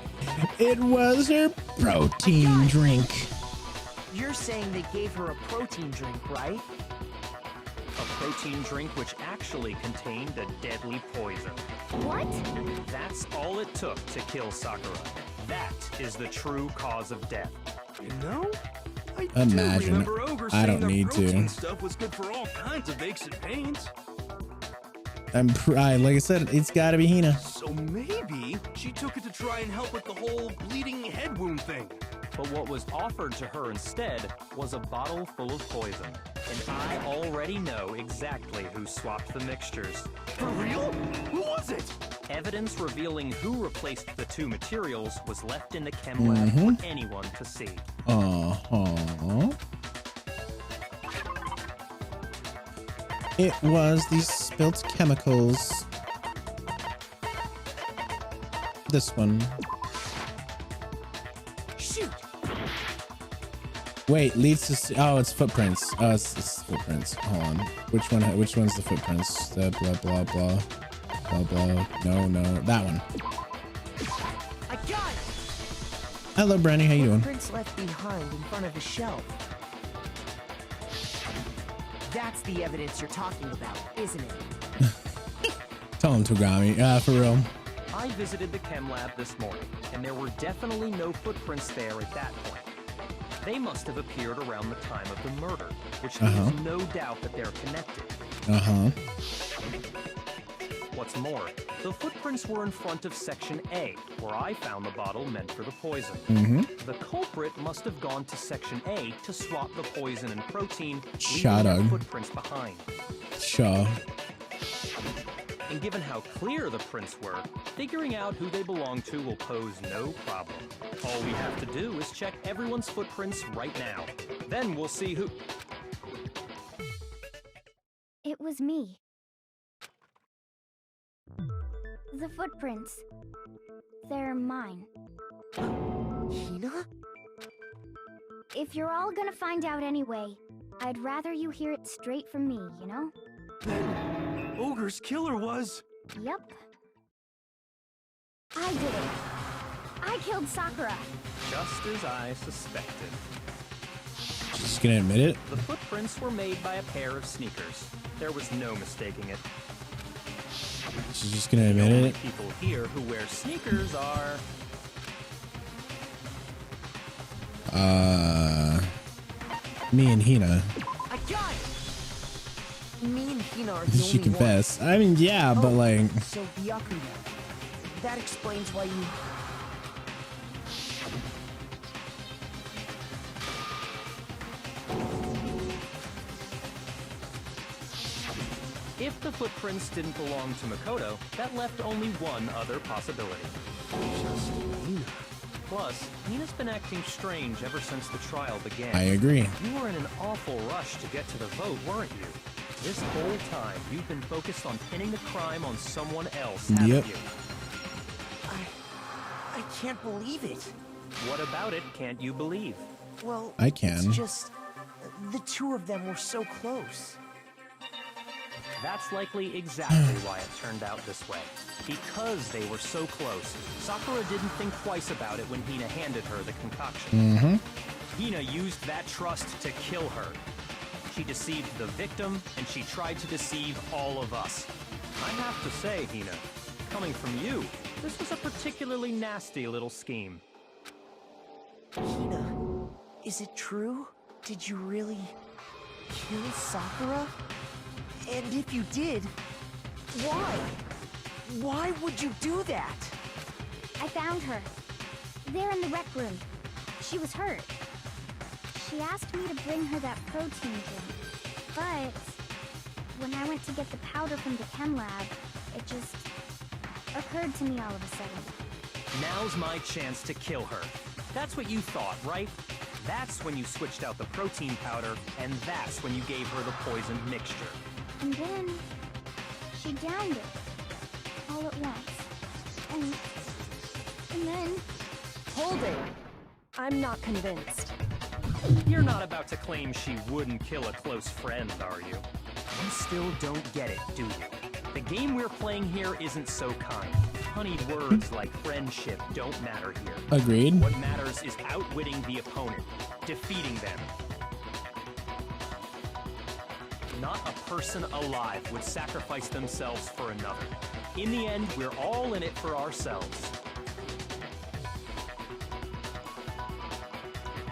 It was her protein drink. You're saying they gave her a protein drink, right? a protein drink which actually contained a deadly poison. What? That's all it took to kill Sakura. That is the true cause of death. You know, I Imagine. do remember Ogre I saying don't that need to. protein stuff was good for all kinds of aches and pains. Like I said, it's gotta be Hina. So maybe she took it to try and help with the whole bleeding head wound thing. But what was offered to her instead was a bottle full of poison. And I already know exactly who swapped the mixtures. For real? Who was it? Evidence revealing who replaced the two materials was left in the chem lab for anyone to see. It was these spilt chemicals. This one. Shoot! Wait, leads to it's footprints. It's footprints. Hold on. Which one? Which one's the footprints? The blah blah blah blah blah. No, that one. I got it. Hello, Brownie. How you doing? Footprints left behind in front of a shelf. That's the evidence you're talking about, isn't it? Tell him, Togami. For real. I visited the chem lab this morning, and there were definitely no footprints there at that point. They must have appeared around the time of the murder, which leaves no doubt that they're connected. What's more, the footprints were in front of Section A, where I found the bottle meant for the poison. The culprit must have gone to Section A to swap the poison and protein, leaving their footprints behind. And given how clear the prints were, figuring out who they belong to will pose no problem. All we have to do is check everyone's footprints right now. Then we'll see who... It was me. The footprints. They're mine. Hina? If you're all gonna find out anyway, I'd rather you hear it straight from me, you know? Then Ogre's killer was... Yep. I did it. I killed Sakura. Just as I suspected. She's gonna admit it? The footprints were made by a pair of sneakers. There was no mistaking it. She's just gonna admit The only it? people here who wear sneakers are... Me and Hina. I got it! Me and Hina are the Did she only confess? ones. I mean, yeah, but like... So Byakuya. That explains why you... If the footprints didn't belong to Makoto, that left only one other possibility. Just Hina. Plus, Nina's been acting strange ever since the trial began. I agree. You were in an awful rush to get to the vote, weren't you? This whole time, you've been focused on pinning the crime on someone else, haven't you? I can't believe it. What about it can't you believe? Well, I can. It's just... the two of them were so close. That's likely exactly why it turned out this way. Because they were so close, Sakura didn't think twice about it when Hina handed her the concoction. Hina used that trust to kill her. She deceived the victim, and she tried to deceive all of us. I have to say, Hina, coming from you, this was a particularly nasty little scheme. Hina, is it true? Did you really kill Sakura? And if you did, why? Why would you do that? I found her. There in the rec room. She was hurt. She asked me to bring her that protein drink. But when I went to get the powder from the chem lab, it just occurred to me all of a sudden. Now's my chance to kill her. That's what you thought, right? That's when you switched out the protein powder, and that's when you gave her the poisoned mixture. And then she downed it all at once. And then... Hold it. I'm not convinced. You're not about to claim she wouldn't kill a close friend, are you? You still don't get it, do you? The game we're playing here isn't so kind. Honeyed words like friendship don't matter here. Agreed. What matters is outwitting the opponent, defeating them. Not a person alive would sacrifice themselves for another. In the end, we're all in it for ourselves.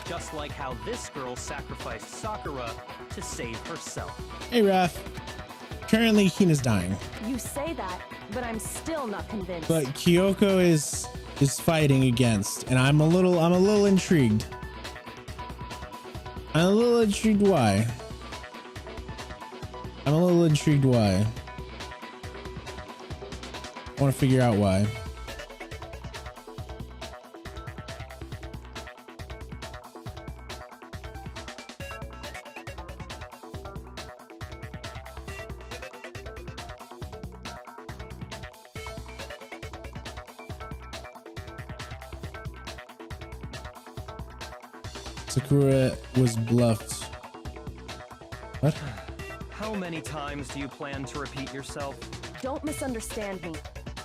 Just like how this girl sacrificed Sakura to save herself. Hey, Raph. Currently, Hina's dying. You say that, but I'm still not convinced. But Kyoko is fighting against, and I'm a little intrigued. I'm a little intrigued why. I want to figure out why. Sakura was bluffed. What? How many times do you plan to repeat yourself? Don't misunderstand me.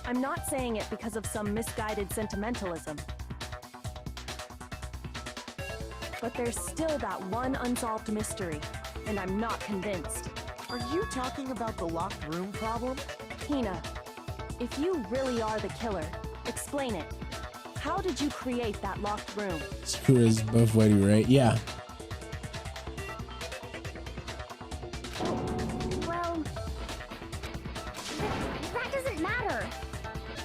I'm not saying it because of some misguided sentimentalism. But there's still that one unsolved mystery, and I'm not convinced. Are you talking about the locked room problem? Hina, if you really are the killer, explain it. How did you create that locked room? Sakura's both whitey, right? Yeah. Well, that doesn't matter.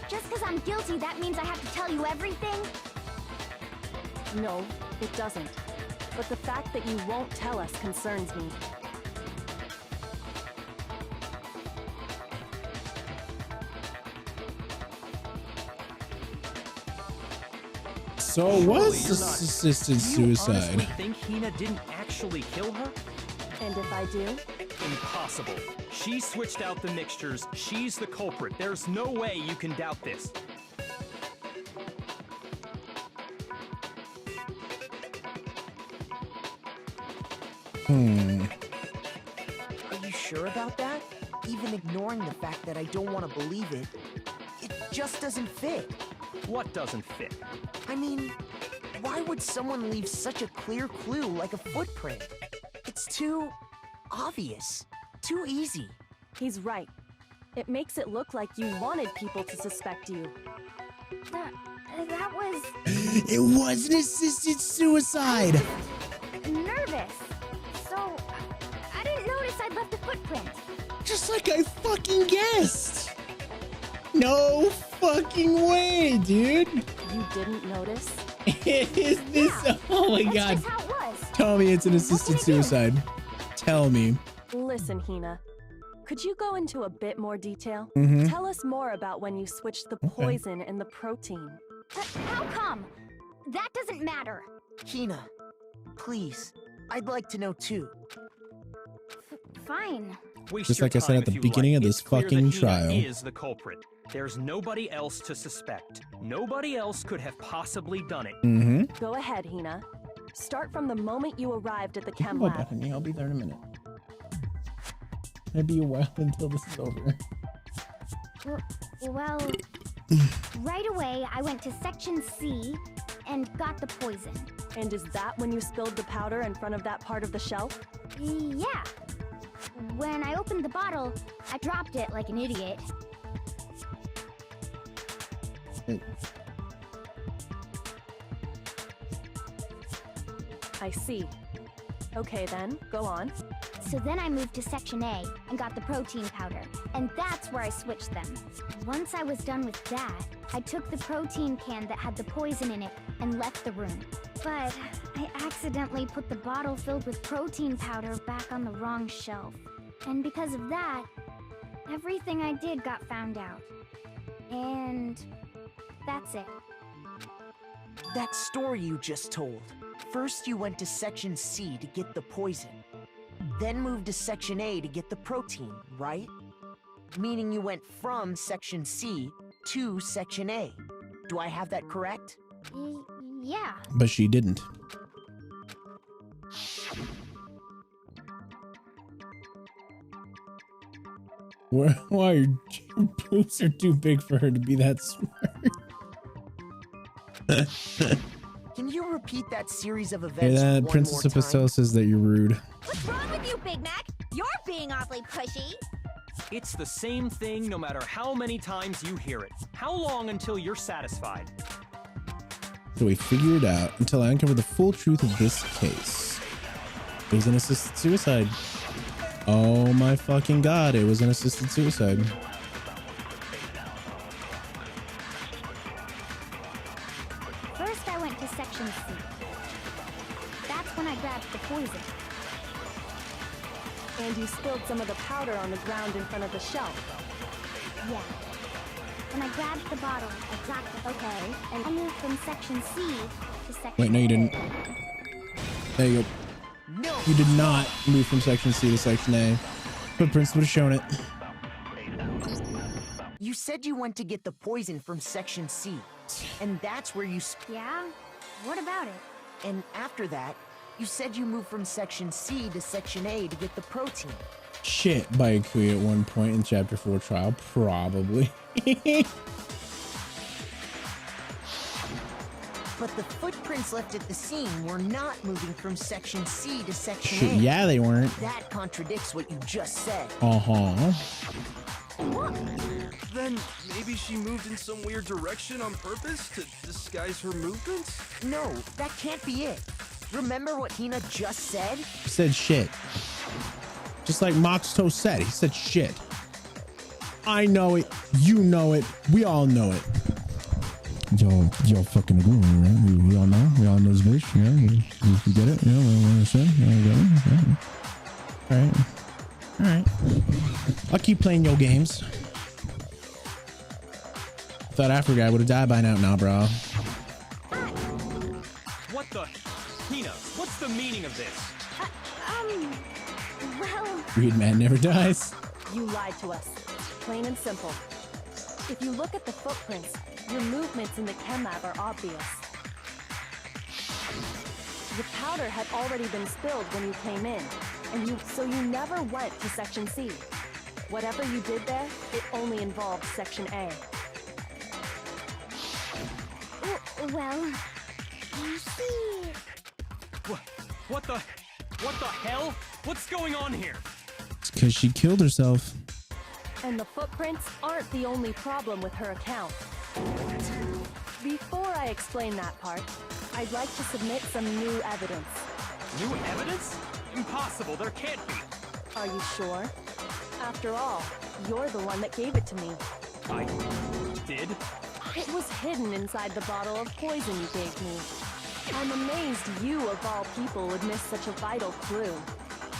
Just because I'm guilty, that means I have to tell you everything? No, it doesn't. But the fact that you won't tell us concerns me. So it was assisted suicide. You honestly think Hina didn't actually kill her? And if I do? Impossible. She switched out the mixtures. She's the culprit. There's no way you can doubt this. Are you sure about that? Even ignoring the fact that I don't want to believe it, it just doesn't fit. What doesn't fit? I mean, why would someone leave such a clear clue like a footprint? It's too obvious, too easy. He's right. It makes it look like you wanted people to suspect you. That was... It was an assisted suicide. nervous. So, I didn't notice I'd left a footprint. Just like I fucking guessed. No fucking way, dude. You didn't notice? Is this? Yeah, oh my that's god. just how it was. Tell me it's an assisted suicide. Tell me. Listen, Hina. Could you go into a bit more detail? Mhm. Tell us more about when you switched the poison and the protein. How come? That doesn't matter. Hina, please, I'd like to know too. Fine. Waste Just your like I said time at the if you beginning like. of this It's clear fucking that Hina trial. is the culprit. There's nobody else to suspect. Nobody else could have possibly done it. Mm-hmm. Go ahead, Hina. Start from the moment you arrived at the chem Hold on, lab. honey. I'll be there in a minute. Maybe a while until this is over. Well, right away I went to section C and got the poison. And is that when you spilled the powder in front of that part of the shelf? Yeah. When I opened the bottle, I dropped it like an idiot. I see. Okay then, go on. So then I moved to section A and got the protein powder, and that's where I switched them. Once I was done with that, I took the protein can that had the poison in it and left the room. But I accidentally put the bottle filled with protein powder back on the wrong shelf. And because of that, everything I did got found out. And that's it. That story you just told. First you went to section C to get the poison. Then moved to section A to get the protein, right? Meaning you went from section C to section A. Do I have that correct? Yeah. But she didn't. Why your boobs are too big for her to be that smart? Can you repeat that series of Hey, events that one Princess more Episode time? says that you're rude. What's wrong with you, Big Mac? You're being awfully pushy. It's the same thing no matter how many times you hear it. How long until you're satisfied? So we figured it out until I uncovered the full truth of this case. It was an assisted suicide. Oh my fucking god, it was an assisted suicide. First, I went to section C. That's when I grabbed the poison. And you spilled some of the powder on the ground in front of the shelf. Yeah. When I grabbed the bottle, I dropped it. Okay. And I moved from section C to section Wait, no, you didn't. There you go. No. You did not move from section C to section A. Footprints would have shown it. You said you went to get the poison from section C, and that's where you. Yeah? What about it? And after that, you said you moved from section C to section A to get the protein. Shit by Akui at one point in chapter 4 trial, probably. But the footprints left at the scene were not moving from section C to section Shit, A. yeah, they weren't. That contradicts what you just said. Uh-huh. Then maybe she moved in some weird direction on purpose to disguise her movements? No, that can't be it. Remember what Hina just said? He said shit. Just like Moxto said, he said shit. I know it. You know it. We all know it. Y'all fucking agree, right? We all know. We all know this bitch. Yeah, we get it. Yeah, we understand. Yeah, we get it. Yeah. All right. I'll keep playing your games. Thought Afro guy would have died by now. Nah, bro. What the? Hina, what's the meaning of this? Well... Greed man never dies. You lied to us. Plain and simple. If you look at the footprints, your movements in the chem lab are obvious. The powder had already been spilled when you came in, and so you never went to section C. Whatever you did there, it only involved section A. Well... You see... What the hell? What's going on here? It's because she killed herself. And the footprints aren't the only problem with her account. Before I explain that part, I'd like to submit some new evidence. New evidence? Impossible, there can't be. Are you sure? After all, you're the one that gave it to me. I did? It was hidden inside the bottle of poison you gave me. I'm amazed you, of all people, would miss such a vital clue.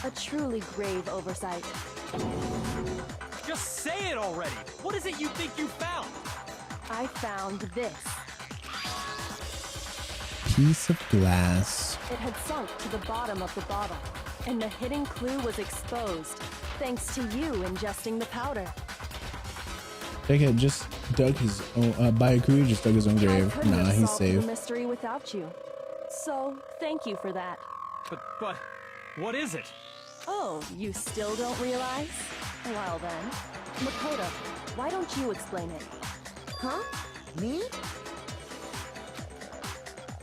A truly grave oversight. Just say it already! What is it you think you found? I found this. Piece of glass. It had sunk to the bottom of the bottle, and the hidden clue was exposed, thanks to you ingesting the powder. Jacob just dug his own, Bayakuri just dug his own grave. Nah, he's safe. The mystery without you. So, thank you for that. But, what is it? Oh, you still don't realize? Well then, Makoto, why don't you explain it? Huh? Me?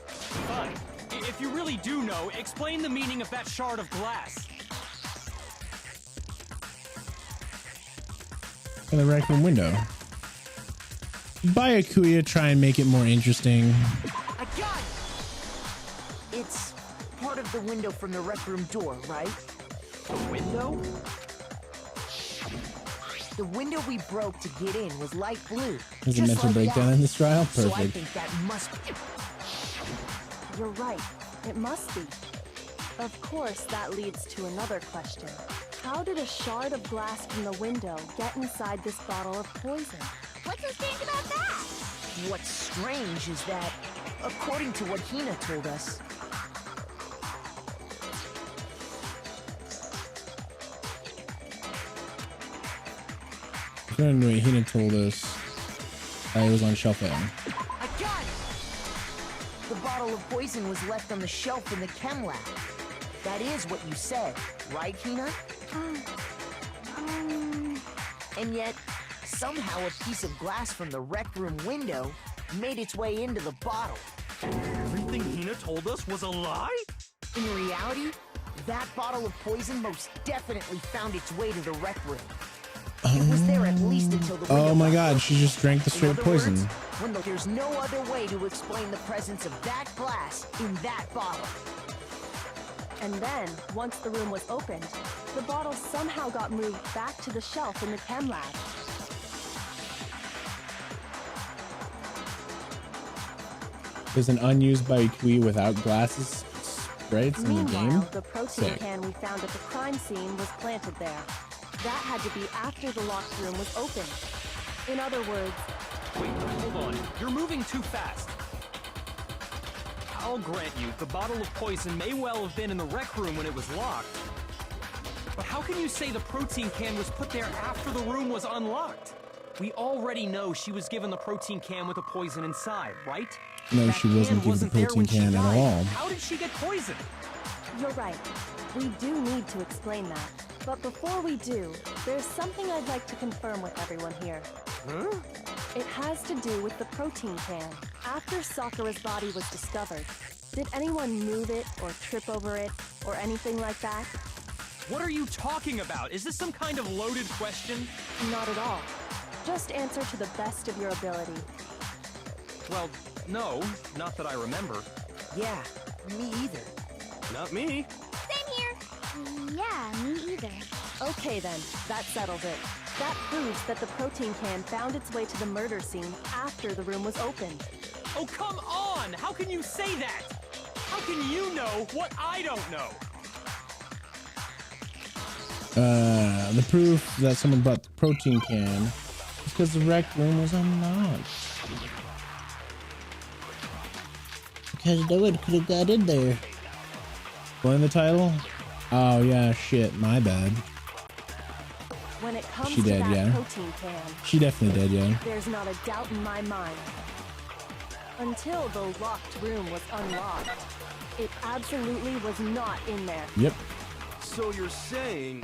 Fine. If you really do know, explain the meaning of that shard of glass. In the rec room window. Byakuya, try and make it more interesting. I got it! It's part of the window from the rec room door, right? The window? The window we broke to get in was light blue. There's a mental breakdown in this trial? So I Perfect. think that must be... You're right. It must be. Of course, that leads to another question. How did a shard of glass from the window get inside this bottle of poison? What's so strange about that? What's strange is that, according to what Hina told us, Anyway, Hina told us it was on shelf A. I got it! The bottle of poison was left on the shelf in the chem lab. That is what you said, right, Hina? And yet, somehow a piece of glass from the rec room window made its way into the bottle. Everything Hina told us was a lie? In reality, That bottle of poison most definitely found its way to the rec room. It was there at least until the window Oh my got god, she just drank the In straight other poison. words, when there's no other way to explain the presence of that glass in that bottle. And then, once the room was opened, the bottle somehow got moved back to the shelf in the chem lab. There's an unused Baikui without glasses sprites in the game. Meanwhile, the protein Sick. can we found at the crime scene was planted there. That had to be after the locked room was opened. In other words, Wait, hold on. You're moving too fast. I'll grant you, the bottle of poison may well have been in the rec room when it was locked. But how can you say the protein can was put there after the room was unlocked? We already know she was given the protein can with the poison inside, right? No, That she wasn't can given the wasn't there protein when she can at died. all. How did she get poisoned? you're right. We do need to explain that. But before we do, there's something I'd like to confirm with everyone here. Huh? It has to do with the protein can. After Sakura's body was discovered, did anyone move it or trip over it or anything like that? What are you talking about? Is this some kind of loaded question? Not at all. Just answer to the best of your ability. Well, no, not that I remember. Yeah, me either. Not me. Same here. Yeah, me either. Okay then, that settles it. That proves that the protein can found its way to the murder scene after the room was opened. Oh, come on! How can you say that? How can you know what I don't know? The proof that someone brought the protein can is because the rec room was unlocked. Because no one could have got in there. Explain the title? Oh yeah, shit, my bad. When it comes She to did, that yeah. protein can, She definitely did, yeah. there's not a doubt in my mind. Until the locked room was unlocked, it absolutely was not in there. Yep. So you're saying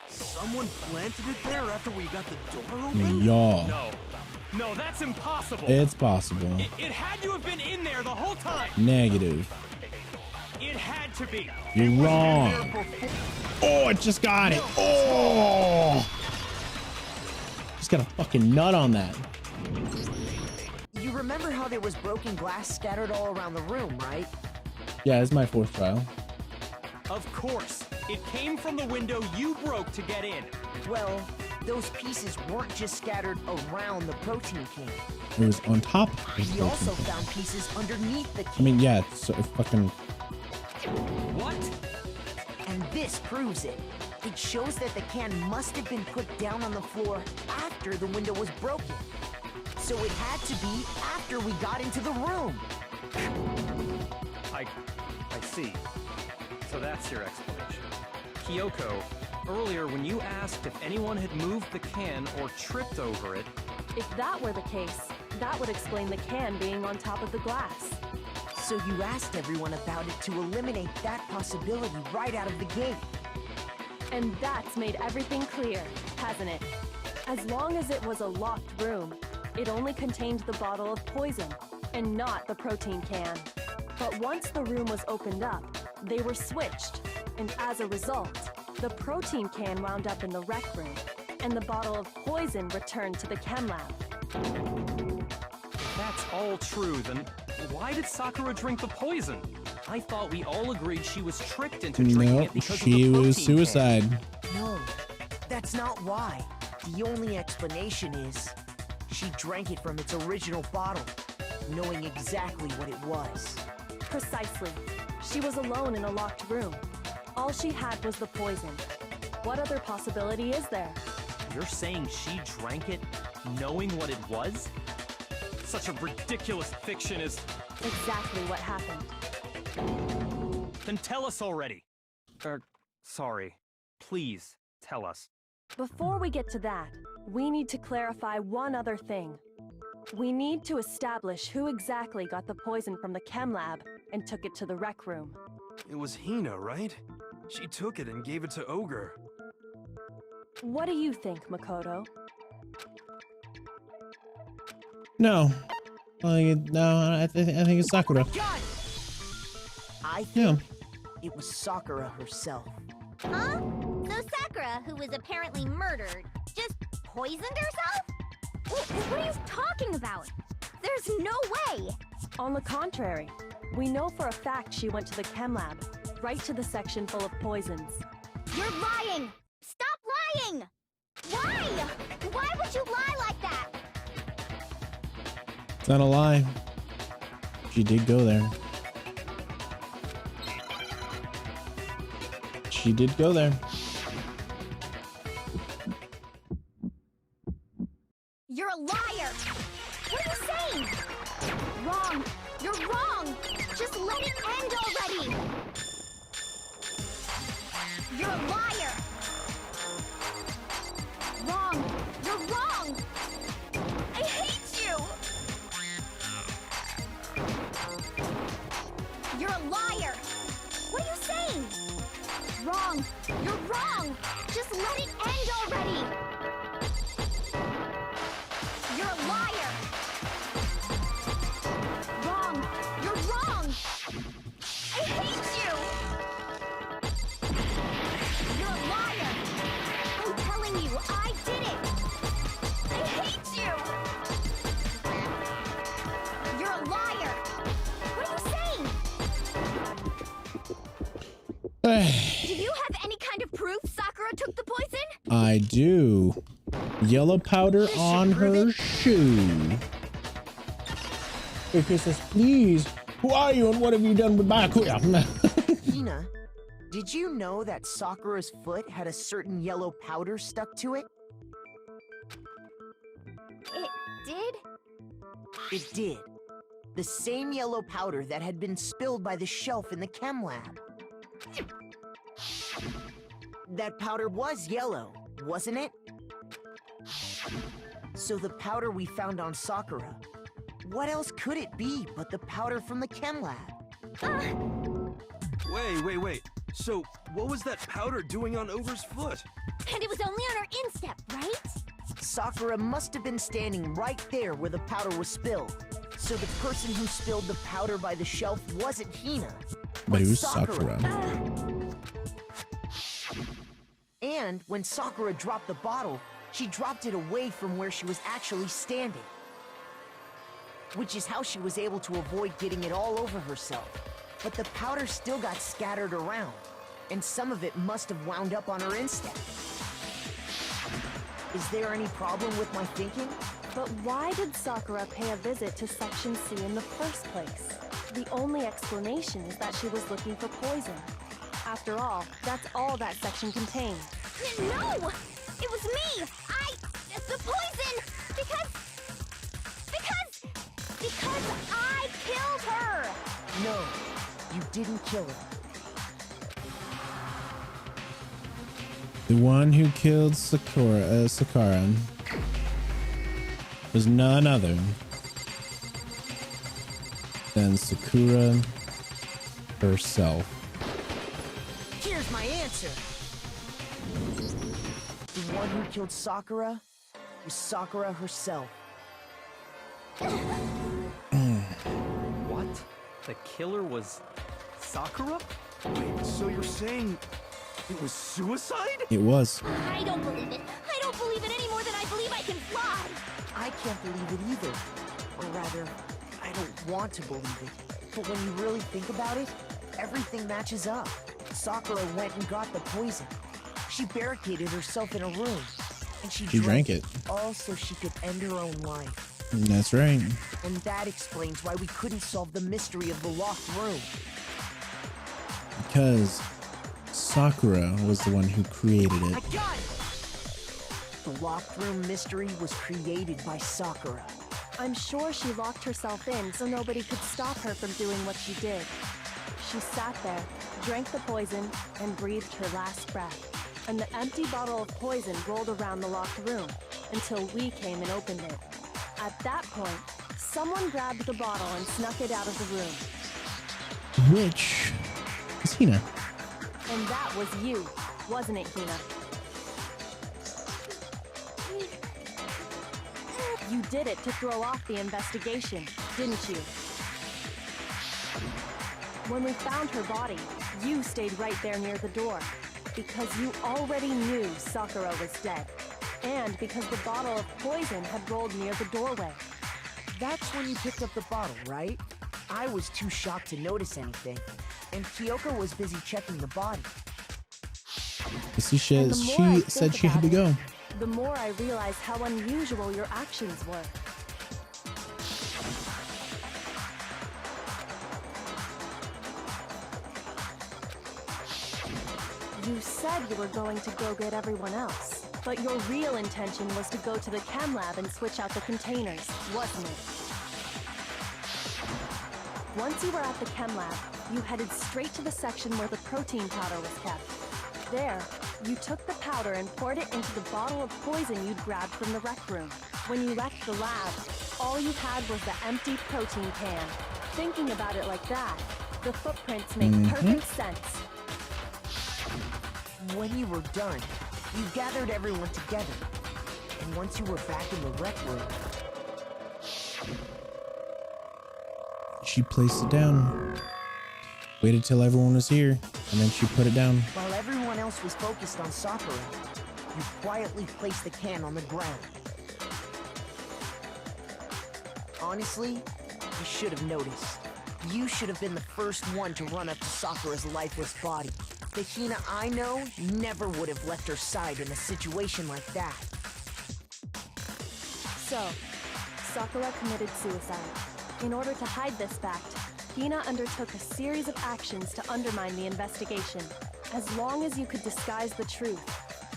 someone planted it there after we got the door open? Y'all. No, that's impossible. It's possible. It had to have been in there the whole time. Negative. It had to be. You're wrong. Oh, it just got it. Oh! Just got a fucking nut on that. You remember how there was broken glass scattered all around the room, right? Yeah, it's my fourth trial. Of course. It came from the window you broke to get in. Well, those pieces weren't just scattered around the protein can. It was on top of the We protein also can. found pieces underneath the can. I mean, yeah, it's fucking... What? And this proves it. It shows that the can must have been put down on the floor after the window was broken. So it had to be after we got into the room. I see. So that's your explanation. Kyoko, earlier when you asked if anyone had moved the can or tripped over it, If that were the case, that would explain the can being on top of the glass. So you asked everyone about it to eliminate that possibility right out of the gate. And that's made everything clear, hasn't it? As long as it was a locked room, it only contained the bottle of poison, and not the protein can. But once the room was opened up, they were switched, and as a result, the protein can wound up in the rec room, and the bottle of poison returned to the chem lab. if that's all true, then why did Sakura drink the poison? I thought we all agreed she was tricked into drinking Nope, it because she of the was protein suicide. No, that's not why. The only explanation is she drank it from its original bottle, knowing exactly what it was. Precisely. She was alone in a locked room. All she had was the poison. What other possibility is there? can. You're saying she drank it knowing what it was? Such a ridiculous fiction is... Exactly what happened. Then tell us already. Sorry. Please, tell us. Before we get to that, we need to clarify one other thing. We need to establish who exactly got the poison from the chem lab and took it to the rec room. It was Hina, right? She took it and gave it to Ogre. What do you think, Makoto? No. No, I think it's Sakura. I think Yeah. it was Sakura herself. Huh? So Sakura, who was apparently murdered, just poisoned herself? What are you talking about? There's no way! On the contrary, we know for a fact she went to the chem lab, right to the section full of poisons. You're lying! Stop lying! Why? Why would you lie like that? It's not a lie. She did go there. She did go there. You're a liar! What are you saying? Wrong! You're wrong! Just let it end already! You're a liar! Wrong! You're wrong! I hate you! You're a liar! What are you saying? Wrong! You're wrong! Just let it end already! You're a liar! Wrong! You're wrong! I hate you! You're a liar! I'm telling you, I did it! I hate you! You're a liar! What are you saying? Do you have any kind of proof Sakura took the poison? I do. Yellow powder on her shoe. If he says, please, who are you and what have you done with Bakuya? Hina, did you know that Sakura's foot had a certain yellow powder stuck to it? It did? It did. The same yellow powder that had been spilled by the shelf in the chem lab. That powder was yellow, wasn't it? So the powder we found on Sakura, what else could it be but the powder from the chem lab? Wait. So, what was that powder doing on Over's foot? And it was only on her instep, right? Sakura must have been standing right there where the powder was spilled. So the person who spilled the powder by the shelf wasn't Hina, But it was Sakura. And when Sakura dropped the bottle, she dropped it away from where she was actually standing. Which is how she was able to avoid getting it all over herself. But the powder still got scattered around, and some of it must have wound up on her instep. Is there any problem with my thinking? But why did Sakura pay a visit to Section C in the first place? The only explanation is that she was looking for poison. After all, that's all that section contained. No! It was me! The poison! Because I killed her! No, you didn't kill her. The one who killed Sakura was none other than Sakura herself. Here's my answer. The one who killed Sakura was Sakura herself. What? The killer was Sakura? Wait, so you're saying it was suicide? It was. I don't believe it. I don't believe it any more than I believe I can fly. I can't believe it either. Or rather, I don't want to believe it. But when you really think about it, everything matches up. Sakura went and got the poison. She barricaded herself in a room. And she drank it. All so she could end her own life. That's right. And that explains why we couldn't solve the mystery of the locked room. Because Sakura was the one who created it. I got it! The locked room mystery was created by Sakura. I'm sure she locked herself in so nobody could stop her from doing what she did. She sat there, drank the poison, and breathed her last breath. And the empty bottle of poison rolled around the locked room until we came and opened it. At that point, someone grabbed the bottle and snuck it out of the room. Which is Hina. And that was you, wasn't it, Hina? You did it to throw off the investigation, didn't you? When we found her body, you stayed right there near the door, because you already knew Sakura was dead, and because the bottle of poison had rolled near the doorway. That's when you picked up the bottle, right? I was too shocked to notice anything, and Kyoko was busy checking the body. She said she had to go. The more I realize how unusual your actions were. You said you were going to go get everyone else, but your real intention was to go to the chem lab and switch out the containers, wasn't it? Once you were at the chem lab, you headed straight to the section where the protein powder was kept. There, you took the powder and poured it into the bottle of poison you'd grabbed from the rec room. When you left the lab, all you had was the empty protein can. Thinking about it like that, the footprints make perfect sense. When you were done, you gathered everyone together. And once you were back in the rec room, she placed it down. Waited till everyone was here, and then she put it down. while everyone else was focused on Sakura, you quietly placed the can on the ground. Honestly, you should have noticed. You should have been the first one to run up to Sakura's lifeless body. The Hina I know never would have left her side in a situation like that. So, Sakura committed suicide. In order to hide this fact, Hina undertook a series of actions to undermine the investigation. As long as you could disguise the truth,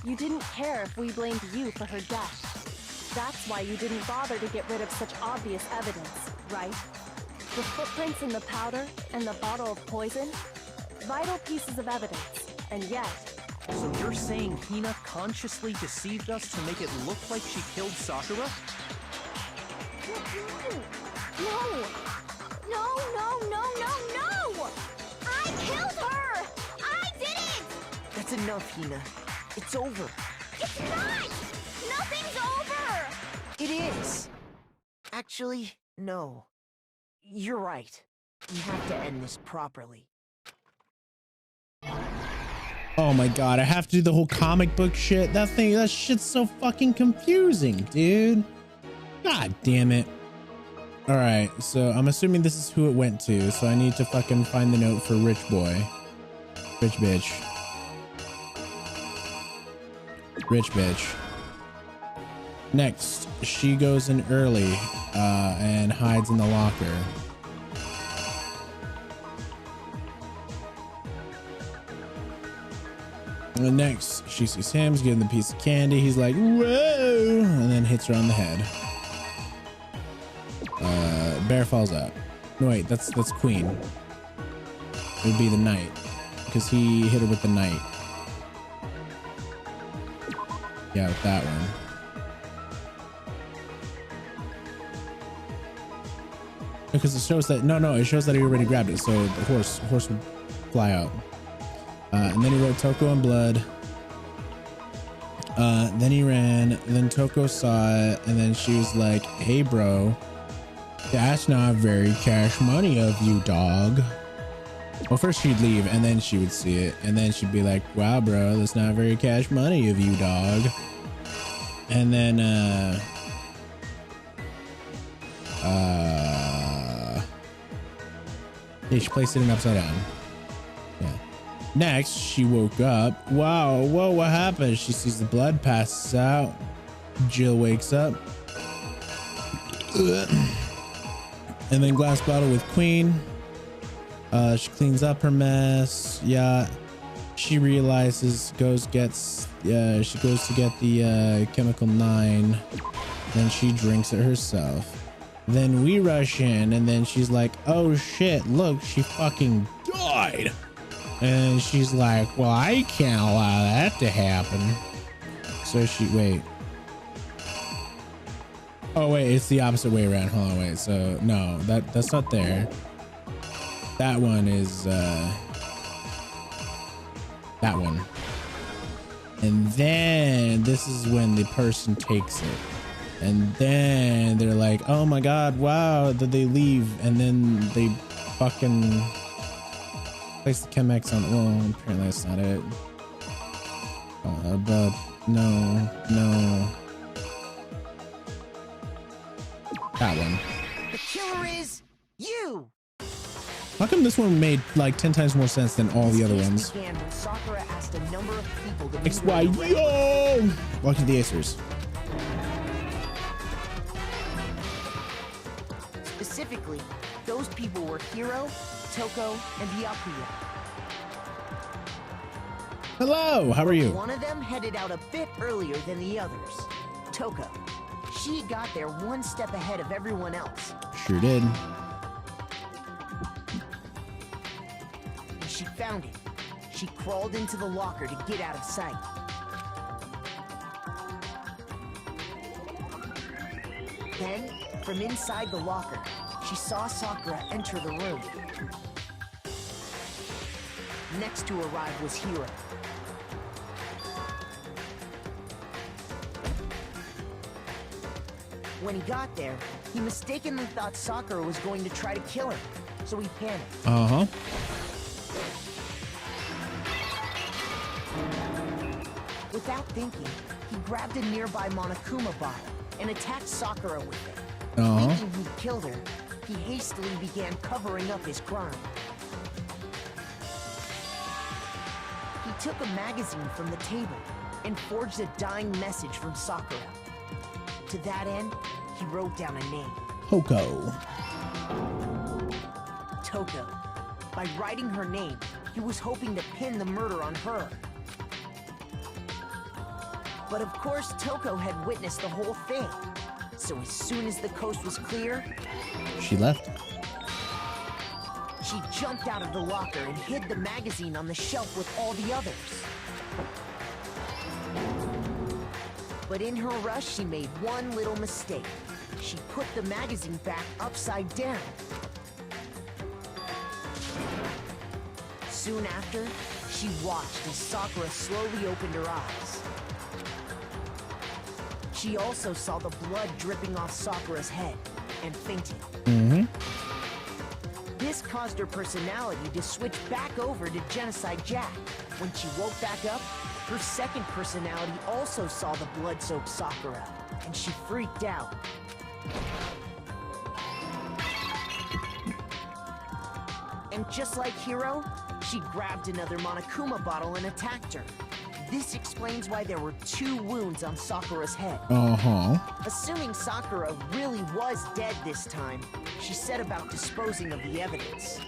you didn't care if we blamed you for her death. That's why you didn't bother to get rid of such obvious evidence, right? The footprints in the powder and the bottle of poison? Vital pieces of evidence, and yet... So you're saying Hina consciously deceived us to make it look like she killed Sakura? No! No, no, no, no, no! I killed her! I did it! That's enough, Hina. It's over. It's not! Nothing's over! It is. Actually, no. You're right. We have to end this properly. Oh my god, I have to do the whole comic book shit. That shit's so fucking confusing, dude. God damn it. Alright, so I'm assuming this is who it went to, so I need to fucking find the note for Rich Boy. Rich bitch. Rich bitch. Next, she goes in early and hides in the locker. And then next, she sees him, he's getting the piece of candy. He's like, whoa, and then hits her on the head. Bear falls out. No, wait, that's Queen. It would be the knight, because he hit her with the knight. Yeah, with that one. Because it shows that, it shows that he already grabbed it, so the horse would fly out. And then he wrote Toko in blood. Then he ran, then Toko saw it, and then she was like, hey bro, that's not very cash money of you, dog. Well, first she'd leave, and then she would see it, and then she'd be like, wow bro, that's not very cash money of you, dog. And then yeah, she placed it in upside down. Yeah. Next, she woke up. Wow, whoa, what happened? She sees the blood, passes out. Jill wakes up. And then glass bottle with Queen. She cleans up her mess. Yeah. She realizes, she goes to get the chemical 9. Then she drinks it herself. Then we rush in, and then she's like, oh shit, look, she fucking died. And she's like, well, I can't allow that to happen. So wait. Oh wait, it's the opposite way around. Hold on, wait. So no, that's not there. That one is that one. And then this is when the person takes it. And then they're like, oh my god, wow, did they leave? And then they fucking Place the Chemex on. Well, apparently that's not it. But no. That one. The killer is you. How come this one made like 10 times more sense than all the other ones? Began when Sakura asked a number of people to X, meet her Y, in the yo! Welcome to the Acers. Specifically, those people were Hiro, Toko, and Byakuya. Hello, how are you? One of them headed out a bit earlier than the others. Toko. She got there one step ahead of everyone else. Sure did. And she found it. She crawled into the locker to get out of sight. Then, from inside the locker, she saw Sakura enter the room. Next to arrive was Hiro. When he got there, he mistakenly thought Sakura was going to try to kill him, so he panicked. Uh-huh. Without thinking, he grabbed a nearby Monokuma bottle and attacked Sakura with it. Uh-huh. Thinking he'd killed her, he hastily began covering up his crime. He took a magazine from the table and forged a dying message from Sakura. To that end, he wrote down a name. Hoko. Toko. By writing her name, he was hoping to pin the murder on her. But of course, Toko had witnessed the whole thing. So as soon as the coast was clear, She left. she jumped out of the locker and hid the magazine on the shelf with all the others. But in her rush, she made one little mistake. She put the magazine back upside down. Soon after, she watched as Sakura slowly opened her eyes. She also saw the blood dripping off Sakura's head and fainted. Mm-hmm. This caused her personality to switch back over to Genocide Jack. When she woke back up, her second personality also saw the blood-soaked Sakura, and she freaked out. And just like Hiro, she grabbed another Monokuma bottle and attacked her. This explains why there were 2 wounds on Sakura's head. Uh-huh. Assuming Sakura really was dead this time, she set about disposing of the evidence.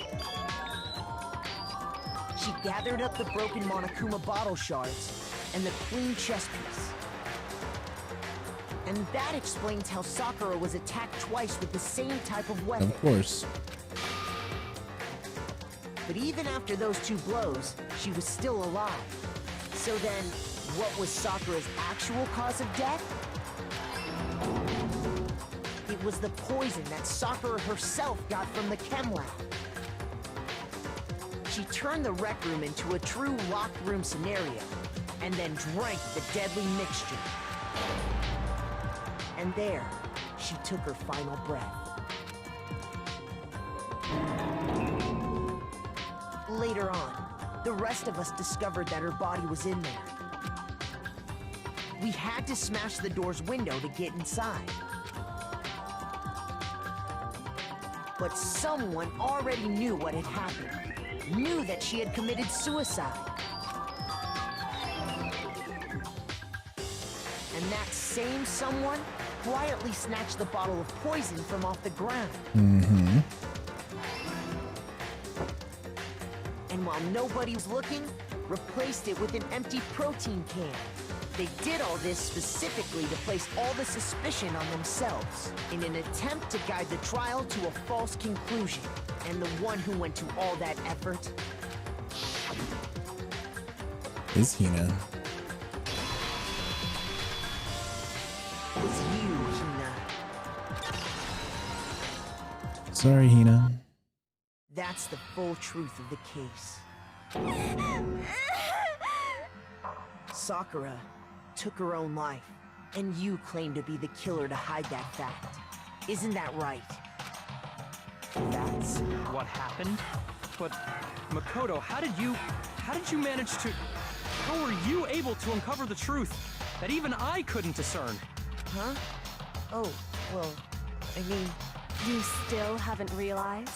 She gathered up the broken Monokuma bottle shards and the clean chess piece. And that explains how Sakura was attacked twice with the same type of weapon. Of course. But even after those 2 blows, she was still alive. So then, what was Sakura's actual cause of death? It was the poison that Sakura herself got from the chem lab. She turned the rec room into a true locked room scenario, and then drank the deadly mixture. And there, she took her final breath. Later on, the rest of us discovered that her body was in there. We had to smash the door's window to get inside. But someone already knew what had happened. Knew that she had committed suicide. And that same someone quietly snatched the bottle of poison from off the ground. Mm-hmm. And while nobody was looking, replaced it with an empty protein can. They did all this specifically to place all the suspicion on themselves, in an attempt to guide the trial to a false conclusion. And the one who went to all that effort Is Hina. was you, Hina. Sorry, Hina. That's the full truth of the case. Sakura took her own life, and you claim to be the killer to hide that fact. Isn't that right? That's What happened? But Makoto, how did you manage to... How were you able to uncover the truth that even I couldn't discern? Huh? Oh, well, I mean... You still haven't realized?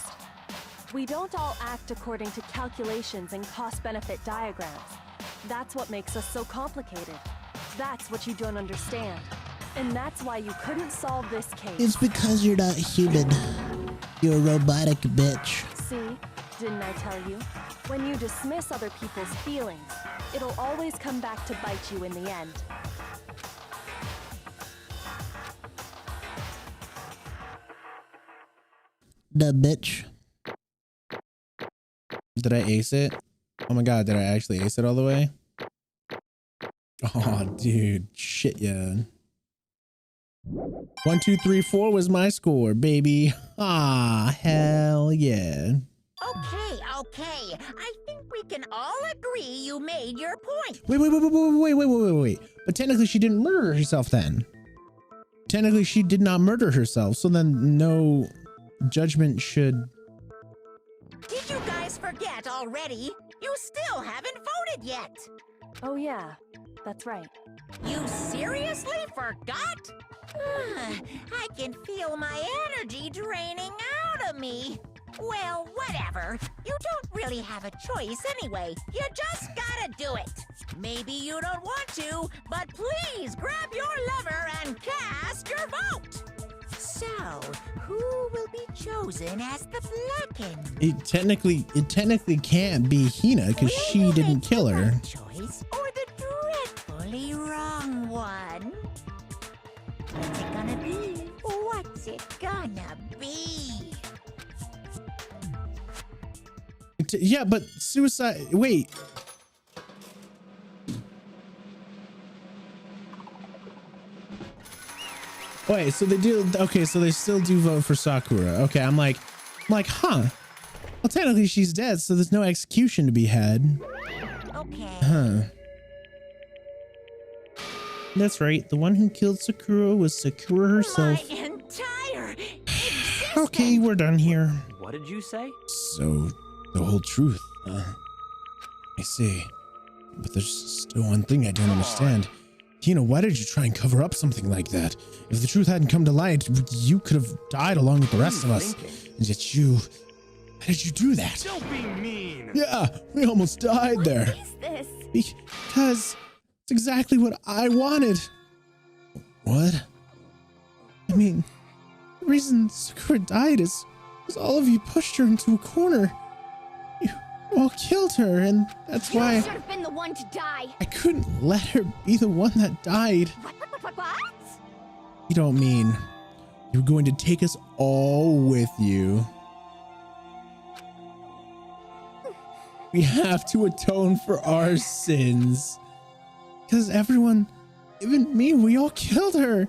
We don't all act according to calculations and cost-benefit diagrams. That's what makes us so complicated. That's what you don't understand. And that's why you couldn't solve this case. It's because you're not human. You're a robotic bitch. See? Didn't I tell you? When you dismiss other people's feelings, it'll always come back to bite you in the end. The bitch. Did I ace it? Oh my god, did I actually ace it all the way? Oh, dude. Shit, yeah. 1, 2, 3, 4 was my score, baby. Ah, hell yeah. Okay. I think we can all agree you made your point. Wait. But technically she didn't murder herself then. Technically she did not murder herself, so then no judgment should... Did you guys forget already? You still haven't voted yet. Oh yeah, that's right. You seriously forgot? I can feel my energy draining out of me. Well, whatever. You don't really have a choice anyway. You just gotta do it. Maybe you don't want to, but please grab your lever and cast your vote. So, who will be chosen as the blackened? It technically can't be Hina because she didn't kill her. Choice or the dreadfully wrong one? What's it gonna be? What's it gonna be? Yeah, but suicide... Wait. Wait, so they do... Okay, so they still do vote for Sakura. Okay, I'm like, huh. Well, technically she's dead, so there's no execution to be had. Okay. Huh. That's right. The one who killed Sakura was Sakura herself. My entire existence. Okay, we're done here. What did you say? So, the whole truth, huh? I see. But there's still one thing I don't understand. Hina, why did you try and cover up something like that? If the truth hadn't come to light, you could have died along with the rest of us. And yet how did you do that? Don't be mean. Yeah, we almost died there. What is this? Because it's exactly what I wanted. What? I mean, the reason Sakura died is all of you pushed her into a corner. You all killed her, and that's why You should have been the one to die. I couldn't let her be the one that died. What? You don't mean you're going to take us all with you? We have to atone for our sins. Because everyone, even me, we all killed her.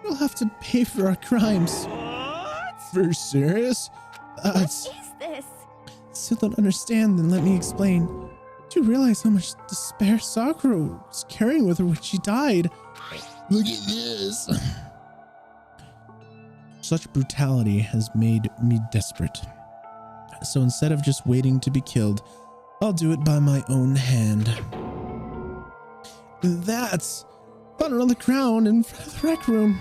We'll have to pay for our crimes. What? For serious? What is this? Still don't understand, then let me explain. Do you realize how much despair Sakura was carrying with her when she died? Look at this. Such brutality has made me desperate. So instead of just waiting to be killed, I'll do it by my own hand. That's found her on the ground in front of the rec room.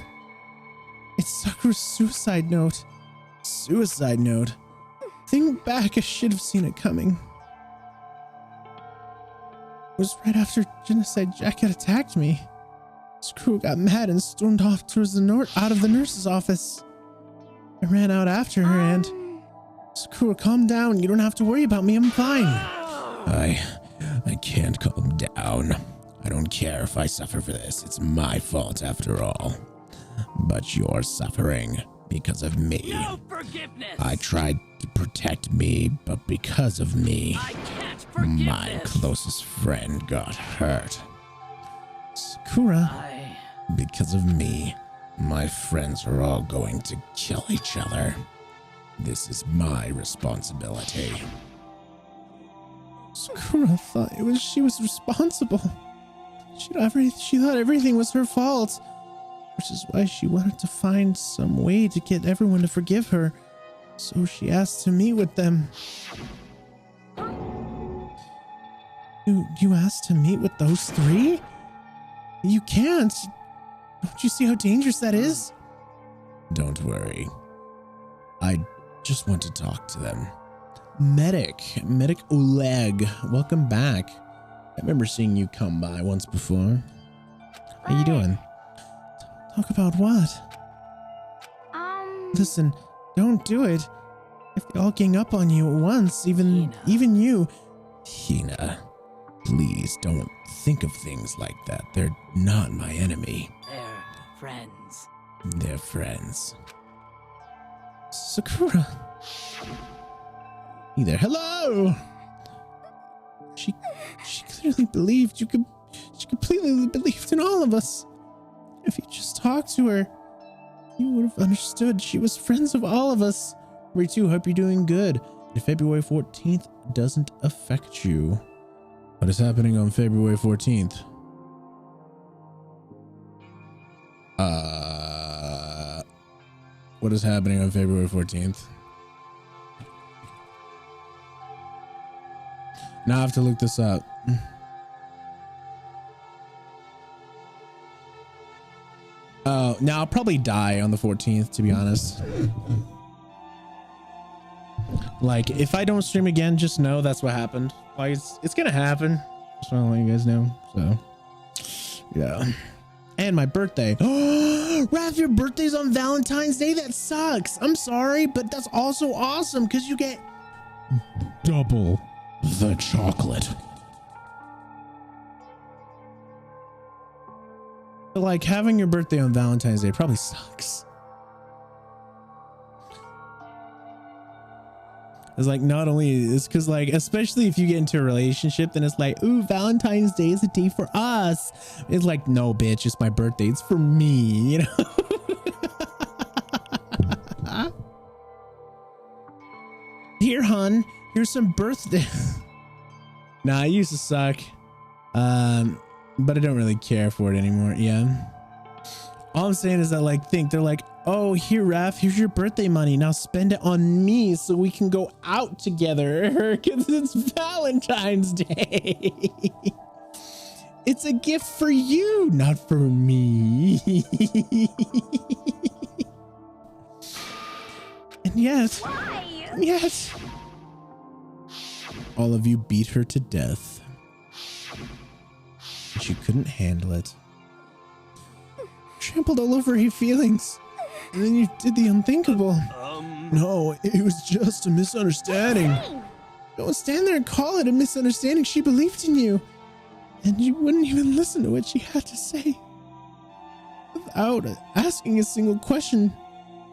It's Sakura's suicide note. Suicide note. Think back, I should have seen it coming. It was right after Genocide Jack had attacked me. Sakura got mad and stormed off towards the out of the nurse's office. I ran out after her and... Sakura, calm down. You don't have to worry about me. I'm fine. I can't calm down. I don't care if I suffer for this. It's my fault after all. But you're suffering because of me. No forgiveness. I tried to protect me, but because of me, I can't forgive my this. closest friend got hurt. Sakura. Because of me, my friends are all going to kill each other. This is my responsibility. Sakura thought she was responsible. She thought everything was her fault, which is why she wanted to find some way to get everyone to forgive her, So she asked to meet with them. You asked to meet with those three? You can't. Don't you see how dangerous that is? Don't worry. I just want to talk to them. Medic Oleg, welcome back. I remember seeing you come by once before. How you doing? Talk about what? Listen, don't do it. If they all gang up on you at once, even you. Hina, please don't think of things like that. They're not my enemy. They're friends. They're friends. Sakura. Hey there. Hello. She clearly believed you could. She completely believed in all of us. If you just talked to her, you would have understood. She was friends of all of us. Me too. Hope you're doing good. If February 14th doesn't affect you. What is happening on February 14th? What is happening on February 14th? Now I have to look this up. Oh, now I'll probably die on the 14th, to be honest. Like, if I don't stream again, just know that's what happened. Like, it's gonna happen. Just want to let you guys know. So, yeah. And my birthday. Raph, your birthday's on Valentine's Day? That sucks. I'm sorry, but that's also awesome because you get double the chocolate. But like, having your birthday on Valentine's Day probably sucks. It's like, not only it's because like, especially if you get into a relationship, then it's like, ooh, Valentine's Day is a day for us. It's like, no, bitch, it's my birthday. It's for me, you know? Here, hun, here's some birthday. Nah, I used to suck. But I don't really care for it anymore. Yeah. All I'm saying is that like, they're like, oh, here, Raph, here's your birthday money. Now spend it on me so we can go out together because it's Valentine's Day. It's a gift for you, not for me. And yet, all of you beat her to death. She couldn't handle it. Trampled all over her feelings. And then you did the unthinkable. No, it was just a misunderstanding. Don't stand there and call it a misunderstanding. She believed in you. And you wouldn't even listen to what she had to say. Without asking a single question,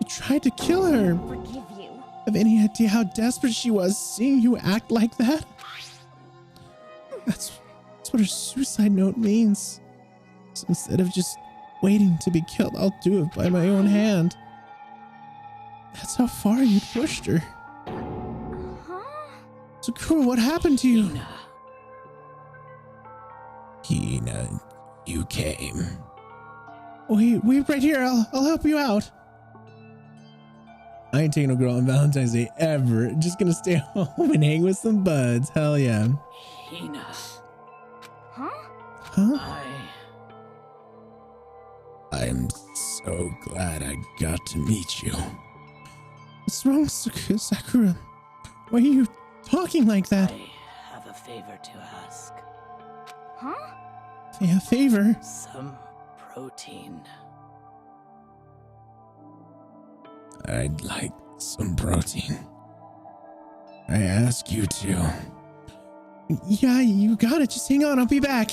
you tried to kill her. Forgive you. Have any idea how desperate she was seeing you act like that? That's what her suicide note means. So instead of just waiting to be killed, I'll do it by my own hand. That's how far you pushed her. Sakura, what happened to you? Hina, you came. Wait right here. I'll help you out. I ain't taking no girl on Valentine's Day ever. Just gonna stay home and hang with some buds. Hell yeah. Hina. Huh? I'm so glad I got to meet you. What's wrong, Sakura? Why are you talking like that? I have a favor to ask. A favor? Some protein. I'd like some protein. I ask you to. Yeah, you got it. Just hang on. I'll be back.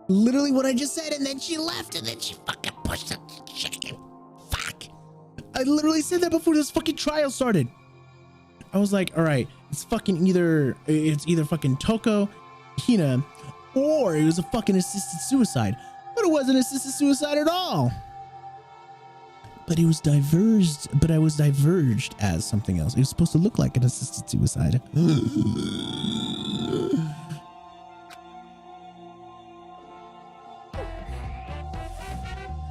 Literally what I just said, and then she left, and then she fucking pushed the chicken. Fuck. I literally said that before this fucking trial started. I was like, all right, it's either fucking Toko, Hina, or it was a fucking assisted suicide. But it wasn't assisted suicide at all. But it was diverged, but I was diverged as something else. It was supposed to look like an assisted suicide.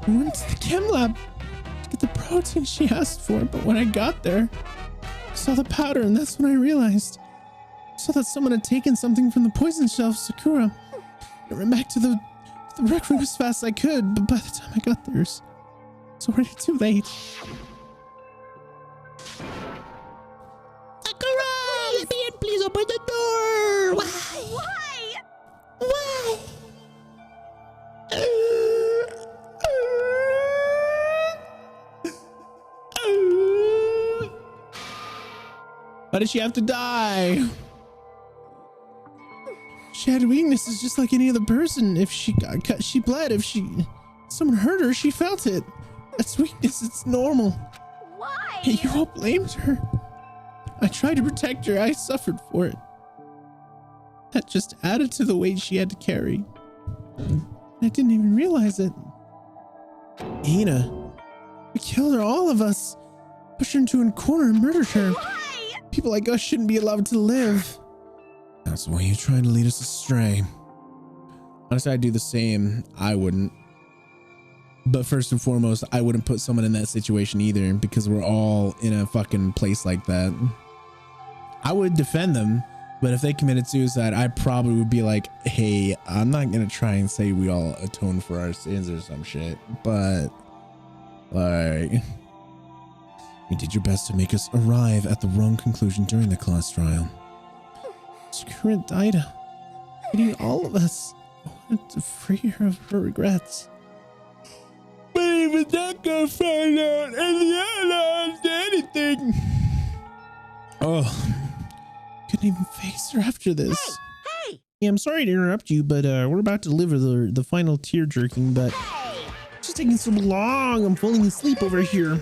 I went to the chem lab to get the protein she asked for, but when I got there, I saw the powder, and that's when I realized. I saw that someone had taken something from the poison shelf, Sakura. I ran back to the rec room as fast as I could, but by the time I got there, it's already too late. Sakura! Let me in, please open the door! Why? Why? Why did she have to die? She had weaknesses just like any other person. If she got cut, she bled. If someone hurt her, she felt it. That's weakness. It's normal. Why? You all blamed her. I tried to protect her. I suffered for it. That just added to the weight she had to carry. I didn't even realize it. Hina, we killed her, all of us. Pushed her into a corner and murdered her. Why? People like us shouldn't be allowed to live. That's why you're trying to lead us astray. Honestly, I'd do the same. I wouldn't. But first and foremost, I wouldn't put someone in that situation either, because we're all in a fucking place like that. I would defend them, but if they committed suicide, I probably would be like, hey, I'm not going to try and say we all atone for our sins or some shit, but like, you did your best to make us arrive at the wrong conclusion during the class trial. Sakura died, hitting all of us. I wanted to free her of her regrets. But even that got found out, and the other did anything. Oh, couldn't even face her after this. Hey! Yeah, I'm sorry to interrupt you, but we're about to deliver the final tear jerking, but it's just taking so long. I'm falling asleep over here.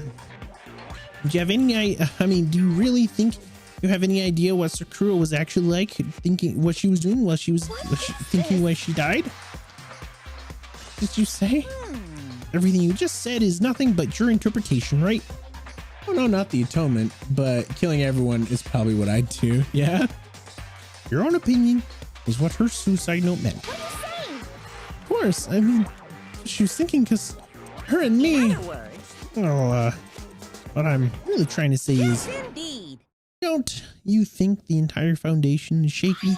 Do you have any, I mean, do you really think you have any idea what Sakura was actually like, thinking what she was doing while she was thinking why she died? Did you say? Everything you just said is nothing but your interpretation, right? Oh no, not the atonement, but killing everyone is probably what I'd do. Yeah? Your own opinion is what her suicide note meant. What are you saying? Of course, I mean, she was thinking because her and me. In other words, Well, what I'm really trying to say is, yes, indeed. don't you think the entire foundation is shaky?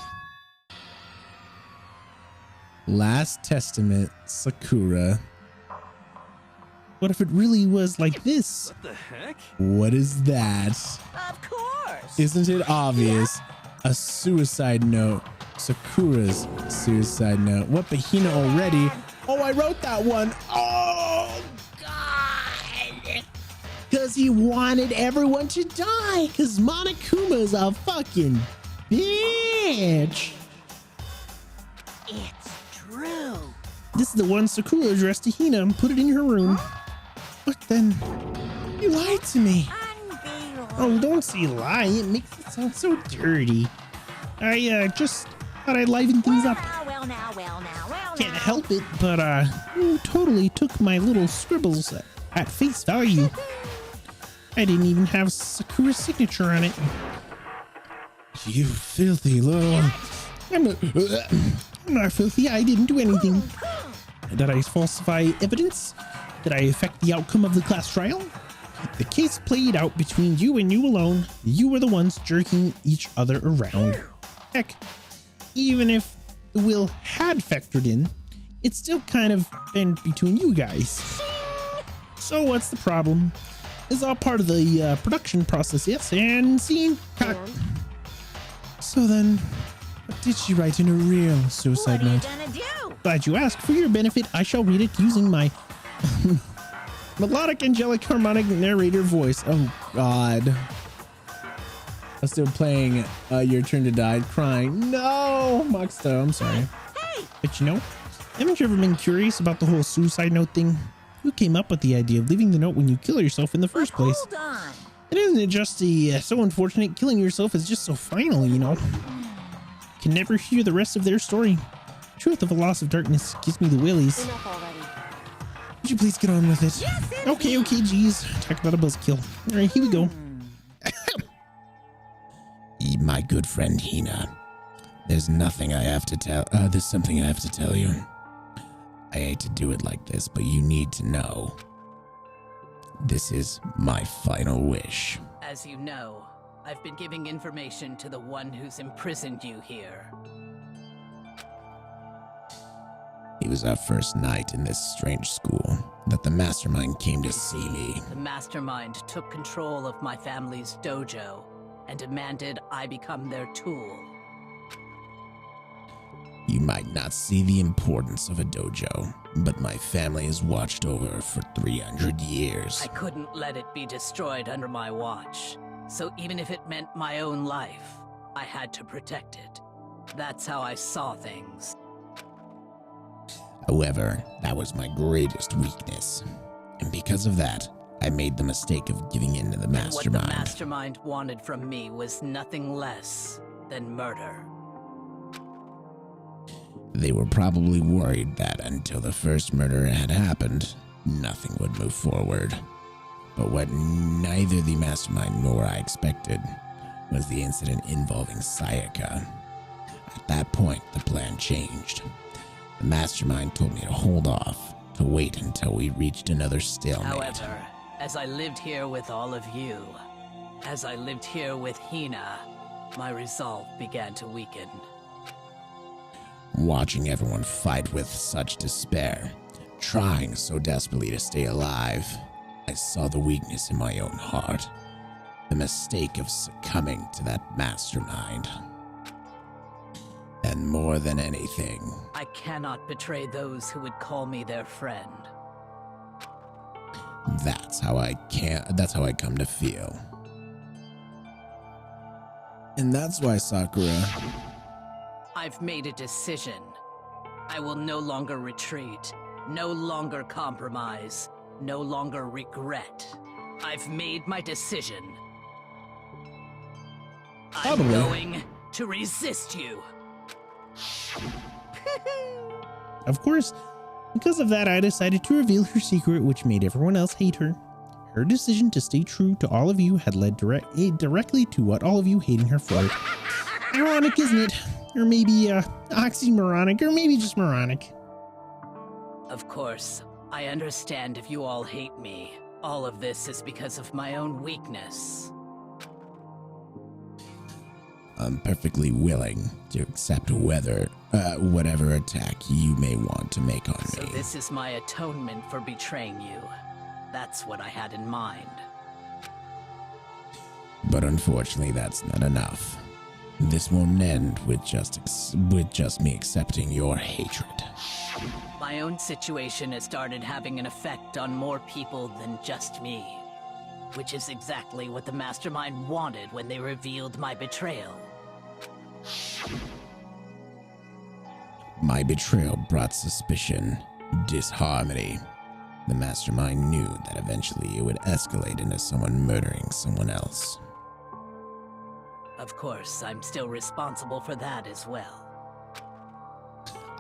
Last Testament, Sakura. What if it really was like this? What the heck? What is that? Of course. Isn't it obvious? A suicide note. Sakura's suicide note. What, but Hina already? Oh, I wrote that one. Oh, God. Because he wanted everyone to die. Because Monokuma's a fucking bitch. It's true. This is the one Sakura addressed to Hina and put it in her room. What then? You lied to me. Unbelievable. Oh, don't say lie. It makes it sound so dirty. I just thought I'd liven things up. Well now. Can't help it, but you totally took my little scribbles at face value. I didn't even have Sakura's signature on it. You filthy little... I'm not filthy. I didn't do anything. Did I falsify evidence? Did I affect the outcome of the class trial? The case played out between you and you alone. You were the ones jerking each other around. Heck, even if the will had factored in, it's still kind of been between you guys. So what's the problem? It's all part of the production process, yes? And scene cut. So then, what did she write in her real suicide note? What are you gonna do? Glad you asked. For your benefit, I shall read it using my melodic, angelic, harmonic narrator voice. Oh, God. I'm still playing Your Turn to Die, crying. No, Moxto, I'm sorry. Hey! But you know, haven't you ever been curious about the whole suicide note thing? Who came up with the idea of leaving the note when you kill yourself in the first place? Hold on. And isn't it just so unfortunate? Killing yourself is just so final, you know? Can never hear the rest of their story. Truth of a loss of darkness gives me the willies. Enough already. Would you please get on with it? Yes, Okay, geez. Talk about a buzzkill. All right, here we go. My good friend Hina, there's something I have to tell you. I hate to do it like this, but you need to know. This is my final wish. As you know, I've been giving information to the one who's imprisoned you here. It was our first night in this strange school that the mastermind came to see me. The mastermind took control of my family's dojo and demanded I become their tool. You might not see the importance of a dojo, but my family has watched over it for 300 years. I couldn't let it be destroyed under my watch, so even if it meant my own life, I had to protect it. That's how I saw things. However, that was my greatest weakness, and because of that, I made the mistake of giving in to the mastermind. What the mastermind wanted from me was nothing less than murder. They were probably worried that until the first murder had happened, nothing would move forward. But what neither the mastermind nor I expected was the incident involving Sayaka. At that point, the plan changed. The mastermind told me to hold off, to wait until we reached another stalemate. However, as I lived here with all of you, as I lived here with Hina, my resolve began to weaken. Watching everyone fight with such despair, trying so desperately to stay alive, I saw the weakness in my own heart, the mistake of succumbing to that mastermind. And more than anything, I cannot betray those who would call me their friend. that's how I come to feel. And that's why, Sakura, I've made a decision. I will no longer retreat, no longer compromise, no longer regret. I've made my decision. I'm going to resist you. Of course, because of that, I decided to reveal her secret, which made everyone else hate her. Her decision to stay true to all of you had led directly to what all of you hating her for. Ironic, isn't it? Or maybe oxymoronic, or maybe just moronic. Of course, I understand if you all hate me. All of this is because of my own weakness. I'm perfectly willing to accept whatever attack you may want to make on So me. this is my atonement for betraying you. That's what I had in mind. But unfortunately, that's not enough. This won't end with just me accepting your hatred. My own situation has started having an effect on more people than just me. Which is exactly what the mastermind wanted when they revealed my betrayal. My betrayal brought suspicion, disharmony. The mastermind knew that eventually it would escalate into someone murdering someone else. Of course, I'm still responsible for that as well.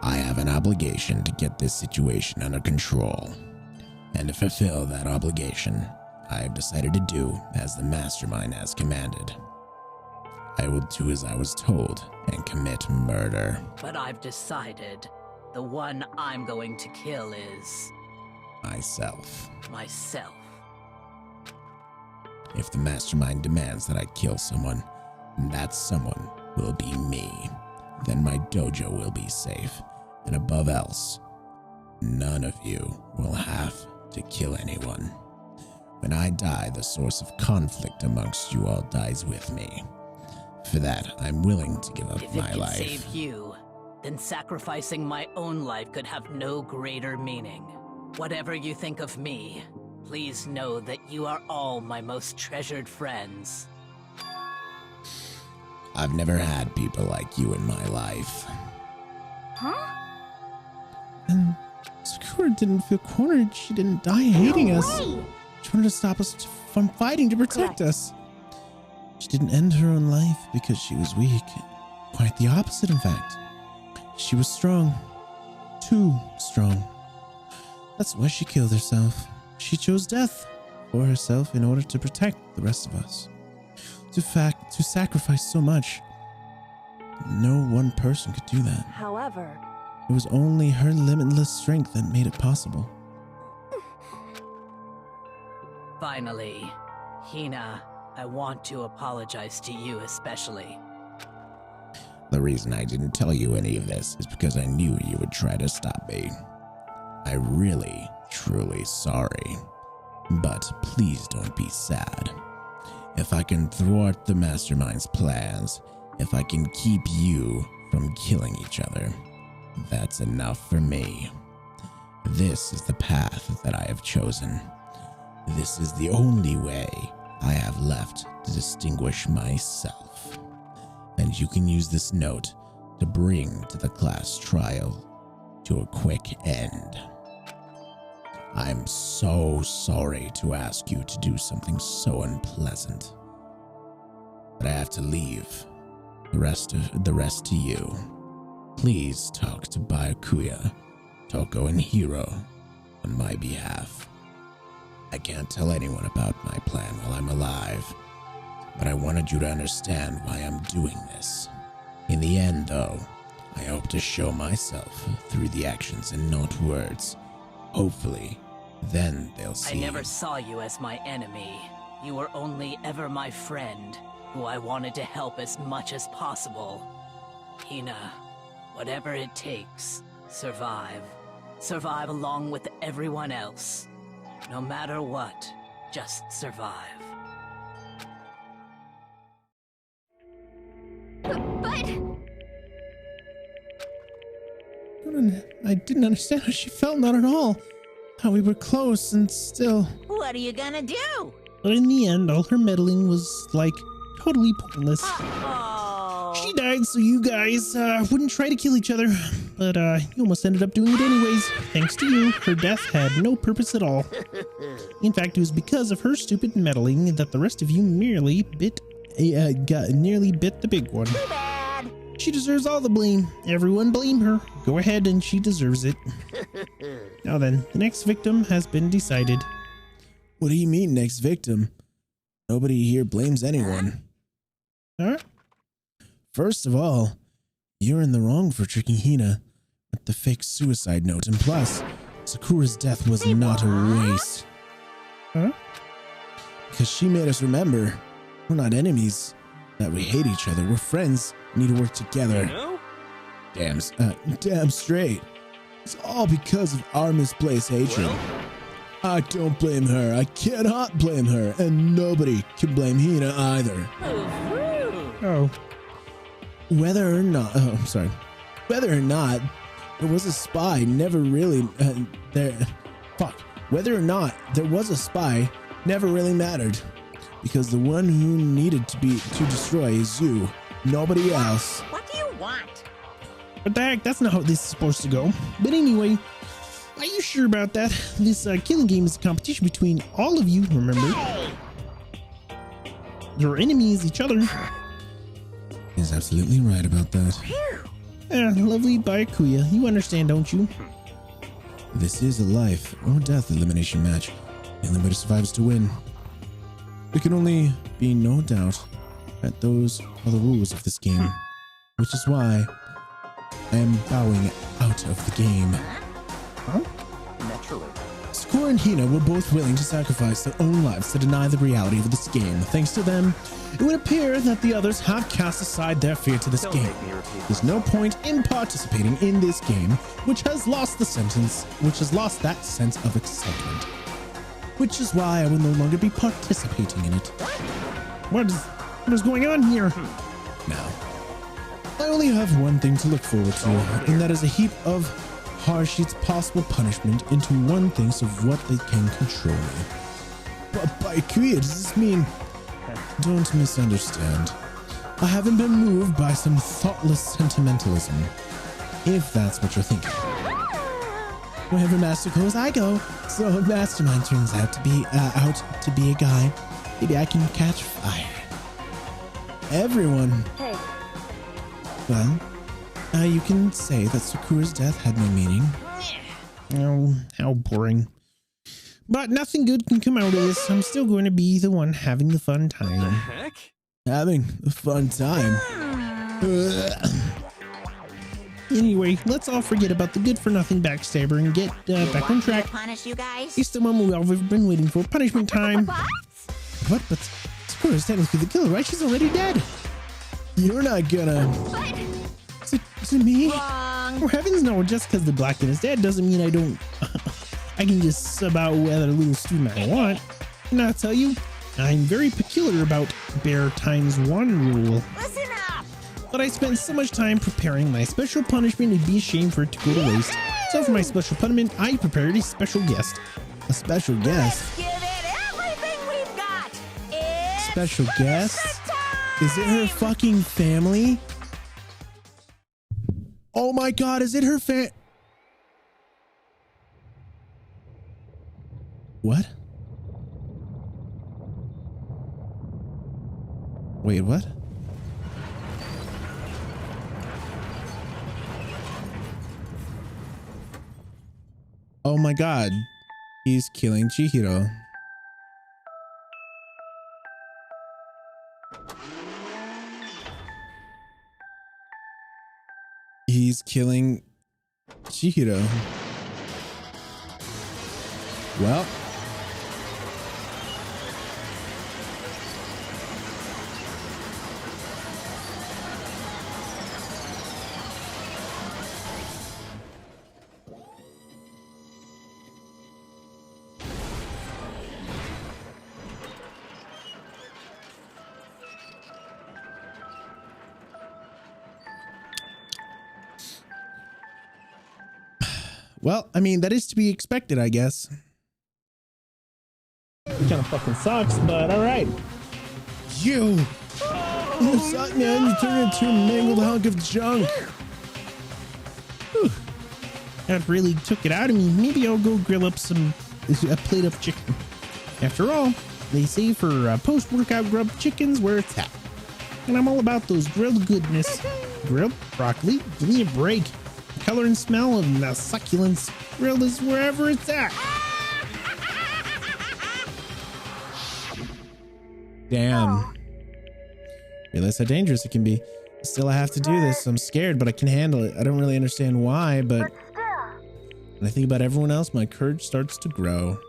I have an obligation to get this situation under control. And to fulfill that obligation, I have decided to do as the mastermind has commanded. I will do as I was told and commit murder. But I've decided the one I'm going to kill is... myself. myself. If the mastermind demands that I kill someone, that someone will be me. Then my dojo will be safe. And above else, none of you will have to kill anyone. When I die, the source of conflict amongst you all dies with me. For that, I'm willing to give up my life. If it can save you, then sacrificing my own life could have no greater meaning. Whatever you think of me, please know that you are all my most treasured friends. I've never had people like you in my life. Huh? And Sakura didn't feel cornered. She didn't die hating us. way! She wanted to stop us from fighting to protect us. She didn't end her own life because she was weak. Quite the opposite, in fact. She was strong. Too strong. That's why she killed herself. She chose death for herself in order to protect the rest of us. To sacrifice so much. No one person could do that. However, It was only her limitless strength that made it possible. Finally. Hina, I want to apologize to you especially. The reason I didn't tell you any of this is because I knew you would try to stop me. I'm really, truly sorry. But please don't be sad. If I can thwart the mastermind's plans, if I can keep you from killing each other, that's enough for me. This is the path that I have chosen. This is the only way I have left to distinguish myself. And you can use this note to bring to the class trial to a quick end. I'm so sorry to ask you to do something so unpleasant, but I have to leave the rest to you. Please talk to Byakuya, Toko, and Hiro on my behalf. I can't tell anyone about my plan while I'm alive, but I wanted you to understand why I'm doing this. In the end, though, I hope to show myself through the actions and not words. Hopefully, then they'll see. I never saw you as my enemy. You were only ever my friend, who I wanted to help as much as possible. Hina, whatever it takes, survive. Survive along with everyone else. No matter what, just survive. But... I didn't understand how she felt, not at all. How we were close and still. What are you gonna do? But in the end, all her meddling was, like, totally pointless. She died so you guys wouldn't try to kill each other. But you almost ended up doing it anyways. Thanks to you, her death had no purpose at all. In fact, it was because of her stupid meddling that the rest of you nearly bit the big one. Too bad. She deserves all the blame. Everyone blame her. Go ahead, and she deserves it. Now then, the next victim has been decided. What do you mean, next victim? Nobody here blames anyone. Huh? First of all, you're in the wrong for tricking Hina with the fake suicide note, and plus, Sakura's death was not a waste. Huh? Because she made us remember we're not enemies, that we hate each other, we're friends, we need to work together. No? Damn straight. It's all because of our misplaced hatred. Well? I don't blame her, I cannot blame her, and nobody can blame Hina either. Oh. Whether or not there was a spy never really whether or not there was a spy never really mattered, because the one who needed to destroy is you, nobody else. What do you want? What the heck, that's not how this is supposed to go. But anyway, are you sure about that? This killing game is a competition between all of you, remember? Hey! Your enemy is each other. He's absolutely right about that. Lovely Byakuya, you understand, don't you? This is a life or death elimination match. The only way to survive is to win. There can only be no doubt that those are the rules of this game, which is why I am bowing out of the game. Huh? Naturally. Sakura and Hina were both willing to sacrifice their own lives to deny the reality of this game. Thanks to them, it would appear that the others have cast aside their fear to this game. There's no point in participating in this game, which has lost that sense of excitement. Which is why I will no longer be participating in it. What is going on here? Now, I only have one thing to look forward to, and that is a heap of harshest possible punishment into one thinks of what they can control me. But Byakuya, does this mean... Don't misunderstand. I haven't been moved by some thoughtless sentimentalism, if that's what you're thinking. Wherever Master goes, I go. So if Mastermind turns out to be a guy, maybe I can catch fire. Everyone. Hey. Well, you can say that Sakura's death had no meaning. Oh, how boring. But nothing good can come out of this. I'm still going to be the one having the fun time. The heck? Having a fun time. Anyway, let's all forget about the good-for-nothing backstabber and get back on track. Punish you guys? It's the moment we've all been waiting for. Punishment time. What? But Sakura is technically the killer, right? She's already dead. You're not gonna... Is it me? Wrong. For heavens no, just because the black is dead doesn't mean I don't... I can just sub out whether little student I want. And I'll tell you, I'm very peculiar about bear times 1 rule. Listen up. But I spent so much time preparing my special punishment, it'd be a shame for it to go to waste. So for my special punishment, I prepared a special guest. A special guest? Let's give it everything we've got. It's Special guest? time. Is it her fucking family? Oh my god, is it her What? Wait, what? Oh my god. He's killing Chihiro. He's killing Chihiro. Well. Well, I mean, that is to be expected, I guess. It kind of fucking sucks, but all right. You suck, man. You turned into a mangled hunk of junk. Whew. That really took it out of me. Maybe I'll go grill up a plate of chicken. After all, they say for post-workout grub, chicken's where it's at. And I'm all about those grilled goodness. Grilled broccoli, give me a break. The color and smell of the succulence grilled is wherever it's at. Damn. Realize how dangerous it can be. Still, I have to do this. I'm scared, but I can handle it. I don't really understand why, but when I think about everyone else, my courage starts to grow.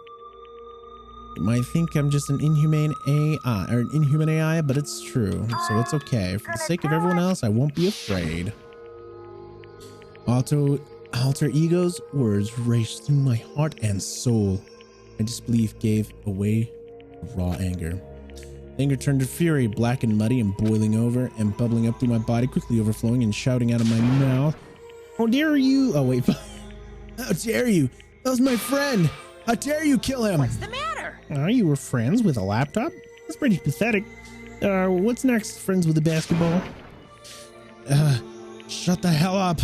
You might think I'm just an inhuman AI, but it's true, so it's okay. For the sake of everyone else, I won't be afraid. Alter ego's words raced through my heart and soul. My disbelief gave away to raw anger. Anger turned to fury, black and muddy and boiling over and bubbling up through my body, quickly overflowing and shouting out of my mouth. How dare you? Oh, wait. How dare you? That was my friend. How dare you kill him? What's the matter? You were friends with a laptop? That's pretty pathetic. What's next, friends with a basketball? Shut the hell up.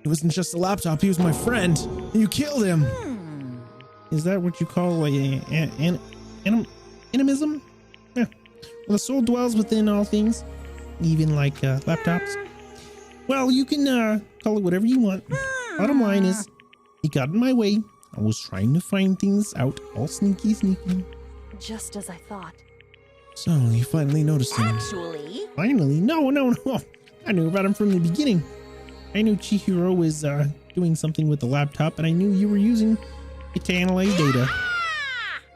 It wasn't just a laptop. He was my friend. And you killed him. Is that what you call animism? Yeah. Well, the soul dwells within all things, even like laptops. Well, you can call it whatever you want. Bottom line is, he got in my way. I was trying to find things out, all sneaky. Just as I thought. So, you finally noticed him. Actually? Finally? No. I knew about him from the beginning. I knew Chihiro was doing something with the laptop, and I knew you were using it to analyze data.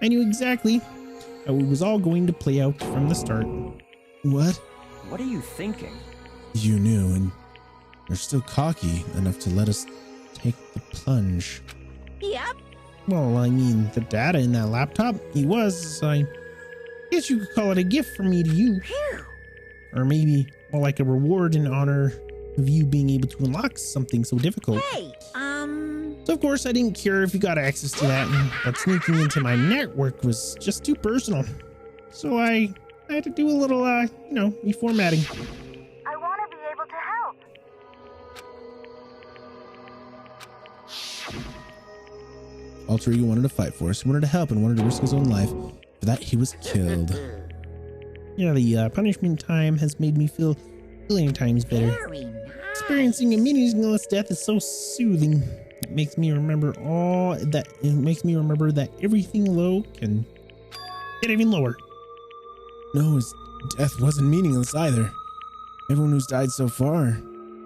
I knew exactly how it was all going to play out from the start. What? What are you thinking? You knew, and you're still cocky enough to let us take the plunge. Yep. Well, I mean, the data in that laptop, he was, I guess you could call it a gift from me to you. Or maybe more like a reward in honor of you being able to unlock something so difficult. Hey, So of course I didn't care if you got access to that, but sneaking into my network was just too personal. So I had to do a little, reformatting. I want to be able to help. Alter Ego wanted to fight for us. He wanted to help and wanted to risk his own life. For that, he was killed. Yeah, the punishment time has made me feel a billion times better. very nice. Experiencing a meaningless death is so soothing. It makes me remember that everything low can get even lower. No, his death wasn't meaningless either. Everyone who's died so far,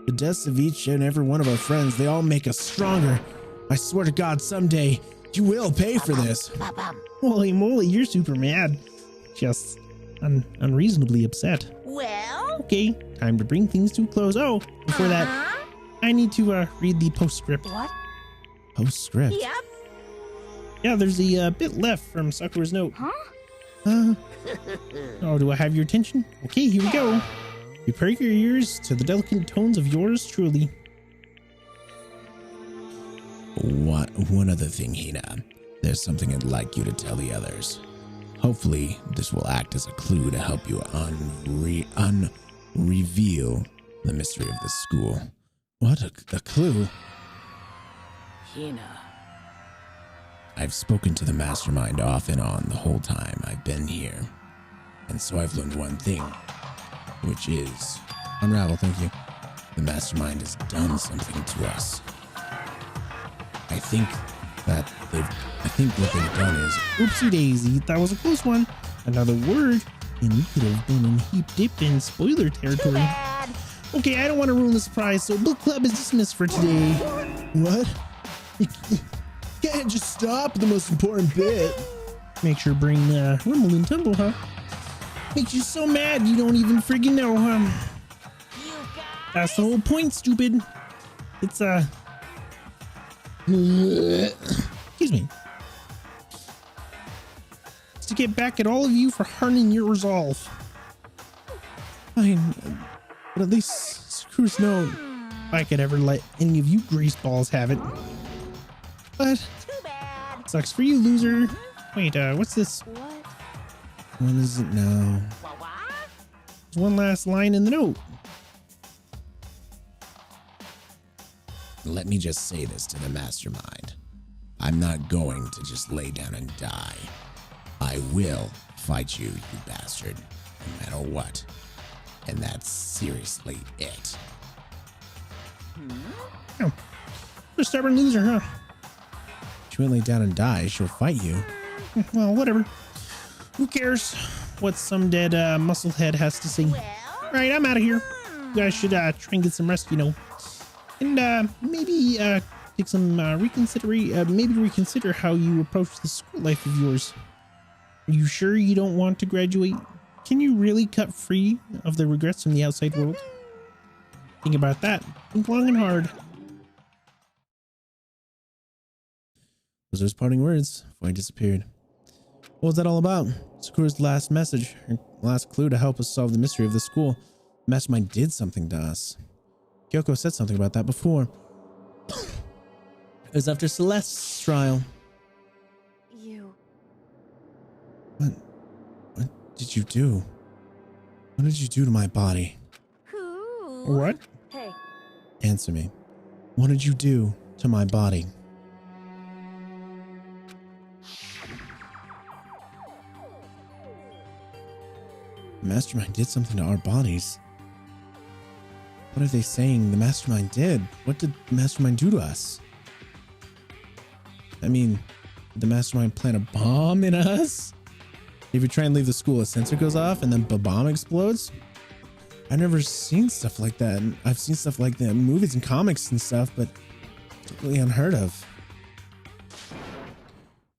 The deaths of each and every one of our friends, they all make us stronger. I swear to God, someday you will pay for this. Holy moly, you're super mad. Just unreasonably upset. Well? Okay, time to bring things to a close. Oh, before that, I need to read the postscript. What? Postscript? Yep. Yeah, there's a bit left from Sakura's note. Huh? Oh, do I have your attention? Okay, here we go. Prepare your ears to the delicate tones of yours truly. One other thing, Hina. There's something I'd like you to tell the others. Hopefully, this will act as a clue to help you reveal the mystery of the school. What a clue? Hina. I've spoken to the mastermind off and on the whole time I've been here. And so I've learned one thing, which is... Unravel, thank you. The mastermind has done something to us. I think what they've done is... Oopsie daisy, that was a close one. Another word, and you could have been in heap dip in spoiler territory. Okay, I don't want to ruin the surprise, so book club is dismissed for today. What? You can't just stop the most important bit. Make sure to bring Rumble and Tumble, huh? Makes you so mad you don't even friggin' know, huh? That's the whole point, stupid. It's excuse me. It's to get back at all of you for hardening your resolve. Fine, but at least Sakura's known if I could ever let any of you greaseballs have it. But sucks for you, loser. Wait, what's this? What is it now? There's one last line in the note. Let me just say this to the mastermind. I'm not going to just lay down and die. I will fight you, you bastard, no matter what. And that's seriously it. Oh, what a stubborn loser, huh? She won't lay down and die. She'll fight you. Well, whatever. Who cares what some dead musclehead has to say? All right, I'm out of here. You guys should try and get some rest, you know. And maybe take some maybe reconsider how you approach the school life of yours. Are you sure you don't want to graduate? Can you really cut free of the regrets from the outside world? Think about that. Think long and hard. Those are his parting words before he disappeared. What was that all about? Sakura's last message, her last clue to help us solve the mystery of the school. The mastermind did something to us. Kyoko said something about that before. It was after Celeste's trial. What did you do? What did you do to my body? What? Hey. Answer me. What did you do to my body? The mastermind did something to our bodies. What are they saying the mastermind did? What did the mastermind do to us? I mean, did the mastermind plant a bomb in us? If you try and leave the school, a sensor goes off and then the bomb explodes? I've never seen stuff like that. I've seen stuff like that in movies and comics and stuff, but it's totally unheard of.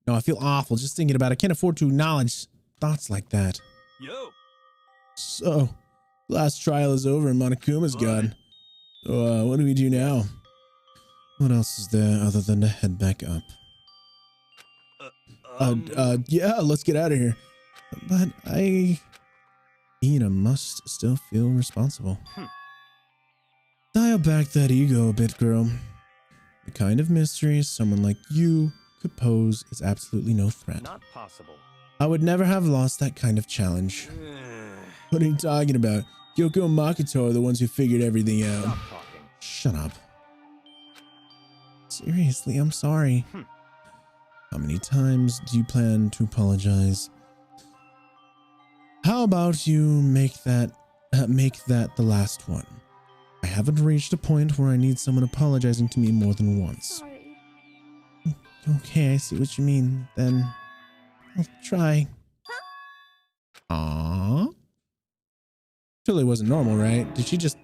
No, I feel awful just thinking about it. I can't afford to acknowledge thoughts like that. Yo. So, last trial is over and Monokuma's gone. So, what do we do now? What else is there other than to head back up? Yeah, let's get out of here. But Ina must still feel responsible. Dial back that ego a bit, girl. The kind of mystery someone like you could pose is absolutely no threat. Not possible. I would never have lost that kind of challenge. What are you talking about? Kyoko and Makoto are the ones who figured everything out. Stop talking. Shut up. Seriously, I'm sorry. How many times do you plan to apologize? How about you make that the last one? I haven't reached a point where I need someone apologizing to me more than once. Sorry. Okay, I see what you mean. Then I'll try. Aww. Surely wasn't normal, right? Did she just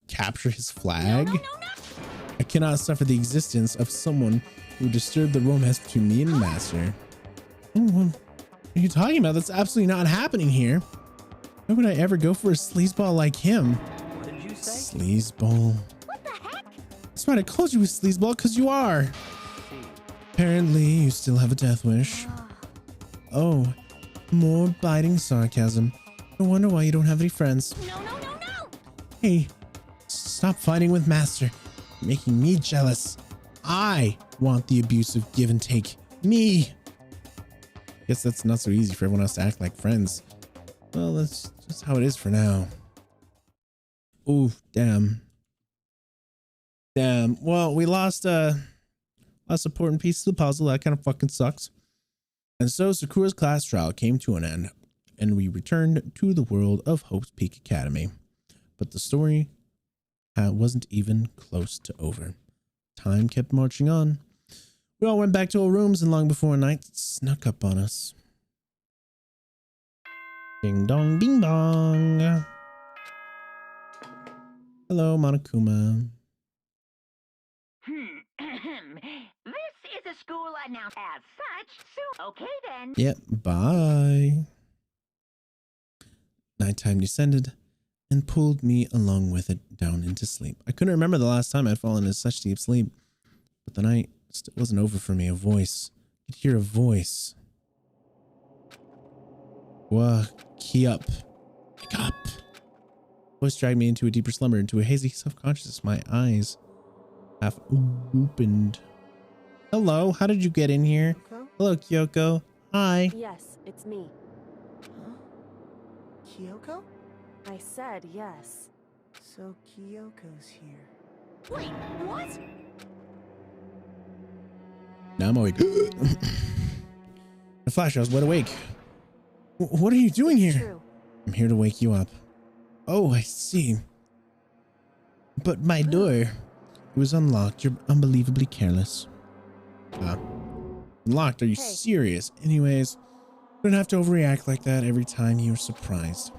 capture his flag? I cannot suffer the existence of someone who disturbed the romance between me and Master. What are you talking about? That's absolutely not happening here. Why would I ever go for a sleazeball like him? What did you say? Sleazeball. What the heck? That's right, I called you a sleazeball because you are. Apparently, you still have a death wish. Oh, more biting sarcasm. No wonder why you don't have any friends. No. Hey, stop fighting with Master. You're making me jealous. I want the abusive give and take. Me. Guess that's not so easy for everyone else to act like friends. Well, that's just how it is for now. Ooh, damn. Damn. Well, we lost important piece of the puzzle. That kind of fucking sucks. And so Sakura's class trial came to an end, and we returned to the world of Hope's Peak Academy. But the story wasn't even close to over. Time kept marching on. We all went back to our rooms, and long before night snuck up on us. Ding dong, bing bong. Hello, Monokuma. This is a school announced as such, so okay then. Yep, bye. Nighttime descended and pulled me along with it down into sleep. I couldn't remember the last time I'd fallen into such deep sleep, but the night still wasn't over for me. A voice. I could hear a voice. Key up. Wake up. Voice dragged me into a deeper slumber, into a hazy self-consciousness. My eyes half opened. Hello, how did you get in here? Kyoko? Hello, Kyoko. Hi. Yes, it's me. Huh? Kyoko? I said yes. So Kyoko's here. Wait, what? Now I'm awake. In a flash, I was wide awake. What are you doing here? True. I'm here to wake you up. Oh, I see. But my door, it was unlocked. You're unbelievably careless. Unlocked? Are you serious? Anyways, you don't have to overreact like that every time you're surprised.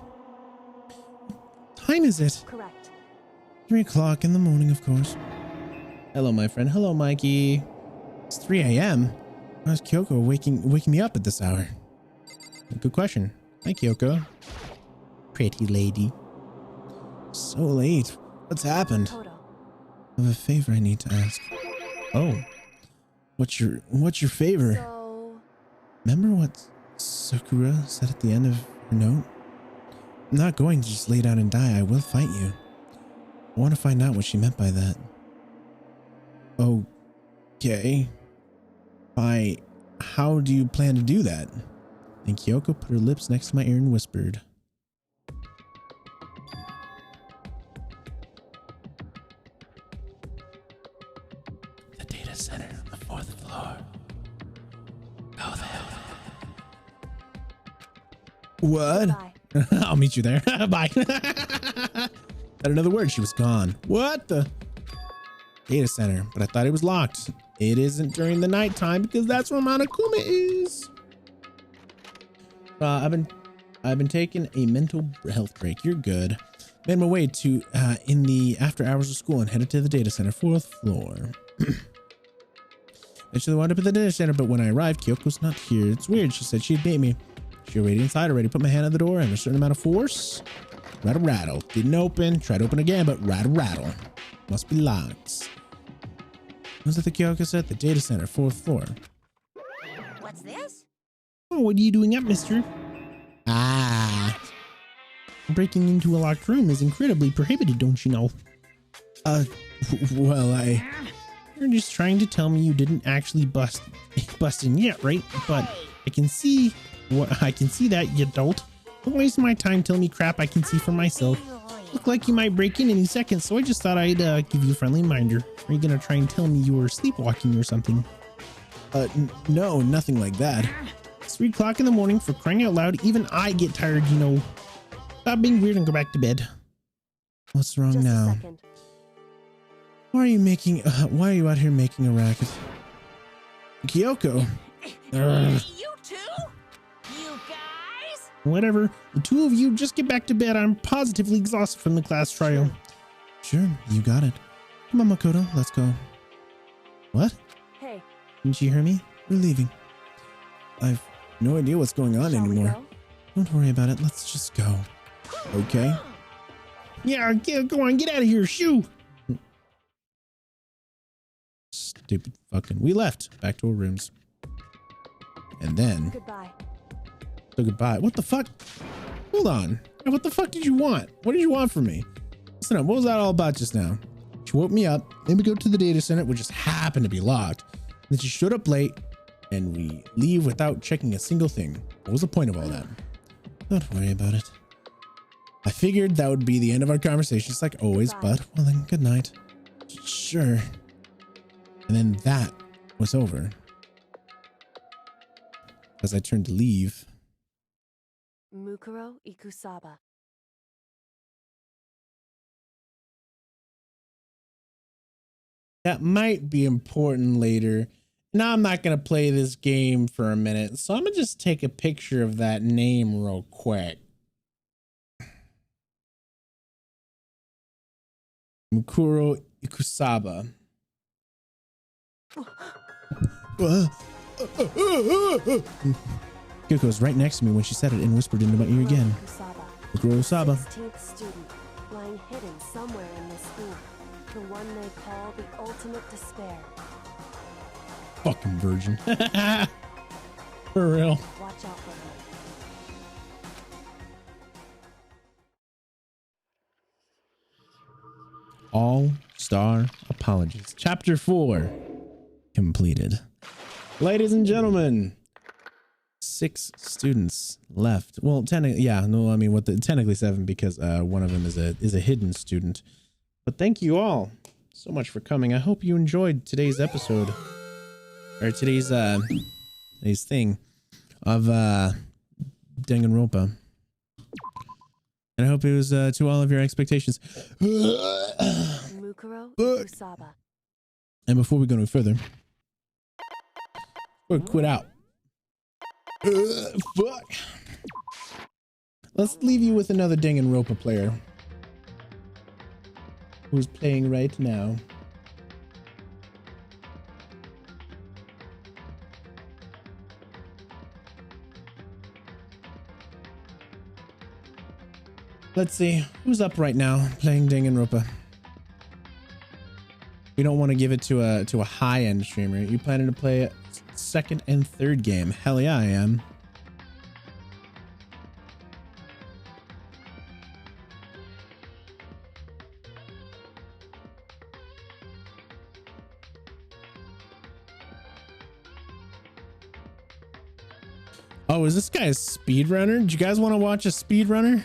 What time is it? Correct. 3 o'clock in the morning, of course. Hello, my friend. Hello, Mikey. It's 3 a.m. How's Kyoko waking me up at this hour? Good question. Hi, Kyoko. Pretty lady. So late. What's happened? Toto. I have a favor I need to ask. Oh. What's your favor? So... Remember what Sakura said at the end of her note? I'm not going to just lay down and die. I will fight you. I want to find out what she meant by that. Okay. How do you plan to do that? And Kyoko put her lips next to my ear and whispered. The data center on the 4th floor. Go there. What? Bye. I'll meet you there. Bye. At another word, she was gone. What the? Data center, but I thought it was locked. It isn't during the nighttime because that's where Monokuma is. I've been taking a mental health break. You're good. Made my way to in the after hours of school and headed to the data center, 4th floor. Eventually wound up at the data center, but when I arrived, Kyoko's not here. It's weird. She said she'd beat me. She already inside already. Put my hand on the door and a certain amount of force. Rattle, rattle. Didn't open. Tried to open again, but rattle, rattle. Must be locked. Was it the Kyoko set? The data center, 4th floor. What's this? Oh, what are you doing up, mister? Breaking into a locked room is incredibly prohibited, don't you know? Well, You're just trying to tell me you didn't actually bust in yet, right? But I can see that you don't. Don't waste my time telling me crap I can see for myself. Look like you might break in any second, so I just thought I'd give you a friendly reminder. Are you gonna try and tell me you were sleepwalking or something? No, nothing like that. It's 3 o'clock in the morning, for crying out loud. Even I get tired, you know. Stop being weird and go back to bed. What's wrong Just now? a second. Why are you out here making a racket? Kyoko. You two? You guys? Whatever. The two of you just get back to bed. I'm positively exhausted from the class trial. Sure, you got it. Come on, Makoto, let's go. What? Hey. Didn't you hear me? We're leaving. I've no idea what's going on anymore. Don't worry about it. Let's just go. Okay. Yeah, go on. Get out of here. Shoo. Stupid fucking. We left. Back to our rooms. And then. Goodbye. So goodbye. What the fuck? Hold on. What the fuck did you want? What did you want from me? Listen up. What was that all about just now? She woke me up. Then we go to the data center, which just happened to be locked. Then she showed up late. And we leave without checking a single thing. What was the point of all that? Don't worry about it. I figured that would be the end of our conversations like always, but well then, good night. Sure. And then that was over. As I turned to leave. Mukuro Ikusaba. That might be important later. Now I'm not going to play this game for a minute, so I'm going to just take a picture of that name real quick. Mukuro Ikusaba. Kyoko was right next to me when she said it and whispered into my ear again. Mukuro Ikusaba. 16th student, lying hidden somewhere in this school. The one they call the ultimate despair. Fucking virgin. For real. Watch out for her. All-Star Apologies. Chapter 4 completed. Ladies and gentlemen, 6 students left. Well, technically, yeah, no, I mean, technically 7 because one of them is a hidden student. But thank you all so much for coming. I hope you enjoyed today's episode. Or today's thing of Danganronpa. And I hope it was to all of your expectations. Mukuro Ikusaba. And before we go no further, we'll quit out. Fuck. Let's leave you with another Danganronpa player who's playing right now. Let's see who's up right now playing Danganronpa. We don't want to give it to a high-end streamer. You planning to play a 2nd and 3rd game? Hell yeah, I am. Oh, is this guy a speedrunner? Do you guys want to watch a speedrunner?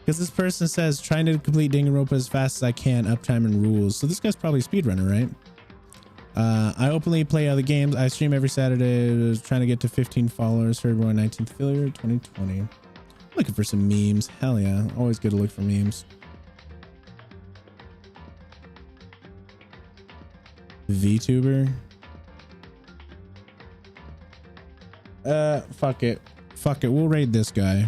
Because this person says, trying to complete Danganronpa as fast as I can, uptime and rules. So this guy's probably a speedrunner, right? I openly play other games. I stream every Saturday, trying to get to 15 followers. Heard one 19th failure, 2020. Looking for some memes. Hell yeah. Always good to look for memes. VTuber. Fuck it. Fuck it. We'll raid this guy.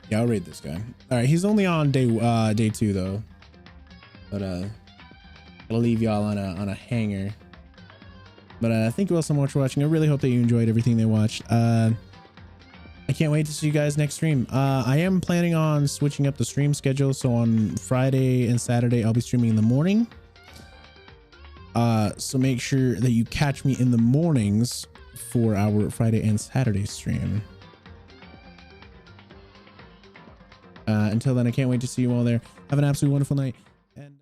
Yeah, I'll raid this guy. All right, he's only on day 2 though. But I'll leave y'all on a hanger. But thank you all so much for watching. I really hope that you enjoyed everything they watched. I can't wait to see you guys next stream. I am planning on switching up the stream schedule, so on Friday and Saturday I'll be streaming in the morning. So make sure that you catch me in the mornings for our Friday and Saturday stream. Until then, I can't wait to see you all there. Have an absolutely wonderful night. And